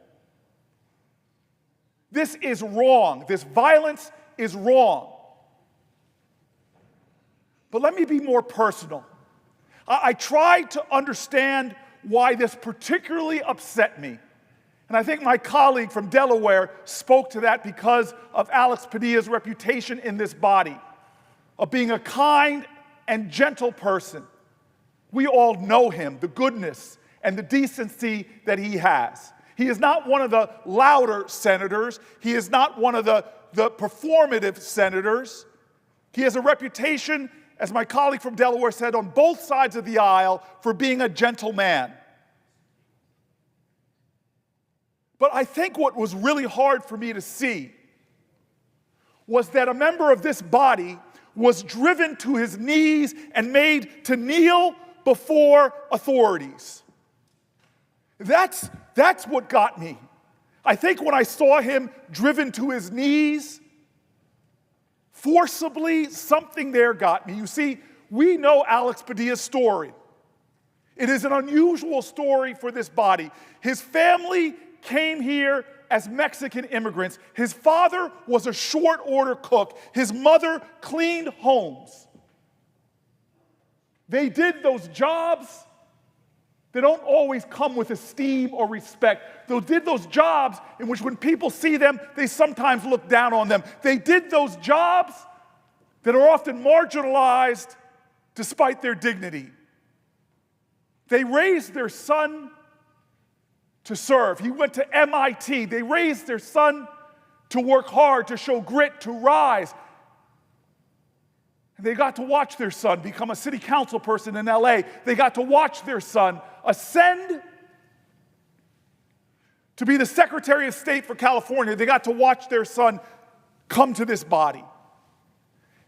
This is wrong. This violence is wrong. But let me be more personal. I tried to understand why this particularly upset me. And I think my colleague from Delaware spoke to that because of Alex Padilla's reputation in this body, of being a kind and gentle person. We all know him, the goodness and the decency that he has. He is not one of the louder senators. He is not one of the performative senators. He has a reputation, as my colleague from Delaware said, on both sides of the aisle for being a gentle man. But I think what was really hard for me to see was that a member of this body was driven to his knees and made to kneel before authorities. That's what got me. I think when I saw him driven to his knees forcibly, something there got me. You see, we know Alex Padilla's story. It is an unusual story for this body. His family came here as Mexican immigrants. His father was a short order cook. His mother cleaned homes. They did those jobs that don't always come with esteem or respect. They did those jobs in which when people see them, they sometimes look down on them. They did those jobs that are often marginalized despite their dignity. They raised their son to serve. He went to MIT. They raised their son to work hard, to show grit, to rise. And they got to watch their son become a city council person in LA. They got to watch their son ascend to be the Secretary of State for California. They got to watch their son come to this body.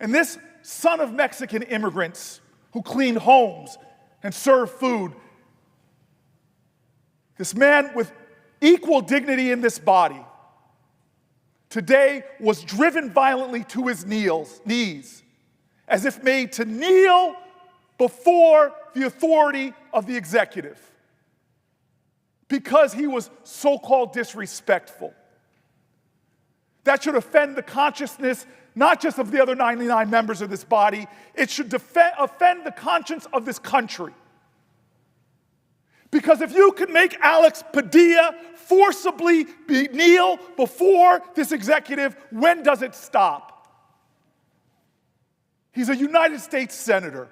And this son of Mexican immigrants who cleaned homes and served food, this man with equal dignity in this body, today was driven violently to his knees, as if made to kneel before the authority of the executive, because he was so-called disrespectful. That should offend the consciousness not just of the other 99 members of this body, it should offend the conscience of this country. Because if you can make Alex Padilla forcibly kneel before this executive, when does it stop? He's a United States senator.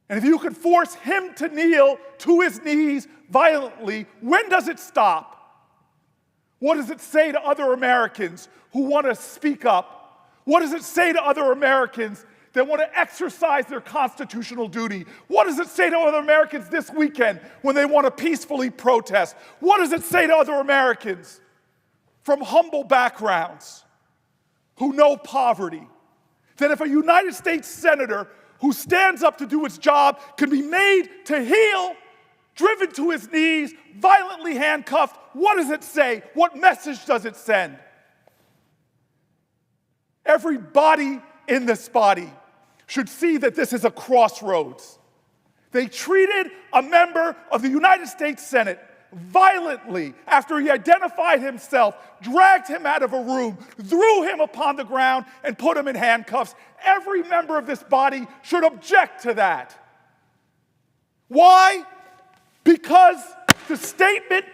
And if you could force him to kneel to his knees violently, when does it stop? What does it say to other Americans who want to speak up? What does it say to other Americans that want to exercise their constitutional duty? What does it say to other Americans this weekend when they want to peacefully protest? What does it say to other Americans from humble backgrounds who know poverty? That if a United States senator who stands up to do its job can be made to driven to his knees, violently handcuffed. What does it say? What message does it send? Everybody in this body should see that this is a crossroads. They treated a member of the United States Senate violently after he identified himself, dragged him out of a room, threw him upon the ground, and put him in handcuffs. Every member of this body should object to that. Why? Because the statement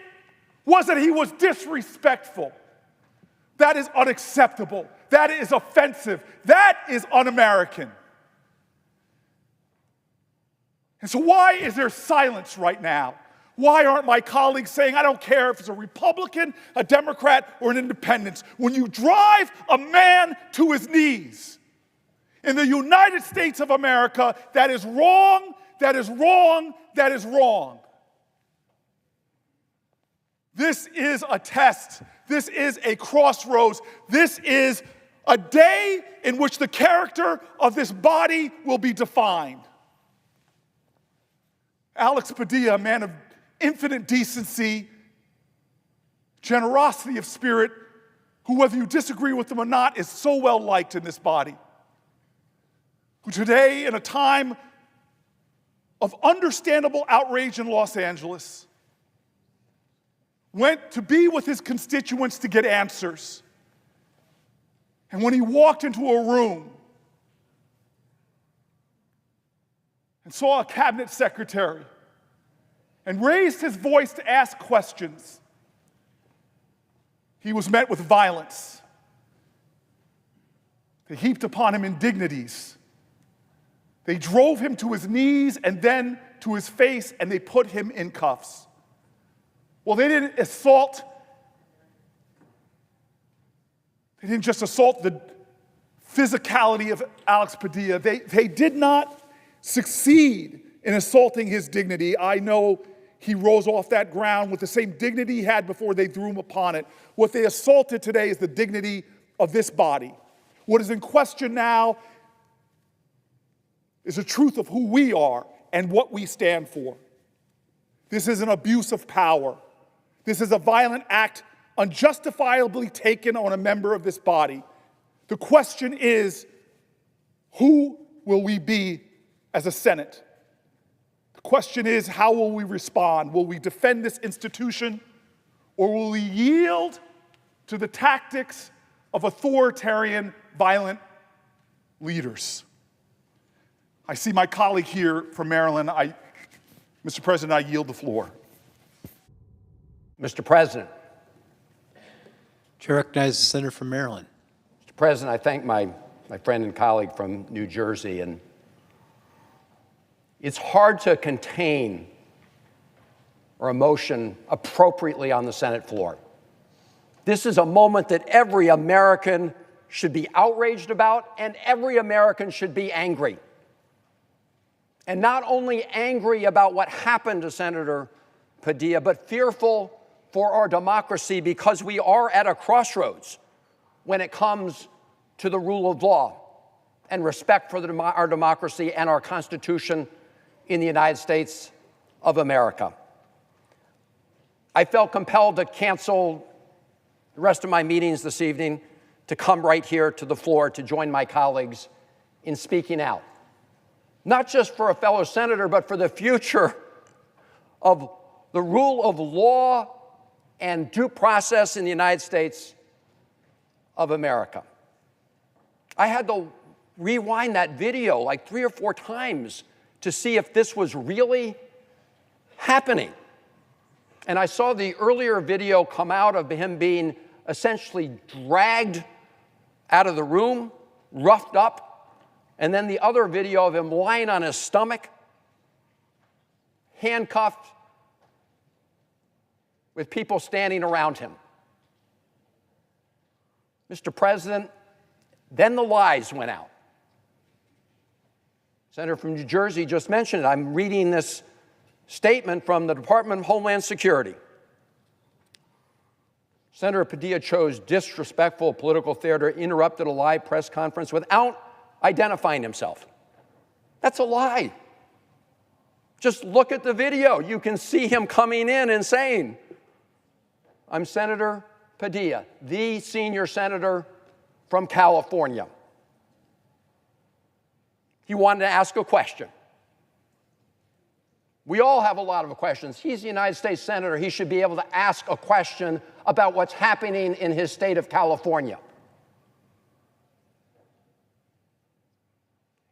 was that he was disrespectful. That is unacceptable. That is offensive. That is un-American. And so why is there silence right now? Why aren't my colleagues saying, I don't care if it's a Republican, a Democrat, or an independent? When you drive a man to his knees in the United States of America, that is wrong, that is wrong, that is wrong. This is a test. This is a crossroads. This is a day in which the character of this body will be defined. Alex Padilla, a man of infinite decency, generosity of spirit, who, whether you disagree with him or not, is so well liked in this body, who today, in a time of understandable outrage in Los Angeles, went to be with his constituents to get answers. And when he walked into a room and saw a cabinet secretary and raised his voice to ask questions, he was met with violence. They heaped upon him indignities. They drove him to his knees and then to his face, and they put him in cuffs. Well, they didn't just assault the physicality of Alex Padilla. They did not succeed in assaulting his dignity. I know he rose off that ground with the same dignity he had before they threw him upon it. What they assaulted today is the dignity of this body. What is in question now is the truth of who we are and what we stand for. This is an abuse of power. This is a violent act unjustifiably taken on a member of this body. The question is, who will we be as a Senate? The question is, how will we respond? Will we defend this institution, or will we yield to the tactics of authoritarian, violent leaders? I see my colleague here from Maryland. Mr. President, I yield the floor. Mr. President. Chair recognizes the senator from Maryland. Mr. President, I thank my friend and colleague from New Jersey. And it's hard to contain our emotion appropriately on the Senate floor. This is a moment that every American should be outraged about, and every American should be angry. And not only angry about what happened to Senator Padilla, but fearful for our democracy, because we are at a crossroads when it comes to the rule of law and respect for our democracy and our Constitution in the United States of America. I felt compelled to cancel the rest of my meetings this evening to come right here to the floor to join my colleagues in speaking out, not just for a fellow senator, but for the future of the rule of law and due process in the United States of America. I had to rewind that video like 3 or 4 times to see if this was really happening. And I saw the earlier video come out of him being essentially dragged out of the room, roughed up, and then the other video of him lying on his stomach, handcuffed, with people standing around him. Mr. President, then the lies went out. Senator from New Jersey just mentioned it. I'm reading this statement from the Department of Homeland Security. Senator Padilla chose disrespectful political theater, interrupted a live press conference without identifying himself. That's a lie. Just look at the video. You can see him coming in and saying, I'm Senator Padilla, the senior senator from California. He wanted to ask a question. We all have a lot of questions. He's the United States Senator. He should be able to ask a question about what's happening in his state of California.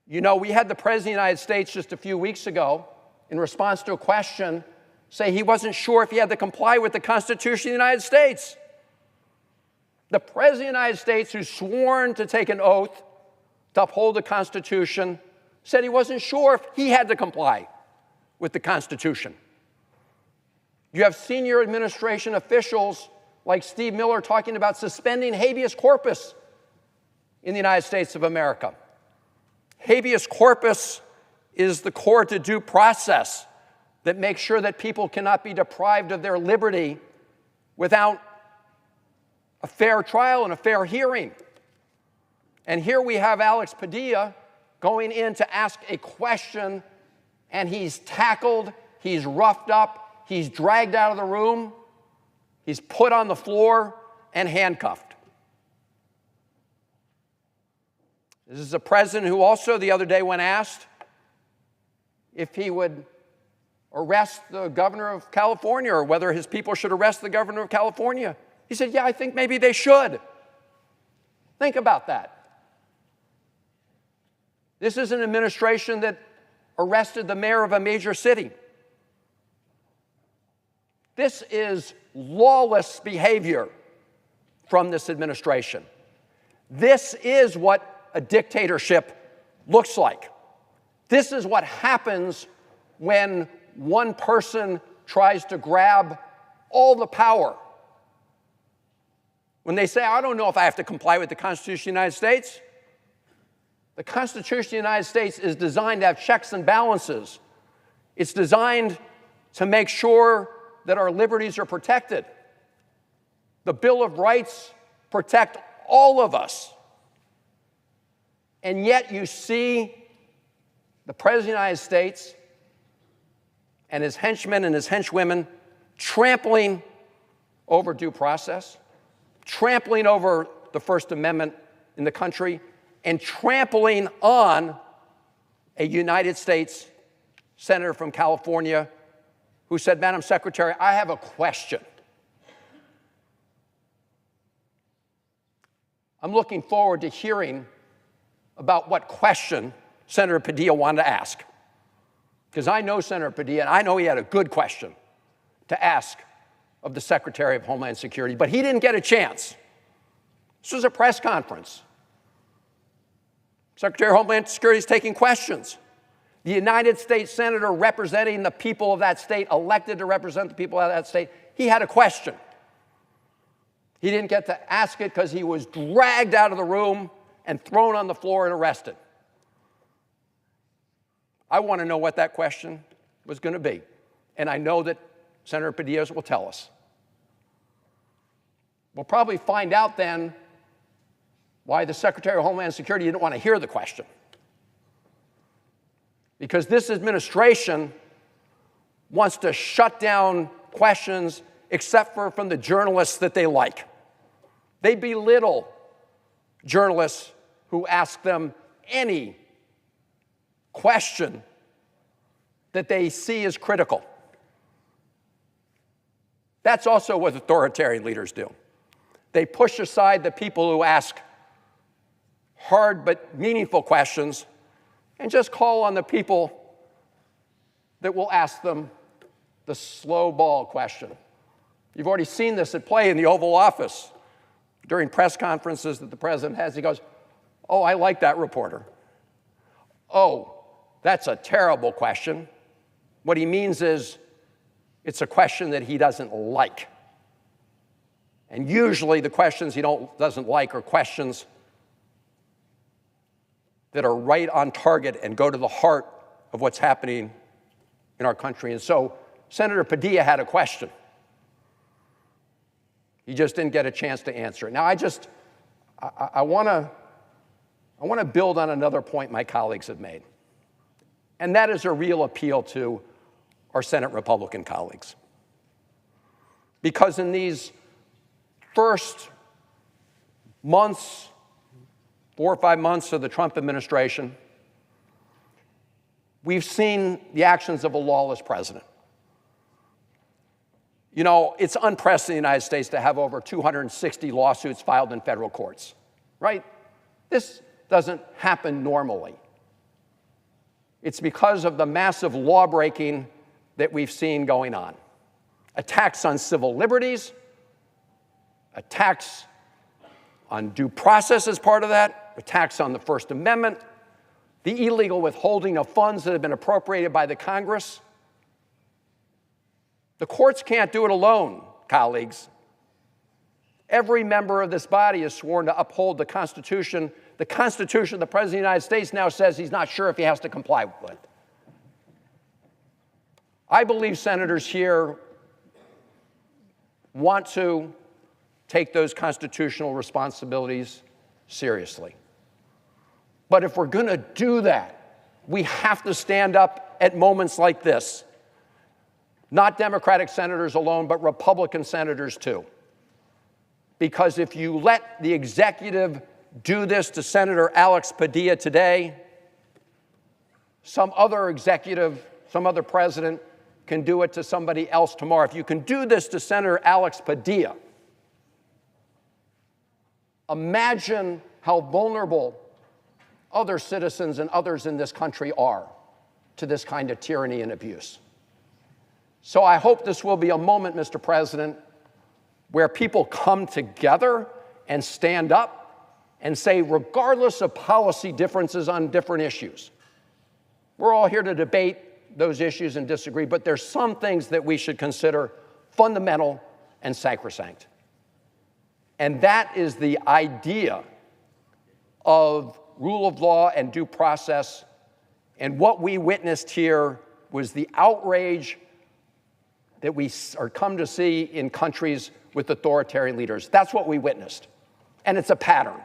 You know, we had the President of the United States just a few weeks ago, in response to a question, say he wasn't sure if he had to comply with the Constitution of the United States. The President of the United States, who's sworn to take an oath to uphold the Constitution, said he wasn't sure if he had to comply with the Constitution. You have senior administration officials like Steve Miller talking about suspending habeas corpus in the United States of America. Habeas corpus is the core to due process that makes sure that people cannot be deprived of their liberty without a fair trial and a fair hearing. And here we have Alex Padilla going in to ask a question, and he's tackled, he's roughed up, he's dragged out of the room, he's put on the floor and handcuffed. This is a president who also the other day when asked if he would arrest the governor of California or whether his people should arrest the governor of California, he said, yeah, I think maybe they should. Think about that. This is an administration that arrested the mayor of a major city. This is lawless behavior from this administration. This is what a dictatorship looks like. This is what happens when one person tries to grab all the power. When they say, I don't know if I have to comply with the Constitution of the United States. The Constitution of the United States is designed to have checks and balances. It's designed to make sure that our liberties are protected. The Bill of Rights protect all of us. And yet you see the President of the United States and his henchmen and his henchwomen trampling over due process, trampling over the First Amendment in the country, and trampling on a United States senator from California who said, Madam Secretary, I have a question. I'm looking forward to hearing about what question Senator Padilla wanted to ask. Because I know Senator Padilla, and I know he had a good question to ask of the Secretary of Homeland Security, but he didn't get a chance. This was a press conference. Secretary of Homeland Security is taking questions. The United States Senator representing the people of that state, elected to represent the people of that state, he had a question. He didn't get to ask it because he was dragged out of the room and thrown on the floor and arrested. I want to know what that question was going to be. And I know that Senator Padilla will tell us. We'll probably find out then why the Secretary of Homeland Security didn't want to hear the question. Because this administration wants to shut down questions except for from the journalists that they like. They belittle journalists who ask them any question that they see as critical. That's also what authoritarian leaders do. They push aside the people who ask hard but meaningful questions and just call on the people that will ask them the slow ball question. You've already seen this at play in the Oval Office during press conferences that the president has. He goes, oh, I like that reporter. Oh, that's a terrible question. What he means is it's a question that he doesn't like. And usually the questions he doesn't like are questions that are right on target and go to the heart of what's happening in our country. And so Senator Padilla had a question. He just didn't get a chance to answer it. Now, I want to build on another point my colleagues have made, and that is a real appeal to our Senate Republican colleagues. Because in these first months, 4 or 5 months of the Trump administration, we've seen the actions of a lawless president. You know, it's unprecedented in the United States to have over 260 lawsuits filed in federal courts, right? This doesn't happen normally. It's because of the massive law breaking that we've seen going on. Attacks on civil liberties, attacks on due process as part of that, attacks on the First Amendment, the illegal withholding of funds that have been appropriated by the Congress. The courts can't do it alone, colleagues. Every member of this body is sworn to uphold the Constitution. The Constitution the President of the United States now says he's not sure if he has to comply with. I believe senators here want to take those constitutional responsibilities seriously. But if we're going to do that, we have to stand up at moments like this. Not Democratic senators alone, but Republican senators too. Because if you let the executive do this to Senator Alex Padilla today, some other executive, some other president can do it to somebody else tomorrow. If you can do this to Senator Alex Padilla, imagine how vulnerable other citizens and others in this country are to this kind of tyranny and abuse. So I hope this will be a moment, Mr. President, where people come together and stand up and say, regardless of policy differences on different issues, we're all here to debate those issues and disagree, but there's some things that we should consider fundamental and sacrosanct. And that is the idea of rule of law and due process. And what we witnessed here was the outrage that we are come to see in countries with authoritarian leaders. That's what we witnessed. And it's a pattern.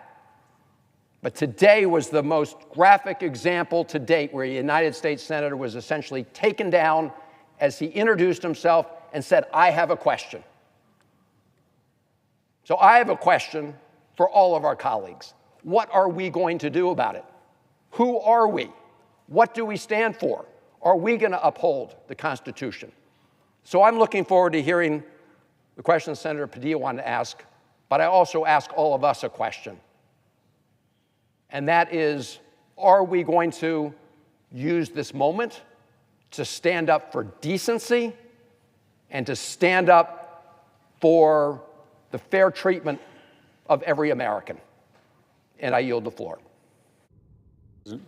But today was the most graphic example to date where a United States senator was essentially taken down as he introduced himself and said, "I have a question." So I have a question for all of our colleagues. What are we going to do about it? Who are we? What do we stand for? Are we going to uphold the Constitution? So I'm looking forward to hearing the question Senator Padilla wanted to ask, but I also ask all of us a question. And that is, are we going to use this moment to stand up for decency and to stand up for the fair treatment of every American? And I yield the floor. To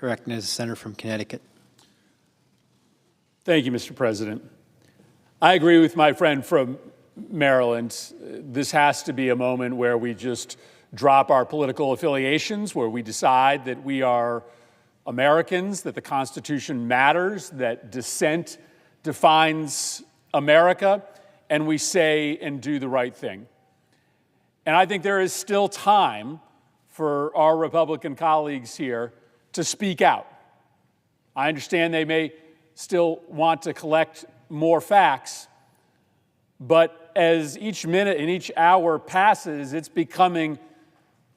recognize the senator from Connecticut. Thank you, Mr. President. I agree with my friend from Maryland. This has to be a moment where we just drop our political affiliations, where we decide that we are Americans, that the Constitution matters, that dissent defines America, and we say and do the right thing. And I think there is still time for our Republican colleagues here to speak out. I understand they may still want to collect more facts, but as each minute and each hour passes, it's becoming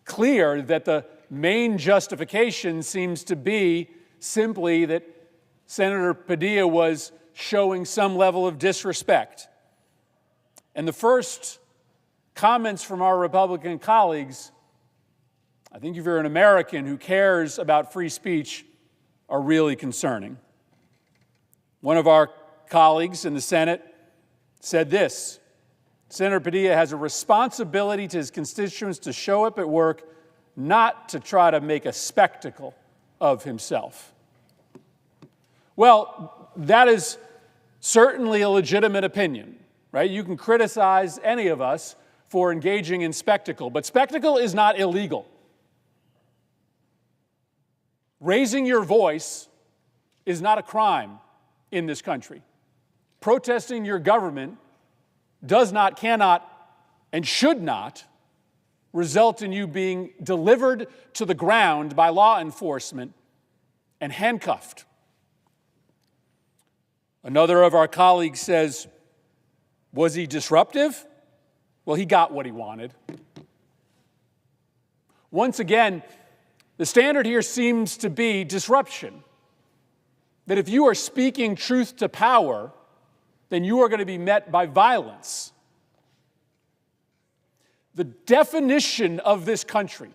clear that the main justification seems to be simply that Senator Padilla was showing some level of disrespect. And the first comments from our Republican colleagues, I think if you're an American who cares about free speech, are really concerning. One of our colleagues in the Senate said this: Senator Padilla has a responsibility to his constituents to show up at work, not to try to make a spectacle of himself. Well, that is certainly a legitimate opinion, right? You can criticize any of us for engaging in spectacle, but spectacle is not illegal. Raising your voice is not a crime in this country. Protesting your government does not, cannot, and should not result in you being delivered to the ground by law enforcement and handcuffed. Another of our colleagues says, was he disruptive? Well, he got what he wanted. Once again, the standard here seems to be disruption. That if you are speaking truth to power, then you are going to be met by violence. The definition of this country,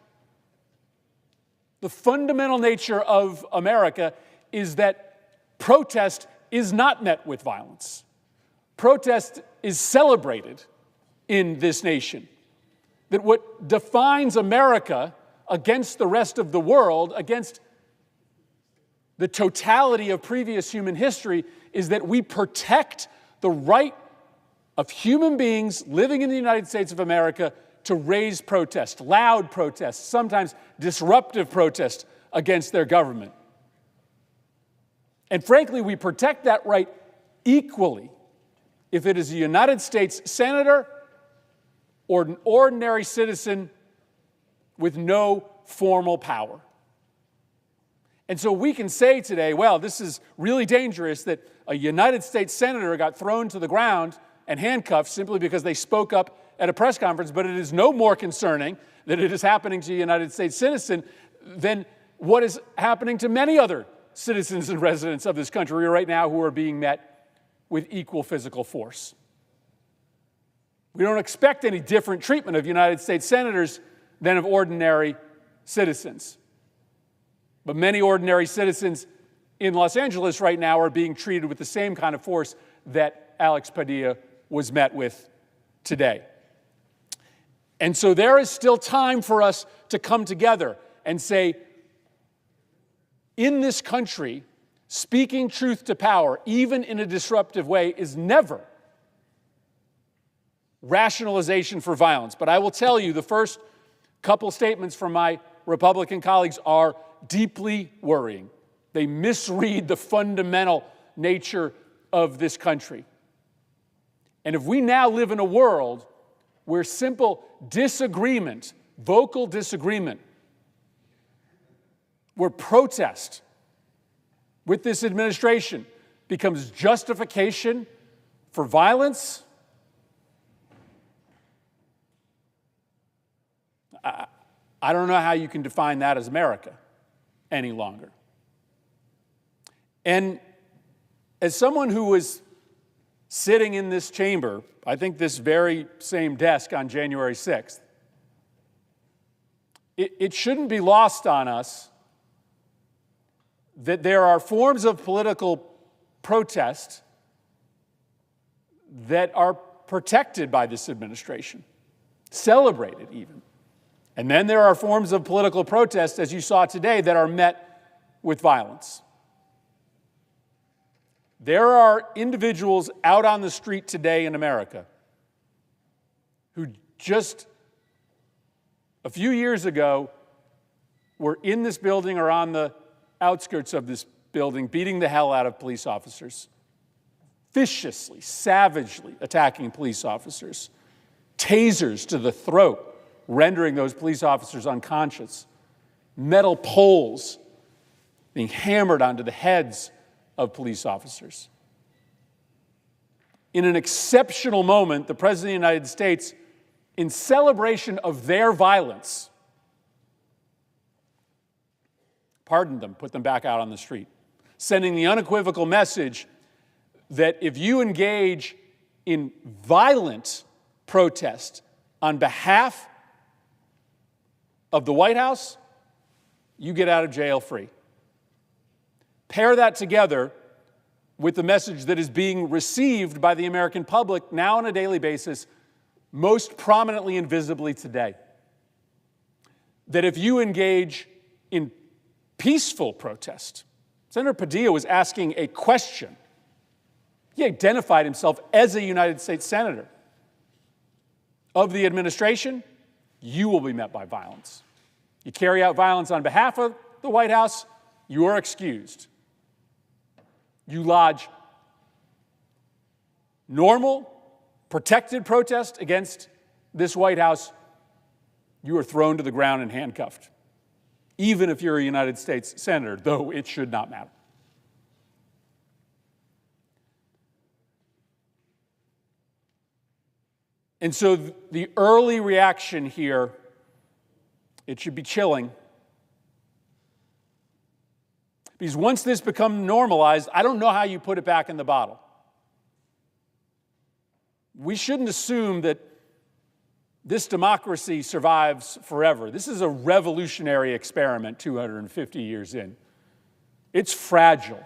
the fundamental nature of America, is that protest is not met with violence. Protest is celebrated in this nation. That what defines America against the rest of the world, against the totality of previous human history, is that we protect the right of human beings living in the United States of America to raise protest, loud protest, sometimes disruptive protest against their government. And frankly, we protect that right equally if it is a United States senator or an ordinary citizen with no formal power. And so we can say today, well, this is really dangerous that a United States senator got thrown to the ground and handcuffed simply because they spoke up at a press conference, but it is no more concerning that it is happening to a United States citizen than what is happening to many other citizens and residents of this country right now who are being met with equal physical force. We don't expect any different treatment of United States senators than of ordinary citizens. But many ordinary citizens in Los Angeles right now are being treated with the same kind of force that Alex Padilla was met with today. And so there is still time for us to come together and say, in this country, speaking truth to power, even in a disruptive way, is never rationalization for violence. But I will tell you, the first couple statements from my Republican colleagues are deeply worrying. They misread the fundamental nature of this country. And if we now live in a world where simple disagreement, vocal disagreement, where protest with this administration becomes justification for violence, I don't know how you can define that as America any longer. And as someone who was sitting in this chamber, I think this very same desk on January 6th, it shouldn't be lost on us that there are forms of political protest that are protected by this administration, celebrated even. And then there are forms of political protest, as you saw today, that are met with violence. There are individuals out on the street today in America who just a few years ago were in this building or on the outskirts of this building beating the hell out of police officers, viciously, savagely attacking police officers, tasers to the throat, rendering those police officers unconscious, metal poles being hammered onto the heads of police officers. In an exceptional moment, the President of the United States, in celebration of their violence, pardoned them, put them back out on the street, sending the unequivocal message that if you engage in violent protest on behalf of the White House, you get out of jail free. Pair that together with the message that is being received by the American public now on a daily basis, most prominently and visibly today. That if you engage in peaceful protest, Senator Padilla was asking a question. He identified himself as a United States senator. Of the administration, you will be met by violence. You carry out violence on behalf of the White House, you are excused. You lodge normal, protected protest against this White House, you are thrown to the ground and handcuffed, even if you're a United States senator, though it should not matter. And so the early reaction here, it should be chilling. Because once this becomes normalized, I don't know how you put it back in the bottle. We shouldn't assume that this democracy survives forever. This is a revolutionary experiment 250 years in. It's fragile.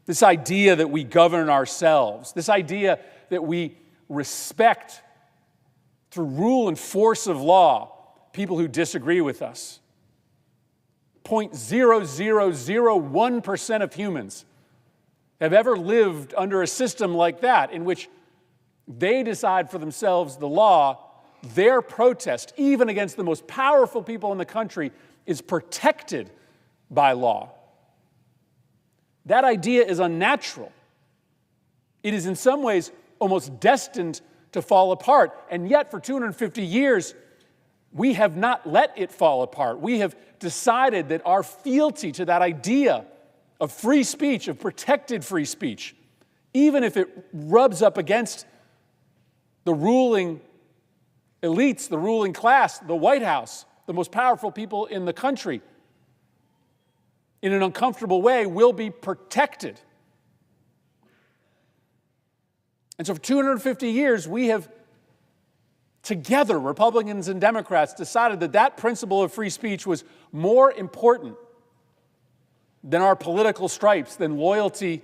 This idea that we govern ourselves, this idea that we respect through rule and force of law people who disagree with us. 0.0001% of humans have ever lived under a system like that in which they decide for themselves the law. Their protest, even against the most powerful people in the country, is protected by law. That idea is unnatural. It is in some ways almost destined to fall apart. And yet, for 250 years, we have not let it fall apart. We have decided that our fealty to that idea of free speech, of protected free speech, even if it rubs up against the ruling elites, the ruling class, the White House, the most powerful people in the country, in an uncomfortable way, will be protected. And so for 250 years, we have together, Republicans and Democrats, decided that that principle of free speech was more important than our political stripes, than loyalty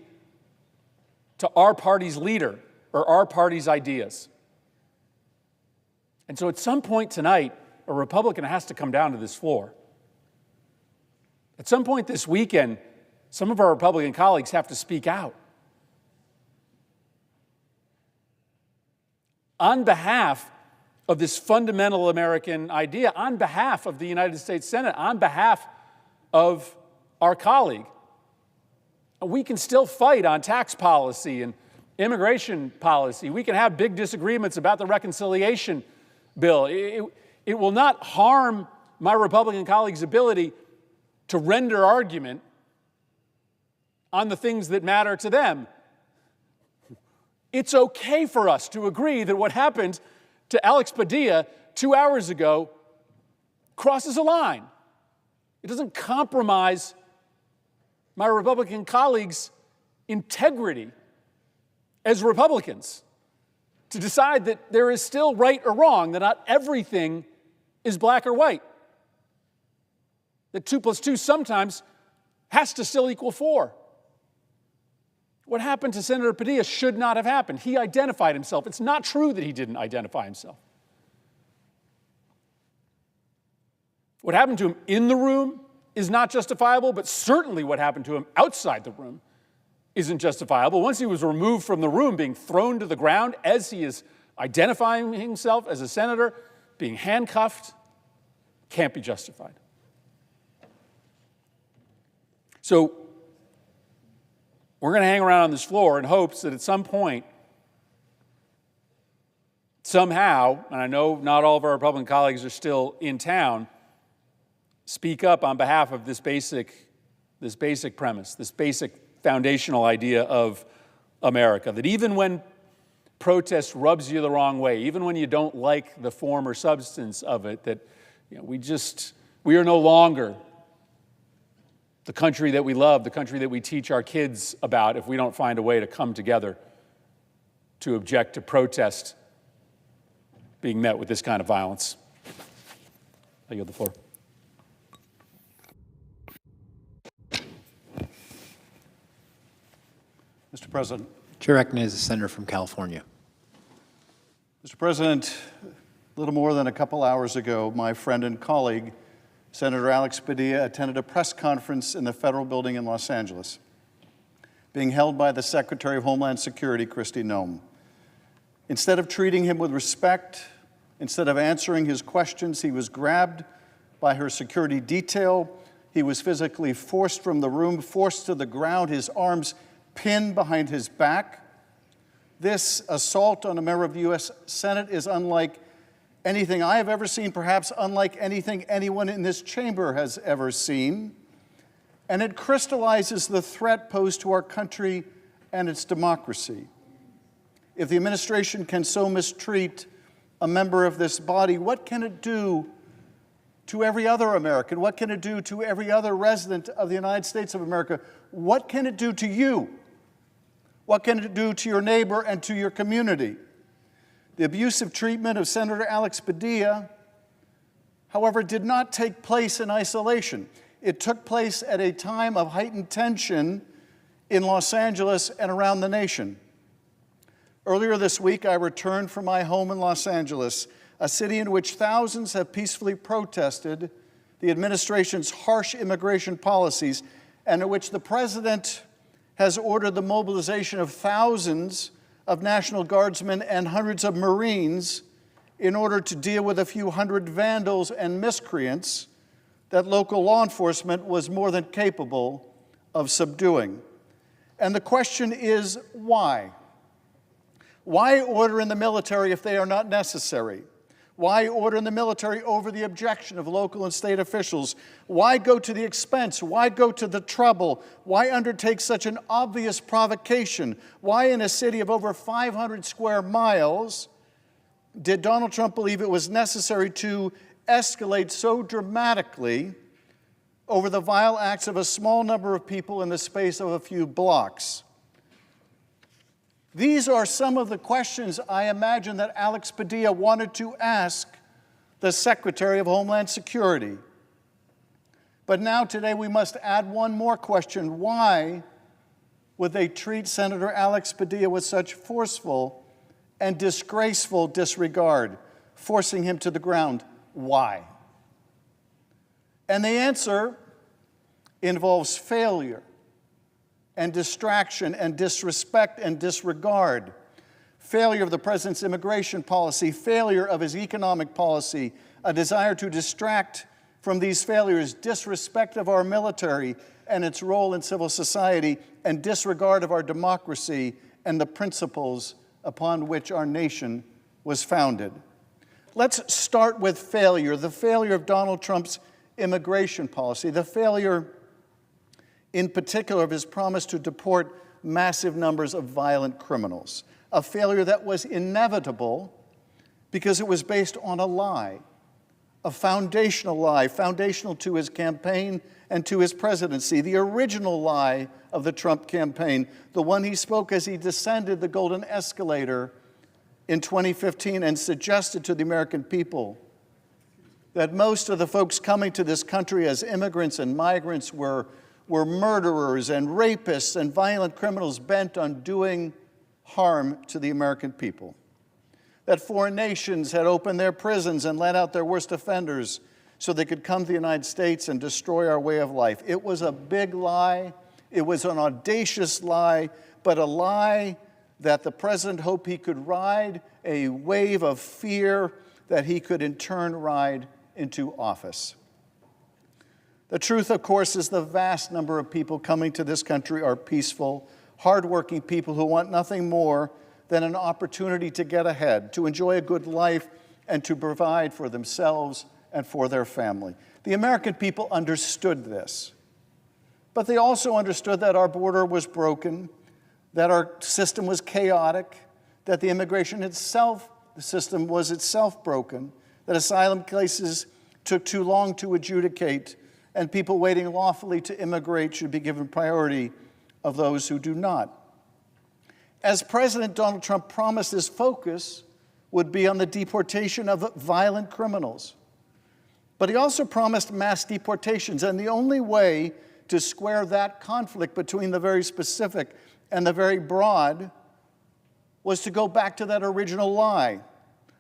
to our party's leader or our party's ideas. And so at some point tonight, a Republican has to come down to this floor. At some point this weekend, some of our Republican colleagues have to speak out. On behalf of this fundamental American idea, on behalf of the United States Senate, on behalf of our colleague. We can still fight on tax policy and immigration policy. We can have big disagreements about the reconciliation bill. It will not harm my Republican colleagues' ability to render argument on the things that matter to them. It's okay for us to agree that what happened to Alex Padilla 2 hours ago crosses a line. It doesn't compromise my Republican colleagues' integrity as Republicans to decide that there is still right or wrong, that not everything is black or white, that 2 + 2 sometimes has to still equal 4. What happened to Senator Padilla should not have happened. He identified himself. It's not true that he didn't identify himself. What happened to him in the room is not justifiable, but certainly what happened to him outside the room isn't justifiable. Once he was removed from the room, being thrown to the ground as he is identifying himself as a senator, being handcuffed, can't be justified. So we're going to hang around on this floor in hopes that at some point, somehow, and I know not all of our Republican colleagues are still in town, speak up on behalf of this basic premise, this basic foundational idea of America, that even when protest rubs you the wrong way, even when you don't like the form or substance of it, that we are no longer the country that we love, the country that we teach our kids about, if we don't find a way to come together to object to protest being met with this kind of violence. I yield the floor. Mr. President. Chair recognizes the senator from California. Mr. President, a little more than a couple hours ago, my friend and colleague, Senator Alex Padilla, attended a press conference in the federal building in Los Angeles, being held by the Secretary of Homeland Security, Kristi Noem. Instead of treating him with respect, instead of answering his questions, he was grabbed by her security detail. He was physically forced from the room, forced to the ground, his arms pinned behind his back. This assault on a member of the U.S. Senate is unlike anything I have ever seen, perhaps unlike anything anyone in this chamber has ever seen. And it crystallizes the threat posed to our country and its democracy. If the administration can so mistreat a member of this body, what can it do to every other American? What can it do to every other resident of the United States of America? What can it do to you? What can it do to your neighbor and to your community? The abusive treatment of Senator Alex Padilla, however, did not take place in isolation. It took place at a time of heightened tension in Los Angeles and around the nation. Earlier this week, I returned from my home in Los Angeles, a city in which thousands have peacefully protested the administration's harsh immigration policies, and in which the president has ordered the mobilization of thousands of National Guardsmen and hundreds of Marines in order to deal with a few hundred vandals and miscreants that local law enforcement was more than capable of subduing. And the question is, why? Why order in the military if they are not necessary? Why order in the military over the objection of local and state officials? Why go to the expense? Why go to the trouble? Why undertake such an obvious provocation? Why, in a city of over 500 square miles, did Donald Trump believe it was necessary to escalate so dramatically over the vile acts of a small number of people in the space of a few blocks? These are some of the questions I imagine that Alex Padilla wanted to ask the Secretary of Homeland Security. But now today we must add one more question. Why would they treat Senator Alex Padilla with such forceful and disgraceful disregard, forcing him to the ground? Why? And the answer involves failure and distraction and disrespect and disregard. Failure of the president's immigration policy, failure of his economic policy, a desire to distract from these failures, disrespect of our military and its role in civil society, and disregard of our democracy and the principles upon which our nation was founded. Let's start with failure, the failure of Donald Trump's immigration policy, the failure in particular of his promise to deport massive numbers of violent criminals, a failure that was inevitable because it was based on a lie, a foundational lie, foundational to his campaign and to his presidency, the original lie of the Trump campaign, the one he spoke as he descended the golden escalator in 2015 and suggested to the American people that most of the folks coming to this country as immigrants and migrants were murderers and rapists and violent criminals bent on doing harm to the American people. That foreign nations had opened their prisons and let out their worst offenders so they could come to the United States and destroy our way of life. It was a big lie. It was an audacious lie, but a lie that the president hoped he could ride a wave of fear that he could in turn ride into office. The truth, of course, is the vast number of people coming to this country are peaceful, hardworking people who want nothing more than an opportunity to get ahead, to enjoy a good life, and to provide for themselves and for their family. The American people understood this, but they also understood that our border was broken, that our system was chaotic, that the immigration itself, the system was itself broken, that asylum cases took too long to adjudicate, and people waiting lawfully to immigrate should be given priority of those who do not. As President Donald Trump promised, his focus would be on the deportation of violent criminals. But he also promised mass deportations, and the only way to square that conflict between the very specific and the very broad was to go back to that original lie,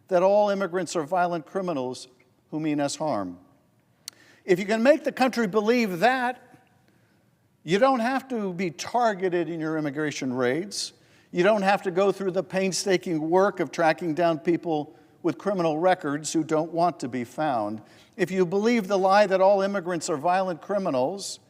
that all immigrants are violent criminals who mean us harm. If you can make the country believe that, you don't have to be targeted in your immigration raids. You don't have to go through the painstaking work of tracking down people with criminal records who don't want to be found. If you believe the lie that all immigrants are violent criminals,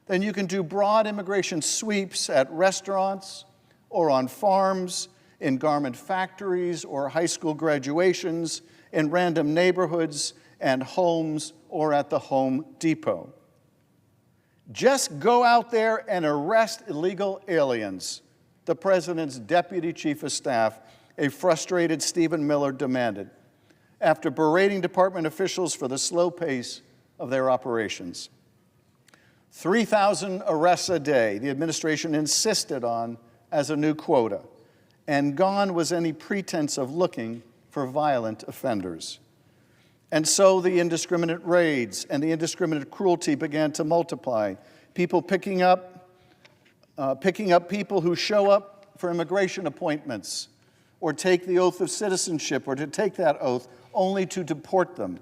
then you can do broad immigration sweeps at restaurants or on farms, in garment factories or high school graduations, in random neighborhoods and homes, or at the Home Depot. Just go out there and arrest illegal aliens, the president's deputy chief of staff, a frustrated Stephen Miller, demanded. after berating department officials for the slow pace of their operations. 3,000 arrests a day, the administration insisted on as a new quota, and gone was any pretense of looking for violent offenders. And so the indiscriminate raids and the indiscriminate cruelty began to multiply. People picking up people who show up for immigration appointments or take the oath of citizenship or to take that oath only to deport them.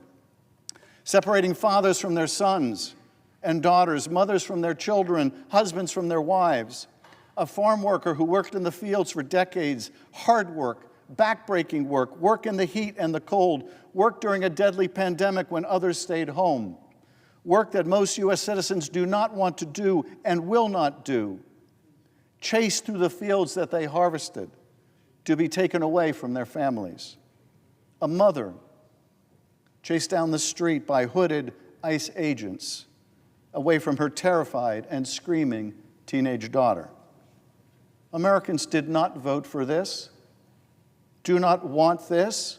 Separating fathers from their sons and daughters, mothers from their children, husbands from their wives. A farm worker who worked in the fields for decades, hard work, backbreaking work, work in the heat and the cold, work during a deadly pandemic when others stayed home, work that most U.S. citizens do not want to do and will not do, chased through the fields that they harvested to be taken away from their families. A mother chased down the street by hooded ICE agents away from her terrified and screaming teenage daughter. Americans did not vote for this, do not want this,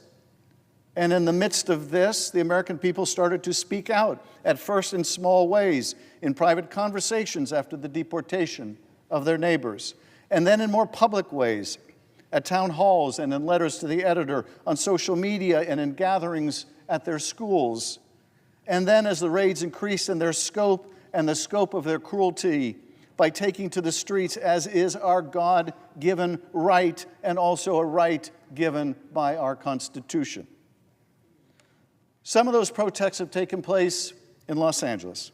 and in the midst of this, the American people started to speak out, at first in small ways, in private conversations after the deportation of their neighbors, and then in more public ways, at town halls and in letters to the editor, on social media and in gatherings at their schools. And then as the raids increased in their scope and the scope of their cruelty, by taking to the streets as is our God-given right and also a right given by our Constitution. Some of those protests have taken place in Los Angeles,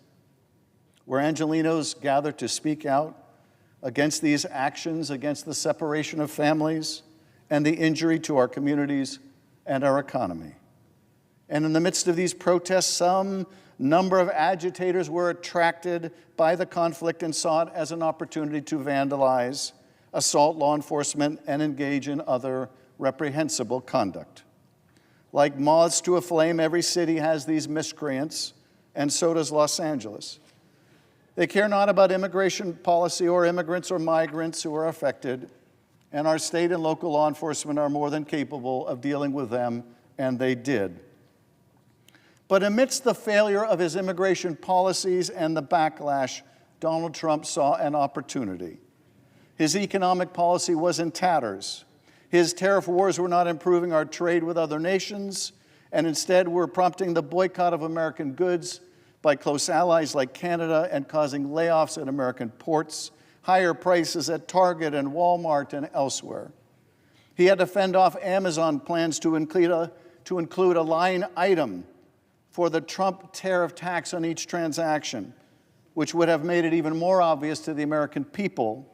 where Angelenos gathered to speak out against these actions, against the separation of families and the injury to our communities and our economy. And in the midst of these protests, some number of agitators were attracted by the conflict and saw it as an opportunity to vandalize, assault law enforcement, and engage in other reprehensible conduct. Like moths to a flame, every city has these miscreants, and so does Los Angeles. They care not about immigration policy or immigrants or migrants who are affected, and our state and local law enforcement are more than capable of dealing with them, and they did. But amidst the failure of his immigration policies and the backlash, Donald Trump saw an opportunity. His economic policy was in tatters. His tariff wars were not improving our trade with other nations, and instead were prompting the boycott of American goods by close allies like Canada and causing layoffs at American ports, higher prices at Target and Walmart and elsewhere. He had to fend off Amazon plans to include a line item for the Trump tariff tax on each transaction, which would have made it even more obvious to the American people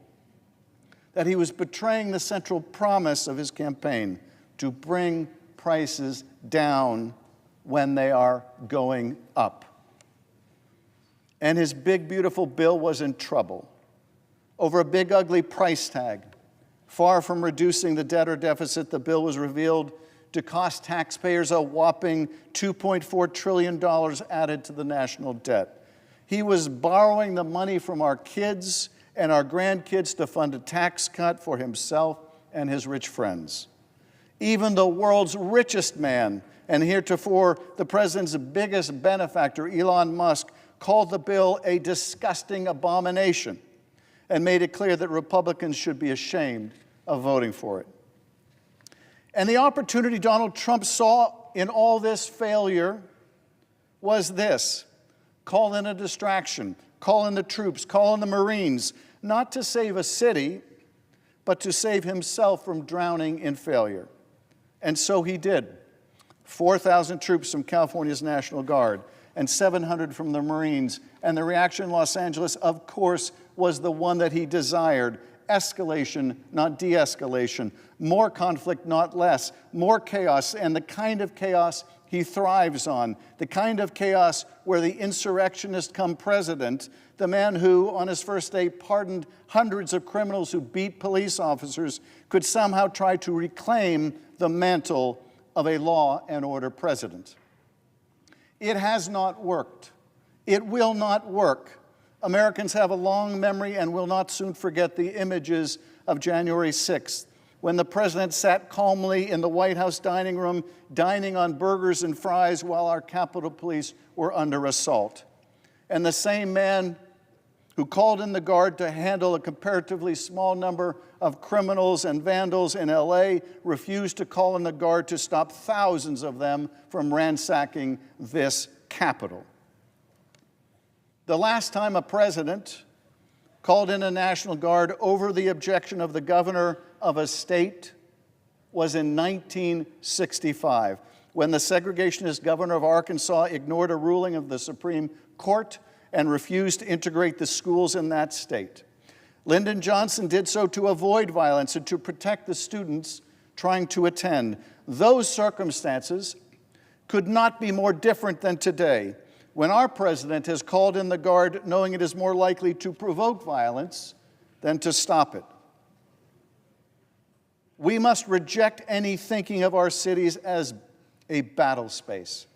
that he was betraying the central promise of his campaign to bring prices down when they are going up. And his big, beautiful bill was in trouble over a big, ugly price tag. Far from reducing the debt or deficit, the bill was revealed to cost taxpayers a whopping $2.4 trillion added to the national debt. He was borrowing the money from our kids and our grandkids to fund a tax cut for himself and his rich friends. Even the world's richest man, and heretofore the president's biggest benefactor, Elon Musk, called the bill a disgusting abomination and made it clear that Republicans should be ashamed of voting for it. And the opportunity Donald Trump saw in all this failure was this: call in a distraction, call in the troops, call in the Marines, not to save a city, but to save himself from drowning in failure. And so he did. 4,000 troops from California's National Guard and 700 from the Marines. And the reaction in Los Angeles, of course, was the one that he desired: escalation, not de-escalation, more conflict, not less, more chaos, and the kind of chaos he thrives on, the kind of chaos where the insurrectionist come president, the man who, on his first day, pardoned hundreds of criminals who beat police officers, could somehow try to reclaim the mantle of a law and order president. It has not worked. It will not work. Americans have a long memory and will not soon forget the images of January 6th, when the president sat calmly in the White House dining room, dining on burgers and fries while our Capitol Police were under assault. And the same man who called in the Guard to handle a comparatively small number of criminals and vandals in LA refused to call in the Guard to stop thousands of them from ransacking this Capitol. The last time a president called in a National Guard over the objection of the governor of a state was in 1965, when the segregationist governor of Arkansas ignored a ruling of the Supreme Court and refused to integrate the schools in that state. Lyndon Johnson did so to avoid violence and to protect the students trying to attend. Those circumstances could not be more different than today, when our president has called in the Guard knowing it is more likely to provoke violence than to stop it. We must reject any thinking of our cities as a battle space,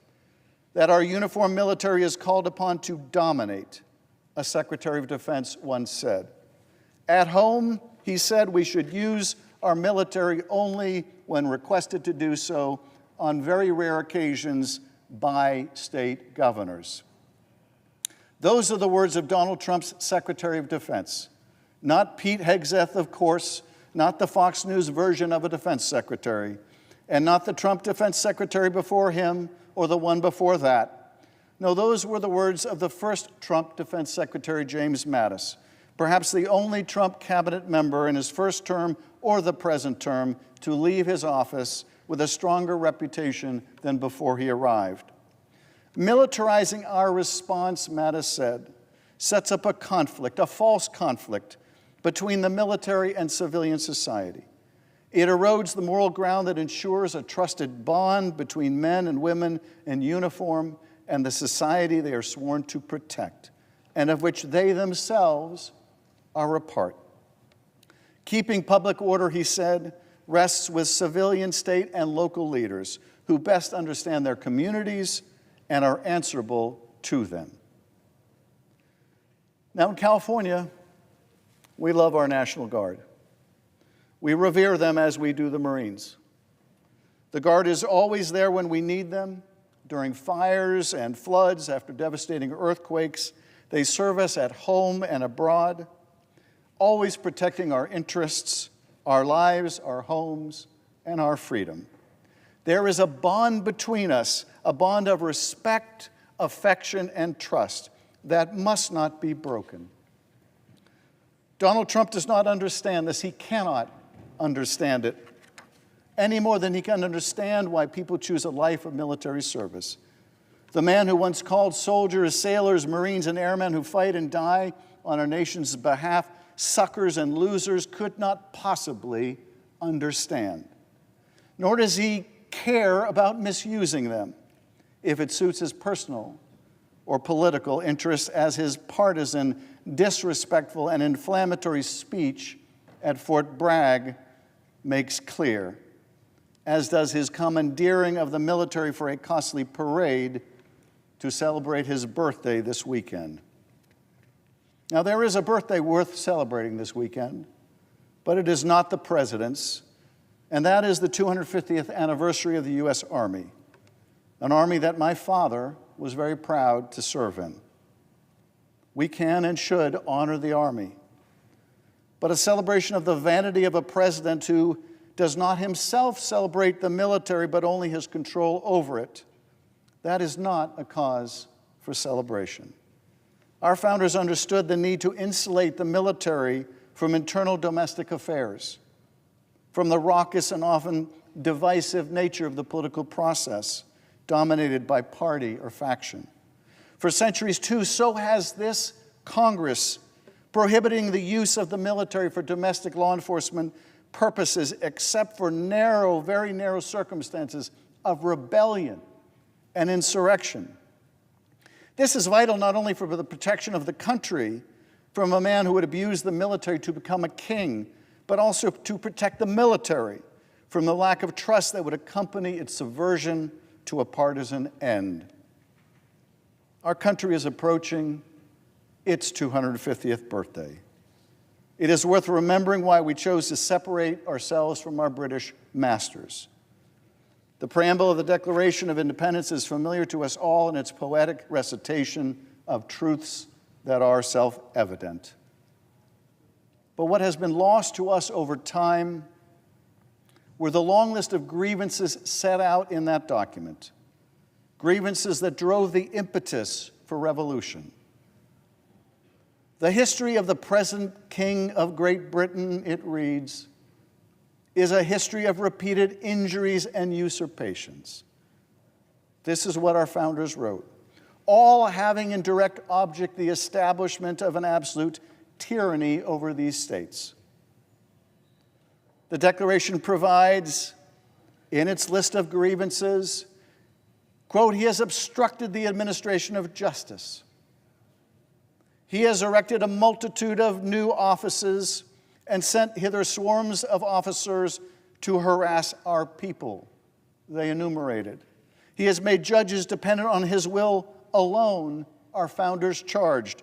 that our uniformed military is called upon to dominate, a Secretary of Defense once said. At home, he said, we should use our military only when requested to do so, on very rare occasions by state governors. Those are the words of Donald Trump's Secretary of Defense, not Pete Hegseth, of course, not the Fox News version of a defense secretary, and not the Trump defense secretary before him or the one before that. No, those were the words of the first Trump defense secretary, James Mattis, perhaps the only Trump cabinet member in his first term or the present term to leave his office with a stronger reputation than before he arrived. Militarizing our response, Mattis said, sets up a conflict, a false conflict, between the military and civilian society. It erodes the moral ground that ensures a trusted bond between men and women in uniform and the society they are sworn to protect, and of which they themselves are a part. Keeping public order, he said, rests with civilian, state, and local leaders who best understand their communities and are answerable to them. Now in California, we love our National Guard. We revere them as we do the Marines. The Guard is always there when we need them. During fires and floods, after devastating earthquakes, they serve us at home and abroad, always protecting our interests, our lives, our homes, and our freedom. There is a bond between us, a bond of respect, affection, and trust that must not be broken. Donald Trump does not understand this. He cannot understand it any more than he can understand why people choose a life of military service. The man who once called soldiers, sailors, Marines, and airmen who fight and die on our nation's behalf suckers and losers could not possibly understand. Nor does he care about misusing them if it suits his personal or political interests, as his partisan, disrespectful, and inflammatory speech at Fort Bragg makes clear, as does his commandeering of the military for a costly parade to celebrate his birthday this weekend. Now, there is a birthday worth celebrating this weekend, but it is not the president's, and that is the 250th anniversary of the U.S. Army, an army that my father was very proud to serve in. We can and should honor the Army, but a celebration of the vanity of a president who does not himself celebrate the military but only his control over it, that is not a cause for celebration. Our founders understood the need to insulate the military from internal domestic affairs, from the raucous and often divisive nature of the political process, dominated by party or faction. For centuries, too, so has this Congress, prohibiting the use of the military for domestic law enforcement purposes, except for narrow, very narrow circumstances of rebellion and insurrection. This is vital not only for the protection of the country from a man who would abuse the military to become a king, but also to protect the military from the lack of trust that would accompany its subversion to a partisan end. Our country is approaching its 250th birthday. It is worth remembering why we chose to separate ourselves from our British masters. The preamble of the Declaration of Independence is familiar to us all in its poetic recitation of truths that are self-evident. But what has been lost to us over time were the long list of grievances set out in that document, grievances that drove the impetus for revolution. The history of the present King of Great Britain, it reads, is a history of repeated injuries and usurpations. This is what our founders wrote, all having in direct object the establishment of an absolute tyranny over these states. The Declaration provides, in its list of grievances, quote, he has obstructed the administration of justice. He has erected a multitude of new offices and sent hither swarms of officers to harass our people, they enumerated. He has made judges dependent on his will alone, our founders charged.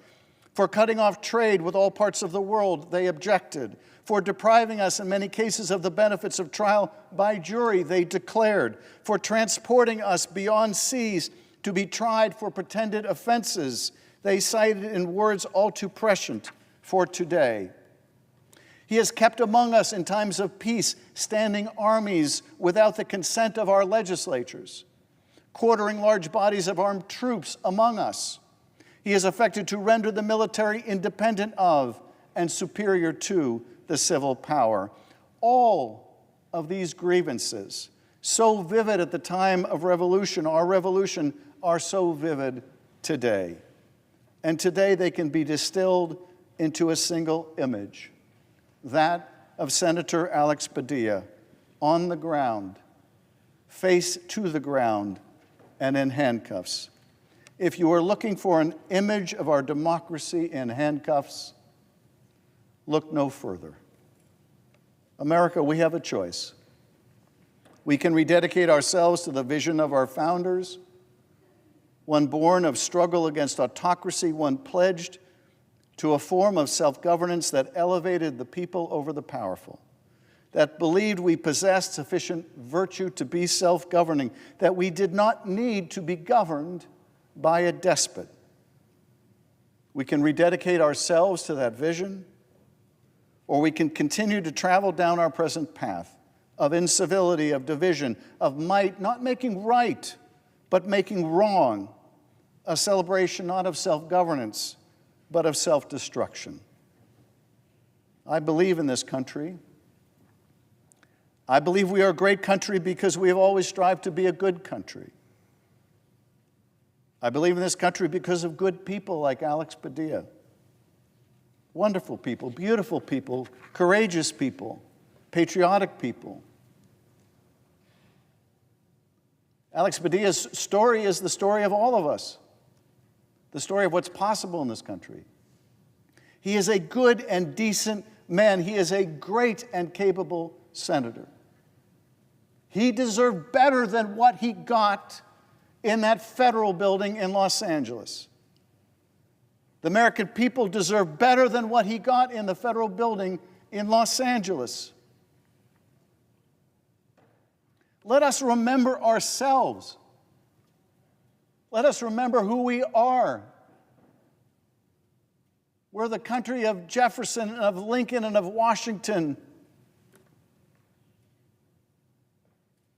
For cutting off trade with all parts of the world, they objected. For depriving us in many cases of the benefits of trial by jury, they declared. For transporting us beyond seas to be tried for pretended offenses, they cited in words all too prescient for today. He has kept among us in times of peace standing armies without the consent of our legislatures, quartering large bodies of armed troops among us. He has affected to render the military independent of and superior to the civil power. All of these grievances, so vivid at the time of revolution, our revolution, are so vivid today. And today they can be distilled into a single image, that of Senator Alex Padilla on the ground, face to the ground, and in handcuffs. If you are looking for an image of our democracy in handcuffs, look no further. America, we have a choice. We can rededicate ourselves to the vision of our founders, one born of struggle against autocracy, one pledged to a form of self-governance that elevated the people over the powerful, that believed we possessed sufficient virtue to be self-governing, that we did not need to be governed by a despot. We can rededicate ourselves to that vision, or we can continue to travel down our present path of incivility, of division, of might, not making right, but making wrong, a celebration not of self-governance, but of self-destruction. I believe in this country. I believe we are a great country because we have always strived to be a good country. I believe in this country because of good people like Alex Padilla. Wonderful people, beautiful people, courageous people, patriotic people. Alex Padilla's story is the story of all of us, the story of what's possible in this country. He is a good and decent man. He is a great and capable senator. He deserved better than what he got in that federal building in Los Angeles. The American people deserve better than what he got in the federal building in Los Angeles. Let us remember ourselves. Let us remember who we are. We're the country of Jefferson and of Lincoln and of Washington.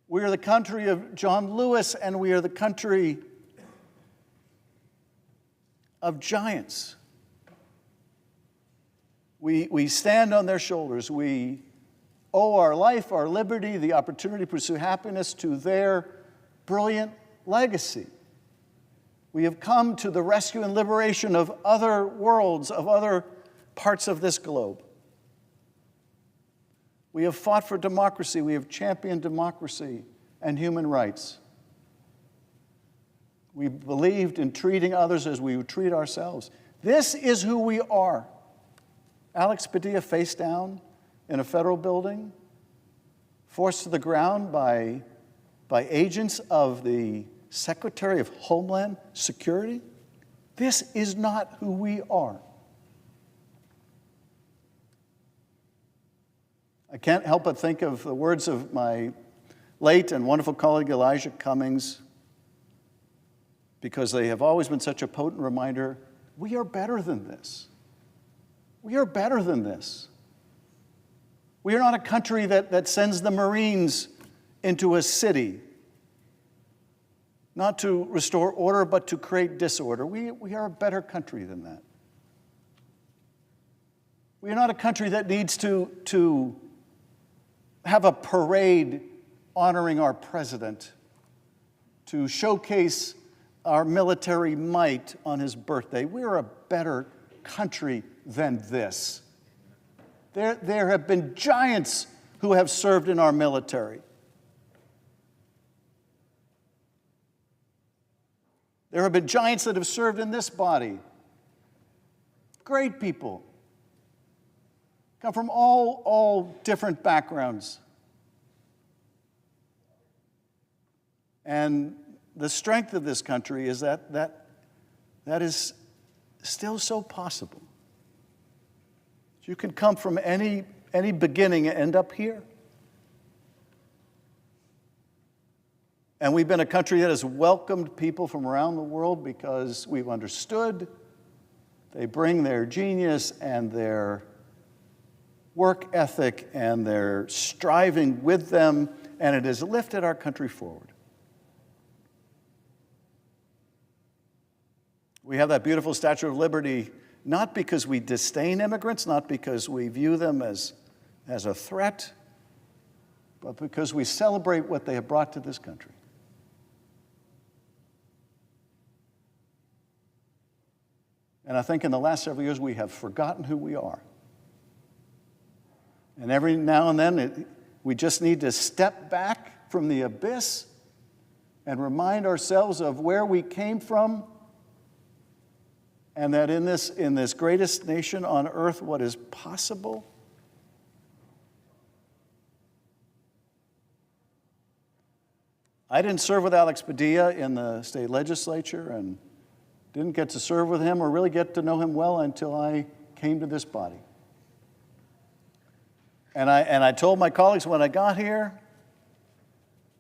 We are the country of John Lewis, and we are the country of giants. We stand on their shoulders. We owe our life, our liberty, the opportunity to pursue happiness to their brilliant legacy. We have come to the rescue and liberation of other worlds, of other parts of this globe. We have fought for democracy. We have championed democracy and human rights. We believed in treating others as we would treat ourselves. This is who we are. Alex Padilla face down in a federal building, forced to the ground by agents of the Secretary of Homeland Security. This is not who we are. I can't help but think of the words of my late and wonderful colleague Elijah Cummings, because they have always been such a potent reminder, we are better than this. We are better than this. We are not a country that sends the Marines into a city, not to restore order, but to create disorder. We are a better country than that. We are not a country that needs to have a parade honoring our president, to showcase our military might on his birthday. We are a better country than this. There have been giants who have served in our military. There have been giants that have served in this body. Great people. Come from all different backgrounds. And the strength of this country is that is still so possible. You can come from any beginning and end up here. And we've been a country that has welcomed people from around the world because we've understood they bring their genius and their work ethic and their striving with them, and it has lifted our country forward. We have that beautiful Statue of Liberty, not because we disdain immigrants, not because we view them as a threat, but because we celebrate what they have brought to this country. And I think in the last several years, we have forgotten who we are. And every now and then, we just need to step back from the abyss and remind ourselves of where we came from, and that in this greatest nation on earth, what is possible. I didn't serve with Alex Padilla in the state legislature and didn't get to serve with him or really get to know him well until I came to this body. And I told my colleagues when I got here,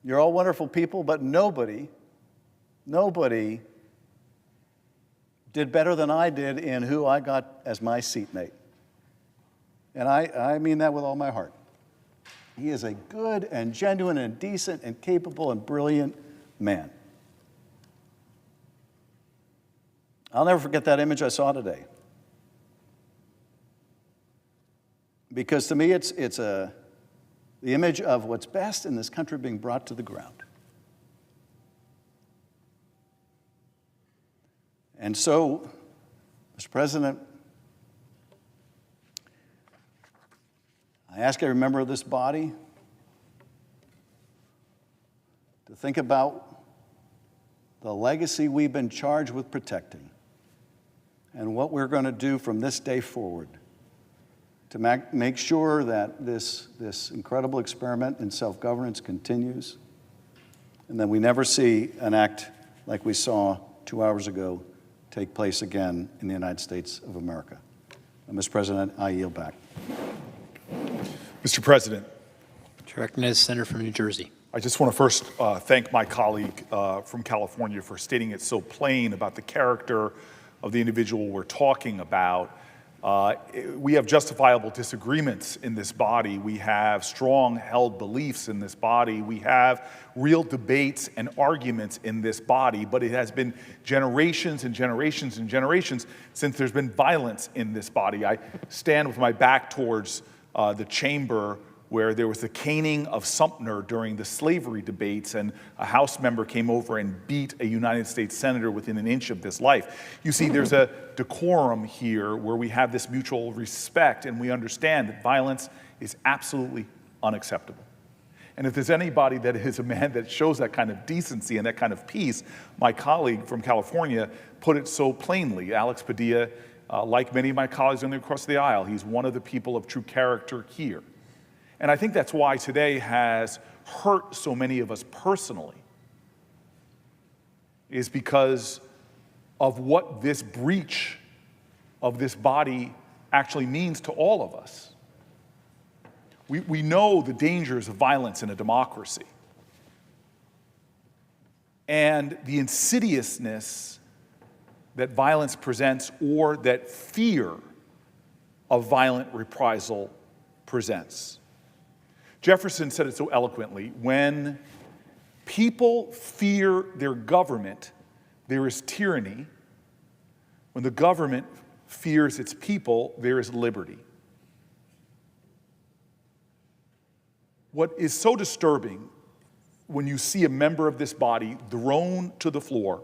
you're all wonderful people, but nobody did better than I did in who I got as my seatmate. And I mean that with all my heart. He is a good and genuine and decent and capable and brilliant man. I'll never forget that image I saw today. Because to me, it's the image of what's best in this country being brought to the ground. And so, Mr. President, I ask every member of this body to think about the legacy we've been charged with protecting and what we're going to do from this day forward to make sure that this incredible experiment in self-governance continues and that we never see an act like we saw 2 hours ago take place again in the United States of America. And, Mr. President, I yield back. Mr. President. Recognize Senator from New Jersey. I just want to first thank my colleague from California for stating it so plain about the character of the individual we're talking about. We have justifiable disagreements in this body. We have strong held beliefs in this body. We have real debates and arguments in this body, but it has been generations and generations and generations since there's been violence in this body. I stand with my back towards the chamber where there was the caning of Sumter during the slavery debates, and a House member came over and beat a United States senator within an inch of his life. You see, there's a decorum here where we have this mutual respect, and we understand that violence is absolutely unacceptable. And if there's anybody that is a man that shows that kind of decency and that kind of peace, my colleague from California put it so plainly. Alex Padilla, like many of my colleagues on the across the aisle, he's one of the people of true character here. And I think that's why today has hurt so many of us personally, is because of what this breach of this body actually means to all of us. We know the dangers of violence in a democracy and the insidiousness that violence presents, or that fear of violent reprisal presents. Jefferson said it so eloquently: when people fear their government, there is tyranny. When the government fears its people, there is liberty. What is so disturbing when you see a member of this body thrown to the floor,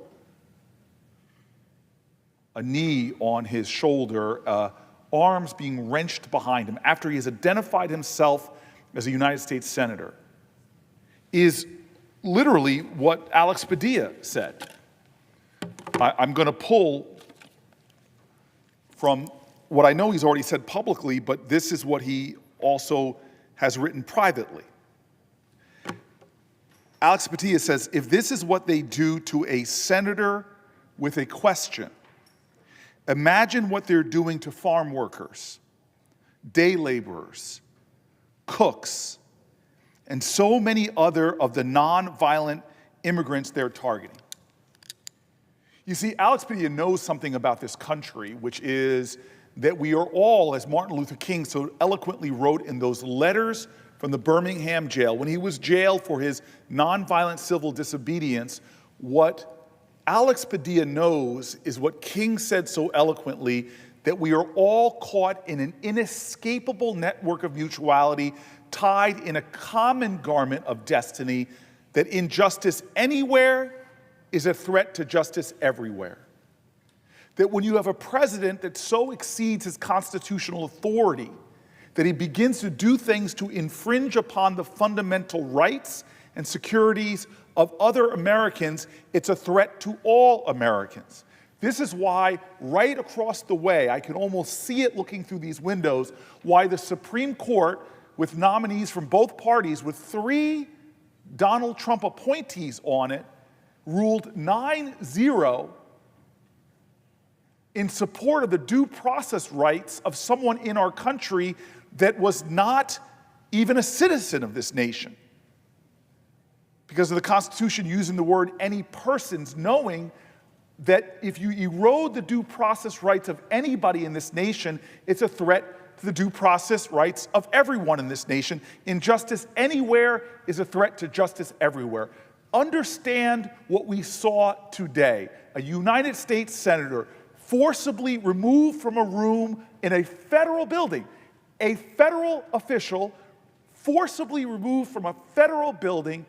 a knee on his shoulder, arms being wrenched behind him after he has identified himself as a United States Senator, is literally what Alex Padilla said. I'm going to pull from what I know he's already said publicly, but this is what he also has written privately. Alex Padilla says, if this is what they do to a senator with a question, imagine what they're doing to farm workers, day laborers, cooks, and so many other of the nonviolent immigrants they're targeting. You see, Alex Padilla knows something about this country, which is that we are all, as Martin Luther King so eloquently wrote in those letters from the Birmingham jail, when he was jailed for his nonviolent civil disobedience, what Alex Padilla knows is what King said so eloquently, that we are all caught in an inescapable network of mutuality, tied in a common garment of destiny, that injustice anywhere is a threat to justice everywhere. That when you have a president that so exceeds his constitutional authority that he begins to do things to infringe upon the fundamental rights and securities of other Americans, it's a threat to all Americans. This is why right across the way, I can almost see it looking through these windows, why the Supreme Court, with nominees from both parties, with 3 Donald Trump appointees on it, ruled 9-0 in support of the due process rights of someone in our country that was not even a citizen of this nation. Because of the Constitution using the word any persons, knowing that if you erode the due process rights of anybody in this nation, it's a threat to the due process rights of everyone in this nation. Injustice anywhere is a threat to justice everywhere. Understand what we saw today. A United States Senator forcibly removed from a room in a federal building. A federal official forcibly removed from a federal building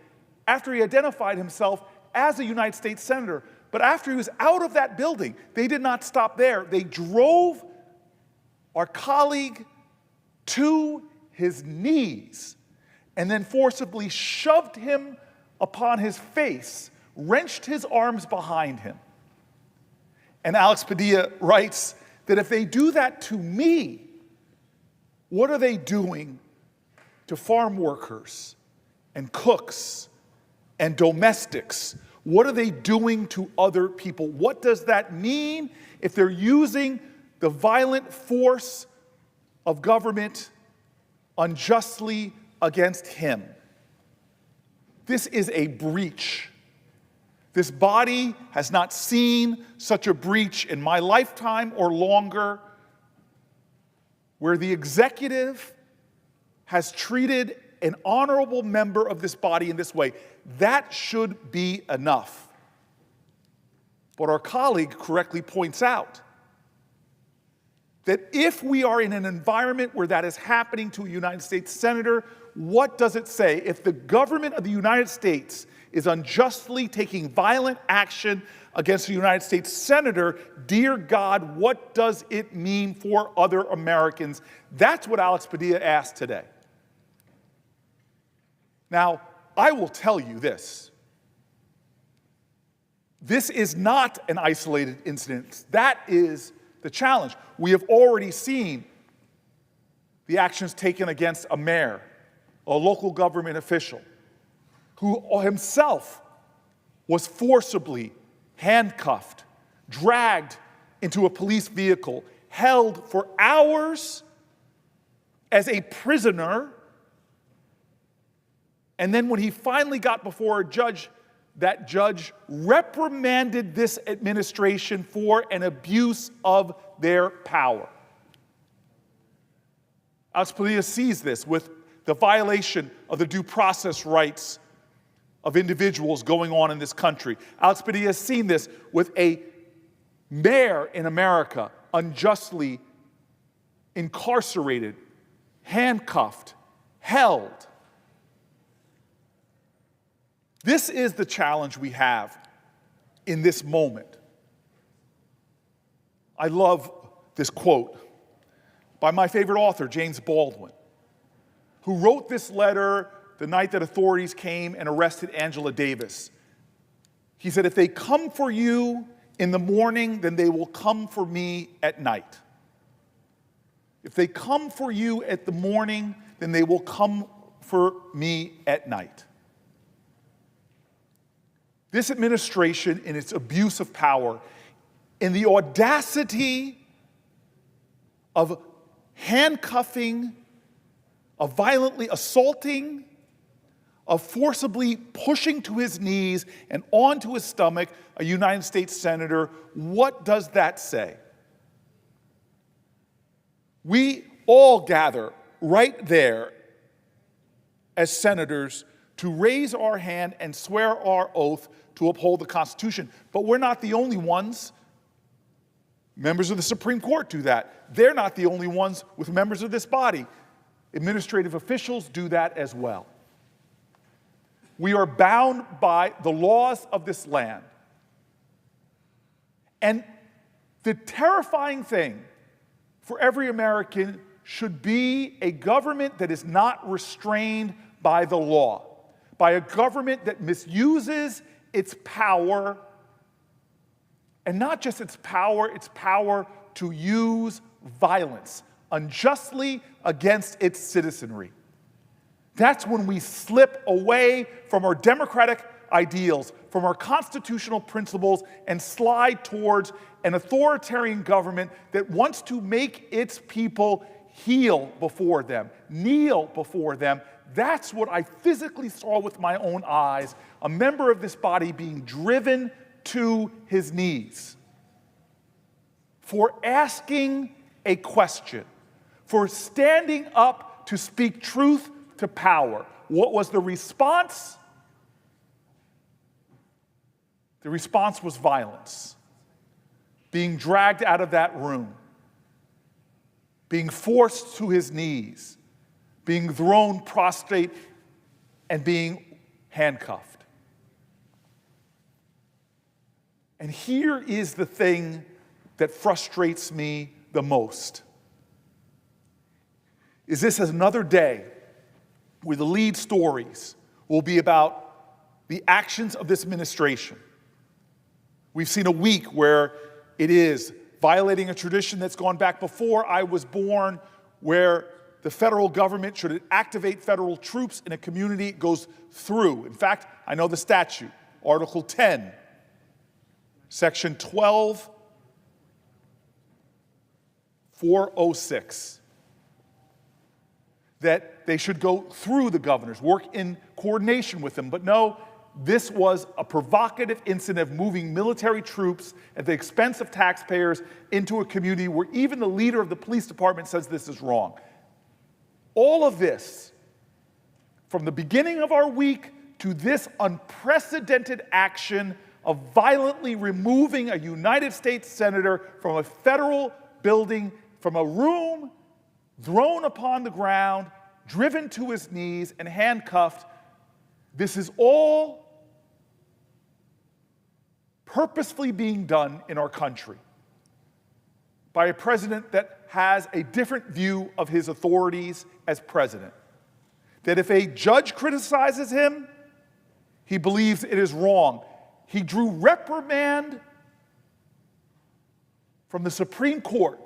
after he identified himself as a United States Senator. But after he was out of that building, they did not stop there. They drove our colleague to his knees and then forcibly shoved him upon his face, wrenched his arms behind him. And Alex Padilla writes that if they do that to me, what are they doing to farm workers and cooks and domestics? What are they doing to other people? What does that mean if they're using the violent force of government unjustly against him? This is a breach. This body has not seen such a breach in my lifetime or longer, where the executive has treated an honorable member of this body in this way. That should be enough. But our colleague correctly points out that if we are in an environment where that is happening to a United States senator, what does it say? If the government of the United States is unjustly taking violent action against a United States senator, dear God, what does it mean for other Americans? That's what Alex Padilla asked today. Now, I will tell you this. This is not an isolated incident. That is the challenge. We have already seen the actions taken against a mayor, a local government official, who himself was forcibly handcuffed, dragged into a police vehicle, held for hours as a prisoner And then when he finally got before a judge, that judge reprimanded this administration for an abuse of their power. Alex Padilla sees this with the violation of the due process rights of individuals going on in this country. Alex Padilla has seen this with a mayor in America unjustly incarcerated, handcuffed, held. This is the challenge we have in this moment. I love this quote by my favorite author, James Baldwin, who wrote this letter the night that authorities came and arrested Angela Davis. He said, "If they come for you in the morning, then they will come for me at night. If they come for you at the morning, then they will come for me at night." This administration, in its abuse of power, in the audacity of handcuffing, of violently assaulting, of forcibly pushing to his knees and onto his stomach a United States senator, what does that say? We all gather right there as senators to raise our hand and swear our oath to uphold the Constitution. But we're not the only ones. Members of the Supreme Court do that. They're not the only ones with members of this body. Administrative officials do that as well. We are bound by the laws of this land. And the terrifying thing for every American should be a government that is not restrained by the law, by a government that misuses its power, and not just its power to use violence unjustly against its citizenry. That's when we slip away from our democratic ideals, from our constitutional principles, and slide towards an authoritarian government that wants to make its people heel before them, kneel before them. That's what I physically saw with my own eyes, a member of this body being driven to his knees for asking a question, for standing up to speak truth to power. What was the response? The response was violence. Being dragged out of that room, being forced to his knees, being thrown prostrate, and being handcuffed. And here is the thing that frustrates me the most. Is this is another day where the lead stories will be about the actions of this administration. We've seen a week where it is violating a tradition that's gone back before I was born, where the federal government should activate federal troops in a community it goes through. In fact, I know the statute, Article 10, Section 12-406, that they should go through the governors, work in coordination with them. But no, this was a provocative incident of moving military troops at the expense of taxpayers into a community where even the leader of the police department says this is wrong. All of this, from the beginning of our week to this unprecedented action of violently removing a United States senator from a federal building, from a room, thrown upon the ground, driven to his knees, and handcuffed, this is all purposefully being done in our country by a president that has a different view of his authorities as president. That if a judge criticizes him, he believes it is wrong. He drew reprimand from the Supreme Court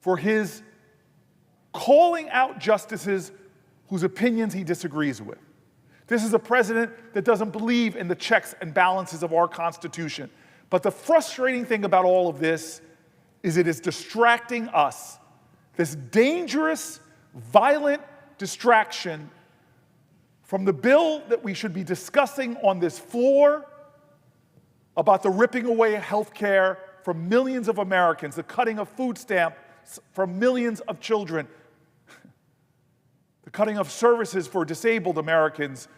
for his calling out justices whose opinions he disagrees with. This is a president that doesn't believe in the checks and balances of our Constitution. But the frustrating thing about all of this is it is distracting us. This dangerous, violent distraction from the bill that we should be discussing on this floor about the ripping away of health care from millions of Americans, the cutting of food stamps from millions of children, the cutting of services for disabled Americans,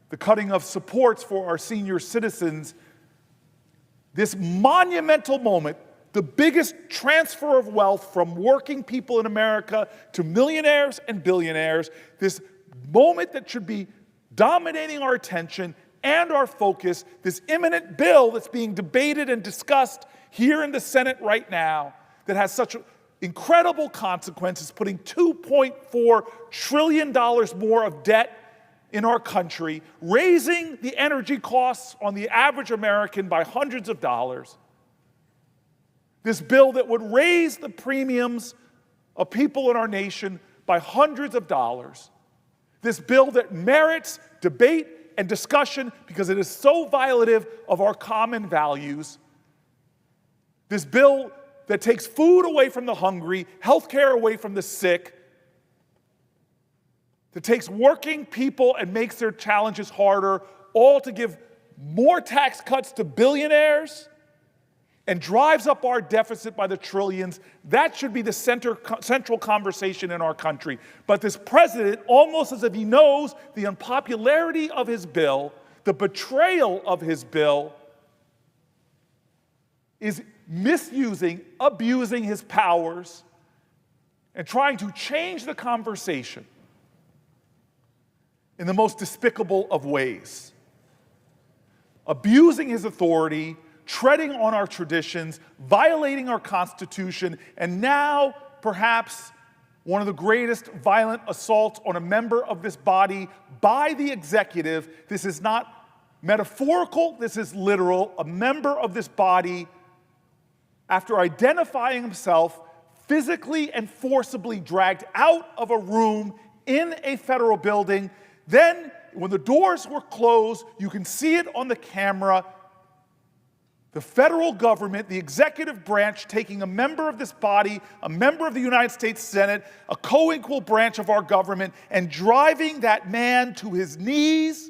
the cutting of supports for our senior citizens, this monumental moment, the biggest transfer of wealth from working people in America to millionaires and billionaires, this moment that should be dominating our attention and our focus, this imminent bill that's being debated and discussed here in the Senate right now that has such incredible consequences, putting $2.4 trillion more of debt in our country, raising the energy costs on the average American by hundreds of dollars. This bill that would raise the premiums of people in our nation by hundreds of dollars. This bill that merits debate and discussion because it is so violative of our common values. This bill that takes food away from the hungry, health care away from the sick, that takes working people and makes their challenges harder, all to give more tax cuts to billionaires and drives up our deficit by the trillions. That should be the central conversation in our country. But this president, almost as if he knows the unpopularity of his bill, the betrayal of his bill, is misusing, abusing his powers, and trying to change the conversation in the most despicable of ways. Abusing his authority, treading on our traditions, violating our Constitution, and now perhaps one of the greatest violent assaults on a member of this body by the executive. This is not metaphorical, this is literal. A member of this body, after identifying himself, physically and forcibly dragged out of a room in a federal building. Then, when the doors were closed, you can see it on the camera, the federal government, the executive branch, taking a member of this body, a member of the United States Senate, a co-equal branch of our government, and driving that man to his knees,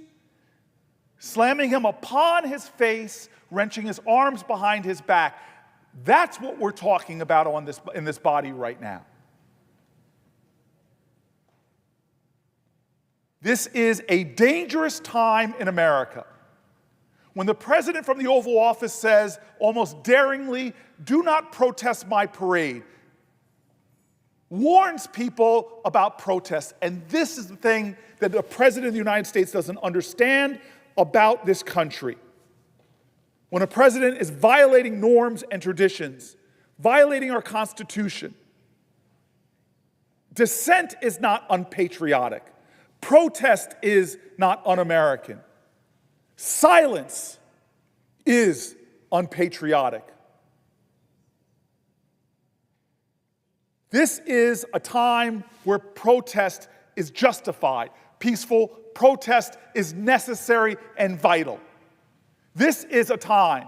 slamming him upon his face, wrenching his arms behind his back. That's what we're talking about in this body right now. This is a dangerous time in America. When the president from the Oval Office says, almost daringly, "Do not protest my parade," warns people about protests. And this is the thing that the president of the United States doesn't understand about this country. When a president is violating norms and traditions, violating our Constitution, dissent is not unpatriotic. Protest is not un-American. Silence is unpatriotic. This is a time where protest is justified. Peaceful protest is necessary and vital. This is a time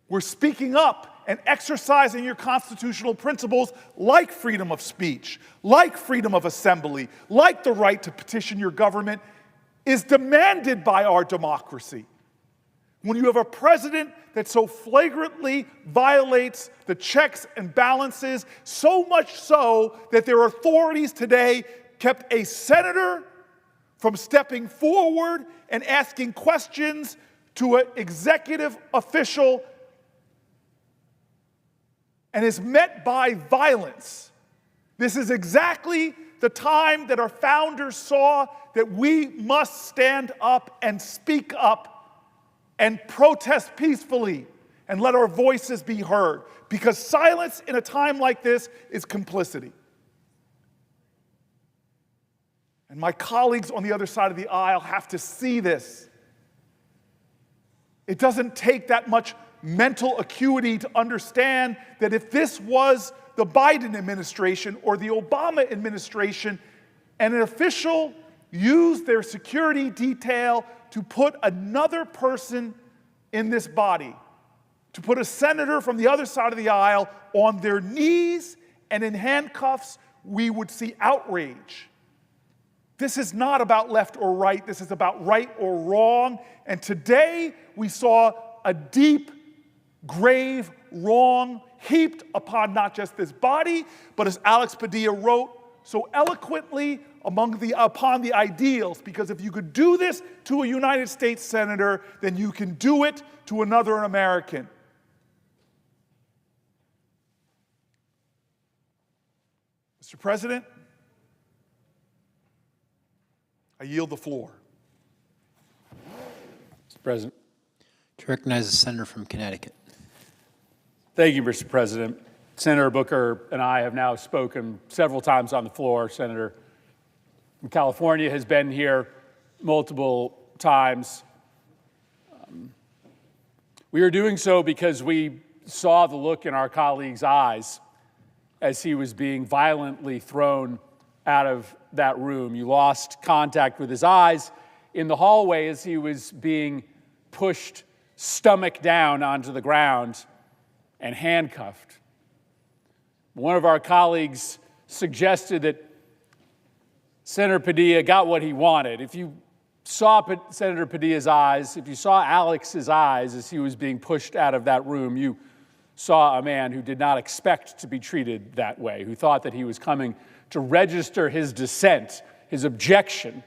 where speaking up and exercising your constitutional principles, like freedom of speech, like freedom of assembly, like the right to petition your government, is demanded by our democracy. When you have a president that so flagrantly violates the checks and balances, so much so that their authorities today kept a senator from stepping forward and asking questions to an executive official, and is met by violence. This is exactly the time that our founders saw that we must stand up and speak up and protest peacefully and let our voices be heard, because silence in a time like this is complicity. And my colleagues on the other side of the aisle have to see this. It doesn't take that much mental acuity to understand that if this was the Biden administration or the Obama administration and an official used their security detail to put another person in this body, to put a senator from the other side of the aisle on their knees and in handcuffs, we would see outrage. This is not about left or right. This is about right or wrong. And today we saw a deep, grave wrong heaped upon not just this body, but as Alex Padilla wrote so eloquently, upon the ideals. Because if you could do this to a United States senator, then you can do it to another American. Mr. President, I yield the floor. Mr. President. To recognize the senator from Connecticut. Thank you, Mr. President. Senator Booker and I have now spoken several times on the floor. Senator from California has been here multiple times. We are doing so because we saw the look in our colleague's eyes as he was being violently thrown out of that room. You lost contact with his eyes in the hallway as he was being pushed stomach down onto the ground and handcuffed. One of our colleagues suggested that Senator Padilla got what he wanted. If you saw Senator Padilla's eyes, if you saw Alex's eyes as he was being pushed out of that room, you saw a man who did not expect to be treated that way, who thought that he was coming to register his dissent, his objection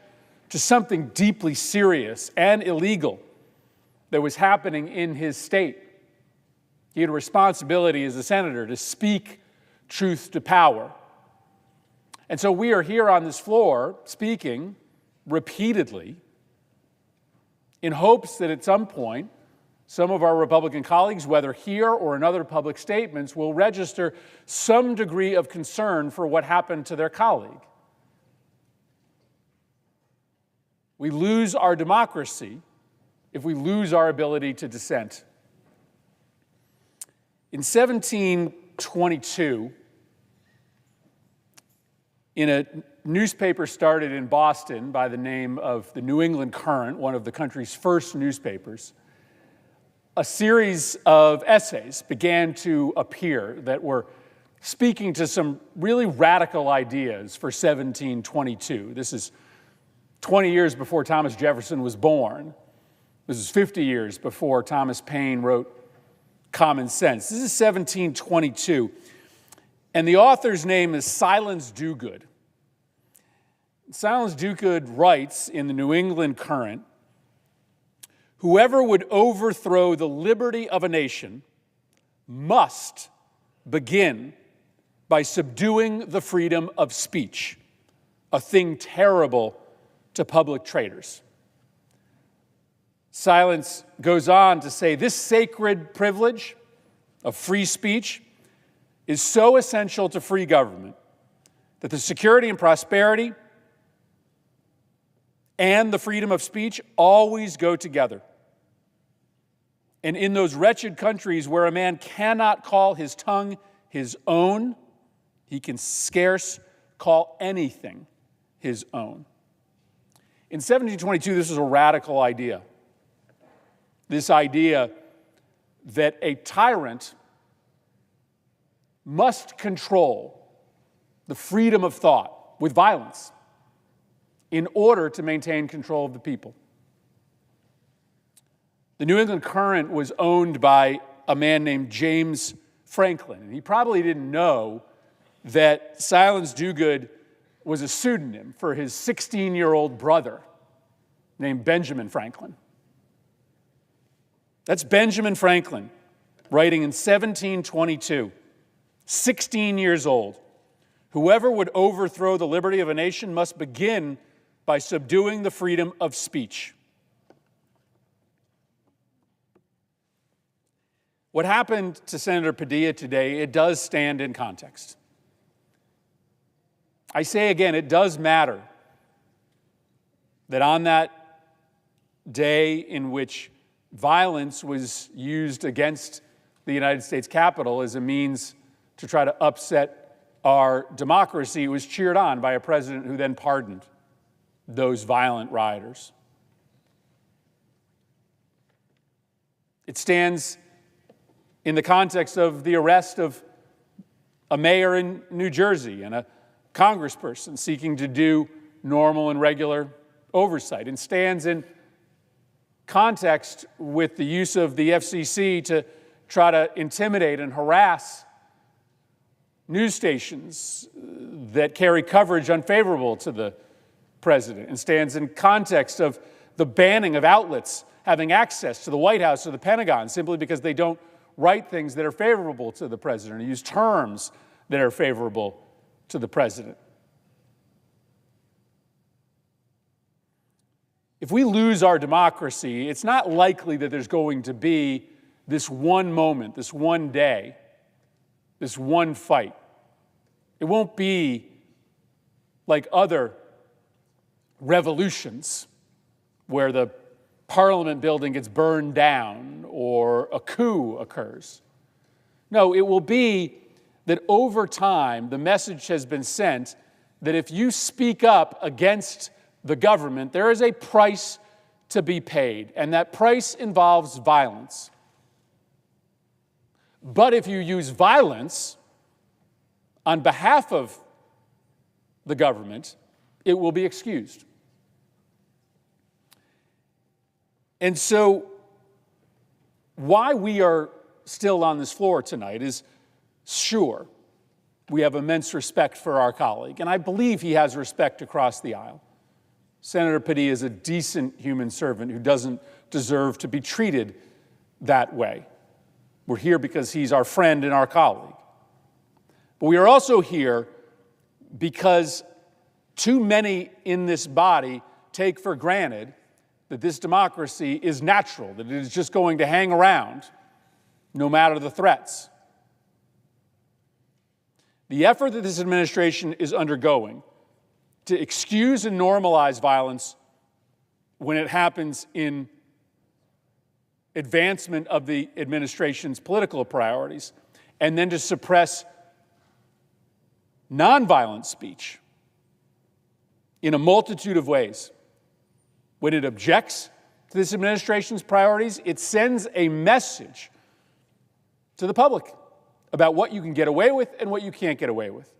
to something deeply serious and illegal that was happening in his state. He had a responsibility as a senator to speak truth to power. And so we are here on this floor speaking repeatedly in hopes that at some point some of our Republican colleagues, whether here or in other public statements, will register some degree of concern for what happened to their colleague. We lose our democracy if we lose our ability to dissent. In 1722, in a newspaper started in Boston by the name of the New England Courant, one of the country's first newspapers, a series of essays began to appear that were speaking to some really radical ideas for 1722. This is 20 years before Thomas Jefferson was born. This is 50 years before Thomas Paine wrote Common Sense. This is 1722. And the author's name is Silas Dogood. Silas Dogood writes in the New England Courant, "Whoever would overthrow the liberty of a nation must begin by subduing the freedom of speech, a thing terrible to public traitors." Silence goes on to say, this sacred privilege of free speech is so essential to free government that the security and prosperity and the freedom of speech always go together. And in those wretched countries where a man cannot call his tongue his own, he can scarce call anything his own. In 1722, this was a radical idea. This idea that a tyrant must control the freedom of thought with violence in order to maintain control of the people. The New England Courant was owned by a man named James Franklin, and he probably didn't know that Silas Dogood was a pseudonym for his 16-year-old brother named Benjamin Franklin. That's Benjamin Franklin writing in 1722, 16 years old. Whoever would overthrow the liberty of a nation must begin by subduing the freedom of speech. What happened to Senator Padilla today, it does stand in context. I say again, it does matter that on that day in which violence was used against the United States Capitol as a means to try to upset our democracy, it was cheered on by a president who then pardoned those violent rioters. It stands in the context of the arrest of a mayor in New Jersey and a congressperson seeking to do normal and regular oversight and stands in context with the use of the FCC to try to intimidate and harass news stations that carry coverage unfavorable to the president, and stands in context of the banning of outlets having access to the White House or the Pentagon simply because they don't write things that are favorable to the president or use terms that are favorable to the president. If we lose our democracy, it's not likely that there's going to be this one moment, this one day, this one fight. It won't be like other revolutions where the Parliament building gets burned down or a coup occurs. No, it will be that over time the message has been sent that if you speak up against the government, there is a price to be paid, and that price involves violence. But if you use violence on behalf of the government, it will be excused. And so, why we are still on this floor tonight is, sure, we have immense respect for our colleague, and I believe he has respect across the aisle. Senator Padilla is a decent human servant who doesn't deserve to be treated that way. We're here because he's our friend and our colleague. But we are also here because too many in this body take for granted that this democracy is natural, that it is just going to hang around no matter the threats. The effort that this administration is undergoing to excuse and normalize violence when it happens in advancement of the administration's political priorities, and then to suppress nonviolent speech in a multitude of ways. When it objects to this administration's priorities, it sends a message to the public about what you can get away with and what you can't get away with.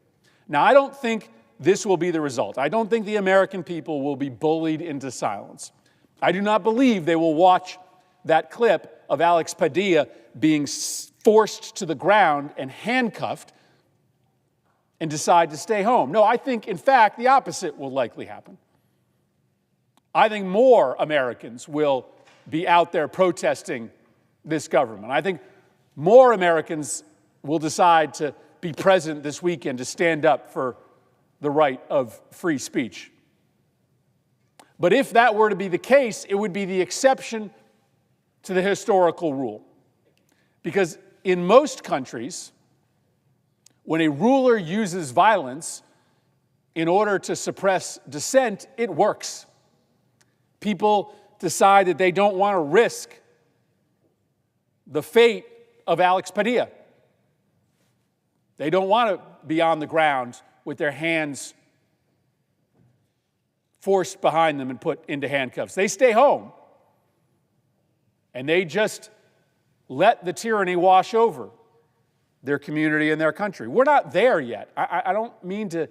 Now, I don't think this will be the result. I don't think the American people will be bullied into silence. I do not believe they will watch that clip of Alex Padilla being forced to the ground and handcuffed and decide to stay home. No, I think, in fact, the opposite will likely happen. I think more Americans will be out there protesting this government. I think more Americans will decide to be present this weekend to stand up for the right of free speech. But if that were to be the case, it would be the exception to the historical rule. Because in most countries, when a ruler uses violence in order to suppress dissent, it works. People decide that they don't want to risk the fate of Alex Padilla. They don't want to be on the ground with their hands forced behind them and put into handcuffs. They stay home. And they just let the tyranny wash over their community and their country. We're not there yet. I don't mean to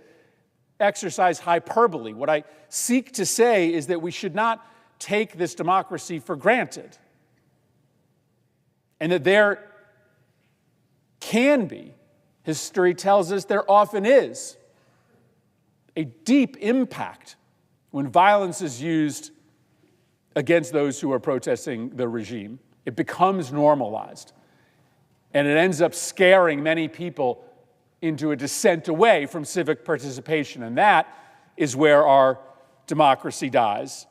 exercise hyperbole. What I seek to say is that we should not take this democracy for granted. And that there can be, history tells us there often is, a deep impact when violence is used against those who are protesting the regime. It becomes normalized. And it ends up scaring many people into a descent away from civic participation. And that is where our democracy dies.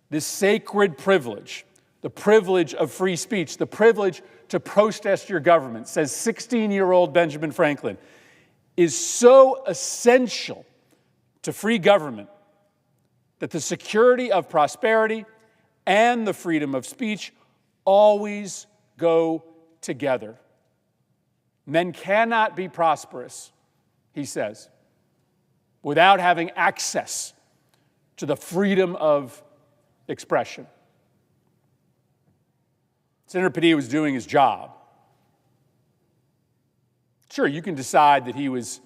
This sacred privilege, the privilege of free speech, the privilege to protest your government, says 16-year-old Benjamin Franklin, is so essential to free government that the security of prosperity and the freedom of speech always go together. Men cannot be prosperous, he says, without having access to the freedom of expression. Senator Padilla was doing his job. Sure, you can decide that he was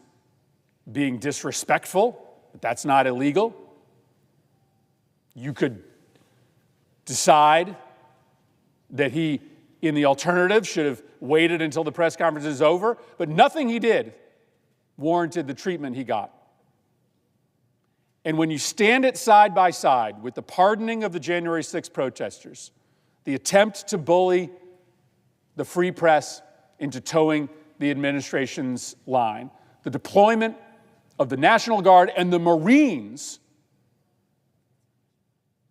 being disrespectful but that's not illegal. You could decide that he, in the alternative, should have waited until the press conference is over, but nothing he did warranted the treatment he got. And when you stand it side by side with the pardoning of the January 6th protesters, the attempt to bully the free press into towing the administration's line, the deployment of the National Guard and the Marines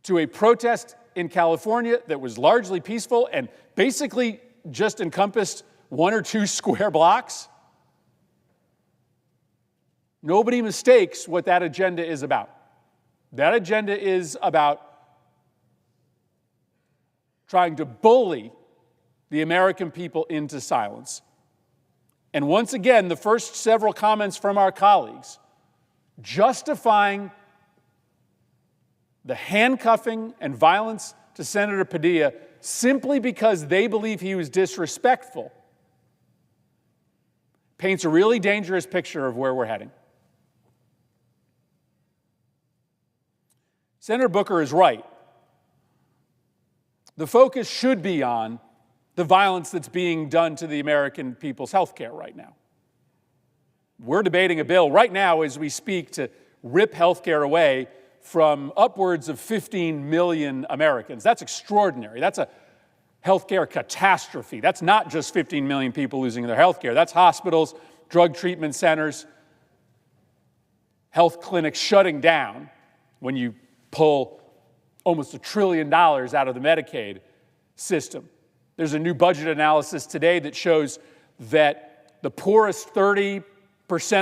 to a protest in California that was largely peaceful and basically just encompassed 1 or 2 square blocks, nobody mistakes what that agenda is about. That agenda is about trying to bully the American people into silence. And once again, the first several comments from our colleagues justifying the handcuffing and violence to Senator Padilla simply because they believe he was disrespectful paints a really dangerous picture of where we're heading. Senator Booker is right. The focus should be on the violence that's being done to the American people's health care right now. We're debating a bill right now as we speak to rip health care away from upwards of 15 million Americans. That's extraordinary. That's a healthcare catastrophe. That's not just 15 million people losing their health care. That's hospitals, drug treatment centers, health clinics shutting down when you pull almost $1 trillion out of the Medicaid system. There's a new budget analysis today that shows that the poorest 30%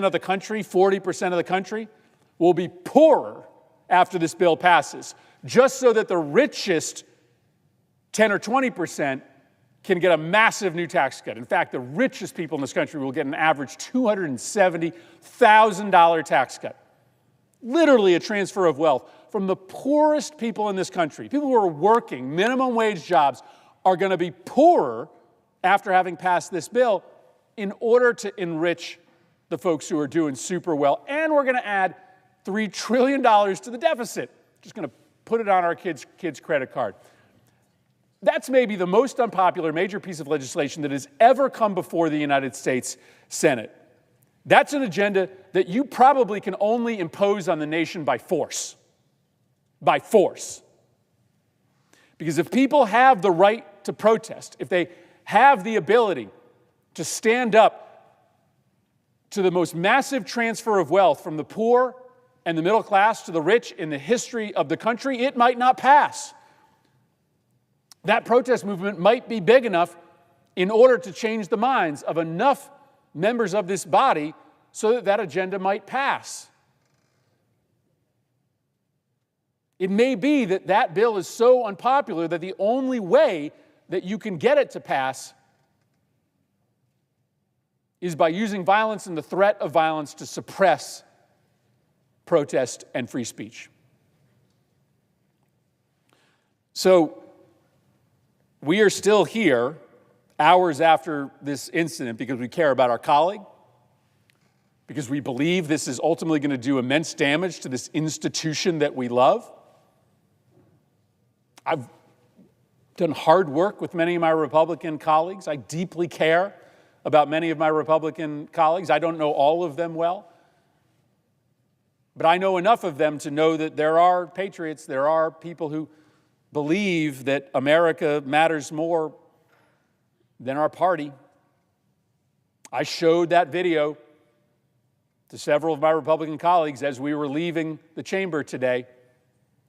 of the country, 40% of the country, will be poorer after this bill passes, just so that the richest 10 or 20% can get a massive new tax cut. In fact, the richest people in this country will get an average $270,000 tax cut. Literally a transfer of wealth from the poorest people in this country. People who are working minimum wage jobs are going to be poorer after having passed this bill in order to enrich the folks who are doing super well. And we're going to add $3 trillion to the deficit. Just going to put it on our kids' credit card. That's maybe the most unpopular major piece of legislation that has ever come before the United States Senate. That's an agenda that you probably can only impose on the nation by force. By force. Because if people have the right to protest, if they have the ability to stand up to the most massive transfer of wealth from the poor and the middle class to the rich in the history of the country, it might not pass. That protest movement might be big enough in order to change the minds of enough members of this body so that that agenda might pass. It may be that that bill is so unpopular that the only way that you can get it to pass is by using violence and the threat of violence to suppress protest and free speech. So we are still here hours after this incident because we care about our colleague, because we believe this is ultimately going to do immense damage to this institution that we love. I've done hard work with many of my Republican colleagues. I deeply care about many of my Republican colleagues. I don't know all of them well, but I know enough of them to know that there are patriots, there are people who believe that America matters more than our party. I showed that video to several of my Republican colleagues as we were leaving the chamber today.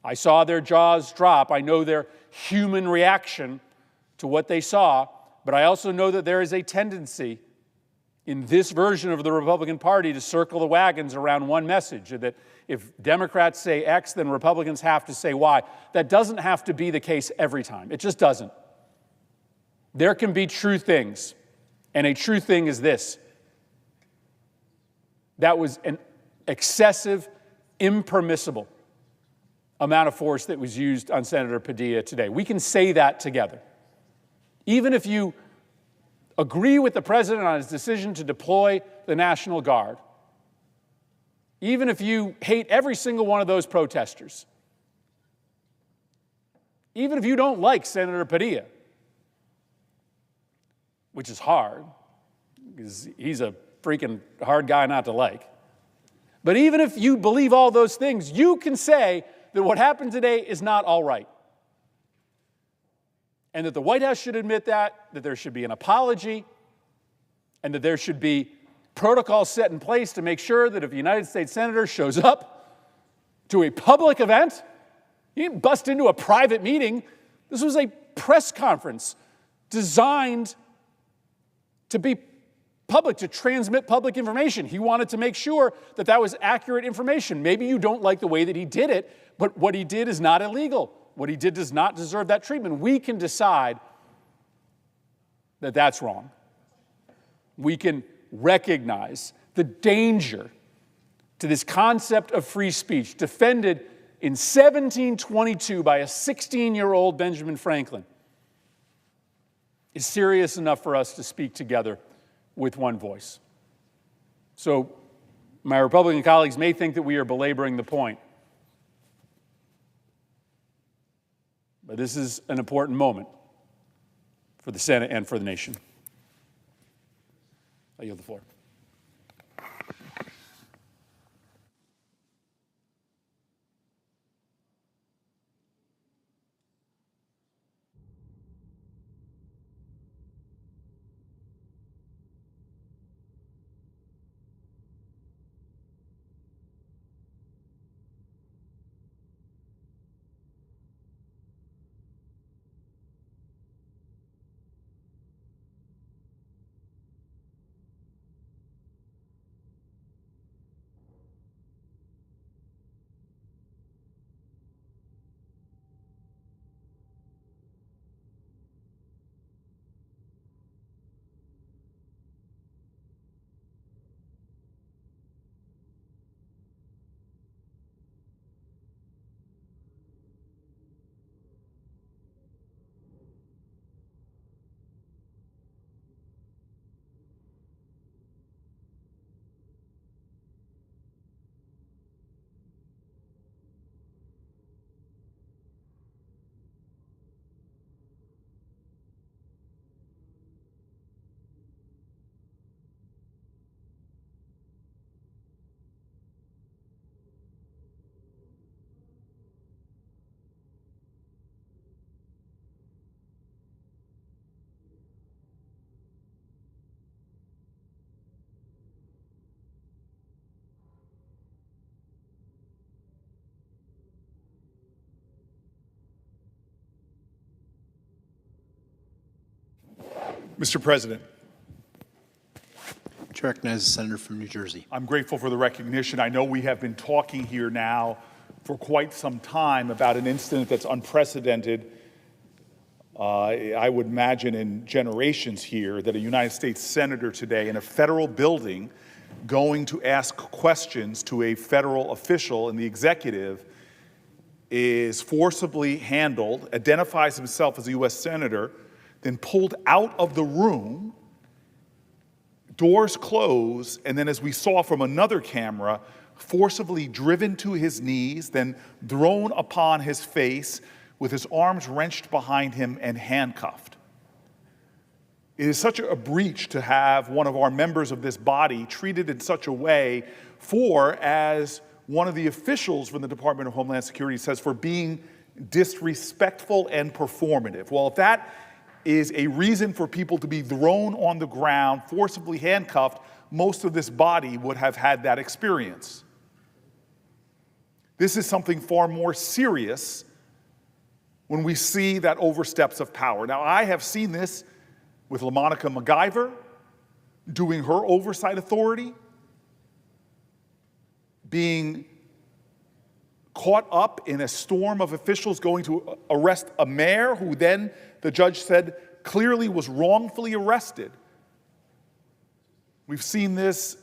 I saw their jaws drop. I know their human reaction to what they saw, but I also know that there is a tendency in this version of the Republican Party to circle the wagons around one message, that if Democrats say X, then Republicans have to say Y. That doesn't have to be the case every time. It just doesn't. There can be true things, and a true thing is this. That was an excessive, impermissible amount of force that was used on Senator Padilla today. We can say that together. Even if you agree with the president on his decision to deploy the National Guard, even if you hate every single one of those protesters, even if you don't like Senator Padilla, which is hard, because he's a freaking hard guy not to like. But even if you believe all those things, you can say that what happened today is not all right. And that the White House should admit that there should be an apology, and that there should be protocols set in place to make sure that if a United States senator shows up to a public event, he didn't bust into a private meeting. This was a press conference designed to be public, to transmit public information. He wanted to make sure that that was accurate information. Maybe you don't like the way that he did it, but what he did is not illegal. What he did does not deserve that treatment. We can decide that that's wrong. We can recognize the danger to this concept of free speech defended in 1722 by a 16-year-old Benjamin Franklin is serious enough for us to speak together with one voice. So my Republican colleagues may think that we are belaboring the point, but this is an important moment for the Senate and for the nation. I yield the floor. Mr. President. To recognize the senator from New Jersey. I'm grateful for the recognition. I know we have been talking here now for quite some time about an incident that's unprecedented. I would imagine in generations here that a United States senator today in a federal building going to ask questions to a federal official in the executive is forcibly handled, identifies himself as a U.S. senator, then pulled out of the room, doors close, and then as we saw from another camera, forcibly driven to his knees, then thrown upon his face with his arms wrenched behind him and handcuffed. It is such a breach to have one of our members of this body treated in such a way for, as one of the officials from the Department of Homeland Security says, for being disrespectful and performative. Well, if that is a reason for people to be thrown on the ground, forcibly handcuffed, most of this body would have had that experience. This is something far more serious when we see that oversteps of power. Now, I have seen this with LaMonica MacGyver doing her oversight authority, being caught up in a storm of officials going to arrest a mayor who then, the judge said, clearly was wrongfully arrested. We've seen this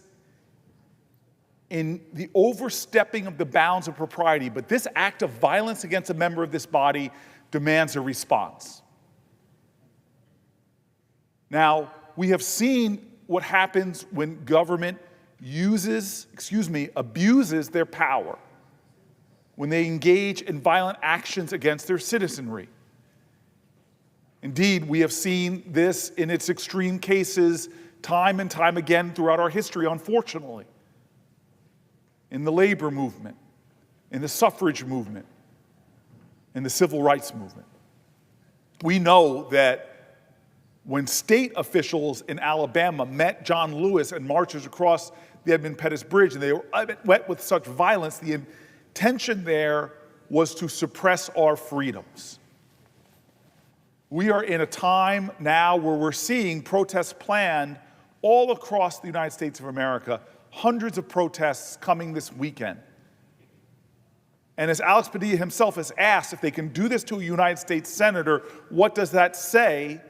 in the overstepping of the bounds of propriety, but this act of violence against a member of this body demands a response. Now, we have seen what happens when government abuses their power when they engage in violent actions against their citizenry. Indeed, we have seen this in its extreme cases time and time again throughout our history, unfortunately. In the labor movement, in the suffrage movement, in the civil rights movement. We know that when state officials in Alabama met John Lewis and marchers across the Edmund Pettus Bridge, and they were met with such violence, the intention there was to suppress our freedoms. We are in a time now where we're seeing protests planned all across the United States of America, hundreds of protests coming this weekend. And as Alex Padilla himself has asked, if they can do this to a United States senator, what does that say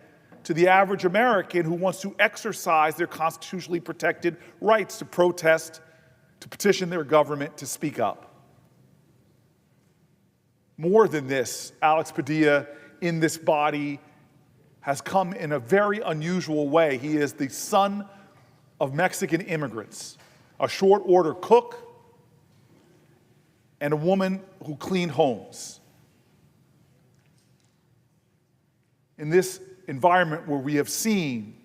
to the average American who wants to exercise their constitutionally protected rights to protest, to petition their government, to speak up? More than this, Alex Padilla in this body has come in a very unusual way. He is the son of Mexican immigrants, a short order cook, and a woman who cleaned homes. In this environment where we have seen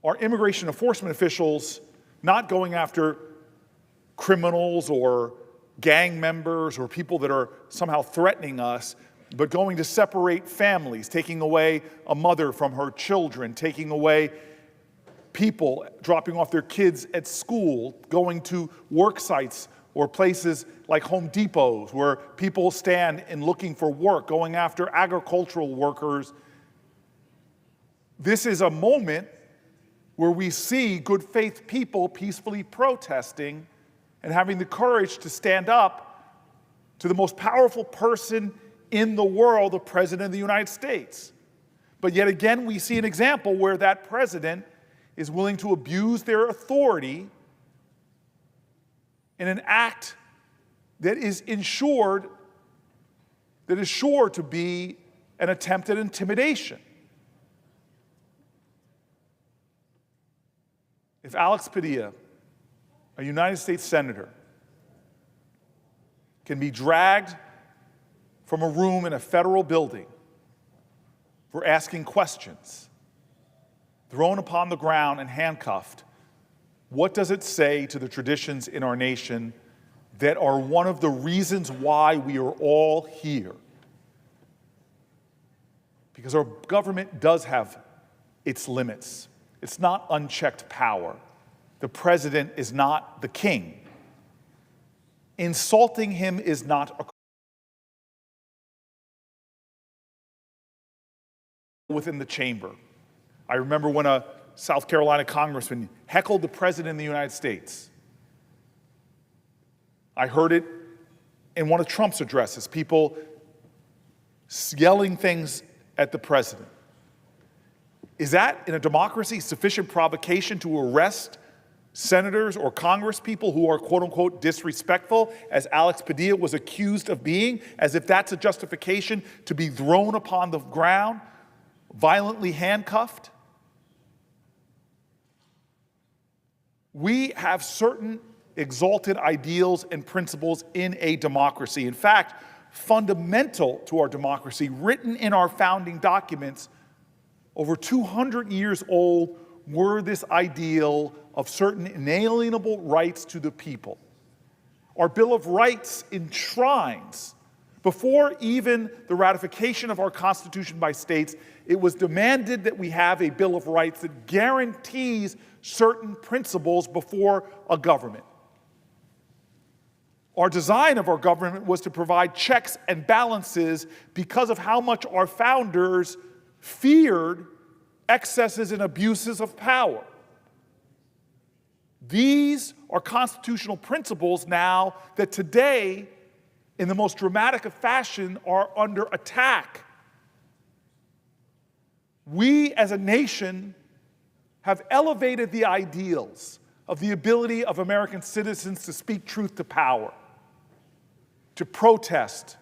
our immigration enforcement officials not going after criminals or gang members or people that are somehow threatening us, but going to separate families, taking away a mother from her children, taking away people dropping off their kids at school, going to work sites or places like Home Depots where people stand and looking for work, going after agricultural workers. This is a moment where we see good faith people peacefully protesting and having the courage to stand up to the most powerful person in the world, the President of the United States. But yet again, we see an example where that president is willing to abuse their authority in an act that is sure to be an attempt at intimidation. If Alex Padilla, a United States senator, can be dragged from a room in a federal building for asking questions, thrown upon the ground and handcuffed, what does it say to the traditions in our nation that are one of the reasons why we are all here? Because our government does have its limits. It's not unchecked power. The president is not the king. Insulting him is not a within the chamber. I remember when a South Carolina congressman heckled the president of the United States. I heard it in one of Trump's addresses, people yelling things at the president. Is that, in a democracy, sufficient provocation to arrest senators or congresspeople who are quote-unquote disrespectful, as Alex Padilla was accused of being, as if that's a justification to be thrown upon the ground, violently handcuffed? We have certain exalted ideals and principles in a democracy. In fact, fundamental to our democracy, written in our founding documents, over 200 years old, were this ideal of certain inalienable rights to the people. Our Bill of Rights enshrines, before even the ratification of our Constitution by states, it was demanded that we have a Bill of Rights that guarantees certain principles before a government. Our design of our government was to provide checks and balances because of how much our founders feared excesses and abuses of power. These are constitutional principles now that today, in the most dramatic of fashion, are under attack. We as a nation have elevated the ideals of the ability of American citizens to speak truth to power, to protest,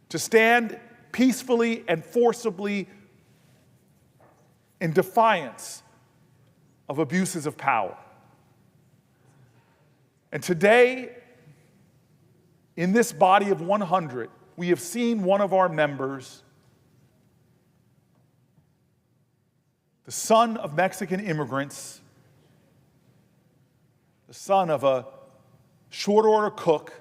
to stand peacefully and forcibly in defiance of abuses of power. And today, in this body of 100, we have seen one of our members, the son of Mexican immigrants, the son of a short-order cook,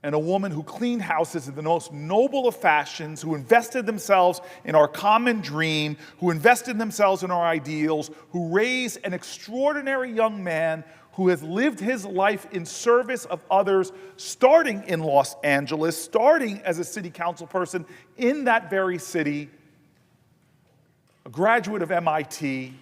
and a woman who cleaned houses in the most noble of fashions, who invested themselves in our common dream, who invested themselves in our ideals, who raised an extraordinary young man who has lived his life in service of others, starting in Los Angeles, starting as a city council person in that very city, a graduate of MIT,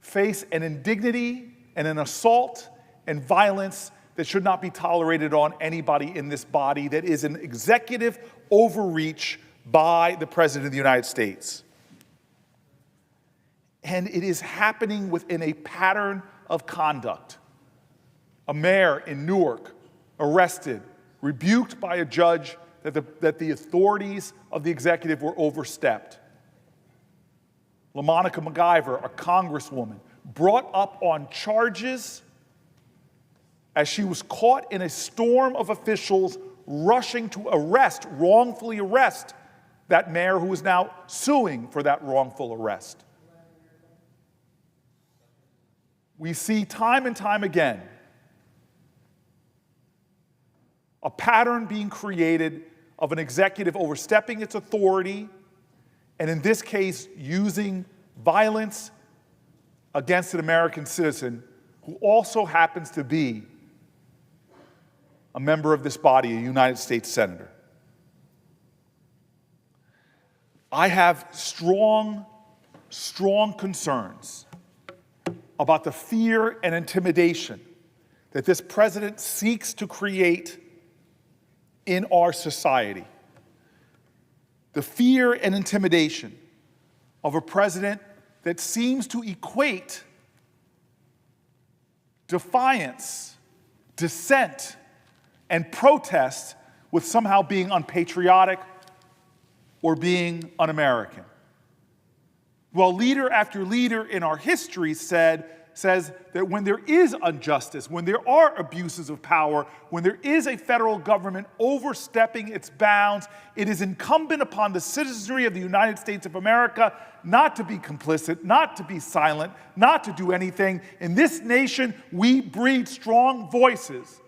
face an indignity and an assault and violence that should not be tolerated on anybody in this body, that is an executive overreach by the President of the United States. And it is happening within a pattern of conduct. A mayor in Newark arrested, rebuked by a judge that the authorities of the executive were overstepped. LaMonica MacGyver, a congresswoman, brought up on charges as she was caught in a storm of officials rushing to wrongfully arrest that mayor who is now suing for that wrongful arrest. We see time and time again a pattern being created of an executive overstepping its authority, and in this case, using violence against an American citizen who also happens to be a member of this body, a United States Senator. I have strong concerns about the fear and intimidation that this president seeks to create in our society. The fear and intimidation of a president that seems to equate defiance, dissent, and protest with somehow being unpatriotic or being un-American. Well, leader after leader in our history says that when there is injustice, when there are abuses of power, when there is a federal government overstepping its bounds, it is incumbent upon the citizenry of the United States of America not to be complicit, not to be silent, not to do anything. In this nation, we breed strong voices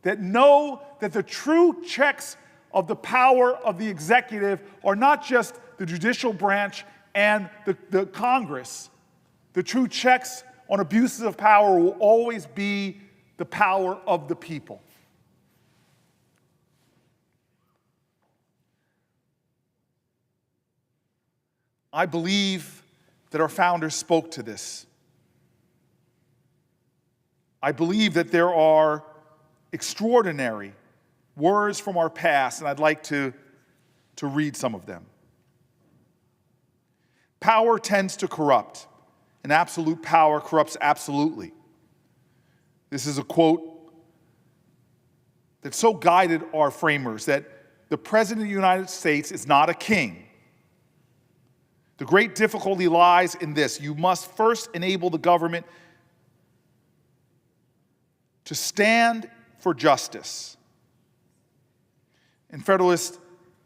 that know that the true checks of the power of the executive are not just the judicial branch and the Congress. The true checks on abuses of power will always be the power of the people. I believe that our founders spoke to this. I believe that there are extraordinary words from our past, and I'd like to read some of them. Power tends to corrupt, and absolute power corrupts absolutely. This is a quote that so guided our framers that the President of the United States is not a king. The great difficulty lies in this: you must first enable the government to stand for justice. In Federalist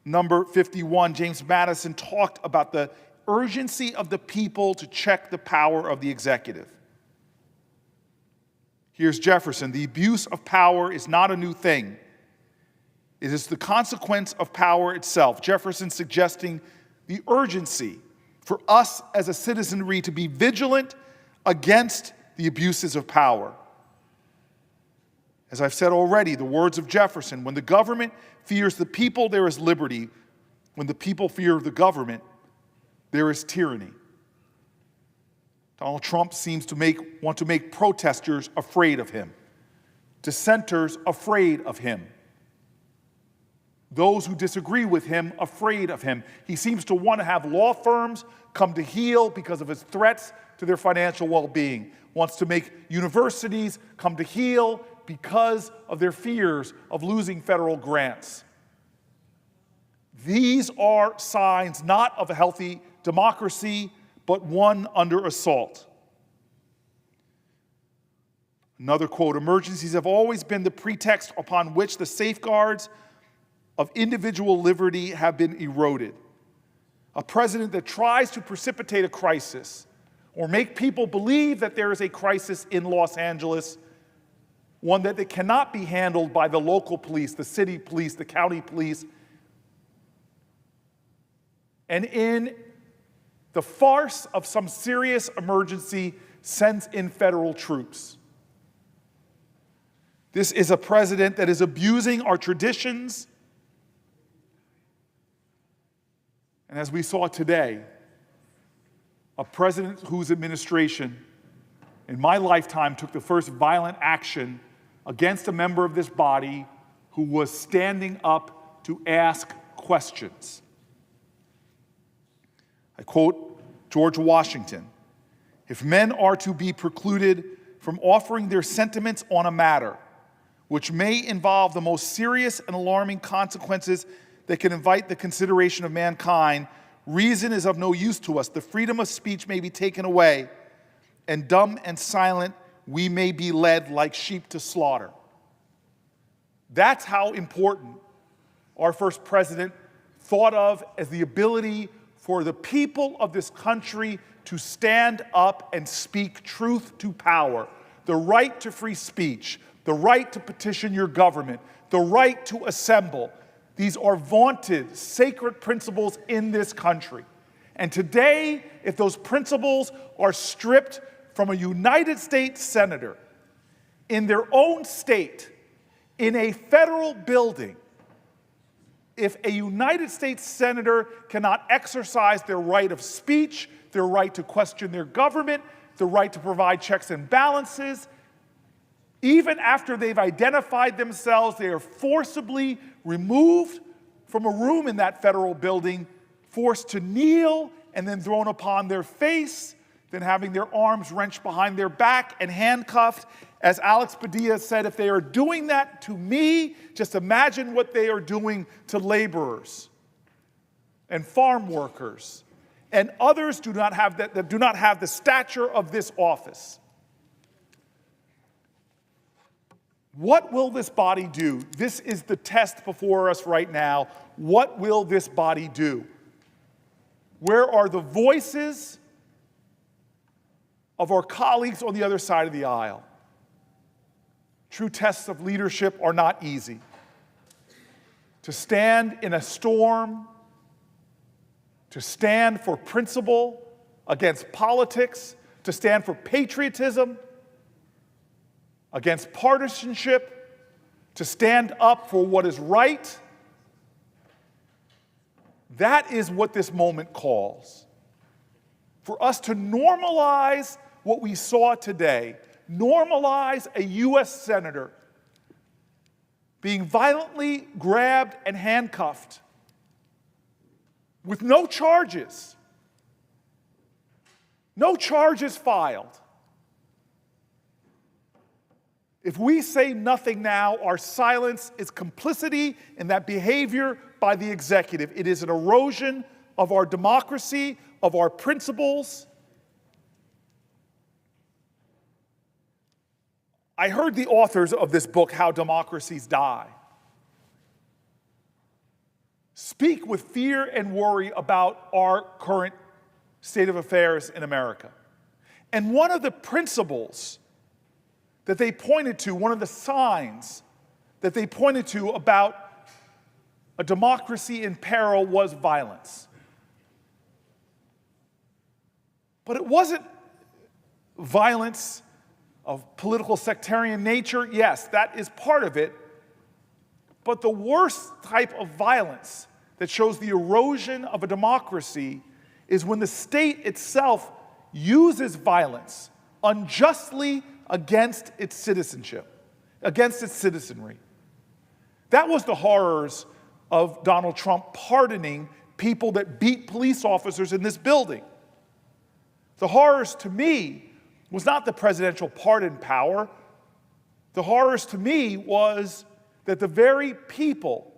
number 51, James Madison talked about the urgency of the people to check the power of the executive. Here's Jefferson: the abuse of power is not a new thing. It is the consequence of power itself. Jefferson suggesting the urgency for us as a citizenry to be vigilant against the abuses of power. As I've said already, the words of Jefferson: when the government fears the people, there is liberty. When the people fear the government, there is tyranny. Donald Trump seems to want to make protesters afraid of him, dissenters afraid of him, those who disagree with him afraid of him. He seems to want to have law firms come to heel because of his threats to their financial well-being, wants to make universities come to heel because of their fears of losing federal grants. These are signs not of a healthy democracy, but one under assault. Another quote, emergencies have always been the pretext upon which the safeguards of individual liberty have been eroded. A president that tries to precipitate a crisis or make people believe that there is a crisis in Los Angeles, one that cannot be handled by the local police, the city police, the county police, and in the farce of some serious emergency sends in federal troops. This is a president that is abusing our traditions. And as we saw today, a president whose administration, in my lifetime, took the first violent action against a member of this body who was standing up to ask questions. I quote George Washington, "If men are to be precluded from offering their sentiments on a matter which may involve the most serious and alarming consequences that can invite the consideration of mankind, reason is of no use to us. The freedom of speech may be taken away, and dumb and silent we may be led like sheep to slaughter." That's how important our first president thought of as the ability for the people of this country to stand up and speak truth to power, the right to free speech, the right to petition your government, the right to assemble. These are vaunted, sacred principles in this country. And today, if those principles are stripped from a United States senator in their own state, in a federal building, if a United States senator cannot exercise their right of speech, their right to question their government, the right to provide checks and balances, even after they've identified themselves, they are forcibly removed from a room in that federal building, forced to kneel, and then thrown upon their face, then having their arms wrenched behind their back and handcuffed. As Alex Padilla said, if they are doing that to me, just imagine what they are doing to laborers and farm workers and others that do not have the stature of this office. What will this body do? This is the test before us right now. What will this body do? Where are the voices of our colleagues on the other side of the aisle? True tests of leadership are not easy. To stand in a storm, to stand for principle against politics, to stand for patriotism against partisanship, to stand up for what is right. That is what this moment calls. For us to normalize what we saw today, normalize a U.S. senator being violently grabbed and handcuffed with no charges filed. If we say nothing now, our silence is complicity in that behavior by the executive. It is an erosion of our democracy, of our principles. I heard the authors of this book, How Democracies Die, speak with fear and worry about our current state of affairs in America. And one of the principles that they pointed to, one of the signs that they pointed to about a democracy in peril was violence. But it wasn't violence of political sectarian nature. Yes, that is part of it. But the worst type of violence that shows the erosion of a democracy is when the state itself uses violence unjustly against its citizenship, against its citizenry. That was the horrors of Donald Trump pardoning people that beat police officers in this building. The horrors to me was not the presidential pardon power. The horrors to me was that the very people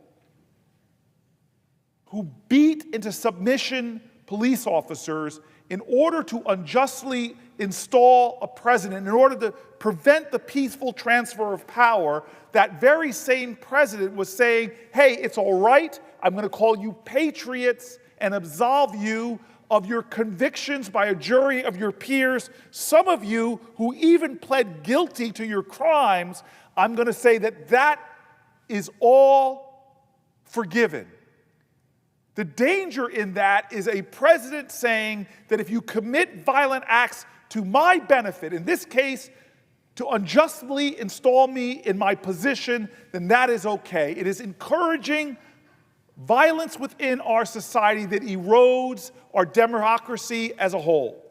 who beat into submission police officers in order to unjustly install a president, in order to prevent the peaceful transfer of power, that very same president was saying, hey, it's all right, I'm going to call you patriots and absolve you of your convictions by a jury of your peers. Some of you who even pled guilty to your crimes, I'm going to say that that is all forgiven. The danger in that is a president saying that if you commit violent acts to my benefit, in this case, to unjustly install me in my position, then that is okay. It is encouraging violence within our society that erodes our democracy as a whole.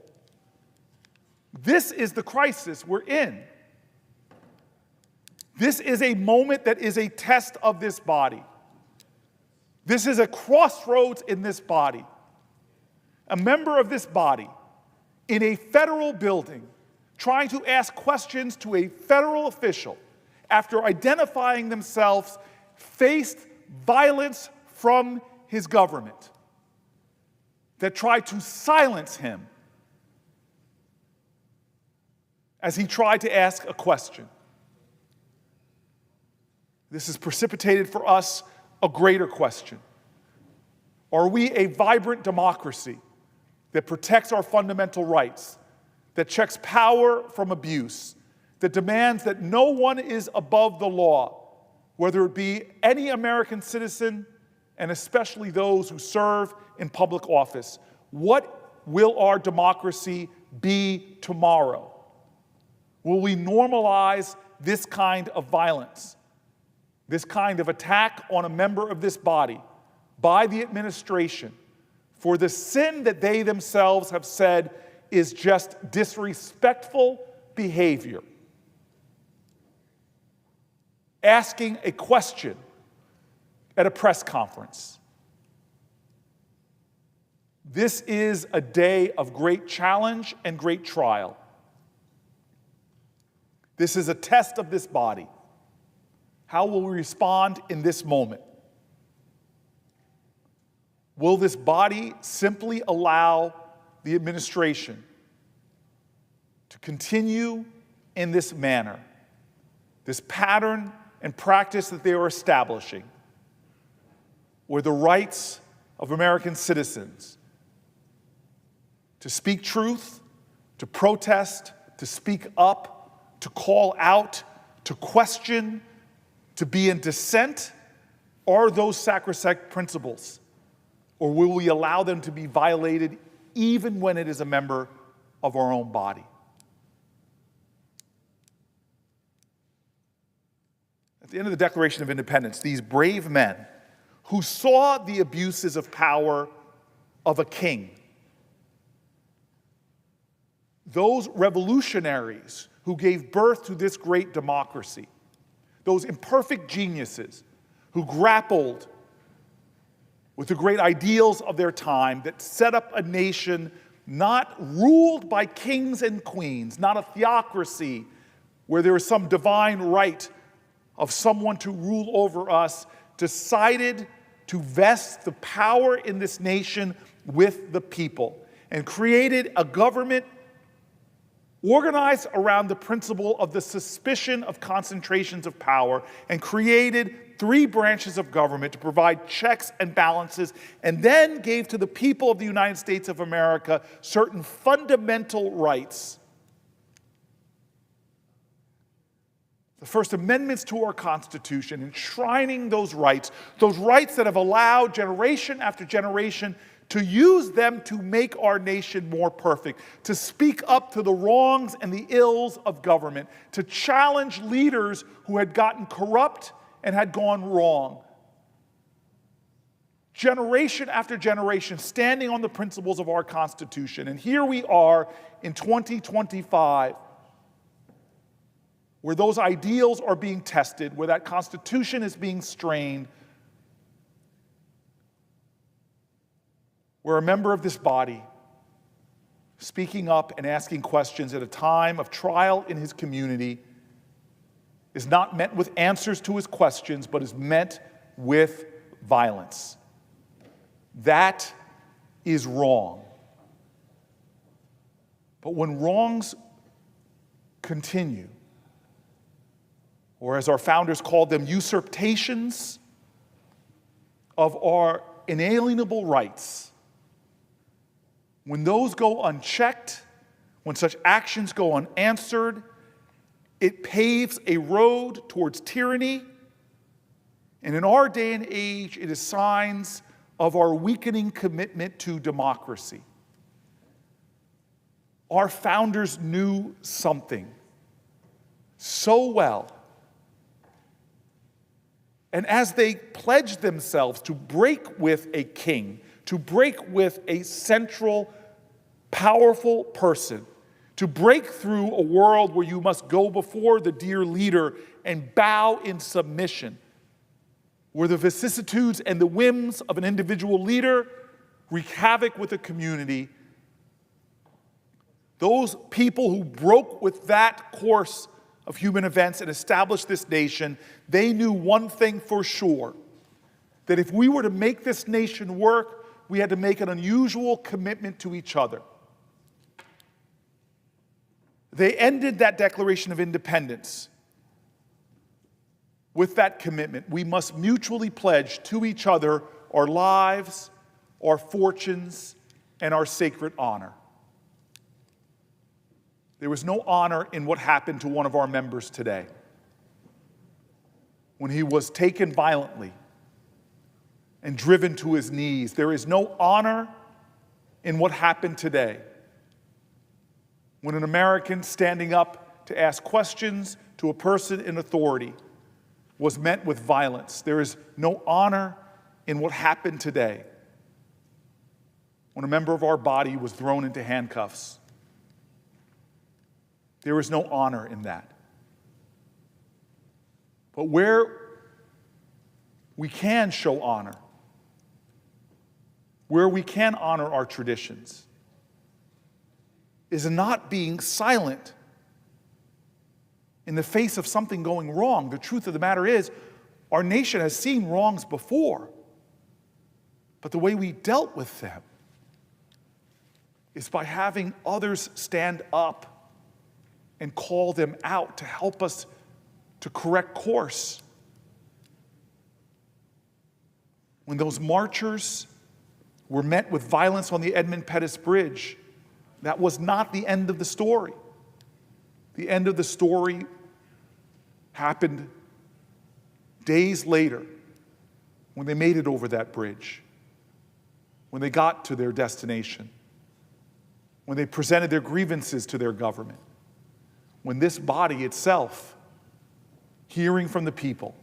This is the crisis we're in. This is a moment that is a test of this body. This is a crossroads in this body. A member of this body in a federal building trying to ask questions to a federal official after identifying themselves faced violence from his government that tried to silence him as he tried to ask a question. This has precipitated for us a greater question. Are we a vibrant democracy that protects our fundamental rights, that checks power from abuse, that demands that no one is above the law, whether it be any American citizen, and especially those who serve in public office? What will our democracy be tomorrow? Will we normalize this kind of violence, this kind of attack on a member of this body by the administration for the sin that they themselves have said is just disrespectful behavior? Asking a question at a press conference. This is a day of great challenge and great trial. This is a test of this body. How will we respond in this moment? Will this body simply allow the administration to continue in this manner, this pattern and practice that they are establishing, where the rights of American citizens to speak truth, to protest, to speak up, to call out, to question, to be in dissent, are those sacrosanct principles? Or will we allow them to be violated even when it is a member of our own body? At the end of the Declaration of Independence, these brave men who saw the abuses of power of a king, those revolutionaries who gave birth to this great democracy, those imperfect geniuses who grappled with the great ideals of their time that set up a nation not ruled by kings and queens, not a theocracy where there is some divine right of someone to rule over us, decided to vest the power in this nation with the people and created a government organized around the principle of the suspicion of concentrations of power, and created 3 branches of government to provide checks and balances, and then gave to the people of the United States of America certain fundamental rights. The First Amendments to our Constitution, enshrining those rights that have allowed generation after generation to use them to make our nation more perfect, to speak up to the wrongs and the ills of government, to challenge leaders who had gotten corrupt and had gone wrong. Generation after generation standing on the principles of our Constitution. And here we are in 2025, where those ideals are being tested, where that Constitution is being strained, where a member of this body speaking up and asking questions at a time of trial in his community is not met with answers to his questions, but is met with violence. That is wrong. But when wrongs continue, or as our founders called them, usurpations of our inalienable rights, when those go unchecked, when such actions go unanswered, it paves a road towards tyranny. And in our day and age, it is signs of our weakening commitment to democracy. Our founders knew something so well. And as they pledged themselves to break with a king, to break with a central, powerful person, to break through a world where you must go before the dear leader and bow in submission, where the vicissitudes and the whims of an individual leader wreak havoc with a community, those people who broke with that course of human events and established this nation, they knew one thing for sure, that if we were to make this nation work, we had to make an unusual commitment to each other. They ended that Declaration of Independence with that commitment. We must mutually pledge to each other our lives, our fortunes, and our sacred honor. There was no honor in what happened to one of our members today when he was taken violently and driven to his knees. There is no honor in what happened today when an American standing up to ask questions to a person in authority was met with violence. There is no honor in what happened today when a member of our body was thrown into handcuffs. There is no honor in that. But where we can show honor, where we can honor our traditions, is in not being silent in the face of something going wrong. The truth of the matter is, our nation has seen wrongs before, but the way we dealt with them is by having others stand up and call them out to help us to correct course. When those marchers were met with violence on the Edmund Pettus Bridge, that was not the end of the story. The end of the story happened days later when they made it over that bridge, when they got to their destination, when they presented their grievances to their government, when this body itself, hearing from the people,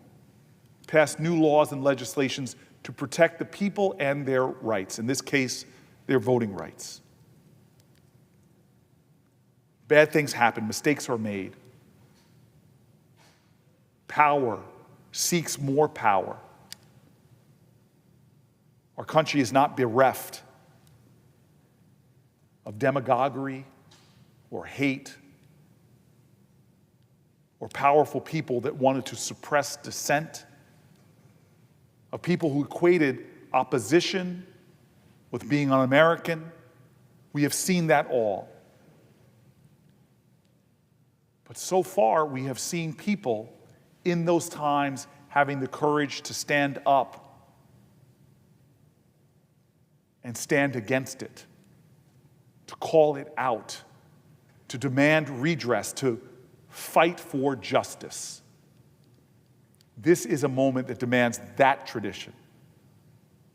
passed new laws and legislations to protect the people and their rights, in this case, their voting rights. Bad things happen, mistakes are made. Power seeks more power. Our country is not bereft of demagoguery or hate or powerful people that wanted to suppress dissent, of people who equated opposition with being un-American. We have seen that all. But so far, we have seen people in those times having the courage to stand up and stand against it, to call it out, to demand redress, to fight for justice. This is a moment that demands that tradition.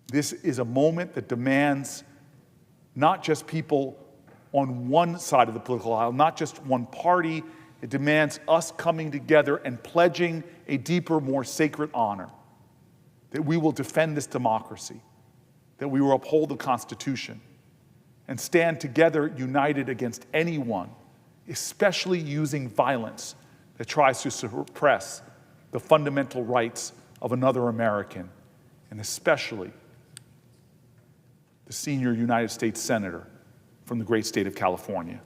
This is a moment that demands not just people on one side of the political aisle, not just one party. It demands us coming together and pledging a deeper, more sacred honor, that we will defend this democracy, that we will uphold the Constitution, and stand together united against anyone, especially using violence that tries to suppress the fundamental rights of another American, and especially the senior United States Senator from the great state of California.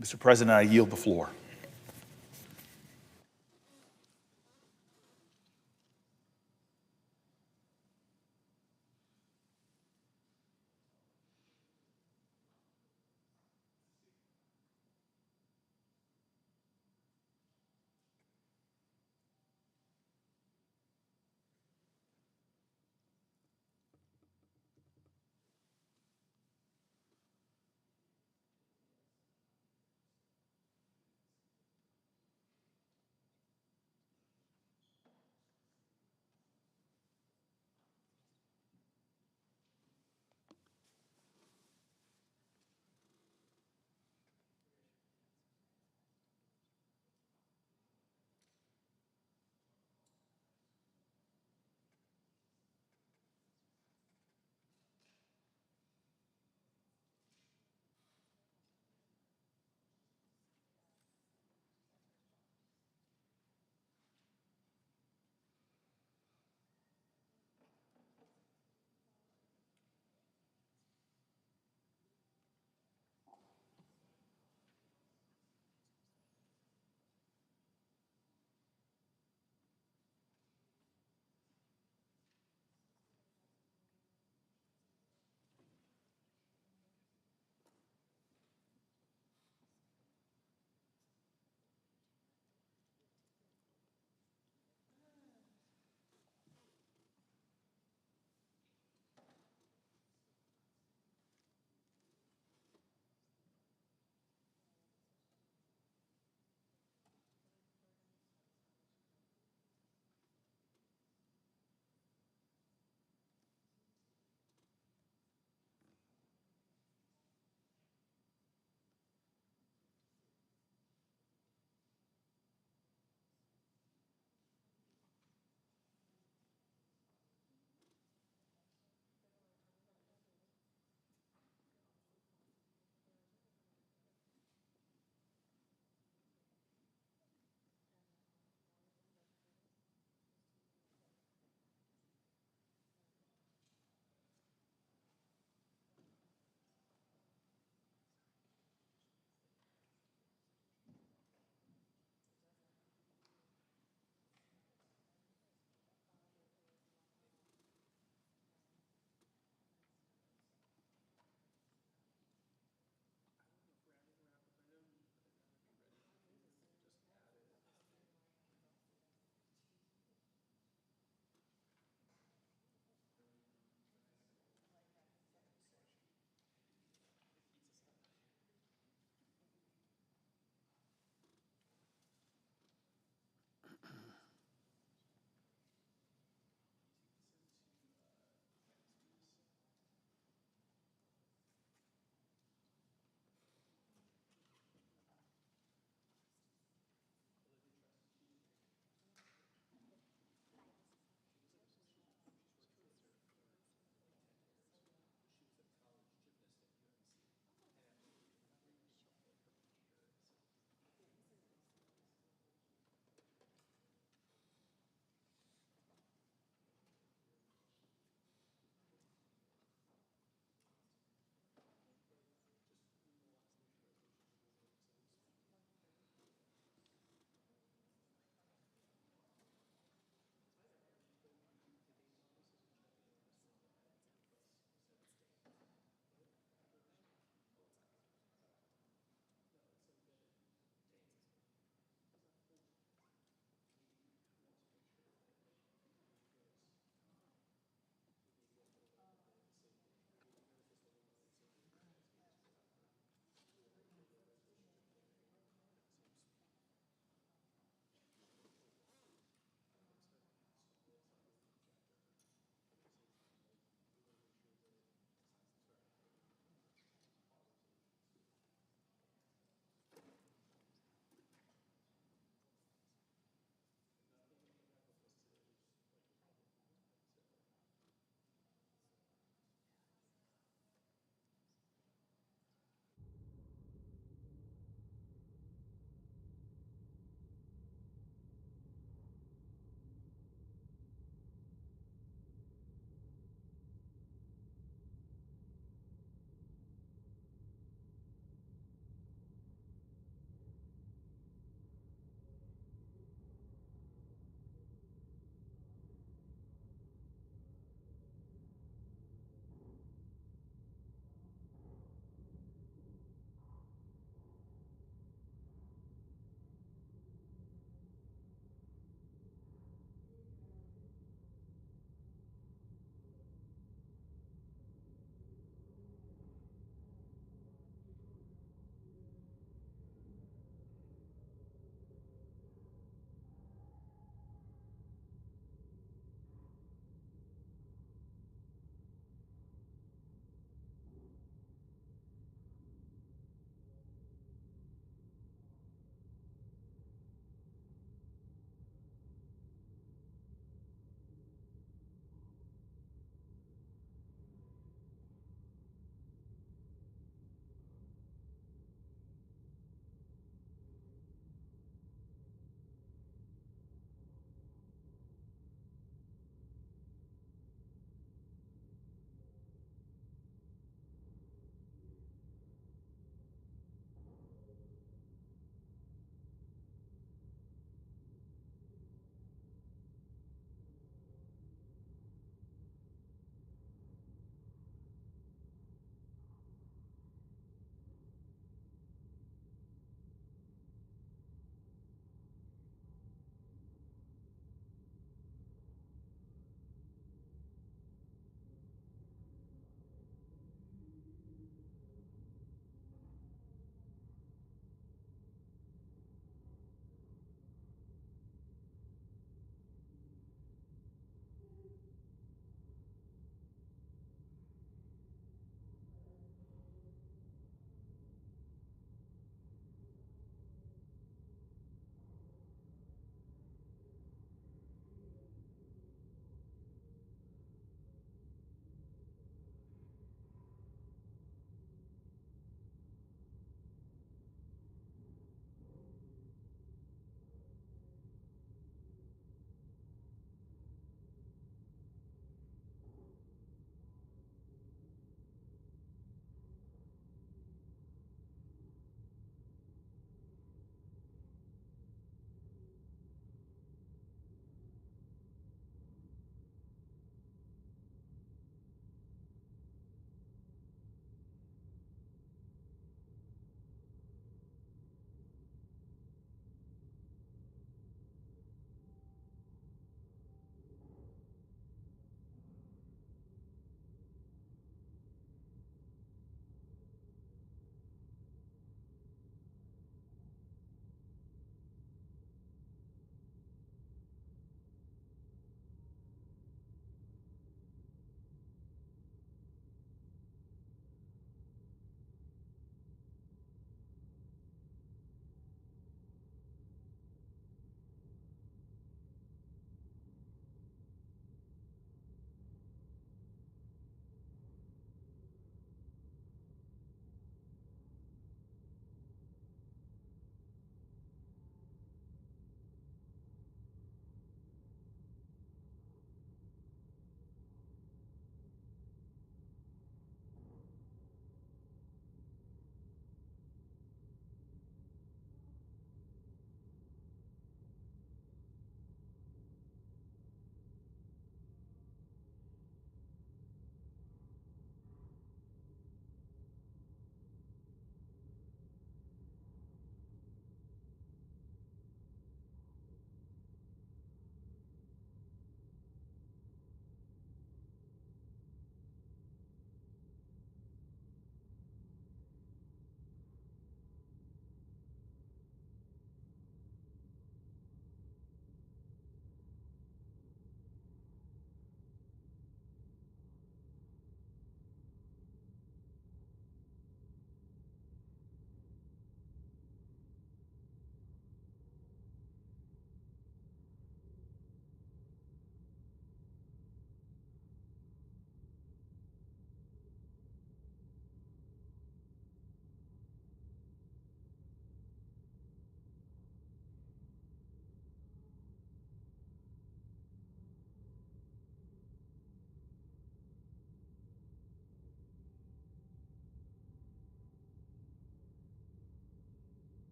Mr. President, I yield the floor.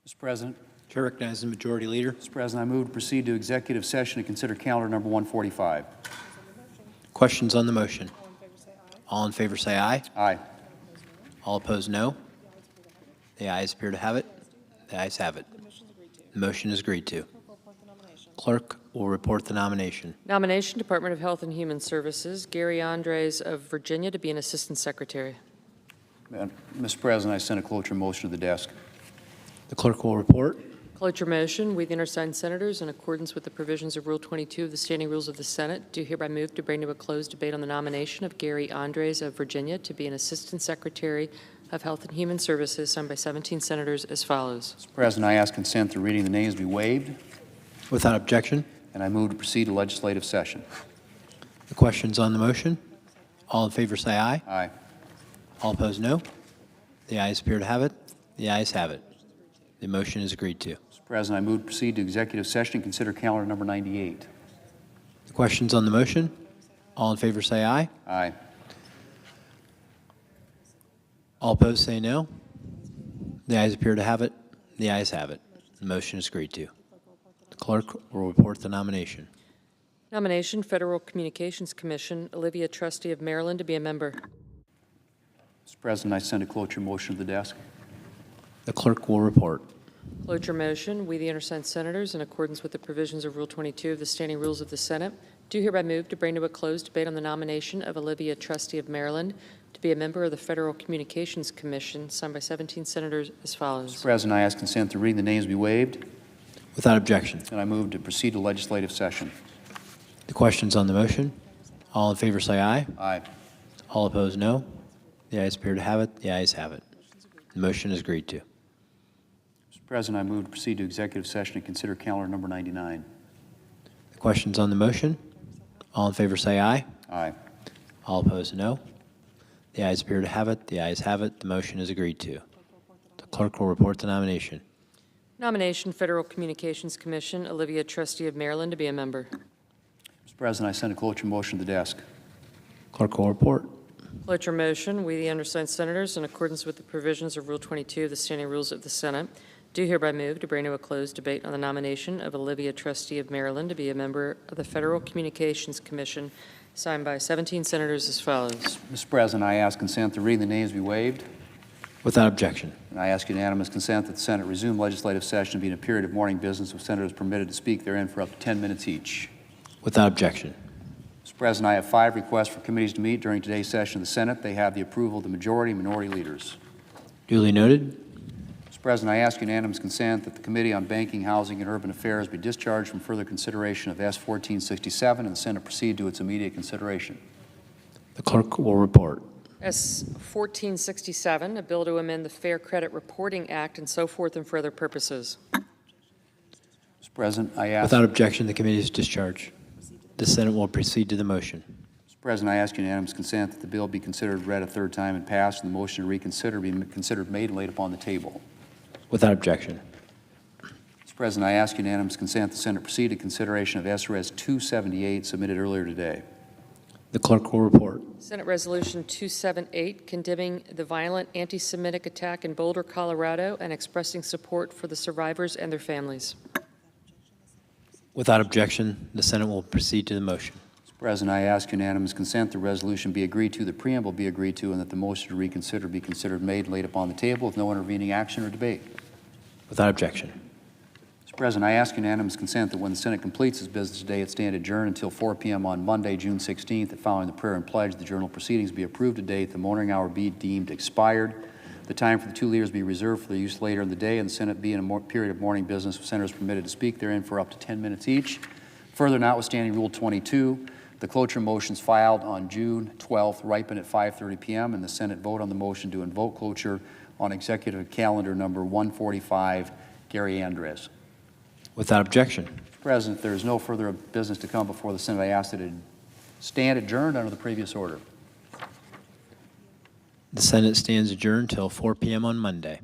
Mr. President. Chair recognizes the Majority Leader. Mr. President, I move to proceed to executive session to consider calendar number 145. Questions on the motion? All in favor say aye. Aye. All opposed, no. The ayes appear to have it. The ayes have it. The motion is agreed to. Clerk will report the nomination. Nomination, Department of Health and Human Services, Gary Andres of Virginia to be an Assistant Secretary. Mr. President, I send a cloture motion to the desk. The clerk will report. Cloture motion, we the undersigned senators, in accordance with the provisions of Rule 22 of the Standing Rules of the Senate, do hereby move to bring to a closed debate on the nomination of Gary Andres of Virginia to be an Assistant Secretary of Health and Human Services, signed by 17 senators as follows. Mr. President, I ask consent that reading the names be waived. Without objection. And I move to proceed to legislative session. The questions on the motion? All in favor say aye. Aye. All opposed, no. The ayes appear to have it. The ayes have it. The motion is agreed to. Mr. President, I move to proceed to executive session and consider calendar number 98. The questions on the motion? All in favor say aye. Aye. All opposed say no. The ayes appear to have it. The ayes have it. The motion is agreed to. The clerk will report the nomination. Nomination, Federal Communications Commission, Olivia Trustee of Maryland to be a member. Mr. President, I send a cloture motion to the desk. The clerk will report. Cloture motion, we the undersigned senators, in accordance with the provisions of Rule 22 of the Standing Rules of the Senate, do hereby move to bring to a closed debate on the nomination of Olivia Trustee of Maryland to be a member of the Federal Communications Commission, signed by 17 senators as follows. Mr. President, I ask consent to reading the names be waived. Without objection. And I move to proceed to legislative session. The questions on the motion? All in favor say aye. Aye. All opposed, no. The ayes appear to have it. The ayes have it. The motion is agreed to. Mr. President, I move to proceed to executive session and consider calendar number 99. The questions on the motion? All in favor say aye. Aye. All opposed, no. The ayes appear to have it. The ayes have it. The motion is agreed to. The clerk will report the nomination. Nomination, Federal Communications Commission, Olivia Trustee of Maryland to be a member. Mr. President, I send a cloture motion to the desk. Clerk will report. Cloture motion, we the undersigned senators, in accordance with the provisions of Rule 22 of the Standing Rules of the Senate, do hereby move to bring to a closed debate on the nomination of Olivia Trustee of Maryland to be a member of the Federal Communications Commission, signed by 17 senators as follows. Mr. President, I ask consent to reading the names be waived. Without objection. And I ask unanimous consent that the Senate resume legislative session being a period of morning business with senators permitted to speak therein for up to 10 minutes each. Without objection. Mr. President, I have 5 requests for committees to meet during today's session of the Senate. They have the approval of the majority and minority leaders. Duly noted. Mr. President, I ask unanimous consent that the Committee on Banking, Housing, and Urban Affairs be discharged from further consideration of S-1467 and the Senate proceed to its immediate consideration. The clerk will report. S-1467, a bill to amend the Fair Credit Reporting Act and so forth and for other purposes. Mr. President, I ask... Without objection, the committee is discharged. The Senate will proceed to the motion. Mr. President, I ask unanimous consent that the bill be considered read a third time and passed, and the motion to reconsider be considered made and laid upon the table. Without objection. Mr. President, I ask unanimous consent the Senate proceed to consideration of S-Res 278 submitted earlier today. The clerk will report. Senate Resolution 278, condemning the violent anti-Semitic attack in Boulder, Colorado, and expressing support for the survivors and their families. Without objection, the Senate will proceed to the motion. Mr. President, I ask unanimous consent the resolution be agreed to, the preamble be agreed to, and that the motion to reconsider be considered made and laid upon the table with no intervening action or debate. Without objection. Mr. President, I ask unanimous consent that when the Senate completes its business today, it stand adjourned until 4 p.m. on Monday, June 16th, that following the prayer and pledge, the journal proceedings be approved today, the morning hour be deemed expired, the time for the 2 leaders be reserved for their use later in the day, and the Senate be in a period of morning business with senators permitted to speak therein for up to 10 minutes each. Further, notwithstanding Rule 22, the cloture motions filed on June 12th ripen at 5:30 p.m., and the Senate vote on the motion to invoke cloture on executive calendar number 145, Gary Andres. Without objection. Mr. President, if there is no further business to come before the Senate, I ask that it stand adjourned under the previous order. The Senate stands adjourned until 4 p.m. on Monday.